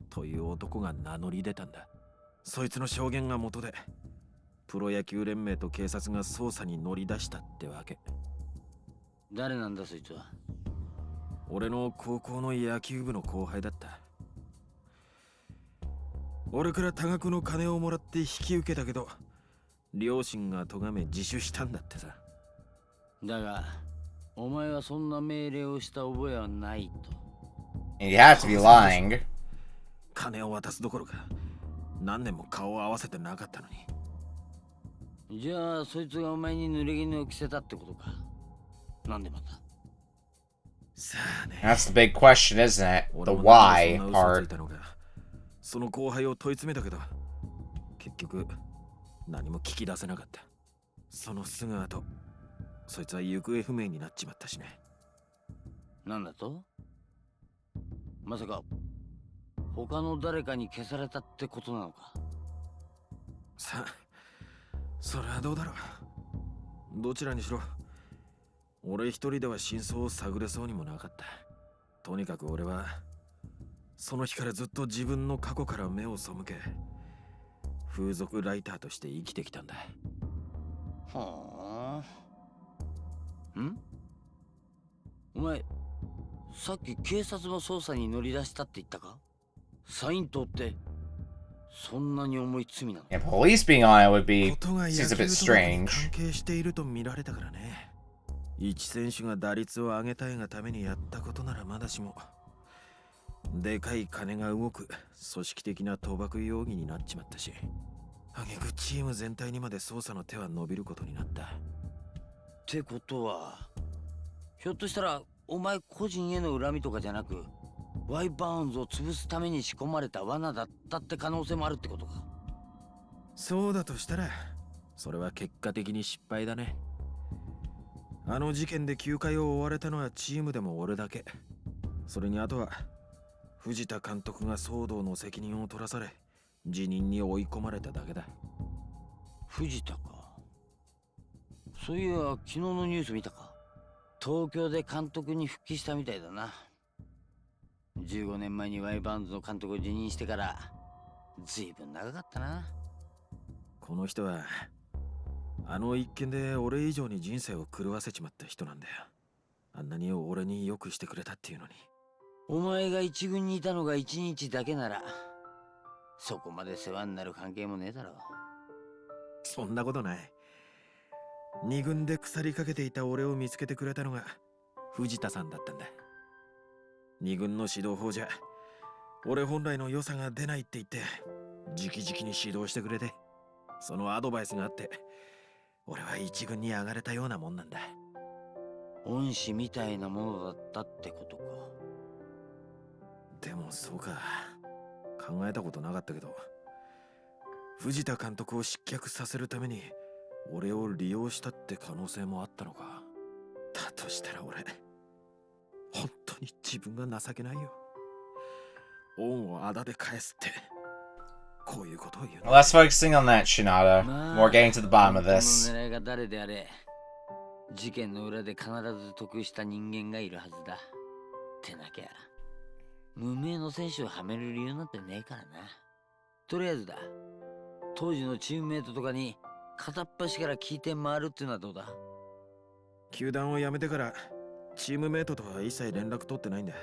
という男が名乗り出たんだ。そいつの証言が元でプロ野球連盟と警察が捜査に乗り出したってわけ。誰なんだそいつは。俺の高校の野球部の後輩だった。俺から多額の金をもらって引き受けたけど、両親が咎め自首したんだってさ。だがお前はそんな命令をした覚えはないと。 And you have to be lying. 金を渡すどころか何年も顔を合わせてなかったのに。じゃあそいつがお前に濡れ衣を着せたってことか。なんでまた。さあね。 That's the big question, isn't it? 俺 The もなんで why そんな嘘つい part. たのか。その後輩を問い詰めたけど結局何も聞き出せなかった。そのすぐ後そいつは行方不明になっちまったしね。なんだと。まさか他の誰かに消されたってことなのか。さあ、それはどうだろう。どちらにしろ俺一人では真相を探れそうにもなかった。とにかく俺はその日からずっと自分の過去から目を背け、風俗ライターとして生きてきたんだ。はあ。ん？お前さっき警察も捜査に乗り出したって言ったか。サイントってそんなに重い罪なの。 Yeah, police being on it would be ことが野 seems 球 a と bit 関 strange. 係していると見られたからね。一選手が打率を上げたいがためにやったことならまだしも、でかい金が動く組織的な賭博容疑になっちまったし、挙句チーム全体にまで捜査の手は伸びることになった。ってことはひょっとしたらお前個人への恨みとかじゃなく、ワイバーンズを潰すために仕込まれた罠だったって可能性もあるってことか。そうだとしたらそれは結果的に失敗だね。あの事件で9回を追われたのはチームでも俺だけ。それにあとは藤田監督が騒動の責任を取らされ辞任に追い込まれただけだ。藤田か。そういや昨日のニュース見たか。東京で監督に復帰したみたいだな。15年前にワイバーンズの監督を辞任してからずいぶん長かったな。この人はあの一件で俺以上に人生を狂わせちまった人なんだよ。あんなに俺によくしてくれたっていうのに。お前が一軍にいたのが1日だけならそこまで世話になる関係もねえだろう。そんなことない。二軍で腐りかけていた俺を見つけてくれたのが藤田さんだったんだ。二軍の指導法じゃ俺本来の良さが出ないって言って直々に指導してくれて、そのアドバイスがあって俺は一軍に上がれたようなもんなんだ。恩師みたいなものだったってことか。でもそうか、考えたことなかったけど、藤田監督を失脚させるために俺を利用したって可能性もあったのか。だとしたら俺ほんとに自分が情けないよ。恩をあだで返すって。こういうことを言うの。 Less focusing on that, Shinada. まあ More getting to the bottom of 本当の this. 狙いが誰であれ、事件の裏で必ず得した人間がいるはずだ。ってなきゃ無名の選手をはめる理由なんてねえからな。とりあえずだ、当時のチームメイトとかに片っ端から聞いて回るっていうのはどうだ。球団を辞めてからチームメイトとは一切連絡取ってないんだ。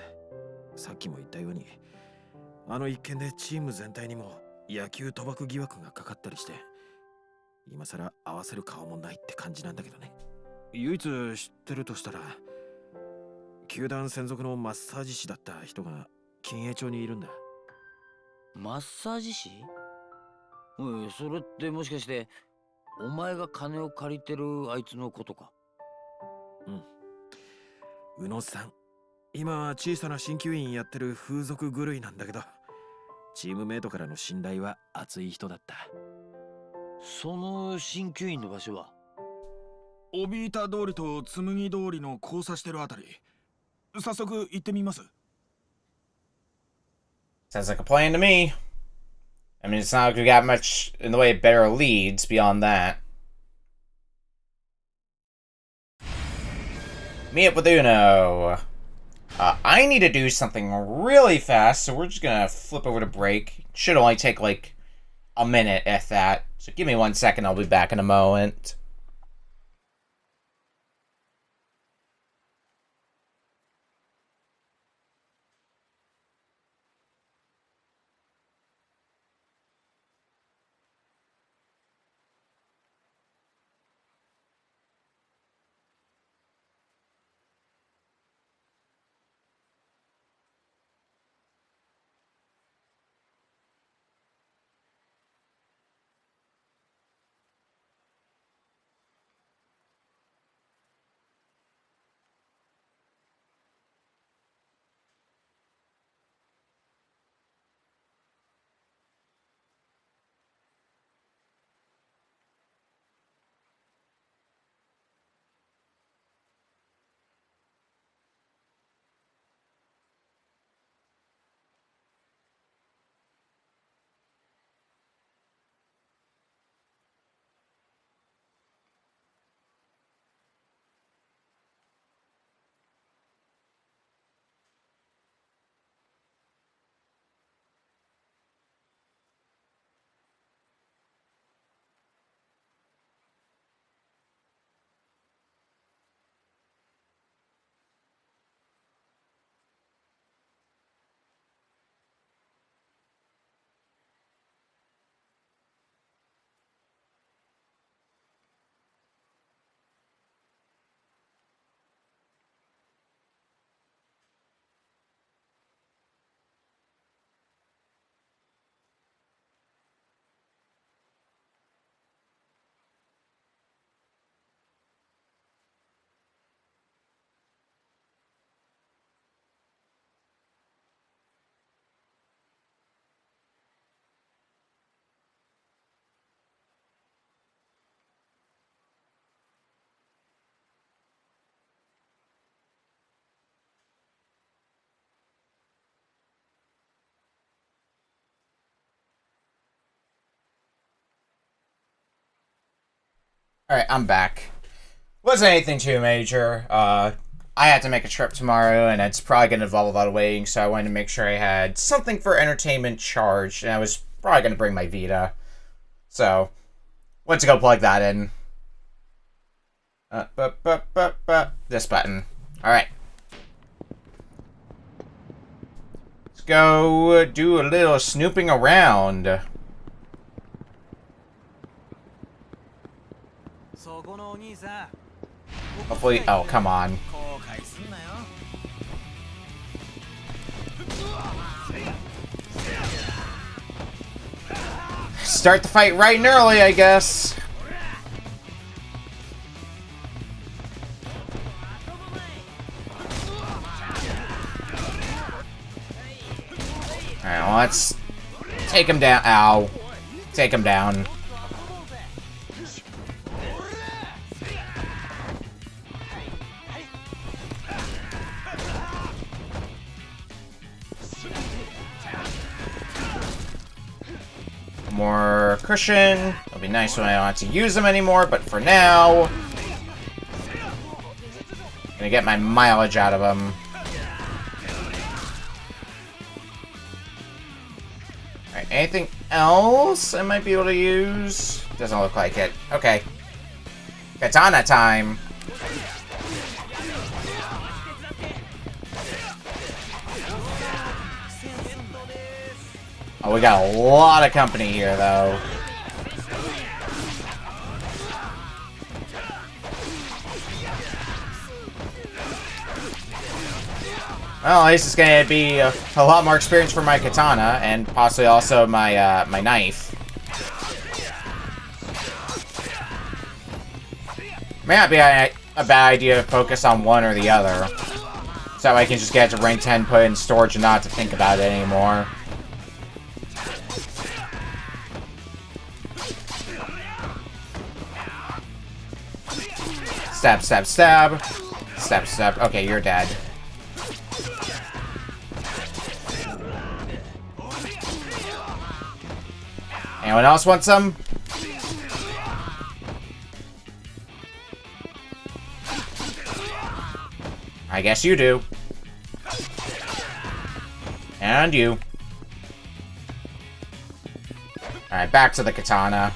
さっきも言ったように、あの一件でチーム全体にも野球賭博疑惑がかかったりして、今さら合わせる顔もないって感じなんだけどね。唯一知ってるとしたら、球団専属のマッサージ師だった人が金栄町にいるんだ。マッサージ師？おい、それってもしかしてお前が金を借りてるあいつのことか？宇野さん、今は小さな鍼灸院やってる風俗狂いなんだけど、チームメイトからの信頼は厚い人だった。その鍼灸院の場所は？オビータ通りと紬通りの交差してるあたり。早速行ってみます。 Sounds like a plan to me. I mean, it's not like we got much in the way of better leads beyond that. Meet up with Uno. I need to do something really fast, so we're just gonna flip over to break. Should only take like a minute, if that. So give me 1 second, I'll be back in a moment. Alright, I'm back. Wasn't anything too major. I had to make a trip tomorrow, and it's probably going to involve a lot of waiting, so I wanted to make sure I had something for entertainment charged, and I was probably going to bring my Vita. So, went to go plug that in. This button. Alright. Let's go do a little snooping around. Hopefully, oh, come on. Start the fight right and early, I guess. Alright, well, let's take him down. Ow. Take him down. cushion. It'll be nice when I don't have to use them anymore, but for now... I'm gonna get my mileage out of them. Alright, anything else I might be able to use? Doesn't look like it. Okay. Katana time! Oh, we got a lot of company here, though. Well, at least it's gonna be a lot more experience for my katana, and possibly also my, my knife. May not be a bad idea to focus on one or the other. So I can just get to rank 10, put it in storage, and not have to think about it anymore. Stab, stab, stab. Stab, stab. Okay, you're dead. Anyone else want some? I guess you do. And you. Alright, back to the katana.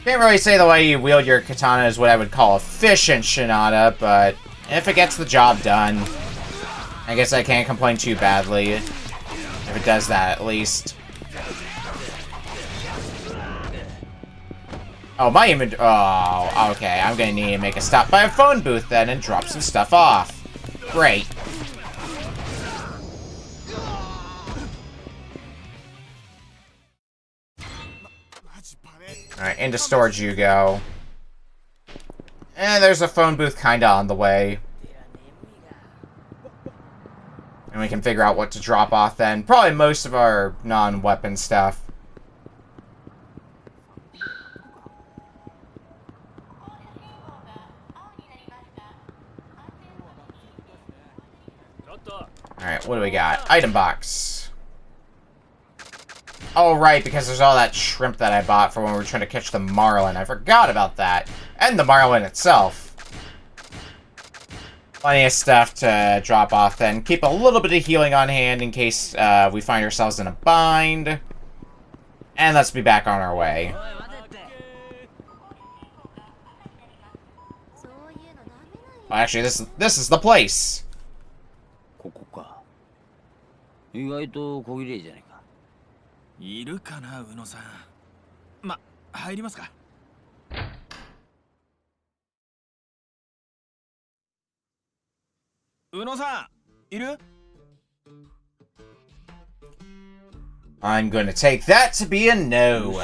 Can't really say the way you wield your katana is what I would call efficient, Shinada, but if it gets the job done, I guess I can't complain too badly. If it does that, at least. Oh, my inventory. Oh, okay. I'm gonna need to make a stop by a phone booth then and drop some stuff off. Great. Alright, into storage you go. And there's a phone booth kinda on the way. And we can figure out what to drop off then. Probably most of our non-weapon stuff. Alright, what do we got? Item box. Oh, right, because there's all that shrimp that I bought for when we were trying to catch the marlin. I forgot about that. And the marlin itself. Plenty of stuff to drop off then. Keep a little bit of healing on hand in case we find ourselves in a bind. And let's be back on our way. Well, actually, this is the place. ここか。意外と小綺麗じゃないか。いるかな、宇野さん。ま、入りますか。宇野さん、いる？ I'm gonna take that to be a no.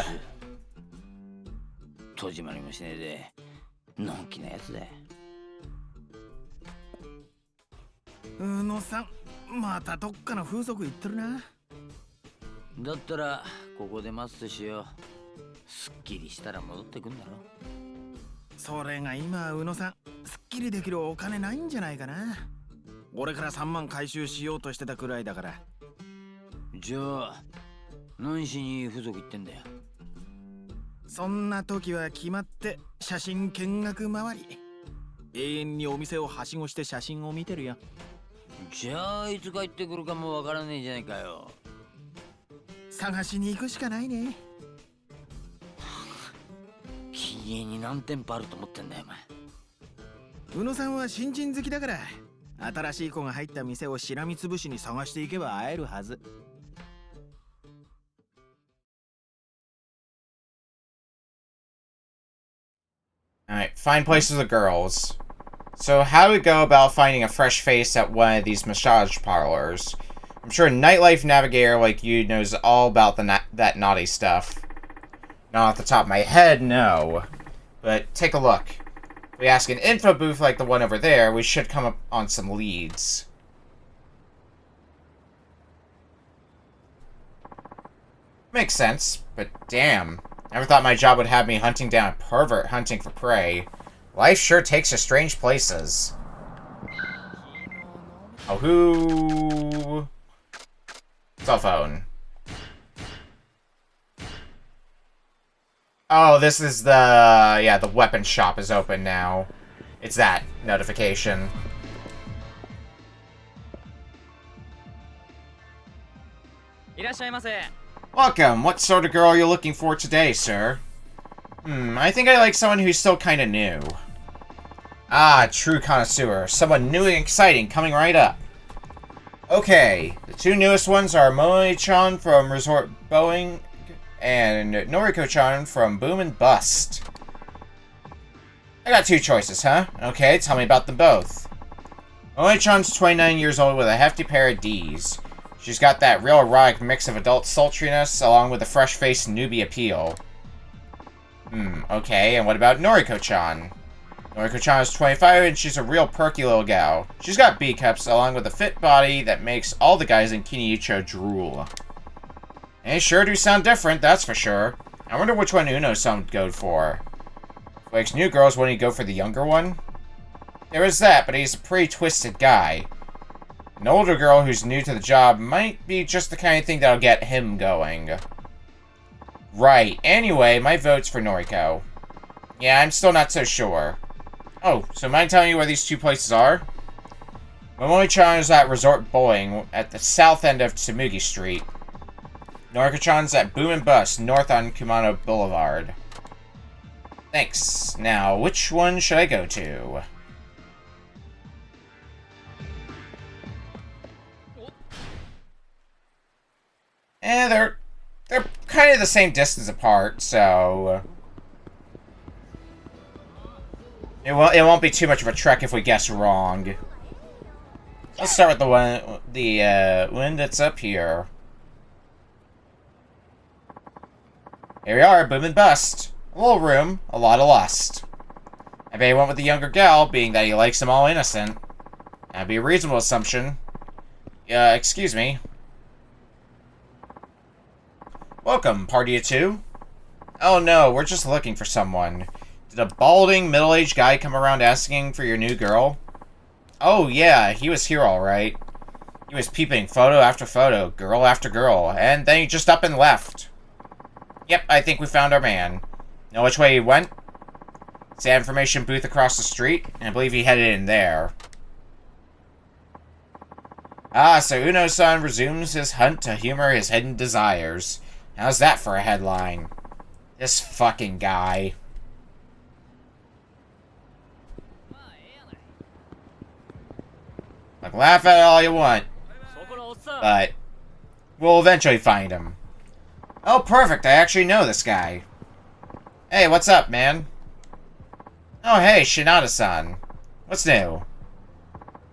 戸締まりもしねえで、のんきなやつだよ。宇野さん、またどっかの風俗行ってるな。だったらここで待つとしよう。すっきりしたら戻ってくんだろ。それが今宇野さん、すっきりできるお金ないんじゃないかな。俺から3万回収しようとしてたくらいだから。じゃあ何しに風俗行ってんだよ。そんな時は決まって写真見学回り。永遠にお店をはしごして写真を見てるよ。じゃあいつ帰ってくるかもわからねえじゃないかよ。探しに行くしかないね。家に何店舗あると思ってんだよお前。宇野さんは新人好きだから、新しい子が入った店をしらみつぶしに探していけば会えるはず。Alright, find places with girls. So how do we go about finding a fresh face at one of these massage parlors? I'm sure a nightlife navigator like you knows all about that naughty stuff. Not off the top of my head, no. But take a look. If we ask an info booth like the one over there, we should come up on some leads. Makes sense, but damn. Never thought my job would have me hunting down a pervert hunting for prey. Life sure takes us strange places. Oh, who? Cell phone. Oh, this is the... Yeah, the weapon shop is open now. It's that notification. Welcome. What sort of girl are you looking for today, sir? I think I like someone who's still kind of new. Ah, true connoisseur. Someone new and exciting coming right up. Okay, the two newest ones are Moe-chan from Resort Boeing and Noriko-chan from Boom and Bust. I got two choices, huh? Okay, tell me about them both. Moe-chan's 29 years old with a hefty pair of D's. She's got that real erotic mix of adult sultriness along with a fresh-faced newbie appeal. Okay, and what about Noriko-chan? Noriko-chan is 25 and she's a real perky little gal. She's got B-cups along with a fit body that makes all the guys in Kiniucho drool. They sure do sound different, that's for sure. I wonder which one Uno-san would go for. Like new girls, wouldn't he go for the younger one? There is that, but he's a pretty twisted guy. An older girl who's new to the job might be just the kind of thing that'll get him going. Right, anyway, my vote's for Noriko. Yeah, I'm still not so sure. Oh, so mind telling you where these two places are? Momoe-chan is at Resort Boeing at the south end of Tsumugi Street. Noriko-chan's at Boom and Bust, north on Kumano Boulevard. Thanks. Now, which one should I go to? They're kind of the same distance apart, so... It won't be too much of a trek if we guess wrong. Let's start with the one that's up here. Here we are, Boom and Bust. A little room, a lot of lust. I bet he went with the younger gal, being that he likes them all innocent. That'd be a reasonable assumption. Excuse me. Welcome, party of two. Oh no, we're just looking for someone. Did a balding, middle-aged guy come around asking for your new girl? Oh yeah, he was here alright. He was peeping photo after photo, girl after girl, and then he just up and left. Yep, I think we found our man. Know which way he went? It's the information booth across the street, and I believe he headed in there. Ah, so Uno-san resumes his hunt to humor his hidden desires. How's that for a headline? This fucking guy. Like, laugh at it all you want, but we'll eventually find him. Oh, perfect, I actually know this guy. Hey, what's up, man? Oh, hey, Shinada-san. What's new?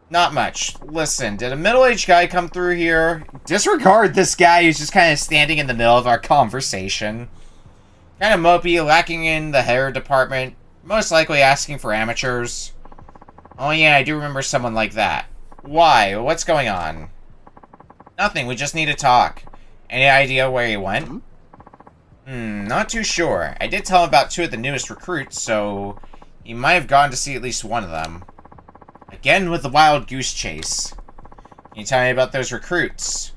Not much. Listen, did a middle-aged guy come through here? Disregard this guy who's just kind of standing in the middle of our conversation. Kind of mopey, lacking in the hair department. Most likely asking for amateurs. Oh yeah, I do remember someone like that. Why? What's going on? Nothing, we just need to talk. Any idea where he went? Not too sure. I did tell him about two of the newest recruits, so he might have gone to see at least one of them. Again with the wild goose chase. Can you tell me about those recruits?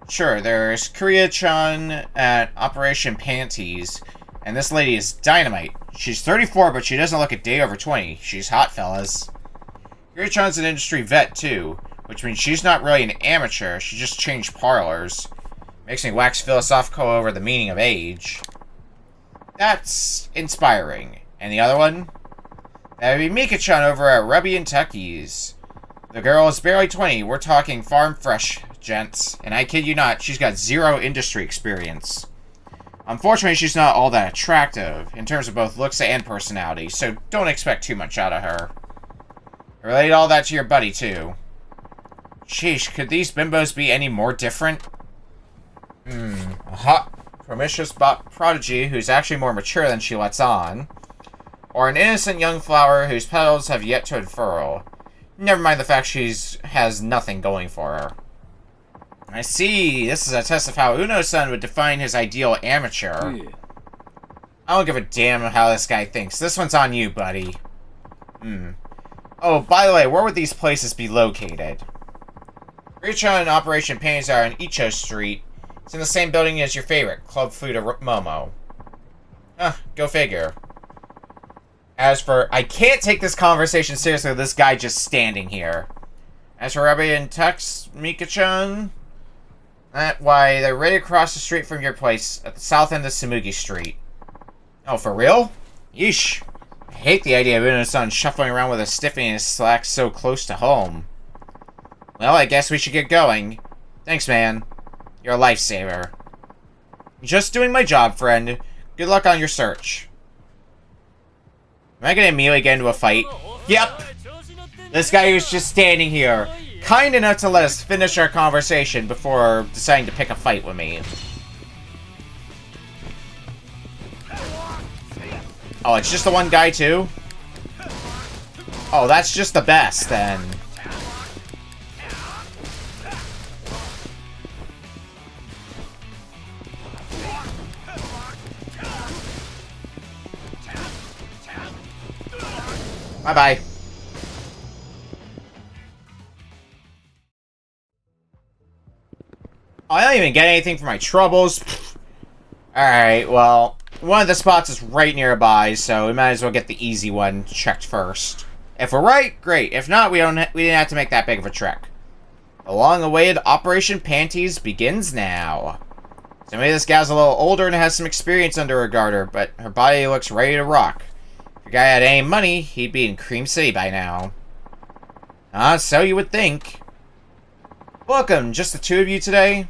Sure, there's Kuria-chan at Operation Panties, and this lady is dynamite. She's 34, but she doesn't look a day over 20. She's hot, fellas. Kuria-chan's an industry vet, too, which means she's not really an amateur, she just changed parlors. Makes me wax philosophical over the meaning of age. That's inspiring. And the other one? That would be Mika-chan over at Rubby and Tucky's. The girl is barely 20. We're talking farm fresh, gents. And I kid you not, she's got zero industry experience. Unfortunately, she's not all that attractive, in terms of both looks and personality, so don't expect too much out of her. Relate all that to your buddy, too. Sheesh, could these bimbos be any more different? A hot, promiscuous prodigy who's actually more mature than she lets on. Or an innocent young flower whose petals have yet to unfurl. Never mind the fact has nothing going for her. I see. This is a test of how Uno-san would define his ideal amateur. I don't give a damn how this guy thinks. This one's on you, buddy. Oh, by the way, where would these places be located? Richa and Operation Panties are on Icho Street. It's in the same building as your favorite, Club Food Momo. Go figure. As for, I can't take this conversation seriously with this guy just standing here. As for Rabbi and Tux, Mika-chan, why, they're right across the street from your place, at the south end of Samugi Street. Oh, for real? Yeesh. I hate the idea of Uno-san shuffling around with a stiffy in his slacks so close to home. Well, I guess we should get going. Thanks, man. You're a lifesaver. Just doing my job, friend. Good luck on your search. Am I gonna immediately get into a fight? Yep! This guy who's just standing here, kind enough to let us finish our conversation before deciding to pick a fight with me. Oh, it's just the one guy, too? Oh, that's just the best, then. Bye-bye. Oh, I don't even get anything for my troubles. Alright, well, one of the spots is right nearby, so we might as well get the easy one checked first. If we're right, great. If not, we didn't have to make that big of a trek. The long-awaited Operation Panties begins now. So maybe this gal's a little older and has some experience under her garter, but her body looks ready to rock. If your guy had any money, he'd be in Cream City by now. So you would think. Welcome, just the two of you today?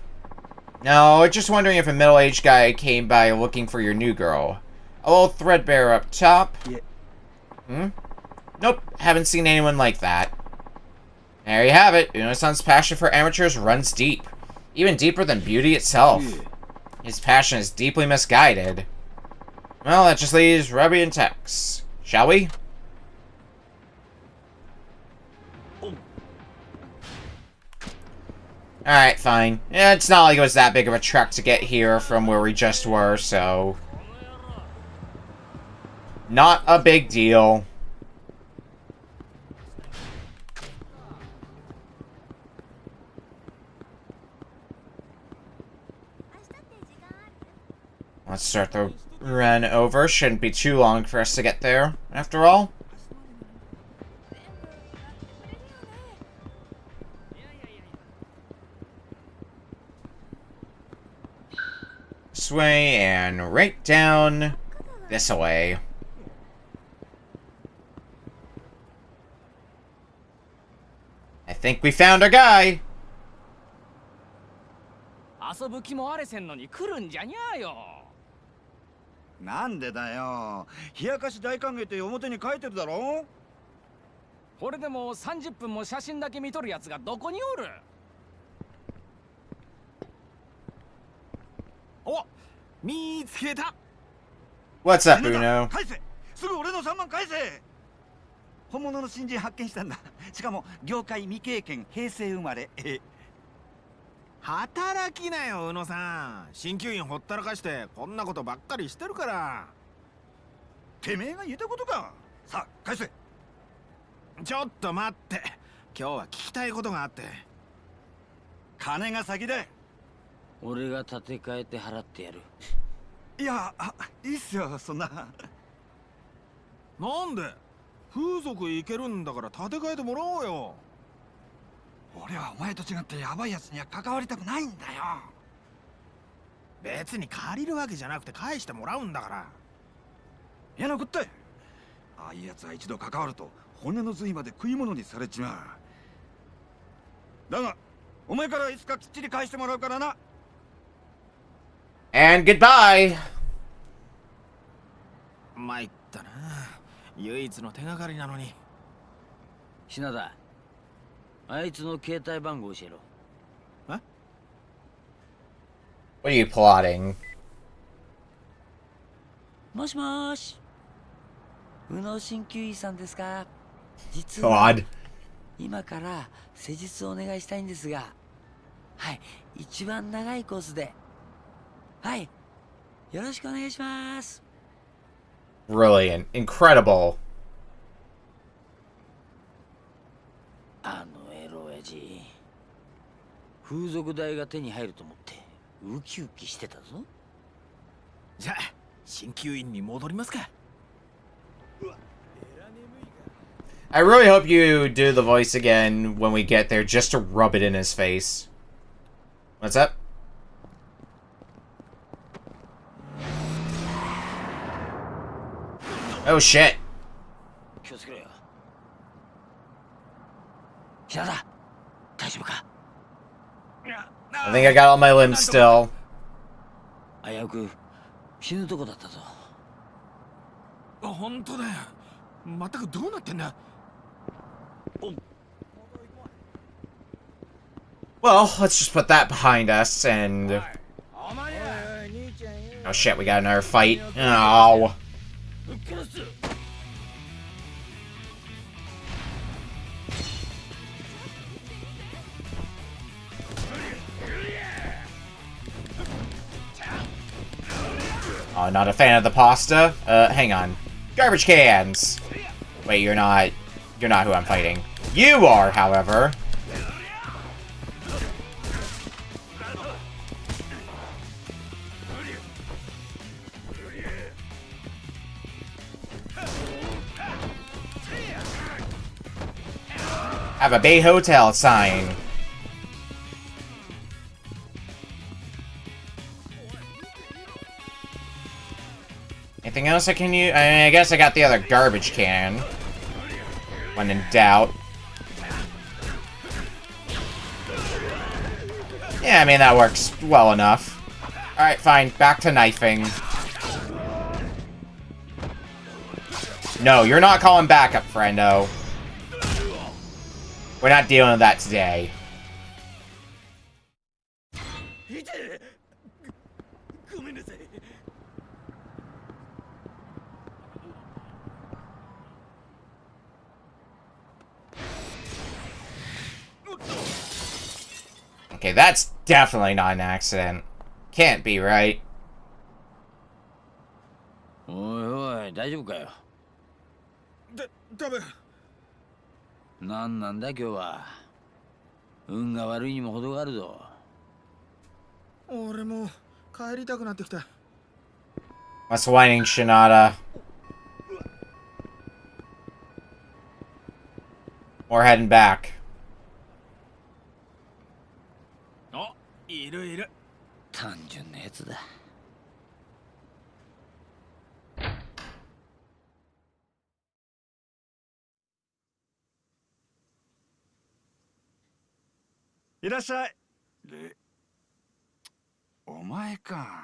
No, just wondering if a middle-aged guy came by looking for your new girl. A little threadbare up top. Yeah. Nope, haven't seen anyone like that. There you have it. Uno-san's passion for amateurs runs deep. Even deeper than beauty itself. Yeah. His passion is deeply misguided. Well, that just leaves Ruby and Tex. Shall we? Alright, fine. Yeah, it's not like it was that big of a trek to get here from where we just were, so... not a big deal. Let's start the run over. Shouldn't be too long for us to get there, after all. This way, and right down this way. I think we found our guy! 遊ぶ気もあれせんのに来るんじゃにゃーよ。なんでだよ。冷やかし大歓迎って表に書いてるだろ。これでも30分も写真だけ見とるやつがどこにおる。お、見つけた。What's up, Uno? 返せ。すぐ俺の3万返せ。本物の新人発見したんだ。しかも業界未経験、平成生まれ。働きなよ、宇野さん。鍼灸院ほったらかしてこんなことばっかりしてるから。てめえが言ったことか。さあ返せ。ちょっと待って。今日は聞きたいことがあって。金が先だ。俺が立て替えて払ってやる。いや、いいっすよ、そんな。なんで？風俗行けるんだから立て替えてもらおうよ。俺はお前と違ってヤバいやつには関わりたくないんだよ。別に借りるわけじゃなくて返してもらうんだから。嫌なこったい。ああいうやつは一度関わると骨の髄まで食い物にされちまう。だがお前からいつかきっちり返してもらうからな。And goodbye! 参ったな。唯一の手がかりなのに。品田、あいつの携帯番号教えろ。え？ What are you plotting? もしもーし。宇野鍼灸医さんですか？実は God. 今から施術をお願いしたいんですが、はい、一番長いコースで、はい、よろしくお願いします。Brilliant. Incredible. ち風俗代が手に入ると思ってウキウキしてたぞ。じゃあ鍼灸院に戻りますか。 I really hope you do the voice again when we get there, just to rub it in his face. What's up? Oh shit. 気をつけろよ。平田、大丈夫か？ I think I got all my limbs still. 危うく死ぬとこだったぞ。本当だよ。全くどうなってんだ。 Well, let's just put that behind us and... Oh shit, we got another fight. Oh. Oh, not a fan of the pasta? Hang on. Garbage cans! Wait, you're not who I'm fighting. You are, however. Have a Bay Hotel sign. Anything else I can use? I mean, I guess I got the other garbage can. When in doubt. Yeah, I mean, that works well enough. Alright, fine. Back to knifing. No, you're not calling backup, friendo. We're not dealing with that today. Okay, that's definitely not an accident. Can't be, right? おいおい、大丈夫かよ。多分。なんなんだ今日は。運が悪いにも程があるぞ。俺も帰りたくなってきた。What's whining, Shinada? Or heading back. あ、いるいる。単純なやつだ。いらっしゃい。お前か。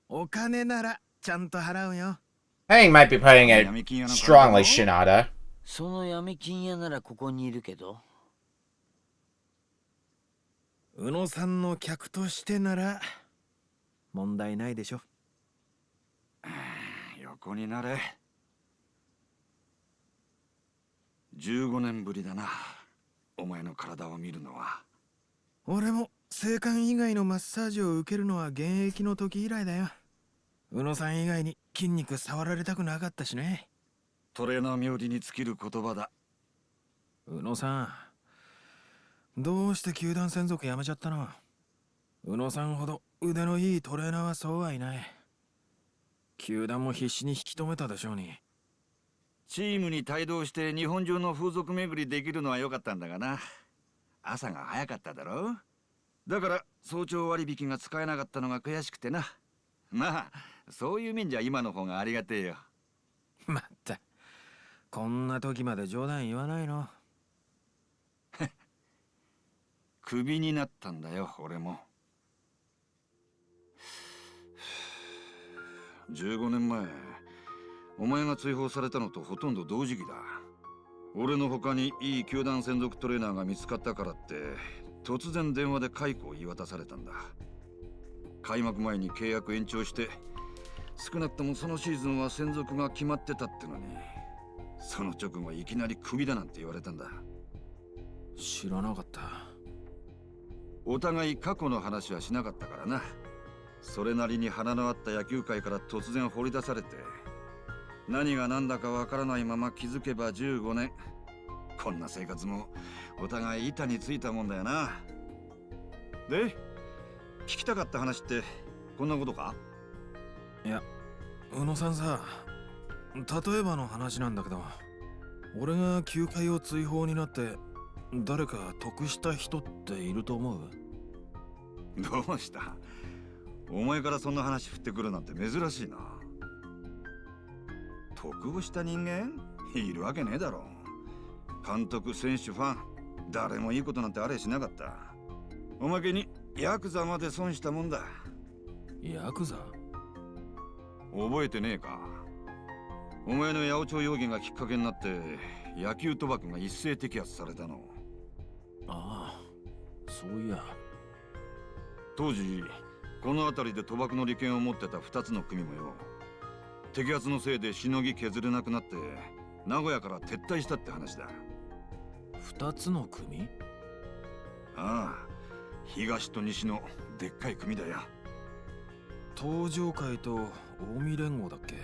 お金ならちゃんと払うよ。 I think might be putting it strongly, Shinada. その闇金屋ならここにいるけど。宇野さんの客としてなら問題ないでしょ。横になれ。15年ぶりだな。お前の体を見るのは。俺も性感以外のマッサージを受けるのは現役の時以来だよ。宇野さん以外に筋肉触られたくなかったしね。トレーナー冥利に尽きる言葉だ。宇野さん、どうして球団専属辞めちゃったの？宇野さんほど腕のいいトレーナーはそうはいない。球団も必死に引き止めたでしょうに。チームに帯同して日本中の風俗巡りできるのは良かったんだがな。朝が早かっただろ。だから早朝割引が使えなかったのが悔しくてな。まあそういう面じゃ今の方がありがてえよ。まった、こんな時まで冗談言わないの。クビになったんだよ俺も。15年前お前が追放されたのとほとんど同時期だ。俺の他にいい球団専属トレーナーが見つかったからって突然電話で解雇を言い渡されたんだ。開幕前に契約延長して少なくともそのシーズンは専属が決まってたってのに、その直後いきなりクビだなんて言われたんだ。知らなかった。お互い過去の話はしなかったからな。それなりに花のあった野球界から突然掘り出されて、何が何だかわからないまま気づけば15年。こんな生活もお互い板についたもんだよな。で、聞きたかった話ってこんなことか？いや、宇野さんさ、例えばの話なんだけど、俺が球界を追放になって誰か得した人っていると思う？どうした？お前からそんな話振ってくるなんて珍しいな。得をした人間いるわけねえだろ。監督、選手、ファン、誰もいいことなんてあれしなかった。おまけにヤクザまで損したもんだ。ヤクザ？覚えてねえか？お前の八百長容疑がきっかけになって野球賭博が一斉摘発されたの。ああ、そういや。当時この辺りで賭博の利権を持ってた2つの組もよ、摘発のせいでしのぎ削れなくなって名古屋から撤退したって話だ。2つの組？ああ、東と西のでっかい組だよ。東上会と近江連合だっけ？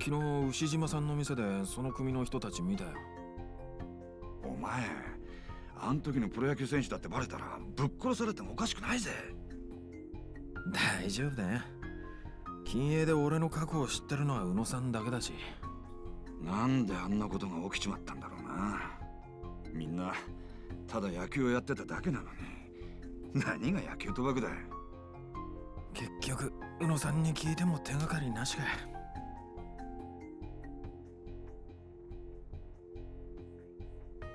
昨日牛島さんの店でその組の人たち見たよ。お前、あん時のプロ野球選手だってバレたらぶっ殺されてもおかしくないぜ。大丈夫だよ。禁営で俺の過去を知ってるのは宇野さんだけだし。なんであんなことが起きちまったんだろうな。みんなただ野球をやってただけなのに、何が野球賭博だよ。結局宇野さんに聞いても手がかりなしか。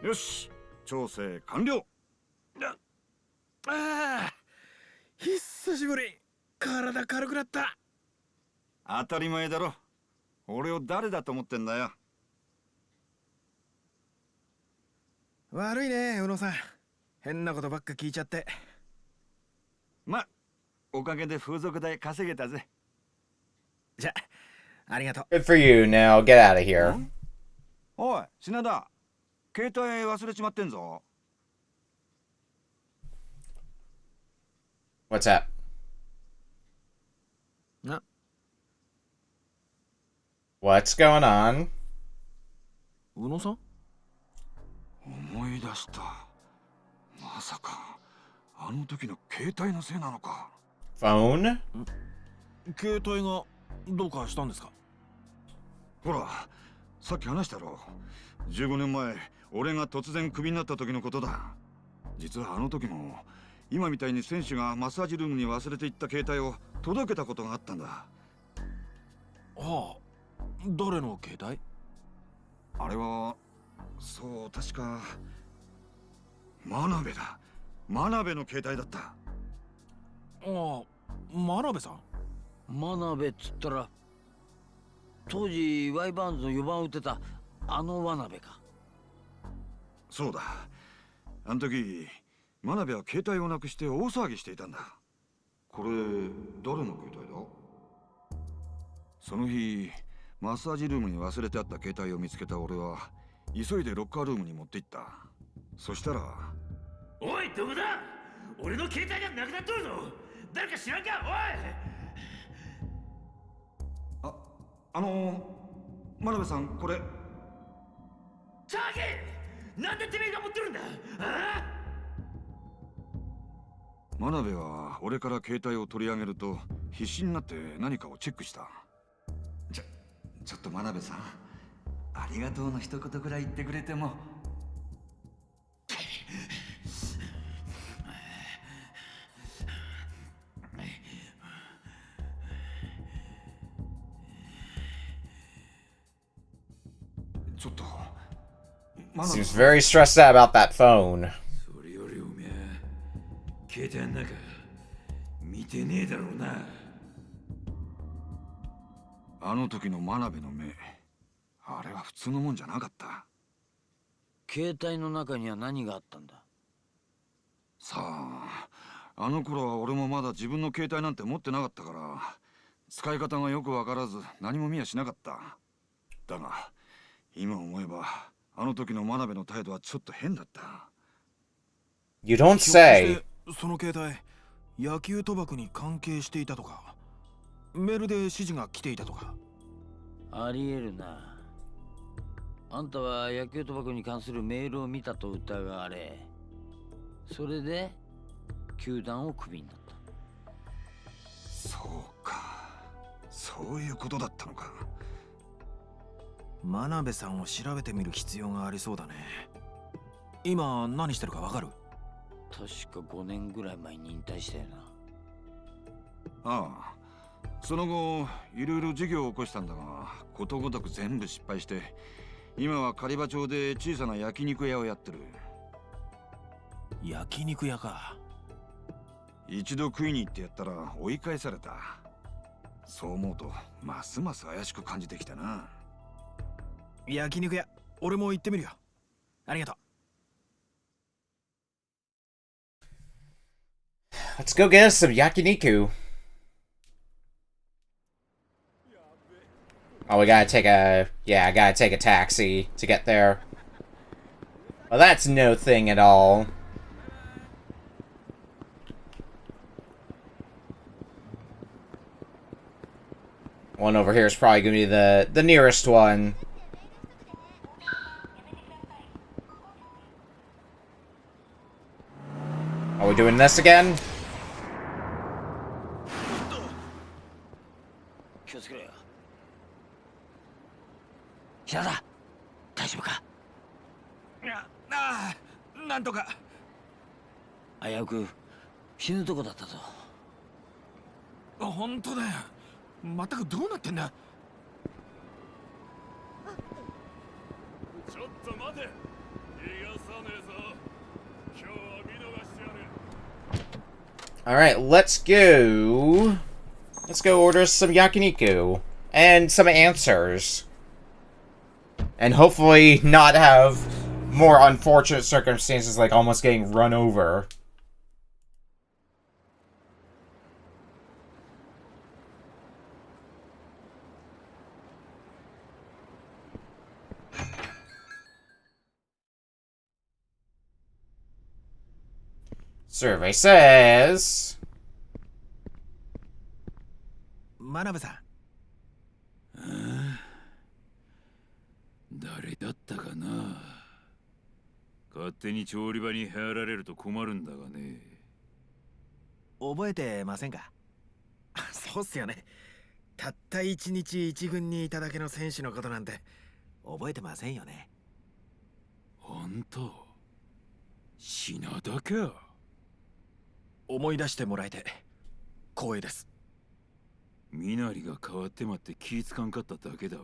よし、調整完了。ああ、久しぶり。体軽くなった。当たり前だろ。俺を誰だと思ってんだよ。悪いね、宇野さん。変なことばっか聞いちゃって。ま、おかげで風俗代稼げたぜ。じゃ、ありがとう。 Good for you. Now get out of here. おい、品田。携帯忘れちまってんぞ。What's that? な、What's going on? 宇野さん？思い出した。まさかあの時の携帯のせいなのか。Phone? 携帯がどうかしたんですか？ほら、さっき話したろ。15年前俺が突然クビになった時のことだ。実はあの時も今みたいに選手がマッサージルームに忘れていった携帯を届けたことがあったんだ。はあ、誰の携帯？あれは、そう、確か真鍋だ。真鍋の携帯だった。ああ、真鍋さん？真鍋っつったら当時ワイバーンズの4番を打ってたあの真鍋か。そうだ。あの時真鍋は携帯をなくして大騒ぎしていたんだ。これ誰の携帯だ？その日マッサージルームに忘れてあった携帯を見つけた俺は急いでロッカールームに持って行った。そしたら、おい、どこだ？俺の携帯がなくなっとるぞ。誰か知らんか？おい！真鍋さん、これ。チャーゲ！なんでてめえが持ってるんだ？ああ！真鍋は俺から携帯を取り上げると必死になって何かをチェックした。ちょっと真鍋さん、ありがとうの一言ぐらい言ってくれても。ちょっと Seems very stressed out about that phone. それよりおめえ、携帯の中見てねえだろうな。あの時の真鍋の目、あれは普通のもんじゃなかった。携帯の中には何があったんだ？さあ、あの頃は俺もまだ自分の携帯なんて持ってなかったから使い方がよくわからず何も見やしなかった。だが今思えばあの時の真鍋の態度はちょっと変だった。You don't say. その携帯、野球賭博に関係していたとか、メールで指示が来ていたとか。ありえるな。あんたは野球賭博に関するメールを見たと疑われ、それで球団をクビになった。そうか、そういうことだったのか。真鍋さんを調べてみる必要がありそうだね。今何してるかわかる？確か5年ぐらい前に引退したよな。ああ、その後いろいろ事業を起こしたんだが、ことごとく全部失敗して、今は狩場町で小さな焼肉屋をやってる。焼肉屋か。一度食いに行ってやったら追い返された。そう思うとますます怪しく感じてきたな。焼肉屋、俺も行ってみるよ。ありがとう。Let's go get us some yakiniku. Oh, we gotta take a... Yeah, I gotta take a taxi to get there. Well, that's no thing at all. One over here is probably gonna be the nearest one. Are we doing this again? 気をつけろよ。平田、大丈夫か？なんとか。危うく死ぬとこだったぞ。本当だよ。まったくどうなってんだ。ちょっと待て。逃がさねえぞ。今日は見逃してやる。Alright, let's go. Let's go order some yakiniku. And some answers. And hopefully not have more unfortunate circumstances like almost getting run over. Survey says... 真鍋さん。誰だったかな。勝手に調理場に入られると困るんだがね。覚えてませんか？そうっすよね。たった一日一軍にいただけの選手のことなんて覚えてませんよね。あんた、品田か。思い出してもらえて光栄です。身なりが変わってまって気ぃつかんかっただけだわ。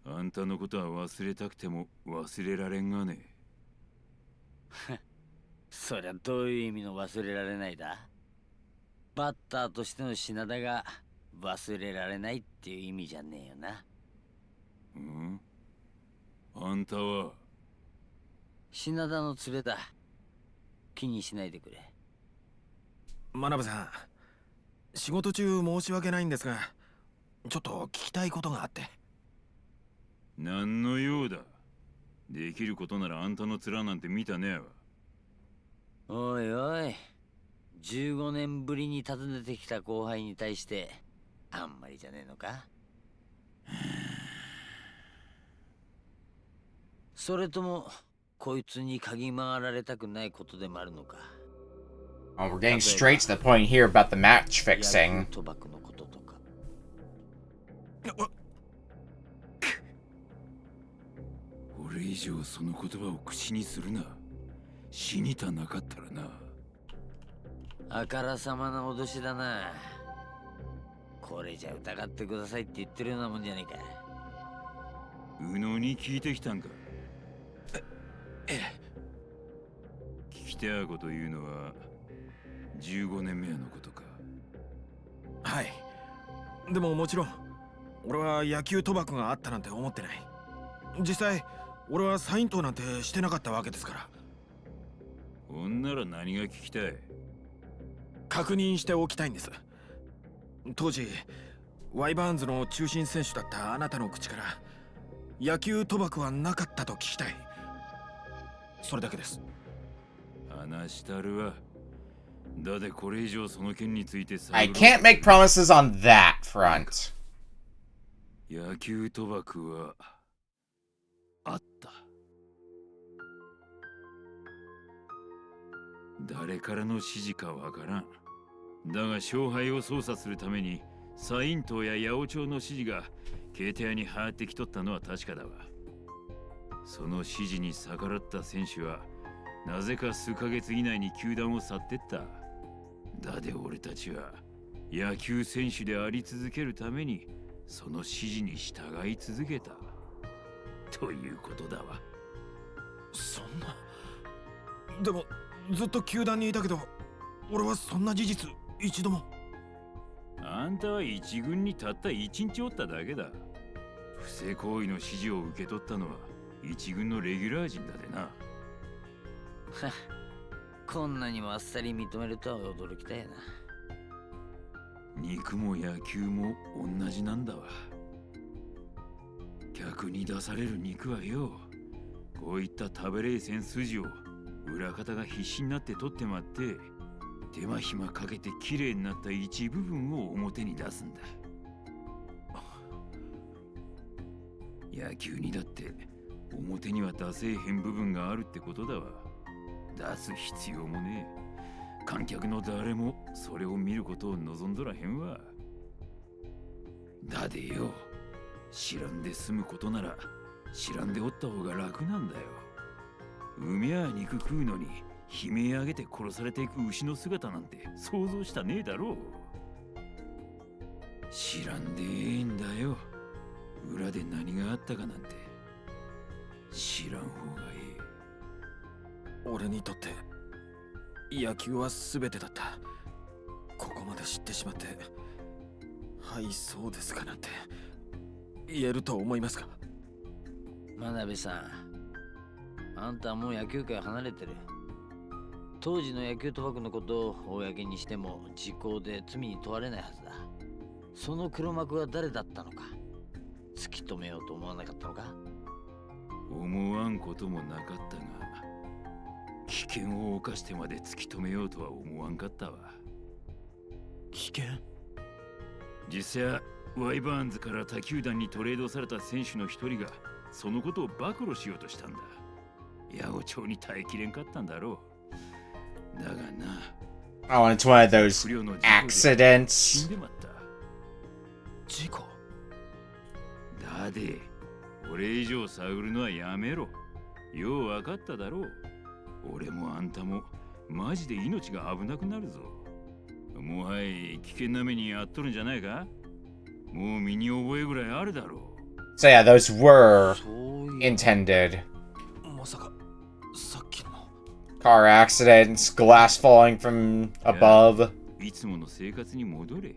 あんたのことは忘れたくても忘れられんがね。そりゃどういう意味の忘れられないだ？バッターとしての品田が忘れられないっていう意味じゃねえよな。うん？あんたは品田の連れだ。気にしないでくれ。真鍋さん、仕事中申し訳ないんですが、ちょっと聞きたいことがあって。何の用だ。できることならあんたの面なんて見たねえわ。おいおい、15年ぶりに訪ねてきた後輩に対してあんまりじゃねえのか。それともこいつに嗅ぎ回られたくないことでもあるのか。Oh, we're getting straight to the point here about the match fixing. 賭博のこととか。俺以上その言葉を口にするな。死にたなかったらな。あからさまな脅しだな。これじゃ疑ってくださいって言ってるようなもんじゃねえか。右脳に聞いてきたんか。聞きてあこというのは15年目のことか。はい。でももちろん俺は野球賭博があったなんて思ってない。実際俺はサイン盗なんてしてなかったわけですから。ほんなら何が聞きたい？確認しておきたいんです。当時ワイバーンズの中心選手だったあなたの口から野球賭博はなかったと聞きたい。それだけです。話したるわ。だでこれ以上その件についてさ。I can't make promises on that front. 野球賭博はあった。誰からの指示かわからん。だが勝敗を操作するためにサイン島や八百長の指示がケーテ屋に入ってきとったのは確かだわ。その指示に逆らった選手はなぜか数ヶ月以内に球団を去ってった。だで俺たちは野球選手であり続けるためにその指示に従い続けたということだわ。そんな。でもずっと球団にいたけど、俺はそんな事実一度も。あんたは一軍にたった一日おっただけだ。不正行為の指示を受け取ったのは一軍のレギュラー陣だでな。こんなにもあっさり認めるとは驚きたいな。肉も野球も同じなんだわ。客に出される肉はよ、こういった食べれいせん筋を裏方が必死になって取ってまって、手間暇かけて綺麗になった一部分を表に出すんだ。野球にだって表には出せえへん部分があるってことだわ。出す必要もねえ。観客の誰もそれを見ることを望んどらへんわ。だでよ、知らんで済むことなら知らんでおった方が楽なんだよ。海や肉食うのに悲鳴上げて殺されていく牛の姿なんて想像したねえだろう。知らんでええんだよ。裏で何があったかなんて知らん方がええ。俺にとって野球は全てだった。ここまで知ってしまって、はいそうですかなんて言えると思いますか？真鍋さん、あんたはもう野球界離れてる。当時の野球賭博のことを公にしても時効で罪に問われないはずだ。その黒幕は誰だったのか突き止めようと思わなかったのか？思わんこともなかったが、危険を冒してまで突き止めようとは思わんかったわ。危険？実際ワイバーンズから他球団にトレードされた選手の一人がそのことを暴露しようとしたんだ。八百長に耐えきれんかったんだろう。だがな。Oh, and it's one of those 不慮の事故で死 accidents. んでまった。事故？だで、俺以上探るのはやめろ。よう分かっただろう。俺もあんたもマジで命が危なくなるぞ。もはや危険な目に遭っとるんじゃないか？もう身に覚えぐらいあるだろう。So yeah, those were intended. まさかさっきの。 Car accidents, glass falling from above. いつもの生活に戻れ。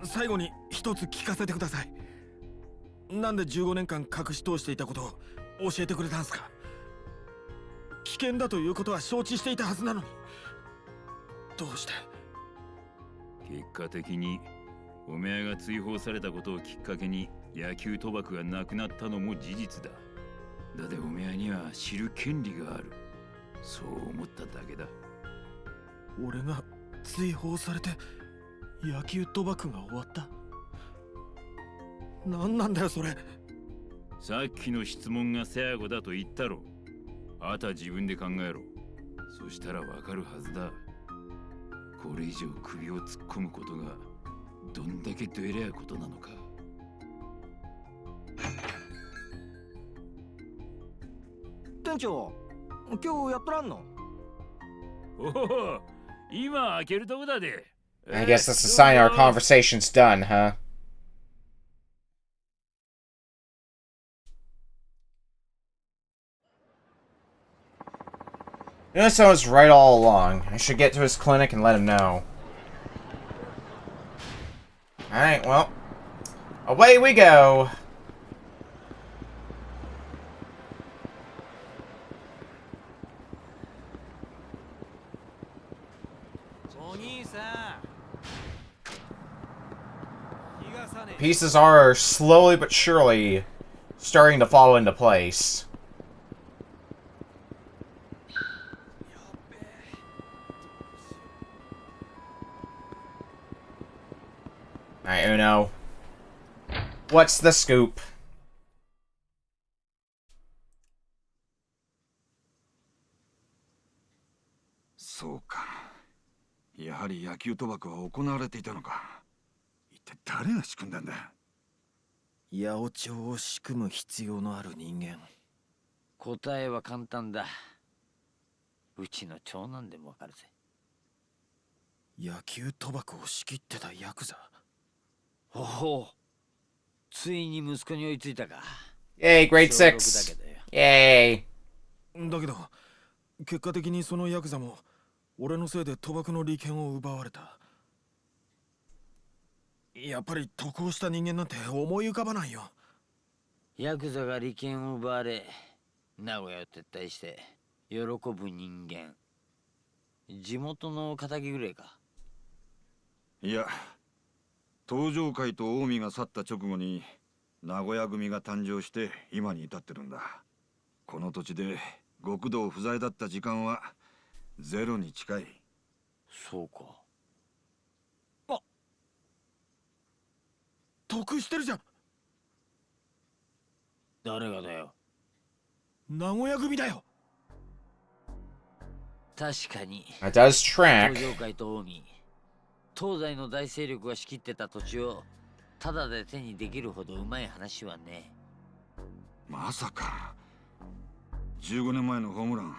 最後に一つ聞かせてください。なんで15年間隠し通していたことを教えてくれたんすか？危険だということは承知していたはずなのに、どうして？結果的におめえが追放されたことをきっかけに野球賭博がなくなったのも事実だ。だでおめえには知る権利がある。そう思っただけだ。俺が追放されて野球賭博が終わった？何なんだよそれ。さっきの質問が最後だと言ったろ。あとは自分で考えろ。そしたらわかるはずだ。これ以上首を突っ込むことがどんだけどえりゃことなのか。店長、今日やっとらんの？おお、今開けるとこだで。I guess that's a sign our conversation's done, huh? This was right all along. I should get to his clinic and let him know. Alright, well. Away we go! Pieces are slowly but surely starting to fall into place. no. What's the scoop? そうか。やはり野球賭博は行われていたのか。一体誰が仕組んだんだ。八百長を仕組む必要のある人間。答えは簡単だ。うちの長男でもわかるぜ。野球賭博を仕切ってたヤクザ。ほほう。ついに息子に追いついたか。Yay, grade 小6 6. だけどよ。Yay. だけど結果的にそのヤクザも俺のせいで賭博の利権を奪われた。やっぱり得をした人間なんて思い浮かばないよ。ヤクザが利権を奪われ、名古屋を撤退して喜ぶ人間。地元の仇ぐらいか。いや、東上会と近江が去った直後に名古屋組が誕生して今に至ってるんだ。この土地で極道不在だった時間はゼロに近い。そうか。得してるじゃん。誰がだよ。名古屋組だよ。確かに That does 東 track. 上会と近江、東西の大勢力が仕切ってた土地をタダで手にできるほどうまい話はね。まさか15年前のホームラン、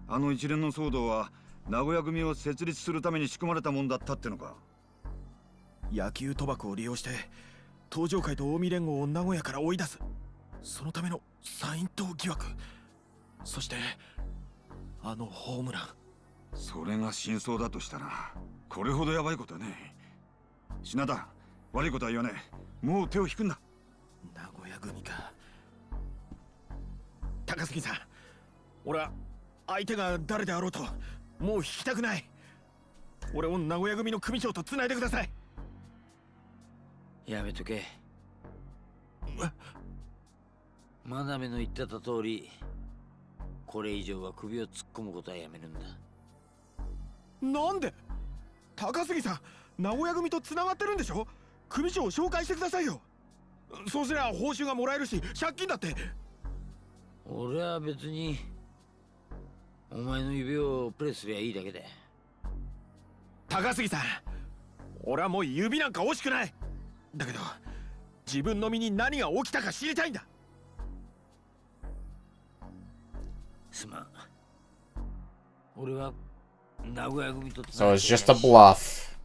あの一連の騒動は名古屋組を設立するために仕組まれたもんだったってのか。野球賭博を利用して東上会と近江連合を名古屋から追い出す、そのためのサイン党疑惑、そしてあのホームラン。それが真相だとしたらこれほどヤバいことはね。品田、悪いことは言わねえ。もう手を引くんだ。名古屋組か。高杉さん、俺は相手が誰であろうともう引きたくない。俺を名古屋組の組長とつないでください。やめとけ。真鍋の言ってた通り、これ以上は首を突っ込むことはやめるんだ。なんで？高杉さん、名古屋組とつながってるんでしょ。組長を紹介してくださいよ。そうすりゃ報酬がもらえるし、借金だって。俺は別にお前の指をプレスすりゃいいだけで。高杉さん、俺はもう指なんか惜しくない。だけど自分の身に何が起きたか知りたいんだ。すまん。俺は名古屋組とつ So ながっ it's て just a ないし bluff.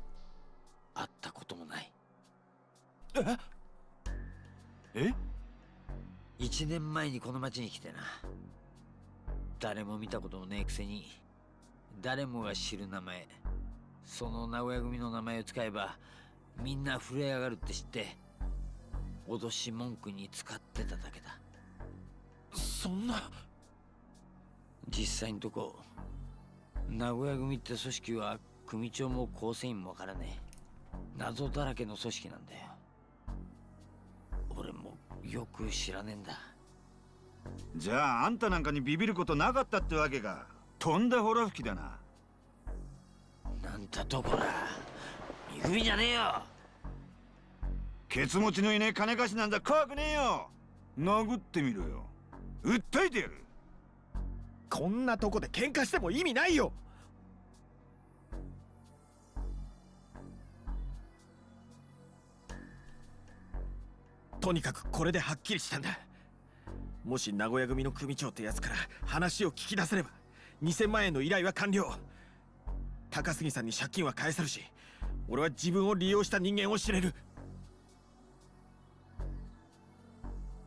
会ったこともない。え1年前にこの町に来てな。誰も見たこともねえくせに誰もが知る名前、その名古屋組の名前を使えばみんな震え上がるって知って脅し文句に使ってただけだ。そんな。実際のとこ名古屋組って組織は組長も構成員もわからねえ謎だらけの組織なんだよ。俺もよく知らねえんだ。じゃああんたなんかにビビることなかったってわけか。とんだほら吹きだな。なんたとこら見組みじゃねえよ。ケツ持ちのいねえ金貸しなんざ怖くねえよ。殴ってみろよ。訴えてやる。こんなとこで喧嘩しても意味ないよ。とにかくこれではっきりしたんだ。もし名古屋組の組長ってやつから話を聞き出せれば2000万円の依頼は完了。高杉さんに借金は返せるし、俺は自分を利用した人間を知れる。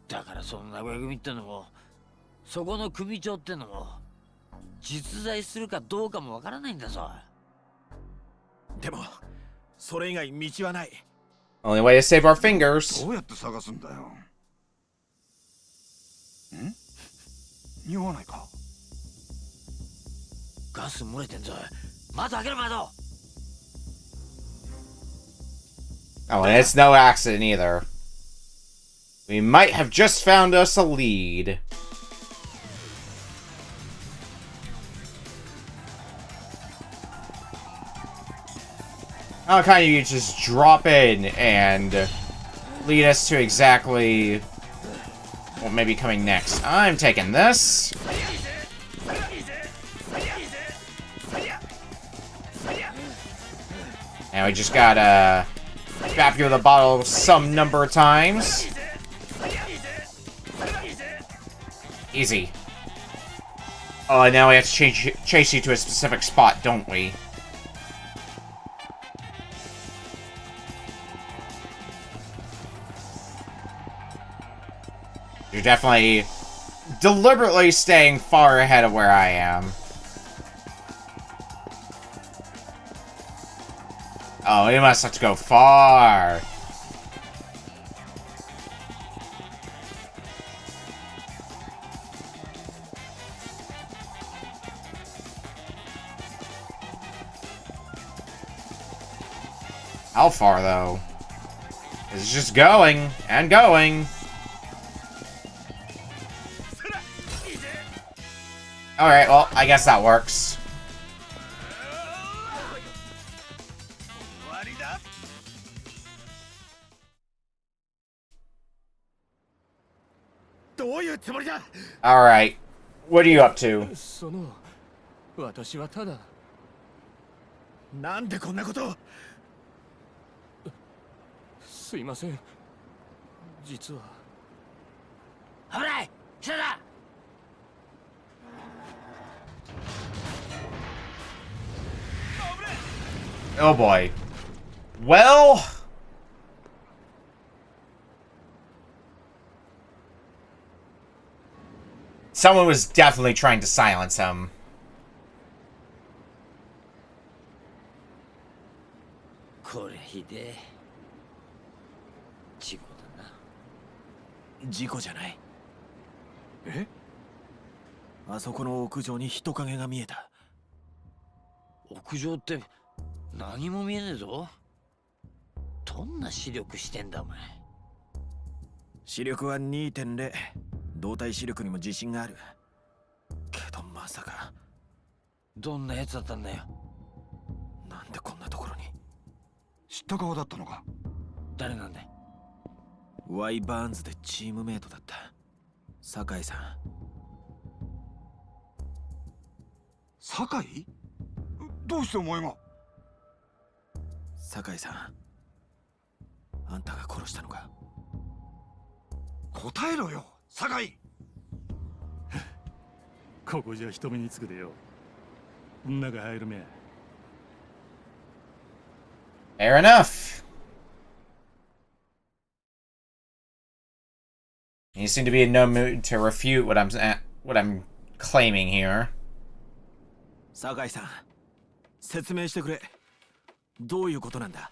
だからその名古屋組ってのもそこの組長ってのも実在するかどうかもわからないんだぞ。でもそれ以外道はない。 Only way to save our fingers. どうやって探すんだよ。匂わないか。ガス漏れてんぞ。窓開けろ窓。 Oh, and it's no accident either. We might have just found us a lead. How kind of you just drop in and lead us to exactly what may be coming next. I'm taking this. And we just gotta trap you with a bottle some number of times. Easy. Oh, and now we have to chase you to a specific spot, don't we? You're definitely deliberately staying far ahead of where I am. Oh, we must have to go far. How far, though? It's just going and going. Alright, well, I guess that works. Alright, what are you up to? その私はただなんでこんなことすいません実は危ない下だ Oh boy. Well... someone was definitely trying to silence him. これひでえ事故だな事故じゃない。えあそこの屋上に人影が見えた。屋上って何も見えねえぞどんな視力してんだお前視力は 2.0 動体視力にも自信があるけどまさかどんなやつだったんだよなんでこんなところに知った顔だったのか誰なんだいワイ・バーンズでチームメイトだった酒井さん酒井どうしてお前が酒井さんあんたが殺したのか答えろよ酒井ここじゃ人目につくでよ中入るめ Fair enough. You seem to be in no mood to refute what I'm claiming here. 酒井さん説明してくれどういうことなんだ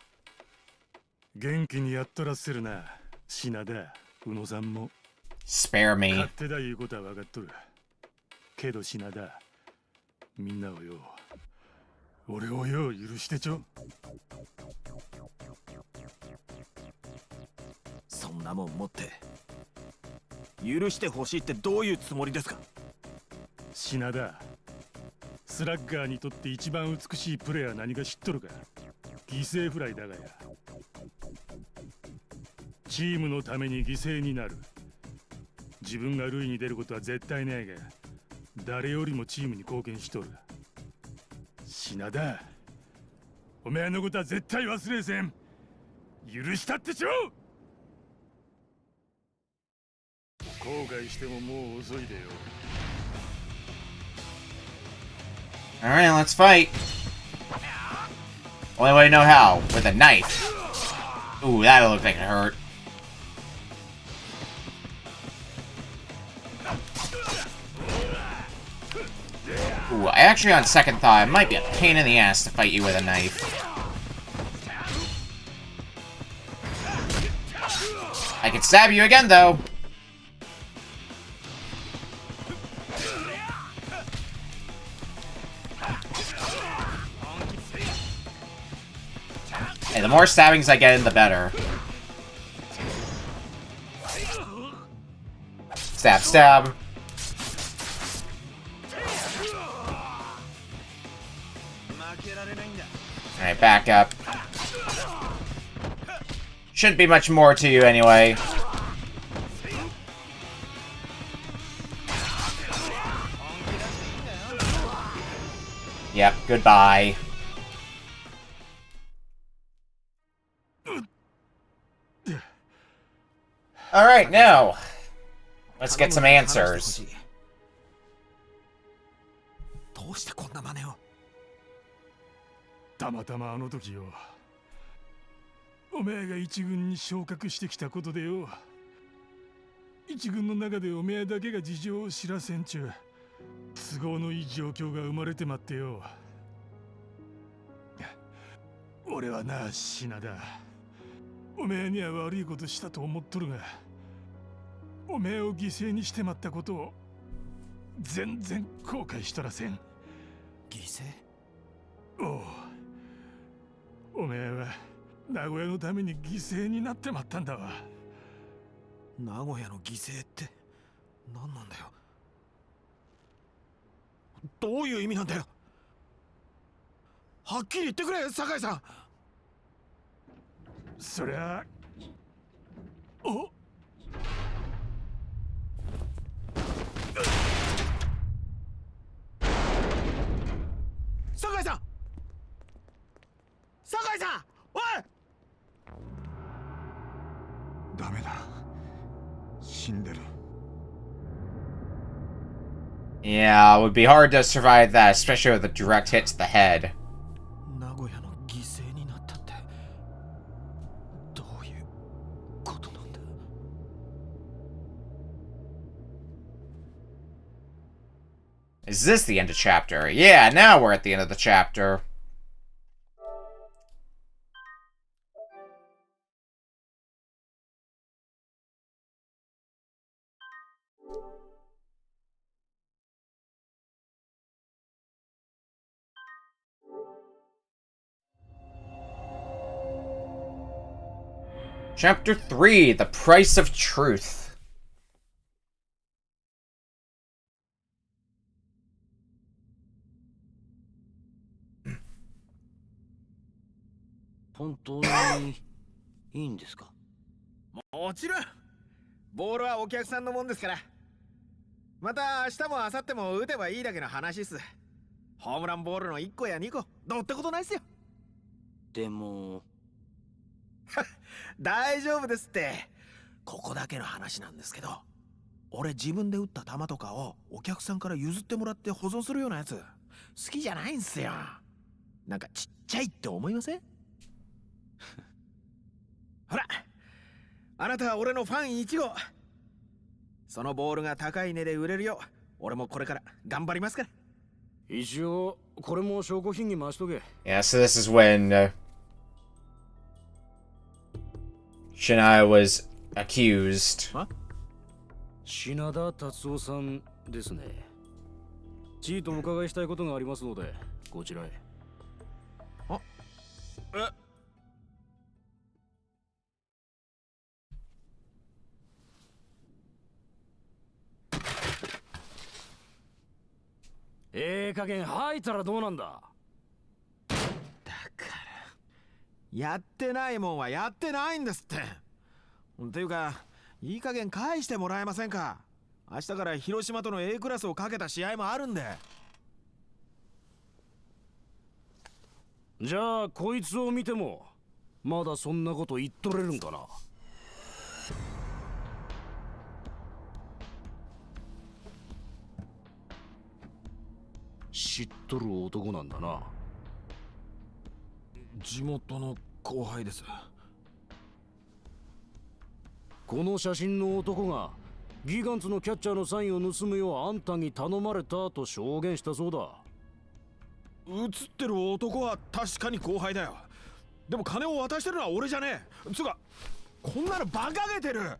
元気にやっとらせるな品田宇野さんも Spare me. 勝手だいうことは分かっとるけど品田みんなをよ俺をよ許してちょそんなもん持って許してほしいってどういうつもりですか品田スラッガーにとって一番美しいプレーは何か知っとるか犠牲フライだがやチームのために犠牲になる自分が塁に出ることは絶対ないが誰よりもチームに貢献しとる品田お前のことは絶対忘れせん許したってちょ後悔してももう遅いでよ Alright, let's fight. Only way to know how. With a knife. Ooh, that'll look like it hurt. Ooh, actually on second thought, it might be a pain in the ass to fight you with a knife. I can stab you again, though. Hey, the more stabbings I get in, the better. Stab, stab. Alright, back up. shouldn't be much more to you anyway. Yep, goodbye. Alright, now, let's get some answers. どうしてこんな真似を。たまたまあの時よ、おめえが一軍に昇格してきたことでよ、一軍の中でおめえだけが事情を知らせんちゅう都合のいい状況が生まれてまってよ。俺はな、品田、おめえには悪いことしたと思っとるが、おめえを犠牲にしてまったことを全然後悔しとらせん。犠牲？おう、おめえは名古屋のために犠牲になってまったんだわ。名古屋の犠牲って何なんだよ。どういう意味なんだよ。はっきり言ってくれ、酒井さん。そりゃ、お酒井さん、酒井さん、おい。ダメだ、死んでる。 Yeah, it would be hard to survive that, especially with a direct hit to the head. 名古屋の犠牲になったってどういうことなんだ。Is this the end of chapter? Yeah, now we're at the end of the chapter. Chapter 3, The Price of Truth. 本当にいいんですか？もちろん。ボールはお客さんのもんですから。また明日も明後日も打てばいいだけの話っす。ホームランボールの1個や2個どうってことないっすよ。でも大丈夫ですって。ここだけの話なんですけど、俺自分で打った球とかをお客さんから譲ってもらって保存するようなやつ好きじゃないんすよ。なんかちっちゃいって思いません？ほら、あなたは俺のファン1号。そのボールが高い値で売れるよう俺もこれから頑張りますから。一応これも証拠品に回しとけ。 Yeah, so this is when Shania was accused. 品田達夫さんですね。ちいとお伺いしたいことがありますのでこちらへ。あ、加減吐いたらどうなんだ。だからやってないもんはやってないんですって。っていうかいい加減返してもらえませんか。明日から広島との A クラスをかけた試合もあるんで。じゃあこいつを見てもまだそんなこと言っとれるんかな。知っとる男なんだな。地元の後輩です。この写真の男がギガンツのキャッチャーのサインを盗むようあんたに頼まれたと証言したそうだ。写ってる男は確かに後輩だよ。でも金を渡してるのは俺じゃねえ。つうかこんなのバカげてる。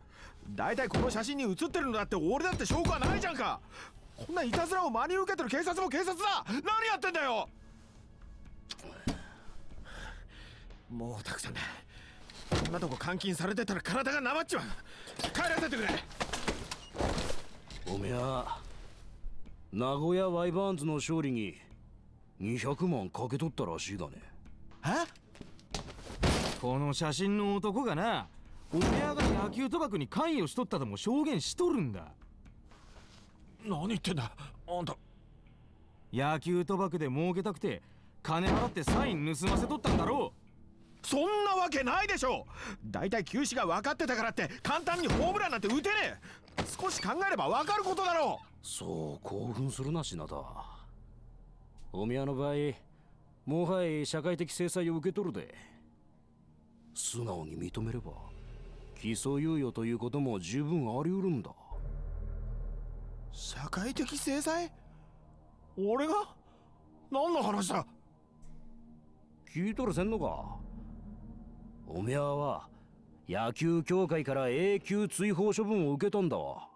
だいたいこの写真に写ってるのだって俺だって証拠はないじゃんか。こんないたずらを真に受けてる警察も警察だ。何やってんだよ。もうたくさんだ。こんなとこ監禁されてたら体がなまっちまう。帰らせてくれ。おめや名古屋ワイバーンズの勝利に200万かけとったらしいがね。え？この写真の男がな、おめえが野球賭博に関与しとったとも証言しとるんだ。何言ってんだあんた。野球賭博で儲けたくて金払ってサイン盗ませとったんだろう。そんなわけないでしょ。だいたい球種が分かってたからって簡単にホームランなんて打てねえ。少し考えれば分かることだろう。そう興奮するな品田。お宮の場合もはや社会的制裁を受け取るで。素直に認めれば起訴猶予ということも十分あり得るんだ。社会的制裁？俺が？何の話だ？聞いとるせんのか。おめえは野球協会から永久追放処分を受けたんだわ。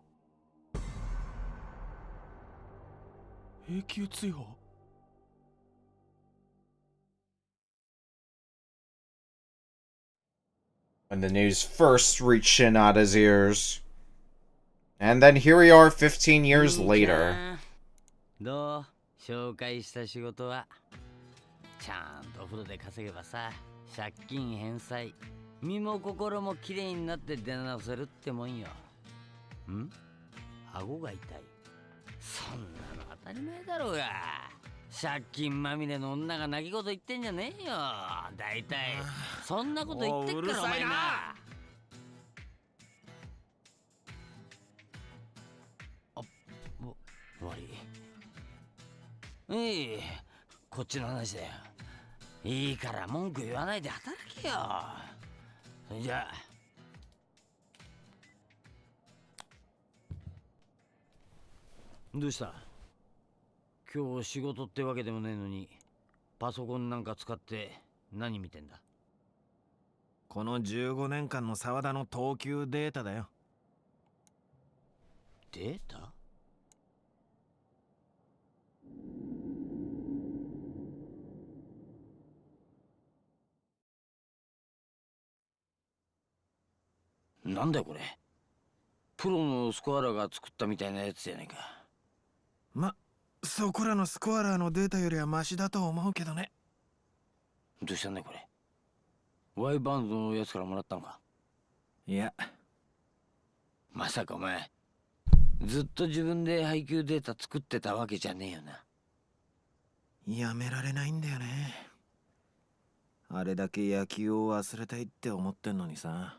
永久追放？When the news first reached Shinada's ears. And then here we are 15 years later. どう？紹介した仕事はちゃんとフルで稼げばさ、借金返済、身も心もきれいになって出直せるってもんよ。ん？顎が痛い。そんなの当たり前だろうが。借金まみれの女が泣き言言ってんじゃねえよ。だいたいそんなこと言ってっからお前な。あ、悪い。いい、こっちの話だよ。いいから文句言わないで働けよ。それじゃあ。どうした？今日仕事ってわけでもねえのにパソコンなんか使って何見てんだ？この15年間の沢田の投球データだよ。データ？なんだよこれ。プロのスコアラーが作ったみたいなやつじゃねえか。そこらのスコアラーのデータよりはマシだと思うけどね。どうしたんだよこれ。ワイバンドのやつからもらったのか？いや。まさかお前ずっと自分で配球データ作ってたわけじゃねえよな。やめられないんだよね。あれだけ野球を忘れたいって思ってんのにさ。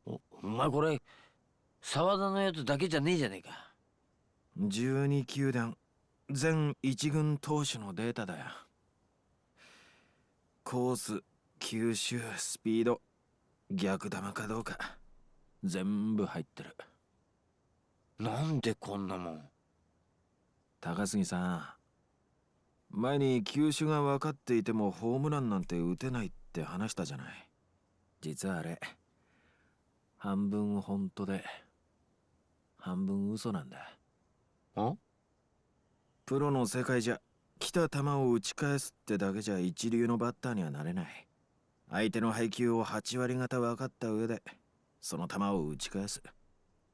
お前これ沢田のやつだけじゃねえじゃねえか。12球団全一軍投手のデータだよ。コース、球種、スピード、逆球かどうか全部入ってる。なんでこんなもん。高杉さん、前に球種が分かっていてもホームランなんて打てないって話したじゃない。実はあれ半分本当で半分嘘なんだ。プロの世界じゃ来た球を打ち返すってだけじゃ一流のバッターにはなれない。相手の配球を8割方分かった上でその球を打ち返す。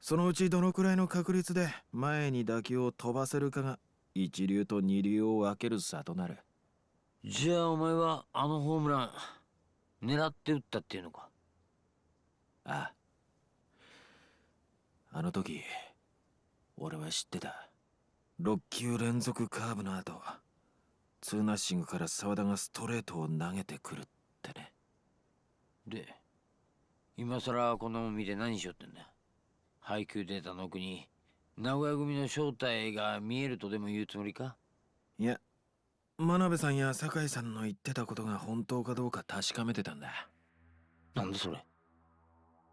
そのうちどのくらいの確率で前に打球を飛ばせるかが一流と二流を分ける差となる。じゃあお前はあのホームラン狙って打ったっていうのか？ああ。あの時俺は知ってた。6球連続カーブの後ツーナッシングから沢田がストレートを投げてくるってね。で今さらこんなもん見て何しようってんだ。配球データの奥に名古屋組の正体が見えるとでも言うつもりか？いや、真鍋さんや酒井さんの言ってたことが本当かどうか確かめてたんだ。なんでそれ？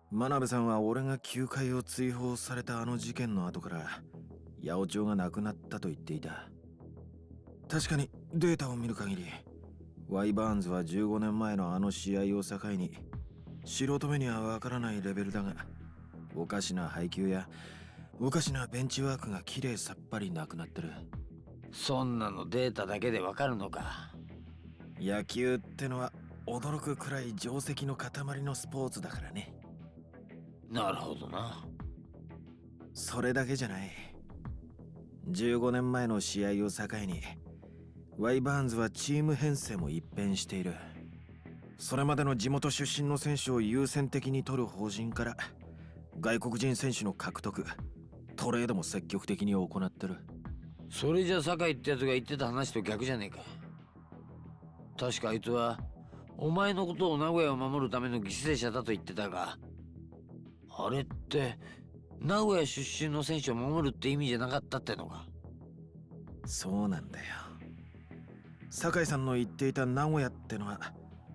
真鍋さんは俺が球界を追放されたあの事件の後から八百長が亡くなったと言っていた。確かにデータを見る限りワイ・バーンズは15年前のあの試合を境に素人目にはわからないレベルだが、おかしな配球やおかしなベンチワークがきれいさっぱりなくなってる。そんなのデータだけでわかるのか？野球ってのは驚くくらい定石の塊のスポーツだからね。なるほどな。それだけじゃない。15年前の試合を境にワイ・バーンズはチーム編成も一変している。それまでの地元出身の選手を優先的に取る方針から外国人選手の獲得、トレードも積極的に行ってる。それじゃ酒井ってやつが言ってた話と逆じゃねえか。確かあいつはお前のことを名古屋を守るための犠牲者だと言ってたが、あれって名古屋出身の選手を守るって意味じゃなかったってのか。そうなんだよ。酒井さんの言っていた名古屋ってのは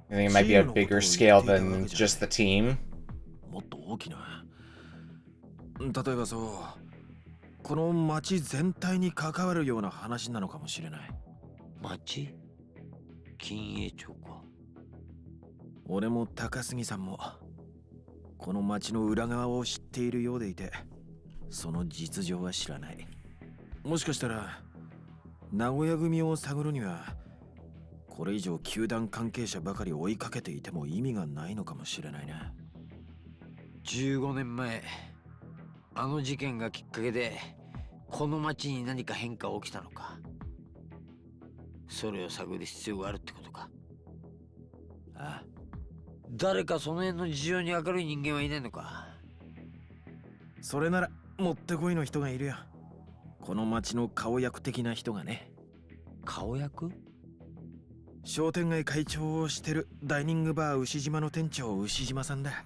I think it might be a bigger scale than just the team. もっと大きな。例えばそう、この町全体に関わるような話なのかもしれない。町？金栄町か。俺も高杉さんもこの町の裏側を知っているようでいて、その実情は知らない。もしかしたら名古屋組を探るにはこれ以上球団関係者ばかり追いかけていても意味がないのかもしれないな。15年前、あの事件がきっかけでこの町に何か変化起きたのか。それを探る必要があるってことか。ああ、誰かその辺の事情に明るい人間はいないのか。それならもってこいの人がいるよ。この町の顔役的な人がね。顔役？商店街会長をしてるダイニングバー牛島の店長牛島さんだ。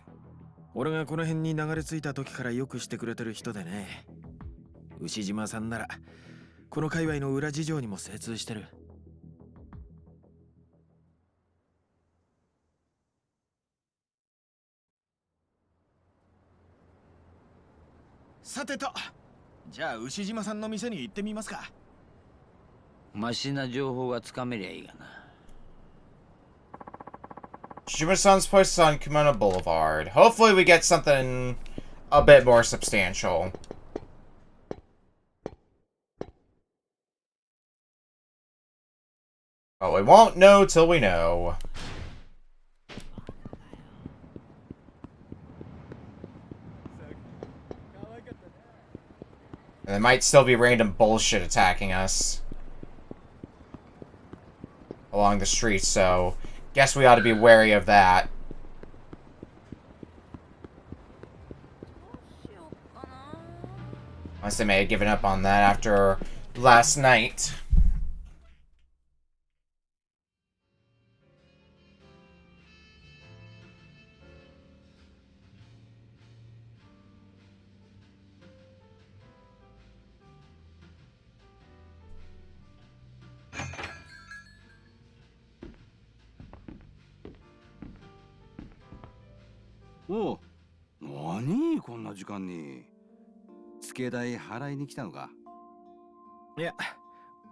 俺がこの辺に流れ着いた時からよくしてくれてる人でね。牛島さんならこの界隈の裏事情にも精通してる。さてと、じゃあ牛島さんの店に行ってみますか。マシな情報がつかめりゃいいがな。Shima-san's place is on Kimono Boulevard. Hopefully we get something a bit more substantial. But we won't know till we know. And there might still be random bullshit attacking us along the street, so guess we ought to be wary of that. Unless they may have given up on that after last night.おう、何こんな時間に。付け代払いに来たのか。いや、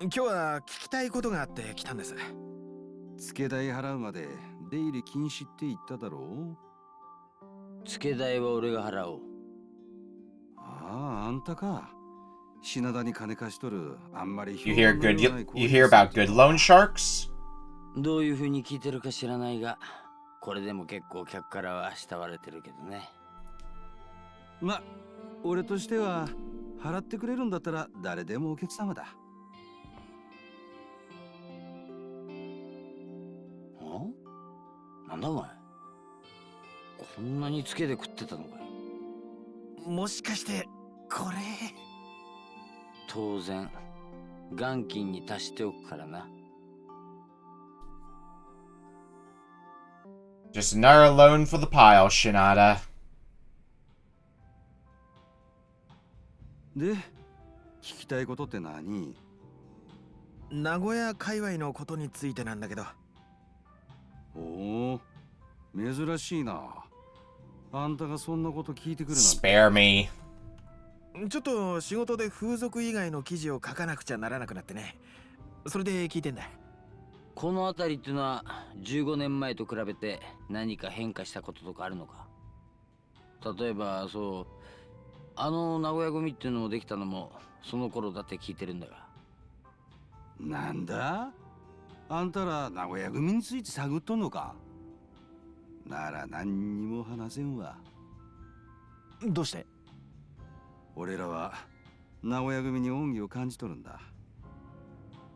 今日は聞きたいことがあって来たんです。付け代払うまで出入り禁止って言っただろう。付け代は俺が払おう。ああ、あんたか。品田に金貸しとるあんまり You hear about good loan sharks? どういう風に聞いてるか知らないが、これでも結構客からは慕われてるけどね。ま、俺としては払ってくれるんだったら誰でもお客様だ。なんだお前、こんなにつけで食ってたのかよ。もしかしてこれ。当然元金に足しておくからな。Just another loan for the pile, Shinada. で、聞きたいことって何？名古屋界隈のことについてなんだけど。おお、珍しいな。あんたがそんなこと聞いてくるなんて。Spare me. ちょっと仕事で風俗以外の記事を書かなくちゃならなくなってね。それで聞いてんだ。この辺りってのは15年前と比べて何か変化したこととかあるのか。例えばそう、あの名古屋組っていうのをできたのもその頃だって聞いてるんだが。なんだ、あんたら名古屋組について探っとんのか。なら何にも話せんわ。どうして？俺らは名古屋組に恩義を感じとるんだ。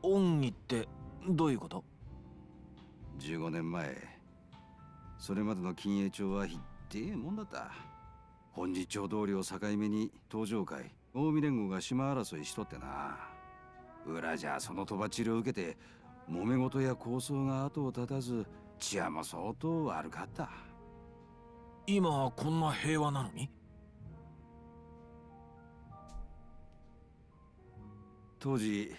恩義ってどういうこと？ 15年前、それまでの金栄町はひってえもんだった。本日町通りを境目に東上会近江連合が島争いしとってな。裏じゃそのとばっちりを受けて揉め事や抗争が後を絶たず、治安も相当悪かった。今こんな平和なのに？当時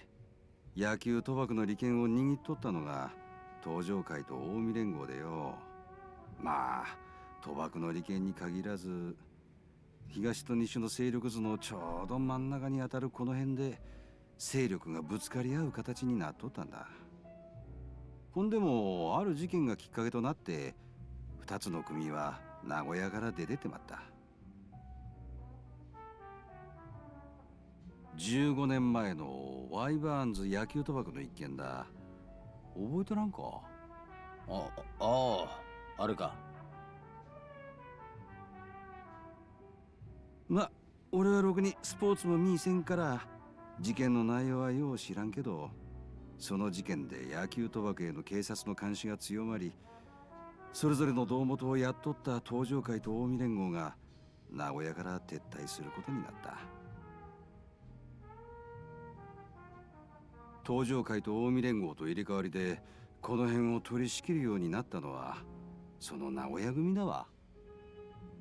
野球賭博の利権を握っとったのが東上会と近江連合でよ。まあ賭博の利権に限らず、東と西の勢力図のちょうど真ん中に当たるこの辺で勢力がぶつかり合う形になっとったんだ。ほんでもある事件がきっかけとなって2つの組は名古屋から出てってまった。15年前のワイバーンズ野球賭博の一件だ。覚えてらんか？あれか。ま、俺はろくにスポーツも見いせんから事件の内容はよう知らんけど、その事件で野球賭博への警察の監視が強まり、それぞれの胴元をやっとった東上会と近江連合が名古屋から撤退することになった。東上会と近江連合と入れ替わりでこの辺を取り仕切るようになったのはその名古屋組だわ。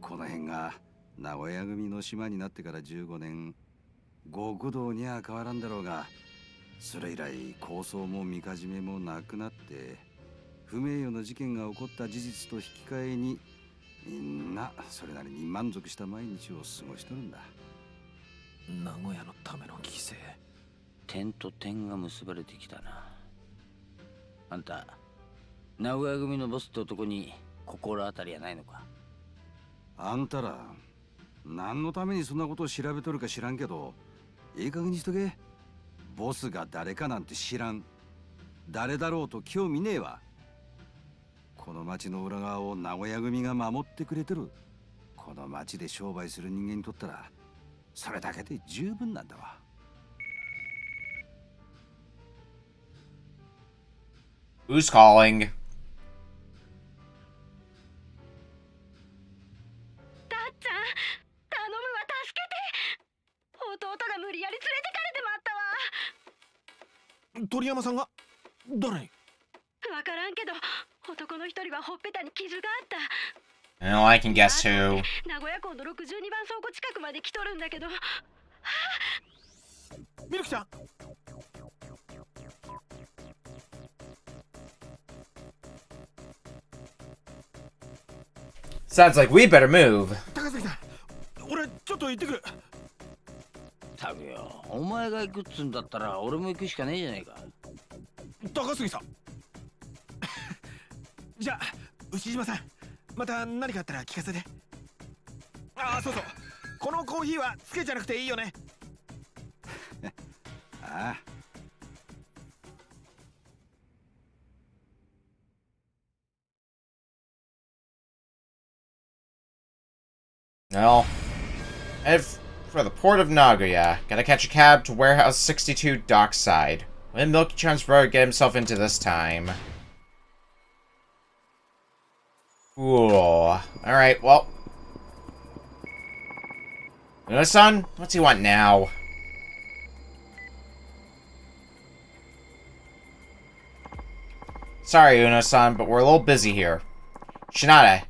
この辺が名古屋組の島になってから15年、極道には変わらんだろうが、それ以来抗争もみかじめもなくなって不名誉な事件が起こった事実と引き換えに、みんなそれなりに満足した毎日を過ごしとるんだ。名古屋のための犠牲。点と点が結ばれてきたな。あんた名古屋組のボスって男に心当たりはないのか？あんたら何のためにそんなことを調べとるか知らんけど、いい加減にしとけ。ボスが誰かなんて知らん。誰だろうと興味ねえわ。この町の裏側を名古屋組が守ってくれてる。この町で商売する人間にとったらそれだけで十分なんだわ。Who's calling? たっちゃん、頼むわ、助けて。弟が無理やり連れてかれてまったわ。鳥山さんが誰に？わからんけど、男の一人はほっぺたに傷があった。Oh, I can guess who. 名古屋港の62番倉庫近くまで来とるんだけど。ミルクちゃん。Sounds like we better move. 高崎さん、俺ちょっと行ってくる。たくよ、お前が行くっつんだったら俺も行くしかねえじゃねえか。高杉さん。じゃあ牛島さん、また何かあったら聞かせて。ああ、そうそう、このコーヒーはつけじゃなくていいよね。ああ。Well, head for the port of Nagoya. Gotta catch a cab to Warehouse 62 Dockside. When did Milky-chan's brother get himself into this time? Cool. Alright, well. Uno-san? What's he want now? Sorry, Uno-san, but we're a little busy here. Shinada,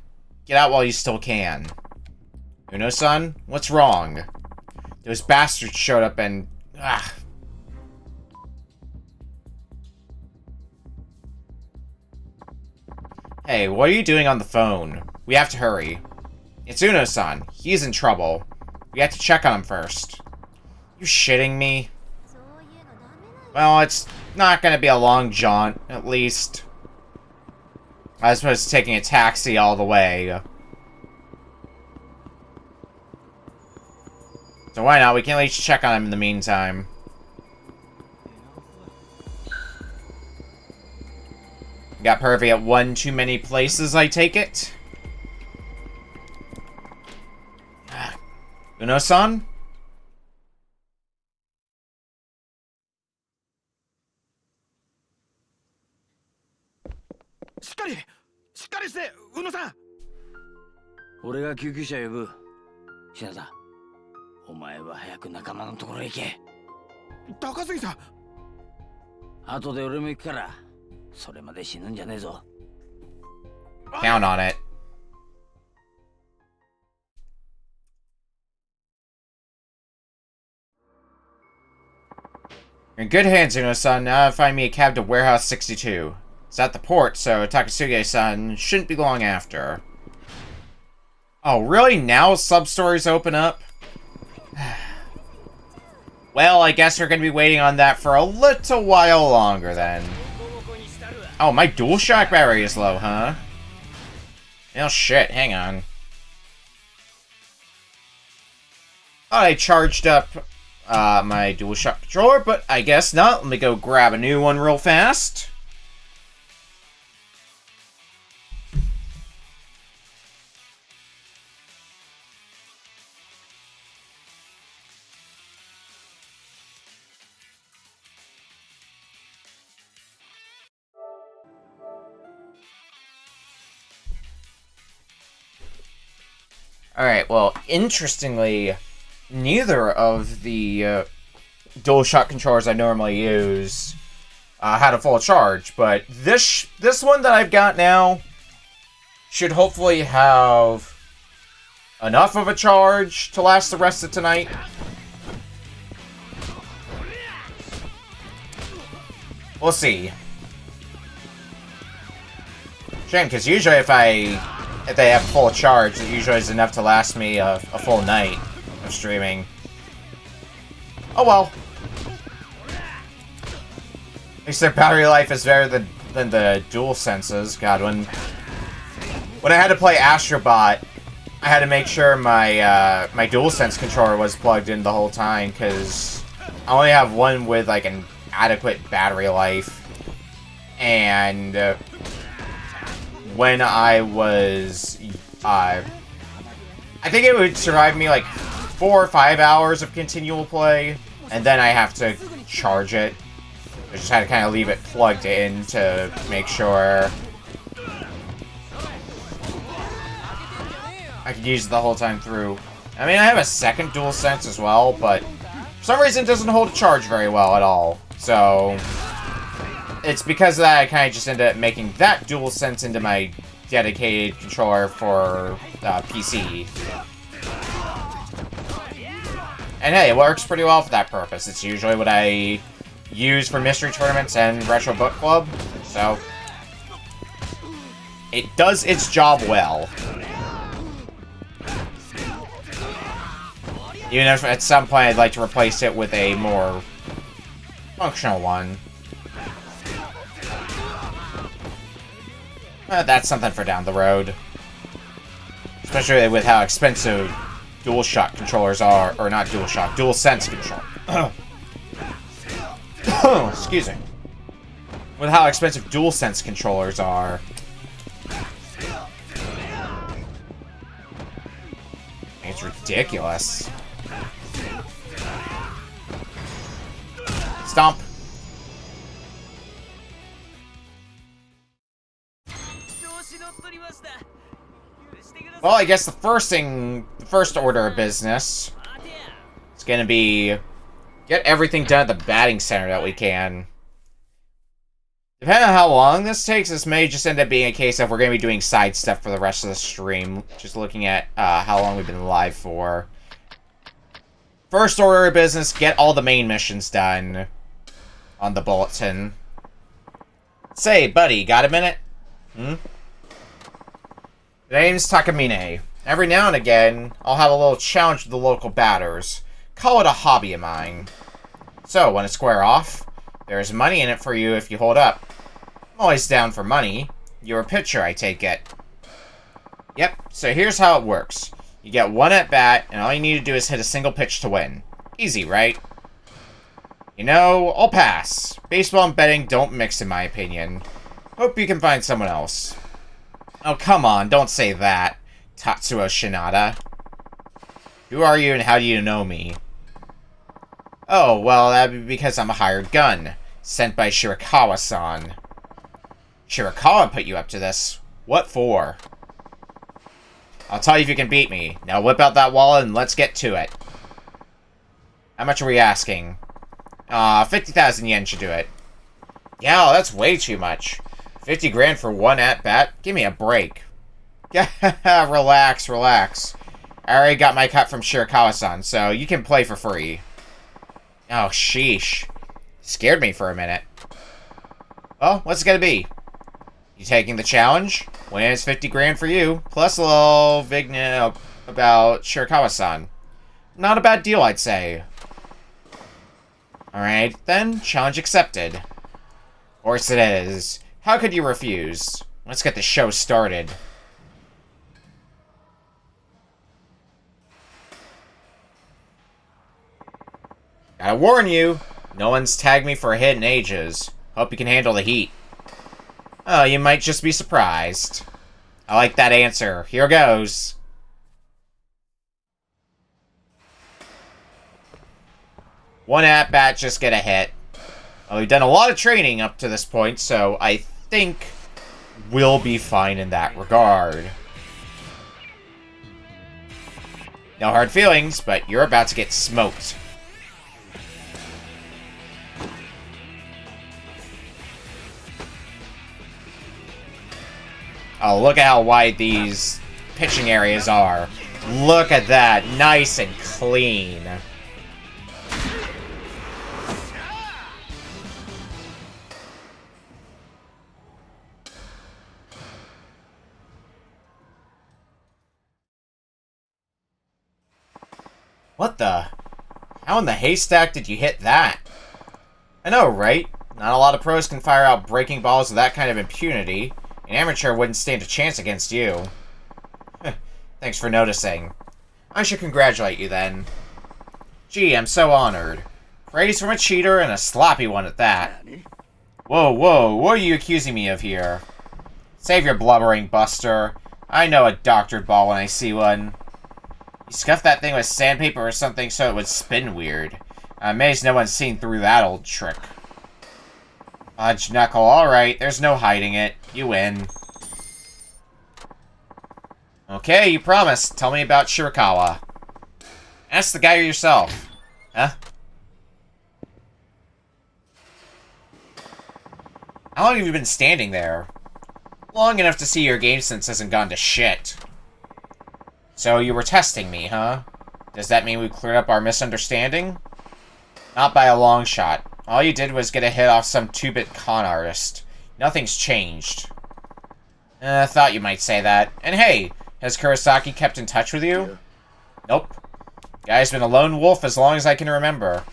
get out while you still can. Uno-san, what's wrong? Those bastards showed up and... Hey, what are you doing on the phone? We have to hurry. It's Uno-san. He's in trouble. We have to check on him first. You shitting me? Well, it's not gonna be a long jaunt, at least. As opposed to taking a taxi all the way. So why not? We can at least check on him in the meantime. Got Pervy at one too many places, I take it? Uno-san? しっかりして、宇野さん。俺が救急車呼ぶ。品田、お前は早く仲間のところへ行け。高杉さん。後で俺も行くから、それまで死ぬんじゃねえぞ。Count on it. You're in good hands, Uno-san. Now find me a cab to Warehouse 62. It's at the port, so Takasuge-san shouldn't be long after. Oh, really? Now sub-stories open up? Well, I guess we're gonna be waiting on that for a little while longer, then. Oh, my DualShock battery is low, huh? Oh, shit. Hang on. Thought I charged up my DualShock controller, but I guess not. Let me go grab a new one real fast. Alright, well, interestingly, neither of the DualShock controllers I normally use had a full charge, but this one that I've got now should hopefully have enough of a charge to last the rest of tonight. We'll see. Shame, because usually if they have full charge, it usually is enough to last me a full night of streaming. Oh well. At least their battery life is better than the DualSenses. God, when I had to play Astrobot, I had to make sure my my DualSense controller was plugged in the whole time, because I only have one with like an adequate battery life. And when I was, I think it would survive me like 4 or 5 hours of continual play, and then I have to charge it. I just had to kind of leave it plugged in to make sure I could use it the whole time through. I mean, I have a second DualSense as well, but for some reason it doesn't hold a charge very well at all. So it's because of that I kind of just ended up making that DualSense into my dedicated controller for PC. And hey, it works pretty well for that purpose. It's usually what I use for mystery tournaments and retro book club, so it does its job well. Even if at some point I'd like to replace it with a more functional one. That's something for down the road. Especially with how expensive DualShock controllers are, or not DualShock, DualSense controller. Excuse me. With how expensive DualSense controllers are. It's ridiculous. Stomp. Well, I guess the first order of business is gonna be get everything done at the batting center that we can. Depending on how long this takes, this may just end up being a case of we're gonna be doing side stuff for the rest of the stream. Just looking at how long we've been live for. First order of business, get all the main missions done on the bulletin. Say, buddy, got a minute? Hmm? The name's Takamine. Every now and again, I'll have a little challenge with the local batters. Call it a hobby of mine. So, want to square off? There's money in it for you if you hold up. I'm always down for money. You're a pitcher, I take it. Yep, so here's how it works. You get one at bat, and all you need to do is hit a single pitch to win. Easy, right? You know, I'll pass. Baseball and betting don't mix, in my opinion. Hope you can find someone else. Oh, come on, don't say that, Tatsuo Shinada. Who are you and how do you know me? Oh, well, that'd be because I'm a hired gun, sent by Shirakawa-san. Shirakawa put you up to this. What for? I'll tell you if you can beat me. Now whip out that wallet and let's get to it. How much are we asking? 50,000 yen should do it. Yeah, that's way too much. 50 grand for one at-bat? Give me a break. Relax, relax. I already got my cut from Shirakawa-san, so you can play for free. Oh, sheesh. Scared me for a minute. Well, what's it gonna be? You taking the challenge? When it's 50 grand for you, plus a little vigna about Shirakawa-san. Not a bad deal, I'd say. Alright, then, challenge accepted. Of course it is. How could you refuse? Let's get the show started. Gotta warn you, no one's tagged me for a hit in ages. Hope you can handle the heat. Oh, you might just be surprised. I like that answer. Here goes. One at-bat, just get a hit. Well, we've done a lot of training up to this point, so I think we'll be fine in that regard. No hard feelings, but you're about to get smoked. Oh, look at how wide these pitching areas are. Look at that. Nice and clean. What the? How in the haystack did you hit that? I know, right? Not a lot of pros can fire out breaking balls with that kind of impunity. An amateur wouldn't stand a chance against you. Thanks for noticing. I should congratulate you then. Gee, I'm so honored. Praise from a cheater and a sloppy one at that. Whoa, whoa, what are you accusing me of here? Save your blubbering, Buster. I know a doctored ball when I see one. You scuffed that thing with sandpaper or something so it would spin weird. I'm amazed no one's seen through that old trick. Fudge knuckle, alright, there's no hiding it. You win. Okay, you promised. Tell me about Shirakawa. Ask the guy yourself. Huh? How long have you been standing there? Long enough to see your game sense hasn't gone to shit. So you were testing me, huh? Does that mean we cleared up our misunderstanding? Not by a long shot. All you did was get a hit off some 2-bit con artist. Nothing's changed. I thought you might say that. And hey, has Kurosaki kept in touch with you? Nope. Guy's been a lone wolf as long as I can remember.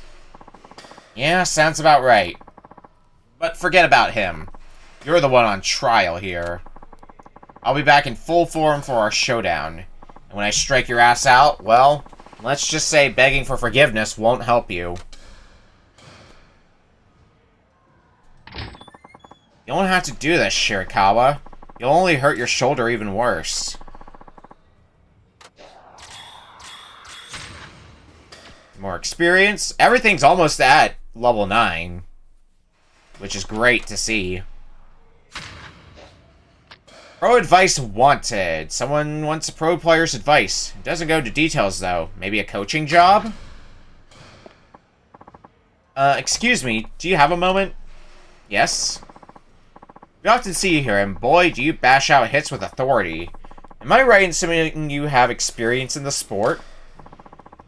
Yeah, sounds about right. But forget about him. You're the one on trial here. I'll be back in full form for our showdown. And when I strike your ass out, well, let's just say begging for forgiveness won't help you. You don't have to do this, Shirakawa. You'll only hurt your shoulder even worse. More experience. Everything's almost at level 9. Which is great to see. Pro advice wanted. Someone wants a pro player's advice. It doesn't go into details, though. Maybe a coaching job? Excuse me. Do you have a moment? Yes? We often see you here, and boy, do you bash out hits with authority. Am I right in assuming you have experience in the sport?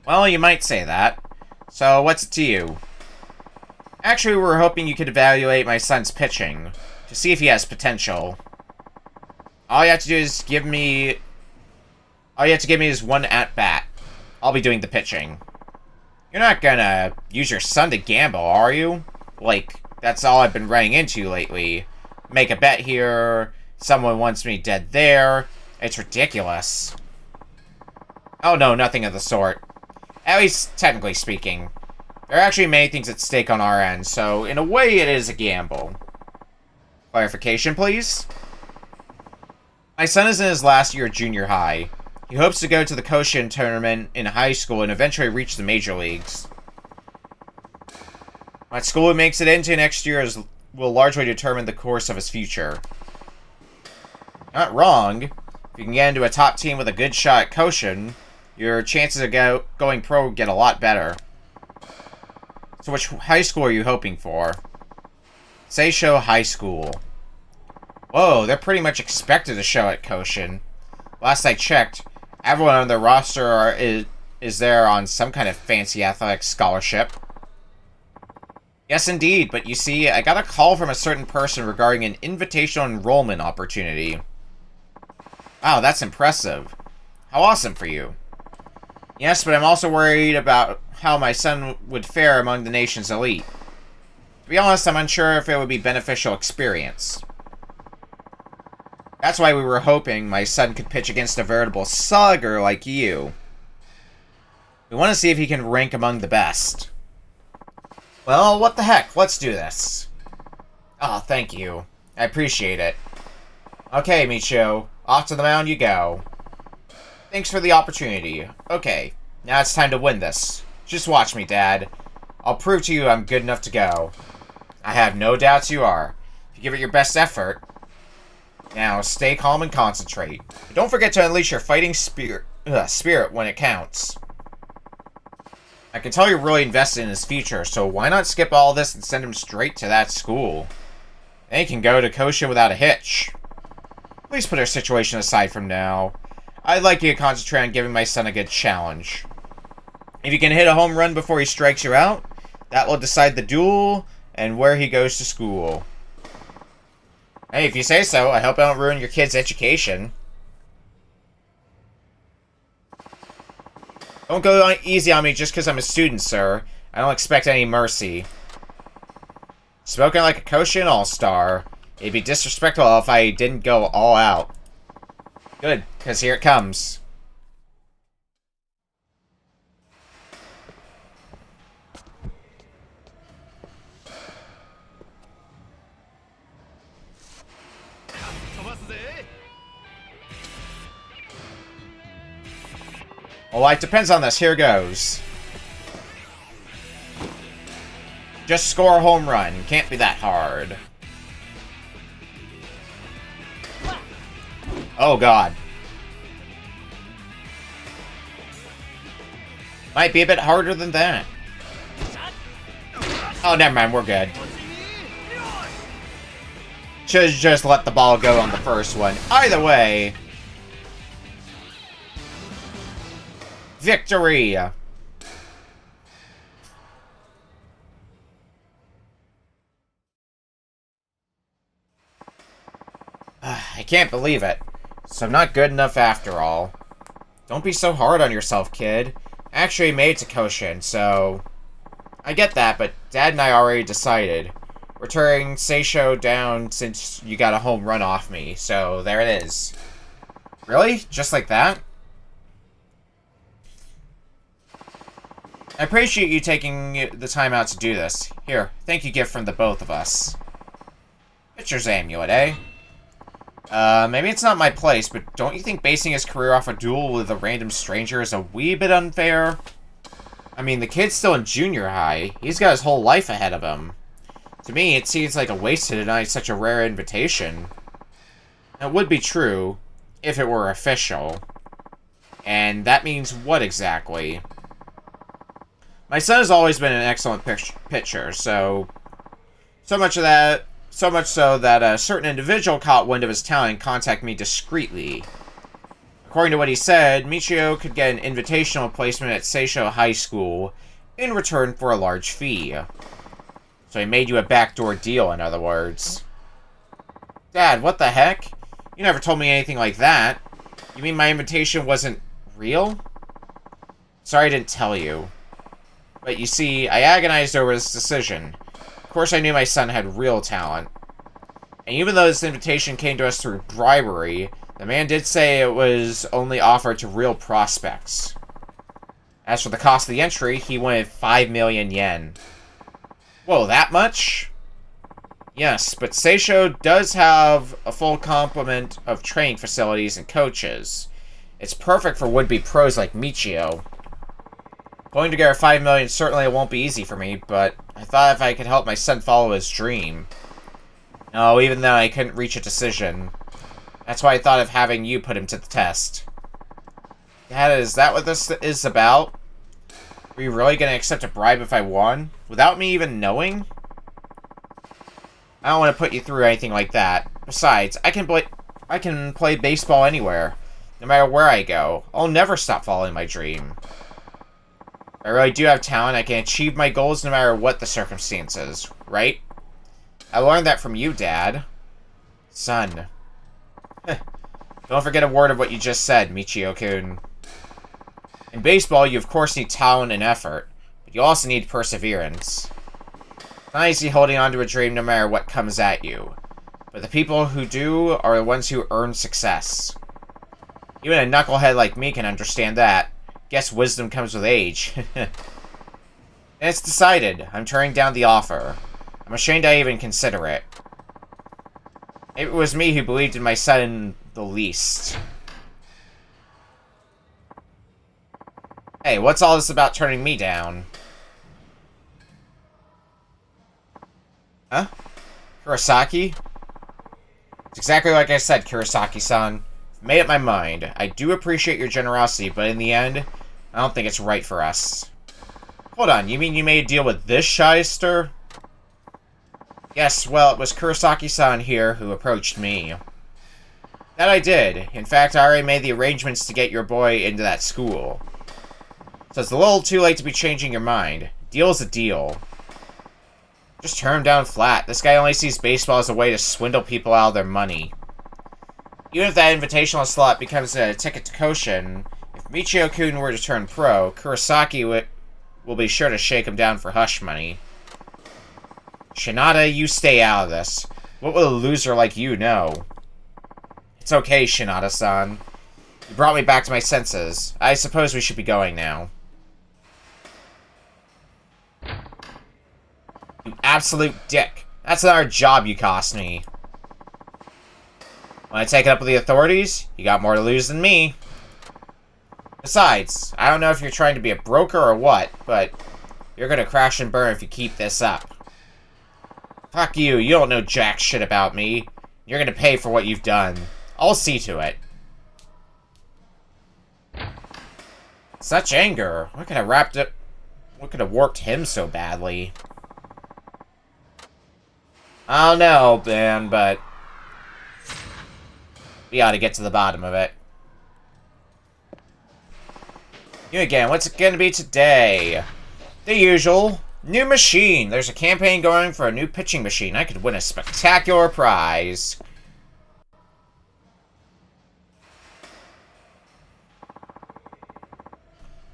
Well, you might say that. So, what's it to you? Actually, we were hoping you could evaluate my son's pitching, to see if he has potential. All you have to do is give me... All you have to give me is one at-bat. I'll be doing the pitching. You're not gonna use your son to gamble, are you? Like, that's all I've been running into lately. Make a bet here, someone wants me dead there. It's ridiculous. Oh no, nothing of the sort. At least, technically speaking. There are actually many things at stake on our end, so in a way it is a gamble. Clarification, please? My son is in his last year of junior high. He hopes to go to the Koshin tournament in high school and eventually reach the major leagues. What school he makes it into next year will largely determine the course of his future. Not wrong. If you can get into a top team with a good shot at Koshin, your chances of going pro get a lot better. So which high school are you hoping for? Seisho High School. Whoa, they're pretty much expected to show at Koshin. Last I checked, everyone on their roster is there on some kind of fancy athletic scholarship. Yes, indeed, but you see, I got a call from a certain person regarding an invitational enrollment opportunity. Wow, that's impressive. How awesome for you. Yes, but I'm also worried about how my son would fare among the nation's elite. To be honest, I'm unsure if it would be beneficial experience. That's why we were hoping my son could pitch against a veritable slugger like you. We want to see if he can rank among the best. Well, what the heck, let's do this. Oh, thank you. I appreciate it. Okay, Michio, off to the mound you go. Thanks for the opportunity. Okay, now it's time to win this. Just watch me, Dad. I'll prove to you I'm good enough to go. I have no doubts you are. If you give it your best effort. Now, stay calm and concentrate. Don't forget to unleash your fighting spirit when it counts. I can tell you're really invested in his future, so why not skip all this and send him straight to that school? Then he can go to Koshin without a hitch. Please put our situation aside from now. I'd like you to concentrate on giving my son a good challenge. If you can hit a home run before he strikes you out, that will decide the duel and where he goes to school. Hey, if you say so, I hope I don't ruin your kid's education. Don't go easy on me just because I'm a student, sir. I don't expect any mercy. Spoken like a Koshin all-star. It'd be disrespectful if I didn't go all out. Good, because here it comes. Well, it depends on this. Here goes. Just score a home run. Can't be that hard. Oh, God. Might be a bit harder than that. Oh, never mind. We're good. Should just let the ball go on the first one. Either way. Victory! I can't believe it. So I'm not good enough after all. Don't be so hard on yourself, kid. I actually made it to Koshin, so... I get that, but Dad and I already decided. We're turning Seisho down since you got a home run off me, so there it is. Really? Just like that? I appreciate you taking the time out to do this. Here, thank you gift from the both of us. Pitcher's amulet, eh? Maybe it's not my place, but don't you think basing his career off a duel with a random stranger is a wee bit unfair? I mean, the kid's still in junior high. He's got his whole life ahead of him. To me, it seems like a waste to deny such a rare invitation. It would be true, if it were official. And that means what exactly? My son has always been an excellent pitcher, so much so that a certain individual caught wind of his talent and contacted me discreetly. According to what he said, Michio could get an invitational placement at Seisho High School in return for a large fee. So he made you a backdoor deal, in other words. Dad, what the heck? You never told me anything like that. You mean my invitation wasn't real? Sorry I didn't tell you. But you see, I agonized over this decision. Of course I knew my son had real talent. And even though this invitation came to us through bribery, the man did say it was only offered to real prospects. As for the cost of the entry, he wanted 5 million yen. Whoa, that much? Yes, but Seisho does have a full complement of training facilities and coaches. It's perfect for would-be pros like Michio. Pulling together 5 million certainly won't be easy for me, but I thought if I could help my son follow his dream. No, even though I couldn't reach a decision. That's why I thought of having you put him to the test. Dad, is that what this is about? Are you really gonna accept a bribe if I won? Without me even knowing? I don't want to put you through anything like that. Besides, I can play baseball anywhere. No matter where I go. I'll never stop following my dream. If I really do have talent, I can achieve my goals no matter what the circumstances, right? I learned that from you, Dad. Son. Don't forget a word of what you just said, Michio-kun. In baseball, you of course need talent and effort, but you also need perseverance. It's not easy holding on to a dream no matter what comes at you, but the people who do are the ones who earn success. Even a knucklehead like me can understand that. Guess wisdom comes with age. And it's decided. I'm turning down the offer. I'm ashamed I even consider it. It was me who believed in my son the least. Hey, what's all this about turning me down? Huh? Kurosaki? It's exactly like I said, Kurosaki-san. I've made up my mind. I do appreciate your generosity, but in the end, I don't think it's right for us. Hold on, you mean you made a deal with this shyster? Yes, well, it was Kurosaki-san here who approached me. That I did. In fact, I already made the arrangements to get your boy into that school. So it's a little too late to be changing your mind. Deal's a deal. Just turn him down flat. This guy only sees baseball as a way to swindle people out of their money. Even if that invitational slot becomes a ticket to Koshin, if Michio-kun were to turn pro, Kurosaki will be sure to shake him down for hush money. Shinada, you stay out of this. What will a loser like you know? It's okay, Shinada-san. You brought me back to my senses. I suppose we should be going now. You absolute dick. That's another job you cost me. Want to take it up with the authorities? You got more to lose than me. Besides, I don't know if you're trying to be a broker or what, but you're gonna crash and burn if you keep this up. Fuck you, you don't know jack shit about me. You're gonna pay for what you've done. I'll see to it. Such anger. What could have warped him so badly? I don't know, man, but we ought to get to the bottom of it. You again, what's it gonna be today? The usual. New machine. There's a campaign going for a new pitching machine. I could win a spectacular prize.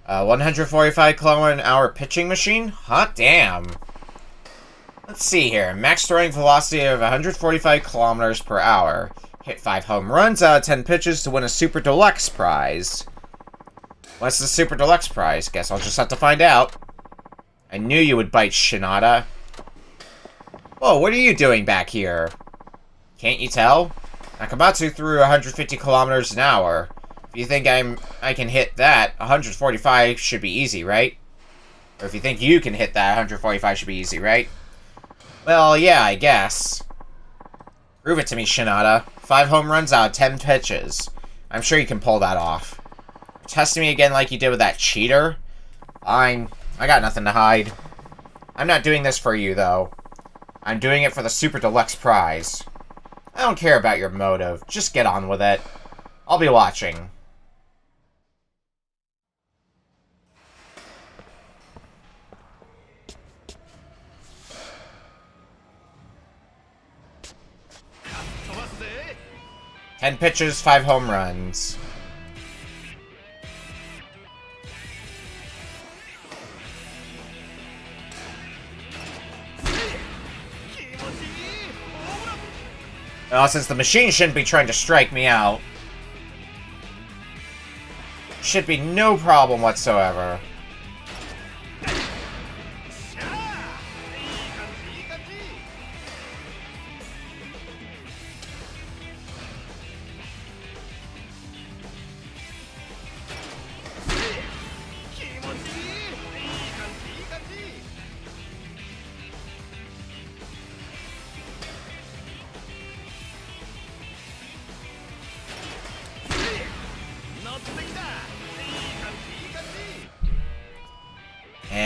A 145km/h pitching machine? Hot damn. Let's see here. Max throwing velocity of 145 kilometers per hour. Hit 5 home runs out of 10 pitches to win a Super Deluxe prize. What's the Super Deluxe prize? Guess I'll just have to find out. I knew you would bite, Shinada. Whoa, what are you doing back here? Can't you tell? Nakamatsu threw 150 kilometers an hour. If you think I can hit that, 145 should be easy, right? Or if you think you can hit that, 145 should be easy, right? Well, yeah, I guess. Prove it to me, Shinada. 5 home runs out of 10 pitches. I'm sure you can pull that off. Testing me again like you did with that cheater? Fine. I got nothing to hide. I'm not doing this for you, though. I'm doing it for the Super Deluxe prize. I don't care about your motive. Just get on with it. I'll be watching. Ten pitches, 5 home runs. Well, since the machine shouldn't be trying to strike me out, should be no problem whatsoever.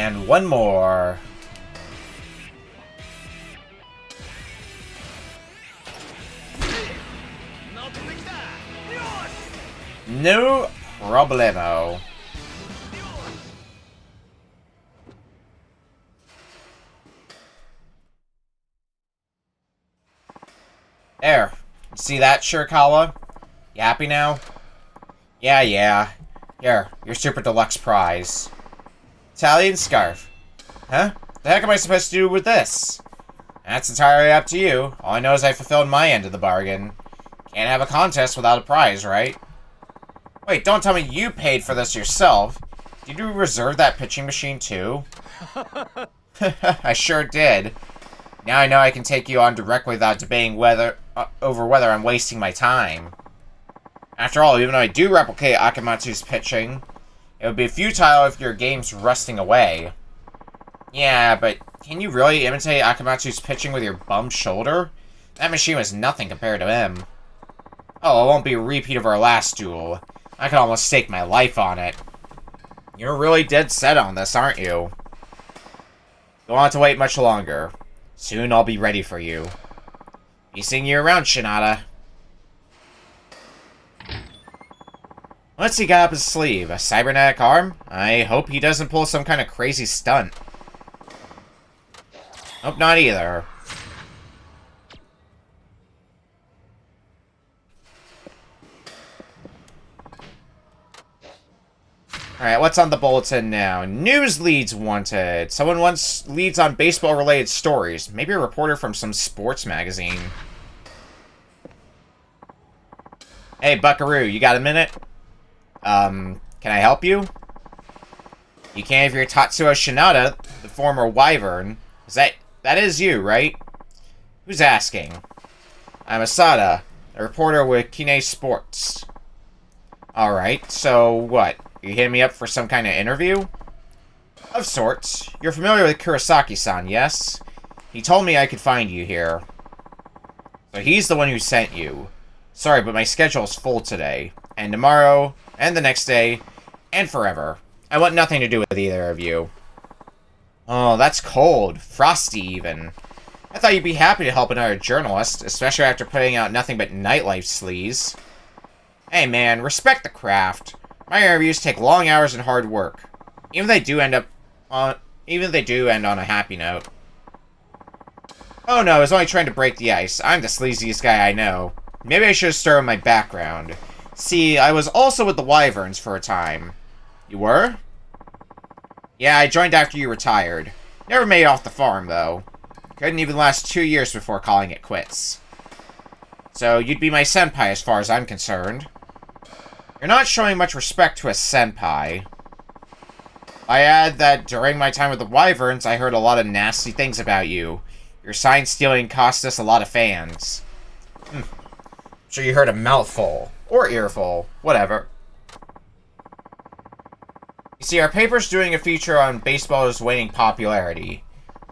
And one more. No problemo. There. See that, Shirakawa? You happy now? Yeah. Here, your super deluxe prize. Italian scarf. Huh? The heck am I supposed to do with this? That's entirely up to you. All I know is I fulfilled my end of the bargain. Can't have a contest without a prize, right? Wait, don't tell me you paid for this yourself. Did you reserve that pitching machine too? I sure did. Now I know I can take you on directly without debating over whether I'm wasting my time. After all, even though I do replicate Akamatsu's pitching, it would be futile if your game's rusting away. Yeah, but can you really imitate Akamatsu's pitching with your bum shoulder? That machine was nothing compared to him. Oh, it won't be a repeat of our last duel. I could almost stake my life on it. You're really dead set on this, aren't you? Don't want to wait much longer. Soon I'll be ready for you. Be seeing you around, Shinada. What's he got up his sleeve? A cybernetic arm? I hope he doesn't pull some kind of crazy stunt. Nope, not either. Alright, what's on the bulletin now? News leads wanted. Someone wants leads on baseball-related stories. Maybe a reporter from some sports magazine. Hey, Buckaroo, you got a minute? Can I help you? You can if you're Tatsuo Shinada, the former Wyvern. That is you, right? Who's asking? I'm Asada, a reporter with Kine Sports. Alright, so what? You hitting me up for some kind of interview? Of sorts. You're familiar with Kurosaki-san, yes? He told me I could find you here. So he's the one who sent you. Sorry, but my schedule's full today. And tomorrow, and the next day, and forever. I want nothing to do with either of you. Oh, that's cold. Frosty, even. I thought you'd be happy to help another journalist, especially after putting out nothing but nightlife sleaze. Hey man, respect the craft. My interviews take long hours and hard work. Even if they do end on a happy note. Oh no, I was only trying to break the ice. I'm the sleaziest guy I know. Maybe I should have started my background. See, I was also with the Wyverns for a time. You were? Yeah, I joined after you retired. Never made it off the farm, though. Couldn't even last 2 years before calling it quits. So, you'd be my senpai as far as I'm concerned. You're not showing much respect to a senpai. I add that during my time with the Wyverns, I heard a lot of nasty things about you. Your sign stealing cost us a lot of fans. Sure you heard a mouthful. Or earful. Whatever. You see, our paper's doing a feature on baseball's waning popularity.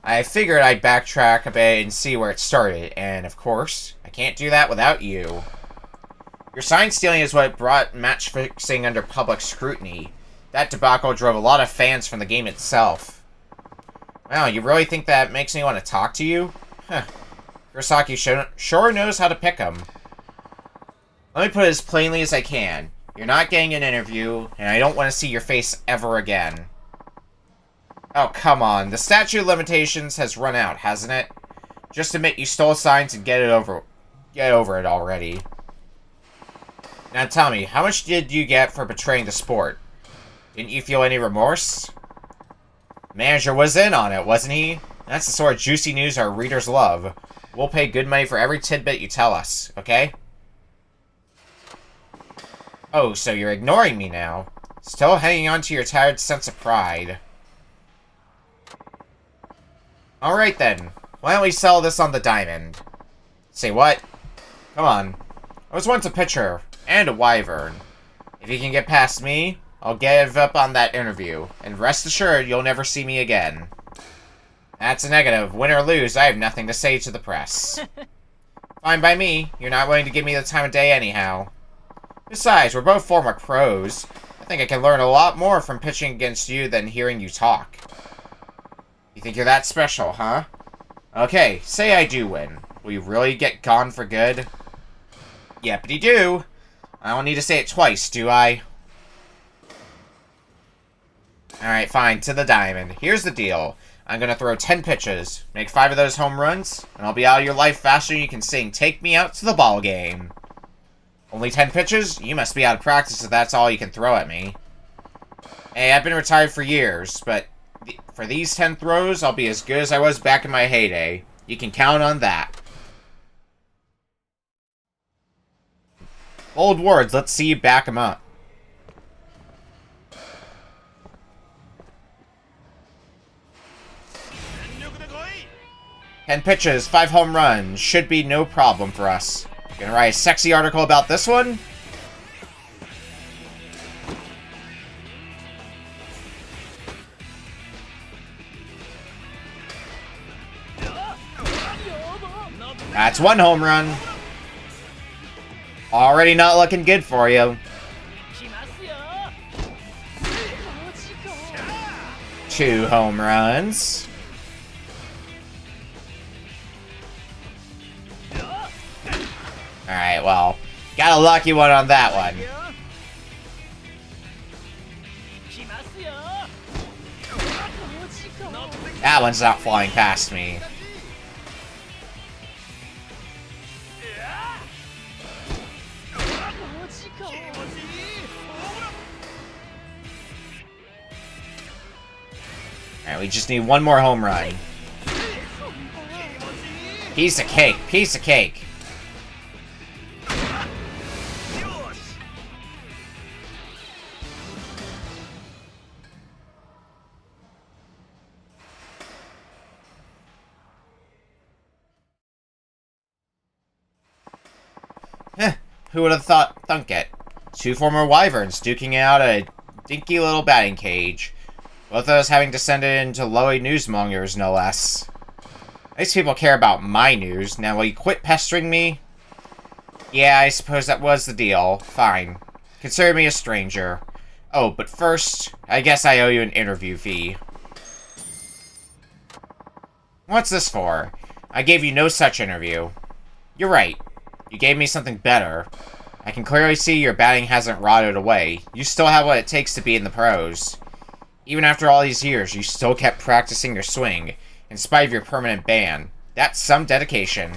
I figured I'd backtrack a bit and see where it started, and of course, I can't do that without you. Your sign stealing is what brought match fixing under public scrutiny. That debacle drove a lot of fans from the game itself. Wow, you really think that makes me want to talk to you? Huh. Kurosaki sure knows how to pick 'em. Let me put it as plainly as I can. You're not getting an interview, and I don't want to see your face ever again. Oh, come on. The statute of limitations has run out, hasn't it? Just admit you stole signs and get over it already. Now tell me, how much did you get for betraying the sport? Didn't you feel any remorse? Manager was in on it, wasn't he? That's the sort of juicy news our readers love. We'll pay good money for every tidbit you tell us, okay? Oh, so you're ignoring me now. Still hanging on to your tired sense of pride. Alright then. Why don't we sell this on the diamond? Say what? Come on. I was once a pitcher, and a wyvern. If you can get past me, I'll give up on that interview, and rest assured you'll never see me again. That's a negative. Win or lose, I have nothing to say to the press. Fine by me. You're not willing to give me the time of day anyhow. Besides, we're both former pros. I think I can learn a lot more from pitching against you than hearing you talk. You think you're that special, huh? Okay, say I do win. Will you really get gone for good? Yepity-do. I don't need to say it twice, do I? Alright, fine, to the diamond. Here's the deal. I'm gonna throw 10 pitches, make 5 of those home runs, and I'll be out of your life faster than you can sing "Take Me Out to the Ball Game." Only 10 pitches? You must be out of practice if that's all you can throw at me. Hey, I've been retired for years, but for these 10 throws, I'll be as good as I was back in my heyday. You can count on that. Bold words, let's see you back 'em up. Ten pitches, 5 home runs. Should be no problem for us. Gonna write a sexy article about this one? That's 1 home run. Already not looking good for you. 2 home runs. Alright, well, got a lucky one on that one. That one's not flying past me. Alright, we just need 1 more home run. Piece of cake, piece of cake. Who would have thunk it? 2 former wyverns duking out a dinky little batting cage. Both of us having descended into lowy newsmongers, no less. These people care about my news. Now will you quit pestering me? Yeah, I suppose that was the deal. Fine. Consider me a stranger. Oh, but first, I guess I owe you an interview fee. What's this for? I gave you no such interview. You're right. You gave me something better. I can clearly see your batting hasn't rotted away. You still have what it takes to be in the pros. Even after all these years, you still kept practicing your swing, in spite of your permanent ban. That's some dedication.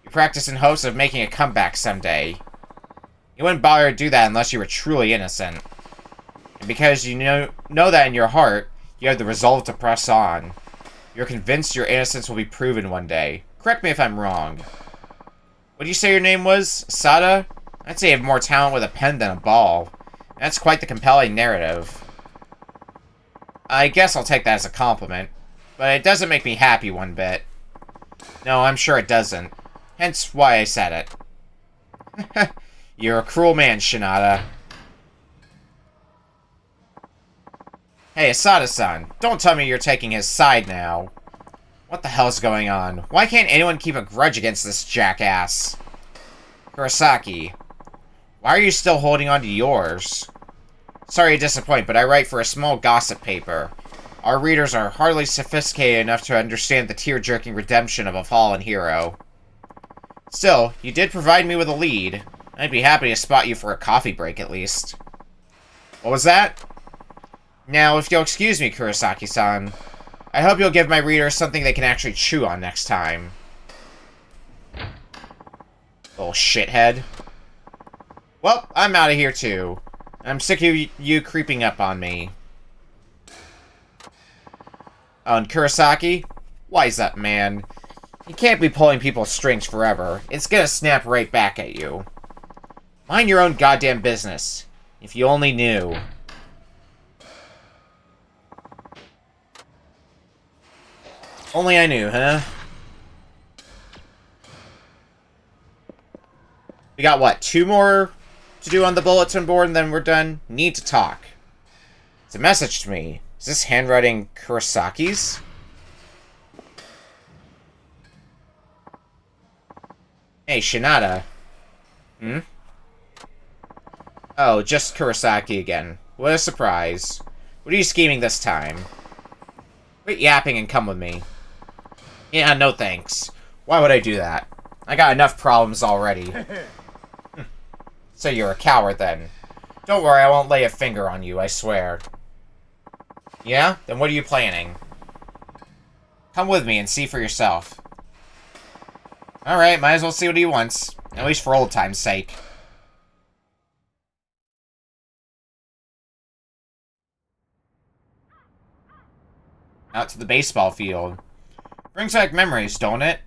You practice in hopes of making a comeback someday. You wouldn't bother to do that unless you were truly innocent. And because you know that in your heart, you have the resolve to press on. You're convinced your innocence will be proven one day. Correct me if I'm wrong. What did you say your name was? Sada? I'd say you have more talent with a pen than a ball. That's quite the compelling narrative. I guess I'll take that as a compliment. But it doesn't make me happy one bit. No, I'm sure it doesn't. Hence why I said it. You're a cruel man, Shinada. Hey, Asada-san, don't tell me you're taking his side now. What the hell's going on? Why can't anyone keep a grudge against this jackass? Kurosaki, why are you still holding on to yours? Sorry to disappoint, but I write for a small gossip paper. Our readers are hardly sophisticated enough to understand the tear-jerking redemption of a fallen hero. Still, you did provide me with a lead. I'd be happy to spot you for a coffee break, at least. What was that? Now, if you'll excuse me, Kurosaki-san, I hope you'll give my readers something they can actually chew on next time. Little shithead. Well, I'm out of here too. I'm sick of you creeping up on me. Oh, and Kurosaki? Wise up, man. You can't be pulling people's strings forever. It's gonna snap right back at you. Mind your own goddamn business. If you only knew. Only I knew, huh? We got, what, 2 more to do on the bulletin board and then we're done? Need to talk. It's a message to me. Is this handwriting Kurosaki's? Hey, Shinada. Hmm? Oh, just Kurosaki again. What a surprise. What are you scheming this time? Quit yapping and come with me. Yeah, no thanks. Why would I do that? I got enough problems already. So you're a coward then. Don't worry, I won't lay a finger on you, I swear. Yeah? Then what are you planning? Come with me and see for yourself. Alright, might as well see what he wants. At least for old time's sake. Out to the baseball field. Brings back memories, don't it?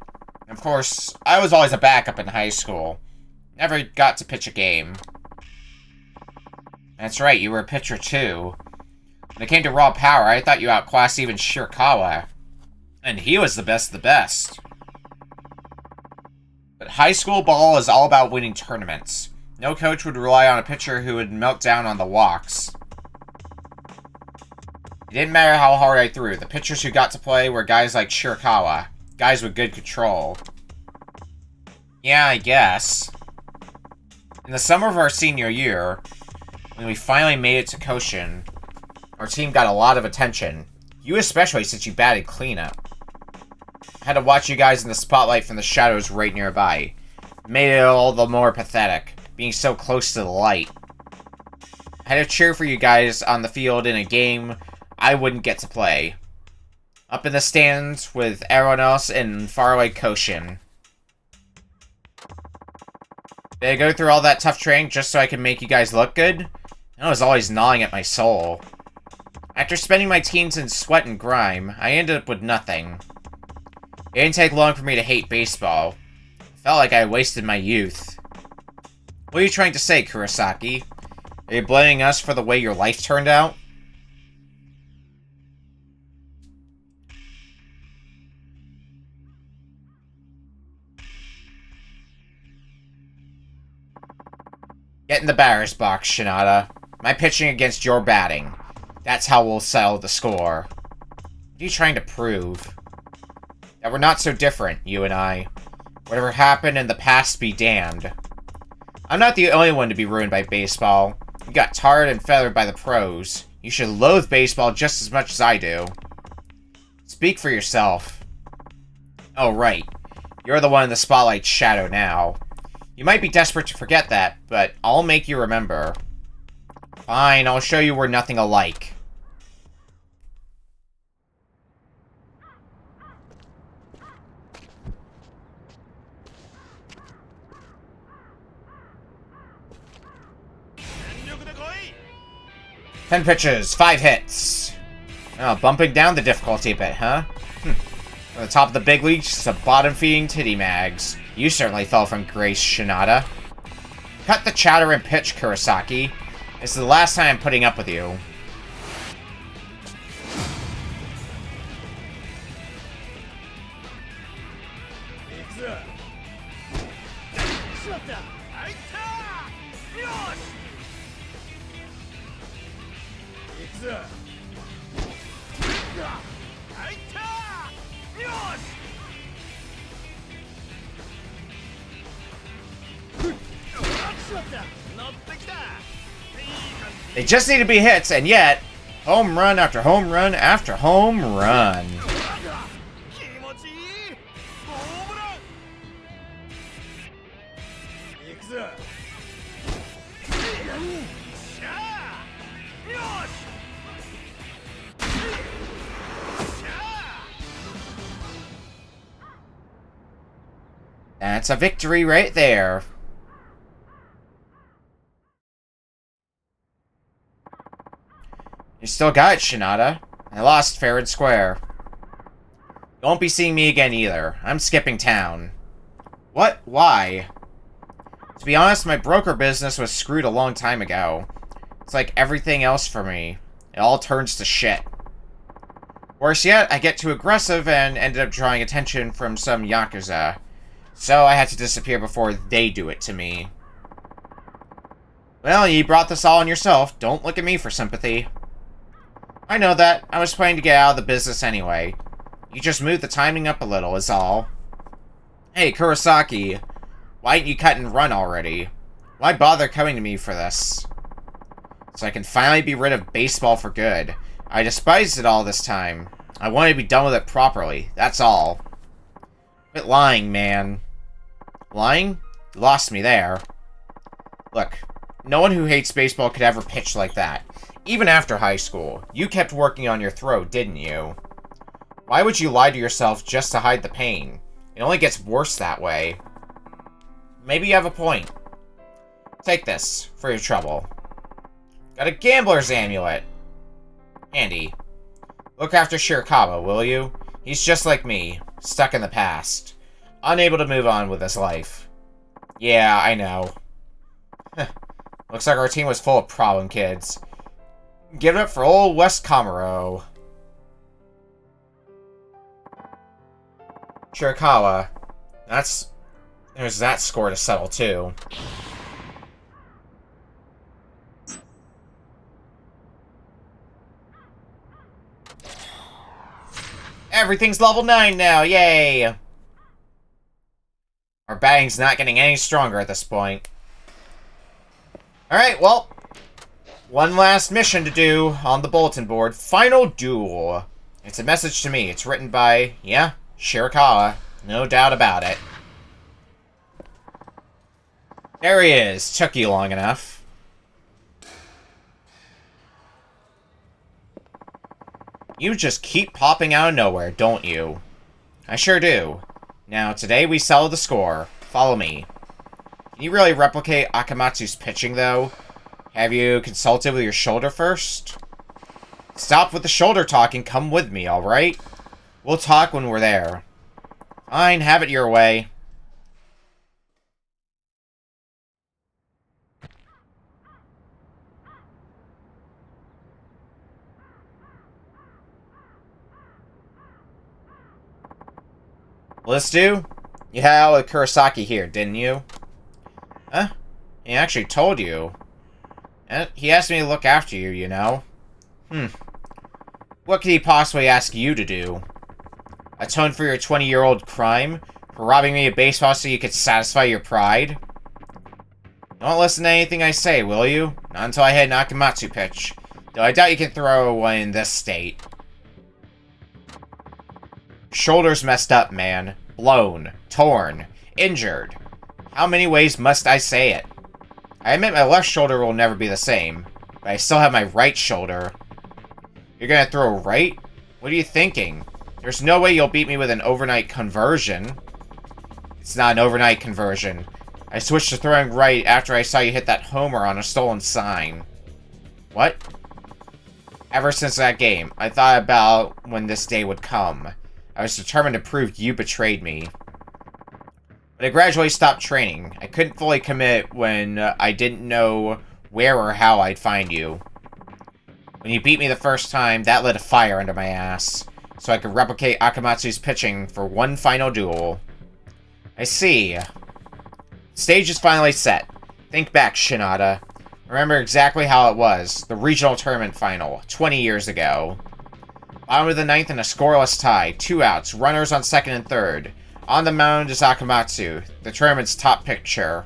Of course, I was always a backup in high school. Never got to pitch a game. That's right, you were a pitcher too. When it came to raw power, I thought you outclassed even Shirakawa. And he was the best of the best. But high school ball is all about winning tournaments. No coach would rely on a pitcher who would melt down on the walks. It didn't matter how hard I threw. The pitchers who got to play were guys like Shirakawa. Guys with good control. Yeah, I guess. In the summer of our senior year, when we finally made it to Koshin, our team got a lot of attention. You especially, since you batted cleanup. I had to watch you guys in the spotlight from the shadows right nearby. It made it all the more pathetic, being so close to the light. I had to cheer for you guys on the field in a game I wouldn't get to play. Up in the stands with everyone else in faraway Koshin. Did I go through all that tough training just so I could make you guys look good? I was always gnawing at my soul. After spending my teens in sweat and grime, I ended up with nothing. It didn't take long for me to hate baseball. I felt like I wasted my youth. What are you trying to say, Kurosaki? Are you blaming us for the way your life turned out? Get in the batter's box, Shinada. My pitching against your batting. That's how we'll settle the score. What are you trying to prove? That we're not so different, you and I. Whatever happened in the past be damned. I'm not the only one to be ruined by baseball. You got tarred and feathered by the pros. You should loathe baseball just as much as I do. Speak for yourself. Oh, right. You're the one in the spotlight's shadow now. You might be desperate to forget that, but I'll make you remember. Fine, I'll show you we're nothing alike. Ten pitches, 5 hits. Oh, bumping down the difficulty a bit, huh? From the top of the big leagues to bottom-feeding titty mags. You certainly fell from grace, Shinada. Cut the chatter and pitch, Kurosaki. This is the last time I'm putting up with you. They just need to be hits, and yet, home run after home run after home run. That's a victory right there. You still got it, Shinada. I lost fair and square. You won't be seeing me again either. I'm skipping town. What? Why? To be honest, my broker business was screwed a long time ago. It's like everything else for me. It all turns to shit. Worse yet, I get too aggressive and ended up drawing attention from some Yakuza. So I had to disappear before they do it to me. Well, you brought this all on yourself. Don't look at me for sympathy. I know that. I was planning to get out of the business anyway. You just moved the timing up a little, is all. Hey, Kurosaki. Why didn't you cut and run already? Why bother coming to me for this? So I can finally be rid of baseball for good. I despised it all this time. I want to be done with it properly. That's all. Quit lying, man. Lying? You lost me there. Look, no one who hates baseball could ever pitch like that. Even after high school, you kept working on your throw, didn't you? Why would you lie to yourself just to hide the pain? It only gets worse that way. Maybe you have a point. Take this, for your trouble. Got a gambler's amulet. Handy. Look after Shirakawa, will you? He's just like me, stuck in the past. Unable to move on with his life. Yeah, I know. Looks like our team was full of problem kids. Give it up for old West Komuro. Shirakawa. There's that score to settle, too. Everything's level 9 now, yay! Our batting's not getting any stronger at this point. Alright, well, one last mission to do on the bulletin board. Final duel. It's a message to me. It's written by, yeah, Shirakawa. No doubt about it. There he is. Took you long enough. You just keep popping out of nowhere, don't you? I sure do. Now, today we settle the score. Follow me. Can you really replicate Akamatsu's pitching, though? Have you consulted with your shoulder first? Stop with the shoulder talk and come with me, alright? We'll talk when we're there. Fine, have it your way. Let's do? You had out with Kurosaki here, didn't you? Huh? He actually told you. He asked me to look after you, you know. What could he possibly ask you to do? Atone for your 20-year-old crime? For robbing me of baseball so you could satisfy your pride? Don't listen to anything I say, will you? Not until I hit an Akamatsu pitch. Though I doubt you can throw one in this state. Shoulder's messed up, man. Blown. Torn. Injured. How many ways must I say it? I admit my left shoulder will never be the same, but I still have my right shoulder. You're gonna throw right? What are you thinking? There's no way you'll beat me with an overnight conversion. It's not an overnight conversion. I switched to throwing right after I saw you hit that homer on a stolen sign. What? Ever since that game, I thought about when this day would come. I was determined to prove you betrayed me. But I gradually stopped training. I couldn't fully commit when I didn't know where or how I'd find you. When you beat me the first time, that lit a fire under my ass, so I could replicate Akamatsu's pitching for one final duel. I see. Stage is finally set. Think back, Shinada. Remember exactly how it was, the regional tournament final, 20 years ago. Bottom of the ninth in a scoreless tie, 2 outs, runners on second and third. On the mound is Akamatsu, the tournament's top pitcher.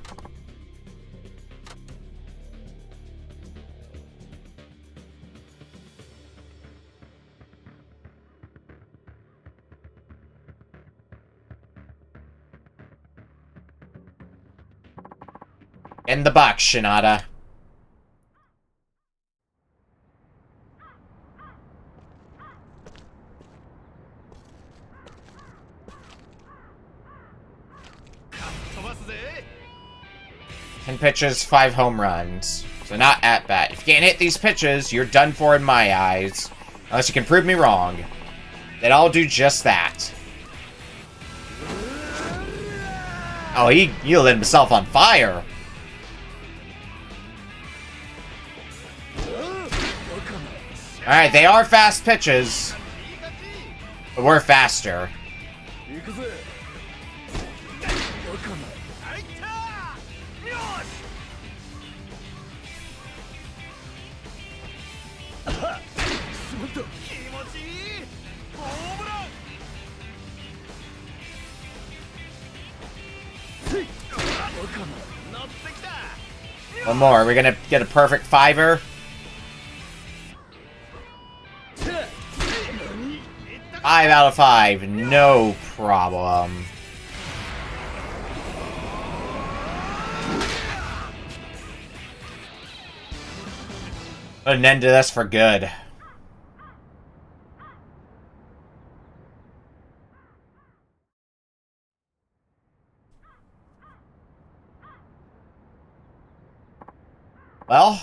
In the box, Shinada. Ten pitches, 5 home runs. So not at bat. If you can't hit these pitches, you're done for in my eyes. Unless you can prove me wrong. Then I'll do just that. Oh, he lit himself on fire. Alright, they are fast pitches. But we're faster. One more. Are we gonna get a perfect fiver? 5 out of 5. No problem. Put an end to this for good. Well,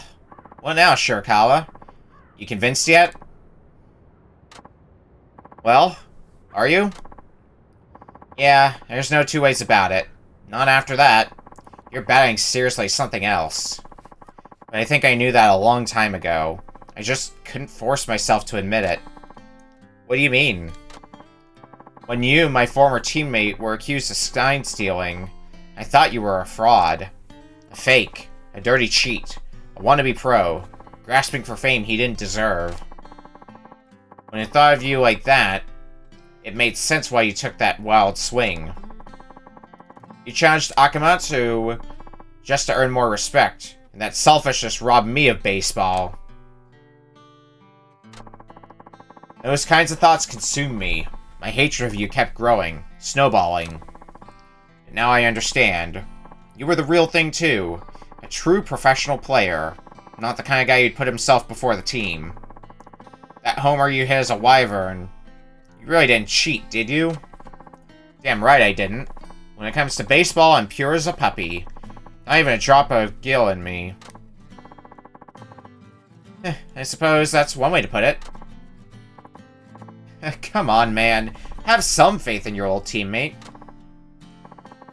what now, Shirakawa? You convinced yet? Well, are you? Yeah, there's no two ways about it. Not after that. You're battling seriously something else. But I think I knew that a long time ago. I just couldn't force myself to admit it. What do you mean? When you, my former teammate, were accused of sign stealing, I thought you were a fraud. A fake. A dirty cheat. A wannabe pro. Grasping for fame he didn't deserve. When I thought of you like that, it made sense why you took that wild swing. You challenged Akamatsu just to earn more respect, and that selfishness robbed me of baseball. Those kinds of thoughts consumed me. My hatred of you kept growing, snowballing. And now I understand. You were the real thing too. A true professional player. Not the kind of guy who'd put himself before the team. That homer you hit as a wyvern. You really didn't cheat, did you? Damn right I didn't. When it comes to baseball, I'm pure as a puppy. Not even a drop of gill in me. I suppose that's one way to put it. Come on, man. Have some faith in your old teammate.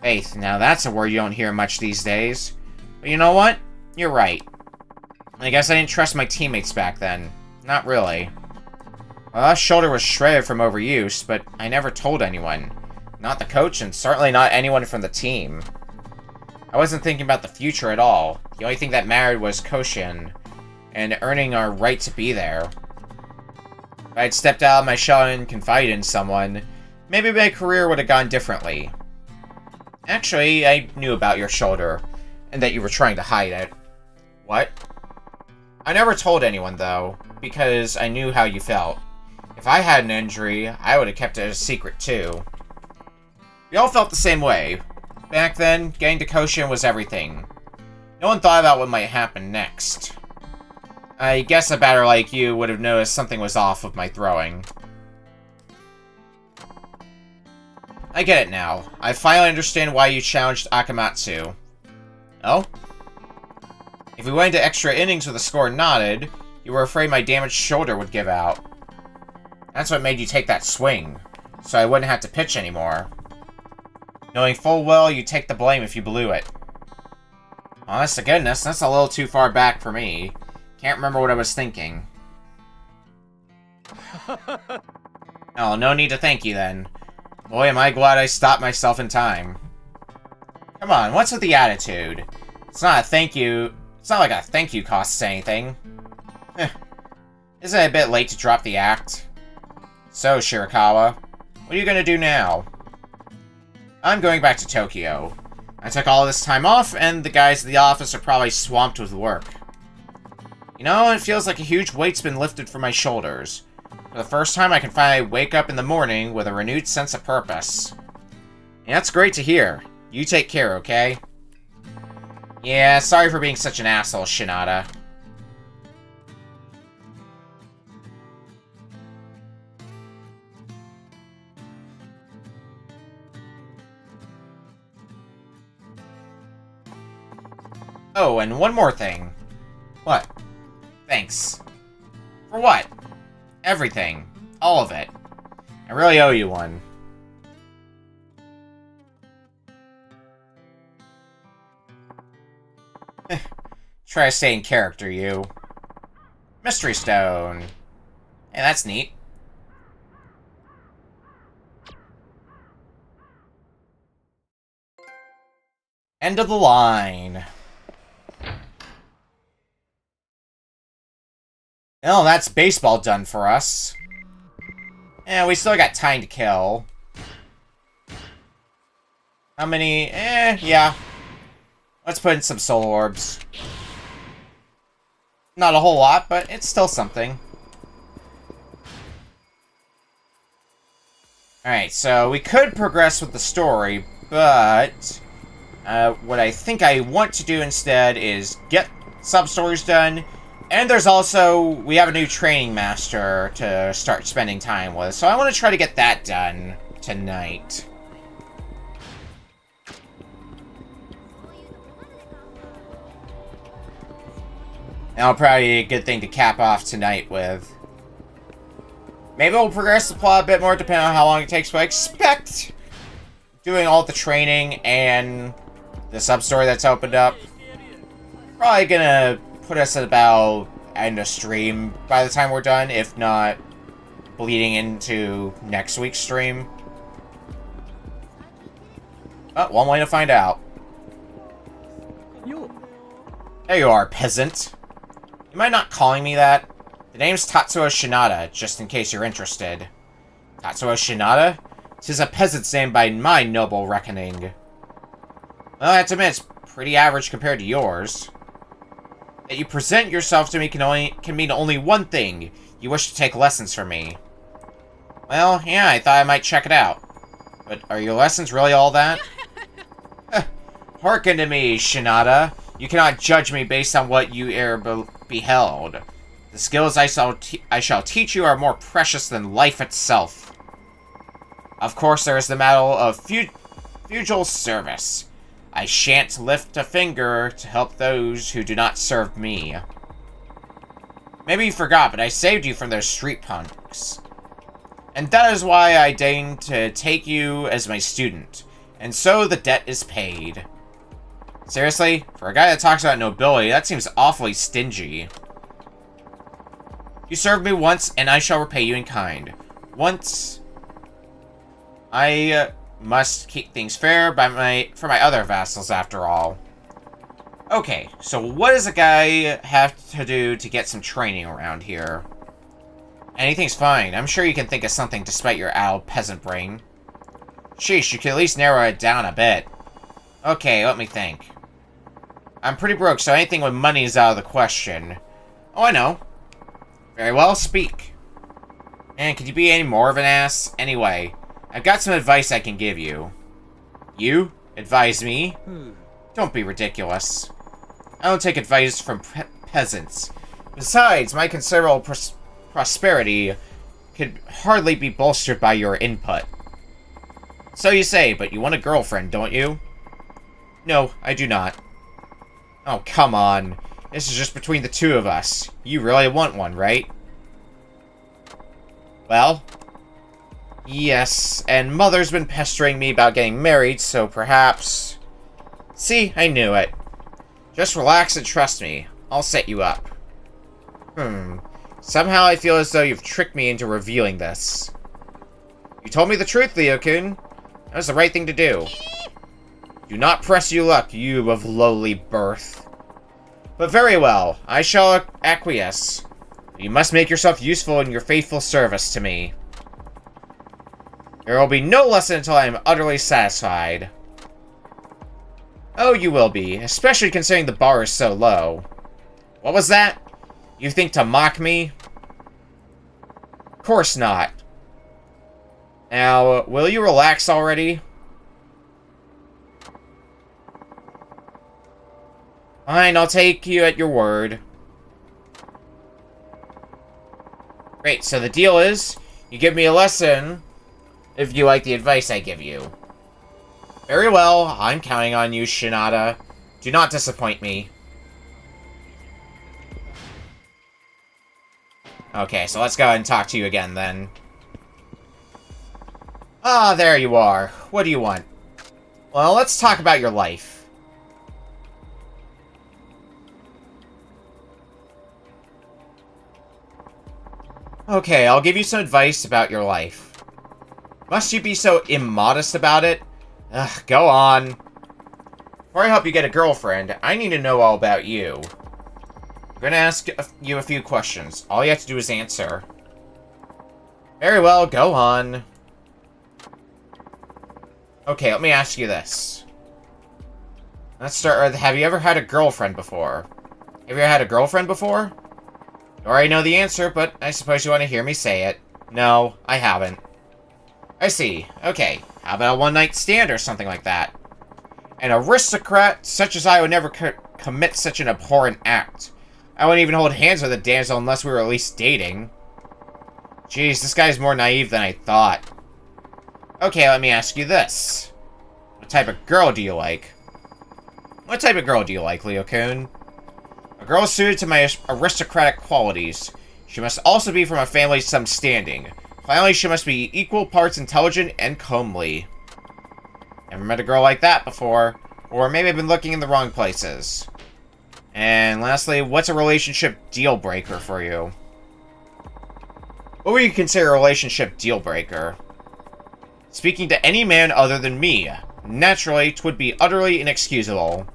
Faith, now that's a word you don't hear much these days. But you know what? You're right. I guess I didn't trust my teammates back then. Not really. My left shoulder was shredded from overuse, but I never told anyone. Not the coach, and certainly not anyone from the team. I wasn't thinking about the future at all. The only thing that mattered was Koshin, and earning our right to be there. If I had stepped out of my shell and confided in someone, maybe my career would have gone differently. Actually, I knew about your shoulder, and that you were trying to hide it. What? I never told anyone, though, because I knew how you felt. If I had an injury, I would have kept it a secret, too. We all felt the same way. Back then, getting to Koshin was everything. No one thought about what might happen next. I guess a batter like you would have noticed something was off with my throwing. I get it now. I finally understand why you challenged Akamatsu. Oh? If we went into extra innings with a score knotted, you were afraid my damaged shoulder would give out. That's what made you take that swing, so I wouldn't have to pitch anymore. Knowing full well you'd take the blame if you blew it. Honest to goodness, that's a little too far back for me. Can't remember what I was thinking. Oh, no need to thank you then. Boy, am I glad I stopped myself in time. Come on, what's with the attitude? It's not a thank you. It's not like a thank you costs anything. Isn't it a bit late to drop the act? So, Shirakawa, what are you gonna do now? I'm going back to Tokyo. I took all this time off, and the guys at the office are probably swamped with work. You know, it feels like a huge weight's been lifted from my shoulders. For the first time, I can finally wake up in the morning with a renewed sense of purpose. And that's great to hear. You take care, okay? Yeah, sorry for being such an asshole, Shinada. Oh, and one more thing. What? Thanks. For what? Everything. All of it. I really owe you one. Try to stay in character, you. Mystery Stone. Hey, that's neat. End of the line. Well, that's baseball done for us. Yeah, we still got time to kill. How many? Yeah. Let's put in some soul orbs. Not a whole lot, but it's still something. Alright, so we could progress with the story, but what I think I want to do instead is get sub-stories done, and there's also, we have a new training master to start spending time with, so I want to try to get that done tonight. That'll probably be a good thing to cap off tonight with. Maybe we'll progress the plot a bit more depending on how long it takes, but I expect doing all the training and the sub-story that's opened up probably gonna put us at about end of stream by the time we're done, if not bleeding into next week's stream. Oh, one way to find out. There you are, peasant. You mind not calling me that? The name's Tatsuo Shinada, just in case you're interested. Tatsuo Shinada? 'Tis a peasant's name by my noble reckoning. Well, I have to admit, it's pretty average compared to yours. That you present yourself to me can mean only one thing. You wish to take lessons from me. Well, yeah, I thought I might check it out. But are your lessons really all that? Hearken to me, Shinada. You cannot judge me based on what you beheld. The skills I shall teach you are more precious than life itself. Of course, there is the matter of feudal service. I shan't lift a finger to help those who do not serve me. Maybe you forgot, but I saved you from those street punks. And that is why I deigned to take you as my student. And so the debt is paid. Seriously? For a guy that talks about nobility, that seems awfully stingy. You served me once, and I shall repay you in kind. Once... I must keep things fair for my other vassals, after all. Okay, so what does a guy have to do to get some training around here? Anything's fine. I'm sure you can think of something despite your addled peasant brain. Sheesh, you can at least narrow it down a bit. Okay, let me think. I'm pretty broke, so anything with money is out of the question. Oh, I know. Very well, speak. And could you be any more of an ass? Anyway, I've got some advice I can give you. You? Advise me? Don't be ridiculous. I don't take advice from peasants. Besides, my considerable prosperity could hardly be bolstered by your input. So you say, but you want a girlfriend, don't you? No, I do not. Oh, come on. This is just between the two of us. You really want one, right? Well... yes, and Mother's been pestering me about getting married, so perhaps... See, I knew it. Just relax and trust me. I'll set you up. Somehow I feel as though you've tricked me into revealing this. You told me the truth, Leo-kun. That was the right thing to do. Do not press your luck, you of lowly birth. But very well, I shall acquiesce. You must make yourself useful in your faithful service to me. There will be no lesson until I am utterly satisfied. Oh, you will be, especially considering the bar is so low. What was that? You think to mock me? Of course not. Now, will you relax already? Fine, I'll take you at your word. Great, so the deal is, you give me a lesson if you like the advice I give you. Very well, I'm counting on you, Shinada. Do not disappoint me. Okay, so let's go ahead and talk to you again, then. Ah, there you are. What do you want? Well, let's talk about your life. Okay, I'll give you some advice about your life. Must you be so immodest about it? Ugh, go on. Before I help you get a girlfriend, I need to know all about you. I'm gonna ask you a few questions. All you have to do is answer. Very well, go on. Okay, let me ask you this. Let's start with, have you ever had a girlfriend before? Have you ever had a girlfriend before? You already know the answer, but I suppose you want to hear me say it. No, I haven't. I see. Okay, how about a one-night stand or something like that? An aristocrat such as I would never commit such an abhorrent act. I wouldn't even hold hands with a damsel unless we were at least dating. Jeez, this guy's more naive than I thought. Okay, let me ask you this. What type of girl do you like? What type of girl do you like, Leo-kun? A girl suited to my aristocratic qualities. She must also be from a family of some standing. Finally, she must be equal parts intelligent and comely. Never met a girl like that before. Or maybe I've been looking in the wrong places. And lastly, what's a relationship deal breaker for you? What would you consider a relationship deal breaker? Speaking to any man other than me. Naturally, 'twould be utterly inexcusable.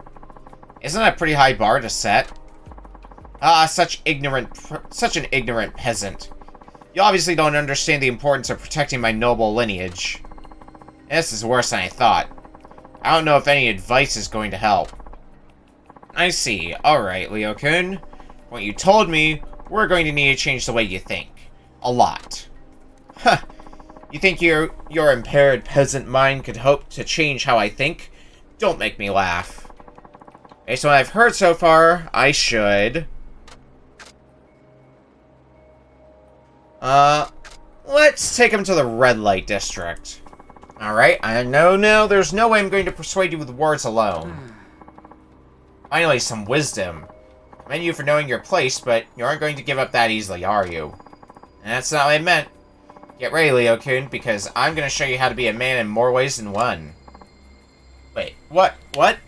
Isn't that a pretty high bar to set? Ah, such an ignorant peasant. You obviously don't understand the importance of protecting my noble lineage. This is worse than I thought. I don't know if any advice is going to help. I see. Alright, Leo-kun. What you told me, we're going to need to change the way you think. A lot. Huh. You think your impaired peasant mind could hope to change how I think? Don't make me laugh. Based on what I've heard so far, I should... let's take him to the red light district. Alright, I know now there's no way I'm going to persuade you with words alone. Finally, some wisdom. I commend you for knowing your place, but you aren't going to give up that easily, are you? And that's not what I meant. Get ready, Leo-kun, because I'm going to show you how to be a man in more ways than one. Wait, what? What?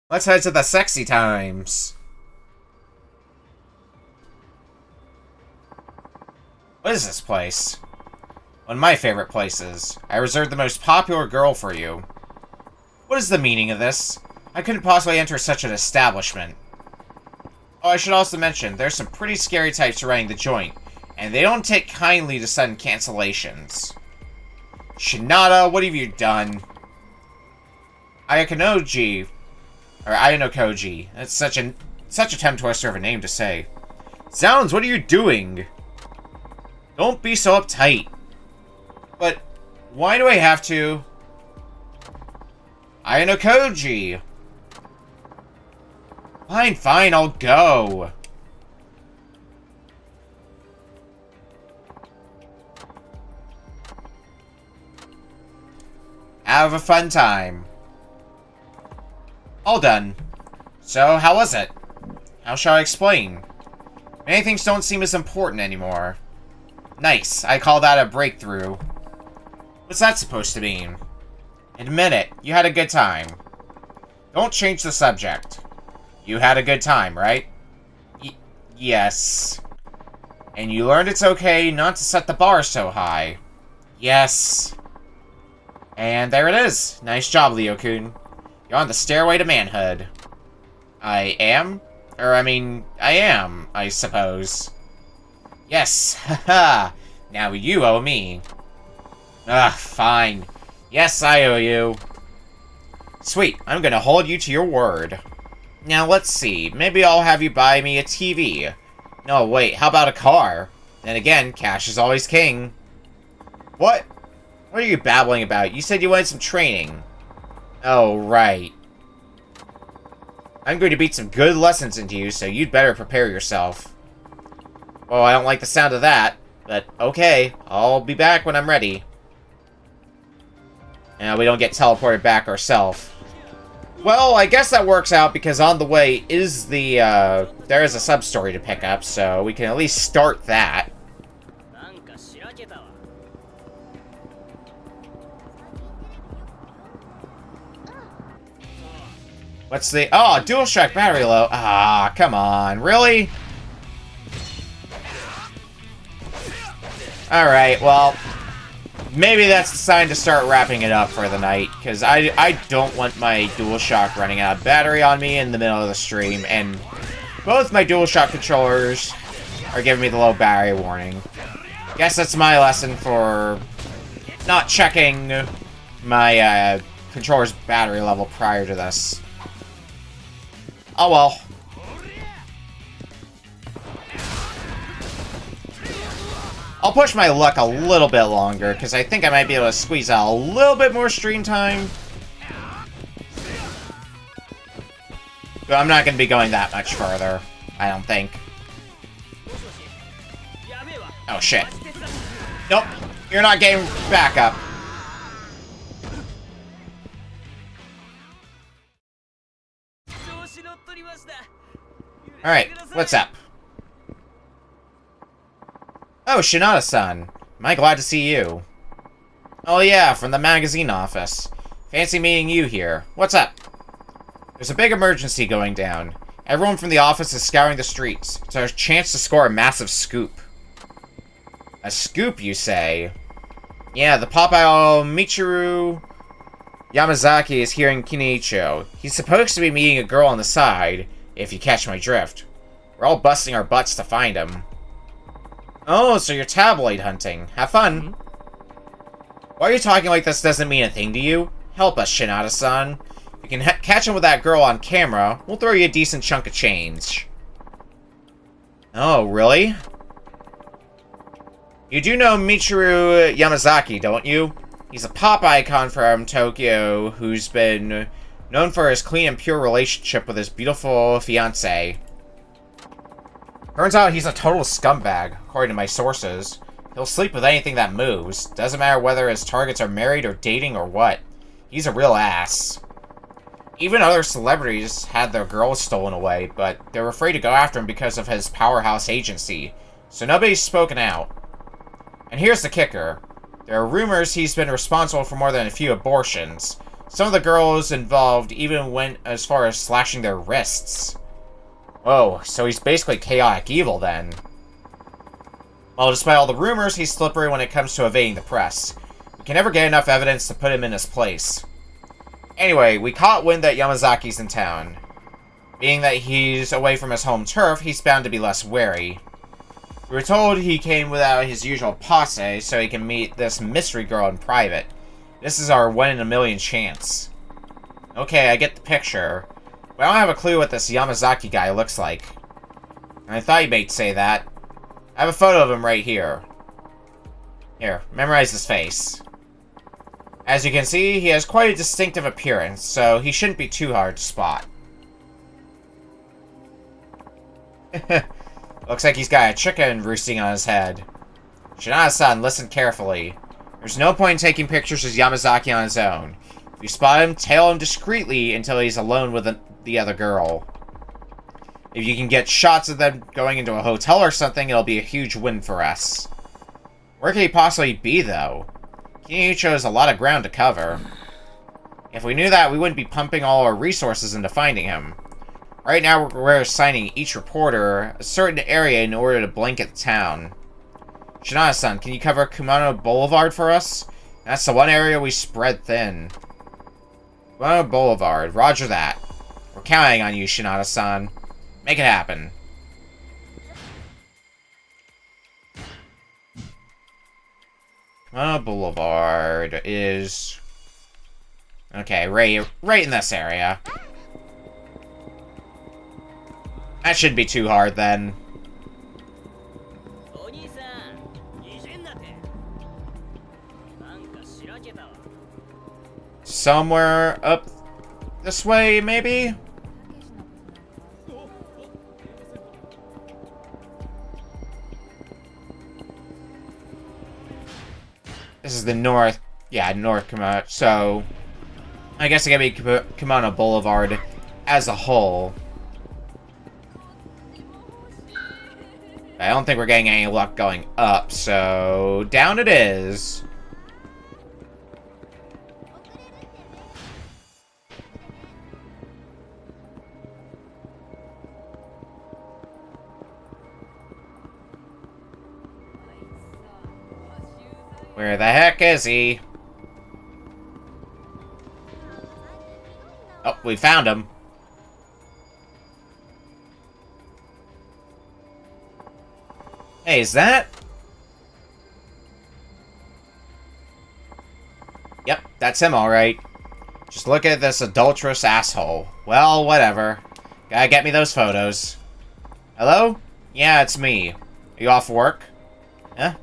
Let's head to the sexy times. What is this place? One of my favorite places. I reserved the most popular girl for you. What is the meaning of this? I couldn't possibly enter such an establishment. Oh, I should also mention, there's some pretty scary types running the joint, and they don't take kindly to sudden cancellations. Shinada, what have you done? Ayanokoji. Or Ayanokoji. That's such a tongue twister of a name to say. Zounds, what are you doing? Don't be so uptight. But why do I have to? Ayanokoji. Fine, fine, I'll go. Have a fun time. All done. So, how was it? How shall I explain? Many things don't seem as important anymore. Nice, I call that a breakthrough. What's that supposed to mean? Admit it, you had a good time. Don't change the subject. You had a good time, right? Yes. And you learned it's okay not to set the bar so high. Yes. And there it is. Nice job, Leo-kun. You're on the stairway to manhood. I am? Or, I mean, I am, I suppose. Yes, haha. Now you owe me. Ugh, fine. Yes, I owe you. Sweet, I'm gonna hold you to your word. Now, let's see. Maybe I'll have you buy me a TV. No, wait, how about a car? Then again, cash is always king. What? What are you babbling about? You said you wanted some training. Oh, right. I'm going to beat some good lessons into you, so you'd better prepare yourself. Oh, I don't like the sound of that, but okay. I'll be back when I'm ready. And we don't get teleported back ourselves. Well, I guess that works out because on the way is the, there is a sub-story to pick up, so we can at least start that. What's the... Oh, DualShock battery low. Ah, come on. Really? Alright, well... Maybe that's the sign to start wrapping it up for the night, because I don't want my DualShock running out of battery on me in the middle of the stream, and both my DualShock controllers are giving me the low battery warning. Guess that's my lesson for not checking my controller's battery level prior to this. Oh well. I'll push my luck a little bit longer, because I think I might be able to squeeze out a little bit more stream time. But I'm not going to be going that much further, I don't think. Oh, shit. Nope, you're not getting back up. Alright, what's up? Oh, Shinada-san. Am I glad to see you? Oh yeah, from the magazine office. Fancy meeting you here. What's up? There's a big emergency going down. Everyone from the office is scouring the streets. It's our chance to score a massive scoop. A scoop, you say? Yeah, the Popeye Michiru Yamazaki is here in Kiniicho. He's supposed to be meeting a girl on the side, if you catch my drift. We're all busting our butts to find him. Oh, so you're tabloid hunting. Have fun. Why are you talking like this doesn't mean a thing to you? Help us, Shinada-san. If you can catch him with that girl on camera, we'll throw you a decent chunk of change. Oh, really? You do know Michiru Yamazaki, don't you? He's a pop icon from Tokyo who's been known for his clean and pure relationship with his beautiful fiancée. Turns out he's a total scumbag, according to my sources. He'll sleep with anything that moves. Doesn't matter whether his targets are married or dating or what. He's a real ass. Even other celebrities had their girls stolen away, but they were afraid to go after him because of his powerhouse agency. So nobody's spoken out. And here's the kicker. There are rumors he's been responsible for more than a few abortions. Some of the girls involved even went as far as slashing their wrists. Whoa, so he's basically chaotic evil then. Well, despite all the rumors, he's slippery when it comes to evading the press. We can never get enough evidence to put him in his place. Anyway, we caught wind that Yamazaki's in town. Being that he's away from his home turf, he's bound to be less wary. We were told he came without his usual posse, so he can meet this mystery girl in private. This is our 1 in a million chance. Okay, I get the picture. But I don't have a clue what this Yamazaki guy looks like. I thought you might say that. I have a photo of him right here. Here, memorize his face. As you can see, he has quite a distinctive appearance, so he shouldn't be too hard to spot. Looks like he's got a chicken roosting on his head. Shinada-san, listen carefully. There's no point in taking pictures of Yamazaki on his own. If you spot him, tail him discreetly until he's alone with the other girl. If you can get shots of them going into a hotel or something, it'll be a huge win for us. Where could he possibly be, though? Kiniicho has a lot of ground to cover. If we knew that, we wouldn't be pumping all our resources into finding him. Right now, we're assigning each reporter a certain area in order to blanket the town. Shinada-san, can you cover Kumano Boulevard for us? That's the one area we spread thin. Kumano Boulevard, roger that. We're counting on you, Shinada-san. Make it happen. Kumano Boulevard is... Okay, right in this area. That shouldn't be too hard, then. Somewhere up this way, maybe? This is the north, yeah, North Kumano, so I guess it can be Kumano Boulevard as a whole. I don't think we're getting any luck going up, so down it is. Where the heck is he? Oh, we found him. Hey, is that? Yep, that's him, alright. Just look at this adulterous asshole. Well, whatever. Gotta get me those photos. Hello? Yeah, it's me. Are you off work? Huh?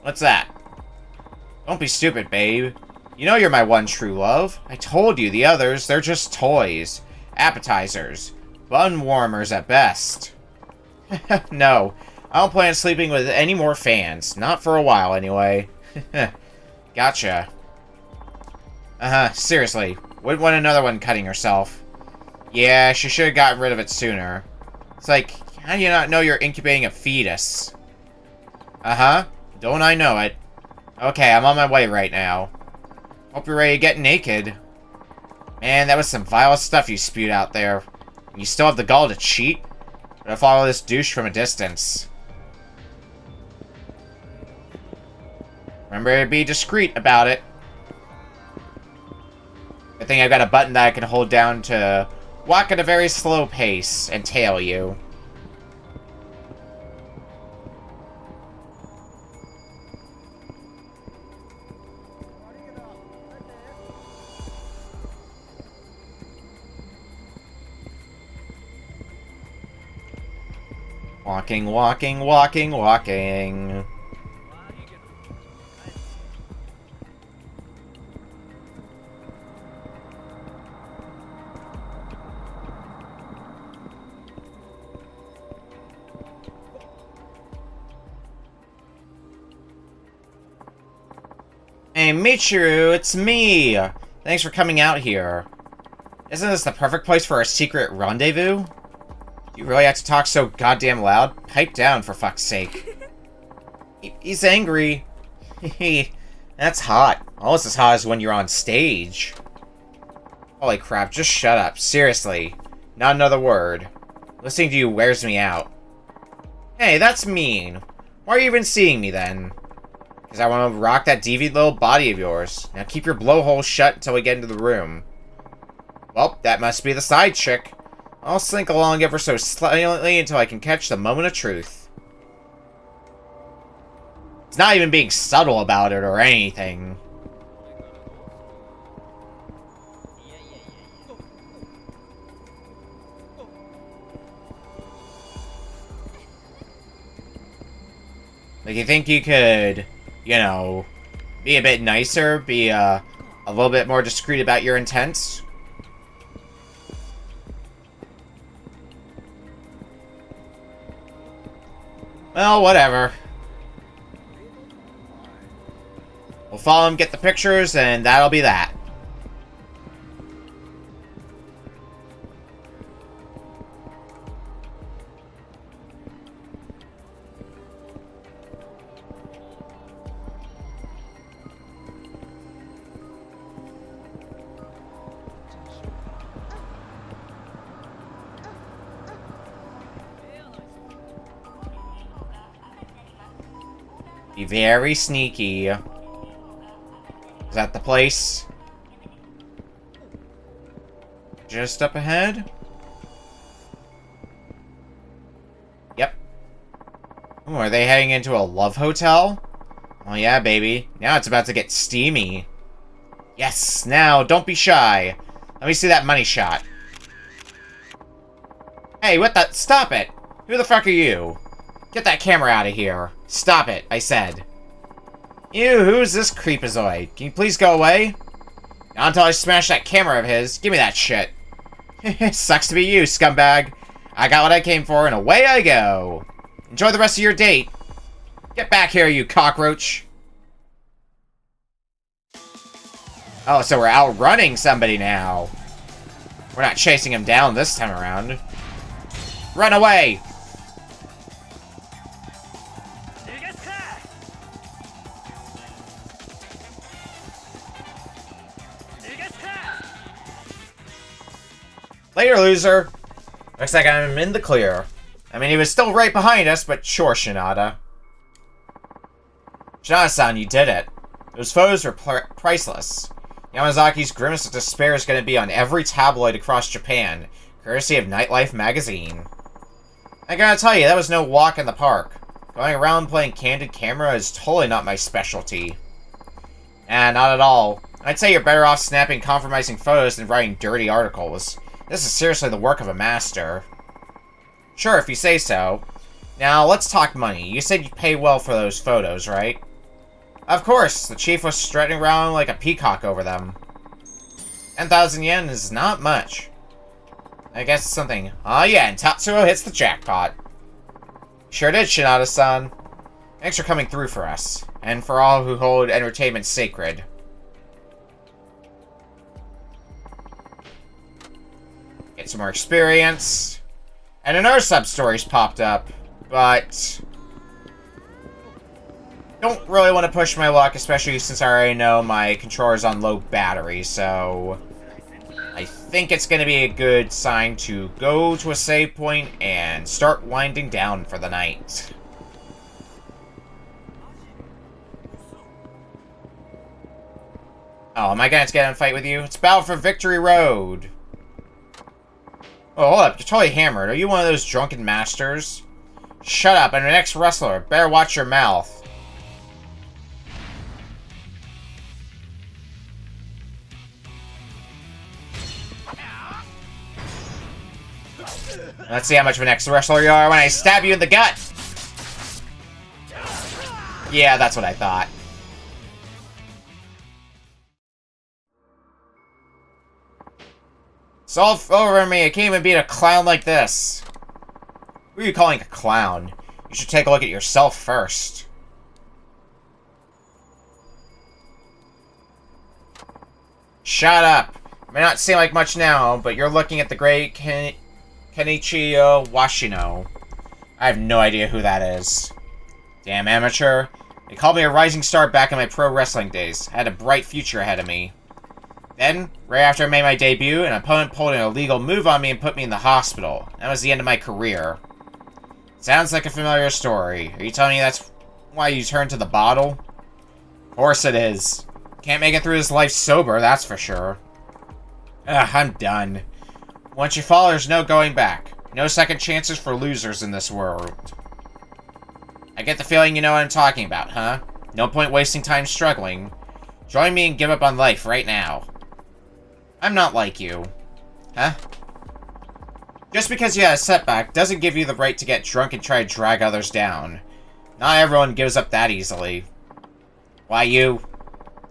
What's that? Don't be stupid, babe. You know you're my one true love. I told you, the others, they're just toys. Appetizers. Bun warmers at best. No, I don't plan on sleeping with any more fans. Not for a while, anyway. Gotcha. Seriously. Wouldn't want another one cutting herself. Yeah, she should have gotten rid of it sooner. It's like, how do you not know you're incubating a fetus? Don't I know it? Okay, I'm on my way right now. Hope you're ready to get naked. Man, that was some vile stuff you spewed out there. You still have the gall to cheat? But I follow this douche from a distance. Remember to be discreet about it. I think I've got a button that I can hold down to walk at a very slow pace and tail you. Walking, walking, walking, walking. Hey, Michiru, it's me! Thanks for coming out here. Isn't this the perfect place for a secret rendezvous? You really have to talk so goddamn loud? Pipe down, for fuck's sake. He's angry. That's hot. Almost as hot as when you're on stage. Holy crap, just shut up. Seriously. Not another word. Listening to you wears me out. Hey, that's mean. Why are you even seeing me, then? Because I want to rock that deviant little body of yours. Now keep your blowhole shut until we get into the room. Well, that must be the side chick. I'll slink along ever so slightly until I can catch the moment of truth. It's not even being subtle about it or anything. Like, you think you could, you know, be a bit nicer, be a little bit more discreet about your intents? Well, whatever. We'll follow him, get the pictures, and that'll be that. Be very sneaky. Is that the place? Just up ahead? Yep. Ooh, are they heading into a love hotel? Oh yeah, baby. Now it's about to get steamy. Yes, now, don't be shy. Let me see that money shot. Hey, what the? Stop it! Who the fuck are you? Get that camera out of here. Stop it, I said. Ew, who's this creepazoid? Can you please go away? Not until I smash that camera of his. Give me that shit. Sucks to be you, scumbag. I got what I came for, and away I go. Enjoy the rest of your date. Get back here, you cockroach. Oh, so we're outrunning somebody now. We're not chasing him down this time around. Run away! Later, loser. Looks like I'm in the clear. I mean, he was still right behind us, but sure, Shinada. Shinada-san, you did it. Those photos were priceless. Yamazaki's grimace of despair is going to be on every tabloid across Japan, courtesy of Nightlife magazine. I gotta tell you, that was no walk in the park. Going around playing candid camera is totally not my specialty. Not at all. I'd say you're better off snapping compromising photos than writing dirty articles. This is seriously the work of a master. Sure, if you say so. Now, let's talk money. You said you pay well for those photos, right? Of course, the chief was strutting around like a peacock over them. 10,000 yen is not much. I guess it's something. Oh yeah, and Tatsuo hits the jackpot. Sure did, Shinada-san. Thanks for coming through for us, and for all who hold entertainment sacred. Get some more experience. And another sub-story's popped up, but don't really want to push my luck, especially since I already know my controller's on low battery, so I think it's going to be a good sign to go to a save point and start winding down for the night. Oh, am I going to get in a fight with you? It's Battle for Victory Road. Oh, hold up. You're totally hammered. Are you one of those drunken masters? Shut up. I'm the next wrestler. Better watch your mouth. Let's see how much of an ex-wrestler you are when I stab you in the gut! Yeah, that's what I thought. It's all over me. I can't even beat a clown like this. Who are you calling a clown? You should take a look at yourself first. Shut up. It may not seem like much now, but you're looking at the great Kenichi Washino. I have no idea who that is. Damn amateur. They called me a rising star back in my pro wrestling days. I had a bright future ahead of me. Then, right after I made my debut, an opponent pulled an illegal move on me and put me in the hospital. That was the end of my career. Sounds like a familiar story. Are you telling me that's why you turned to the bottle? Of course it is. Can't make it through this life sober, that's for sure. Ugh, I'm done. Once you fall, there's no going back. No second chances for losers in this world. I get the feeling you know what I'm talking about, huh? No point wasting time struggling. Join me and give up on life right now. I'm not like you. Huh? Just because you had a setback doesn't give you the right to get drunk and try to drag others down. Not everyone gives up that easily. Why you?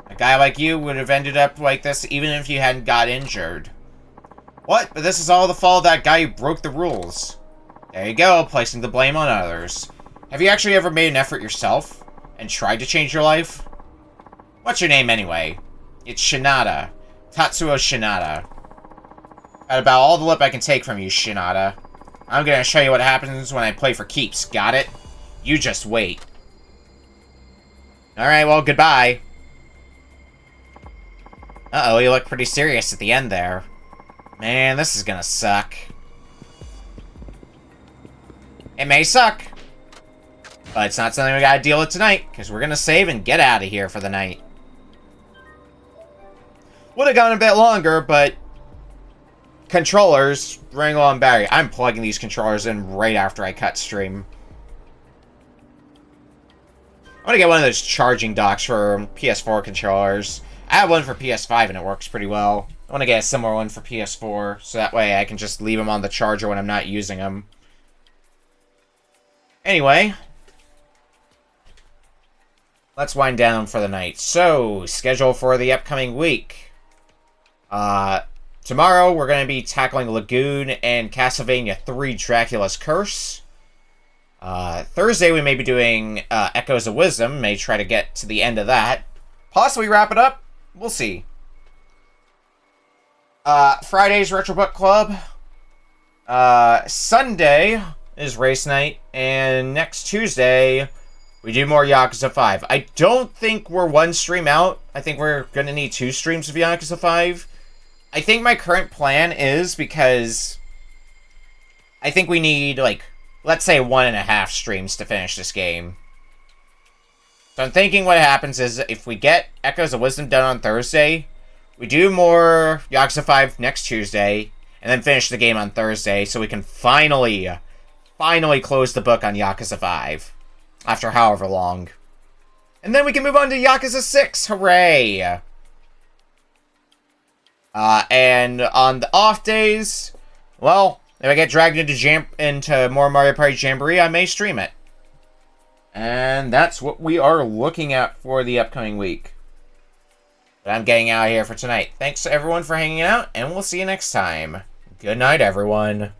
A guy like you would have ended up like this even if you hadn't got injured. What? But this is all the fault of that guy who broke the rules. There you go, placing the blame on others. Have you actually ever made an effort yourself? And tried to change your life? What's your name anyway? It's Shinada. Tatsuo Shinada. Got about all the lip I can take from you, Shinada. I'm gonna show you what happens when I play for keeps, got it? You just wait. Alright, well, goodbye. Uh-oh, you look pretty serious at the end there. Man, this is gonna suck. It may suck. But it's not something we gotta deal with tonight, because we're gonna save and get out of here for the night. Would have gone a bit longer, but controllers running low on battery. I'm plugging these controllers in right after I cut stream. I want to get one of those charging docks for PS4 controllers. I have one for PS5 and it works pretty well. I want to get a similar one for PS4, so that way I can just leave them on the charger when I'm not using them. Anyway, let's wind down for the night. So, schedule for the upcoming week. Tomorrow we're going to be tackling Lagoon and Castlevania 3 Dracula's Curse. Thursday we may be doing Echoes of Wisdom. May try to get to the end of that. Possibly wrap it up. We'll see. Friday's Retro Book Club. Sunday is race night. And next Tuesday, we do more Yakuza 5. I don't think we're one stream out. I think we're going to need 2 streams of Yakuza 5. I think my current plan is, because I think we need, like, let's say 1.5 streams to finish this game. So I'm thinking what happens is, if we get Echoes of Wisdom done on Thursday, we do more Yakuza 5 next Tuesday, and then finish the game on Thursday, so we can finally close the book on Yakuza 5, after however long. And then we can move on to Yakuza 6, hooray! And on the off days, well, if I get dragged into more Mario Party Jamboree, I may stream it. And that's what we are looking at for the upcoming week. But I'm getting out of here for tonight. Thanks to everyone for hanging out, and we'll see you next time. Good night, everyone.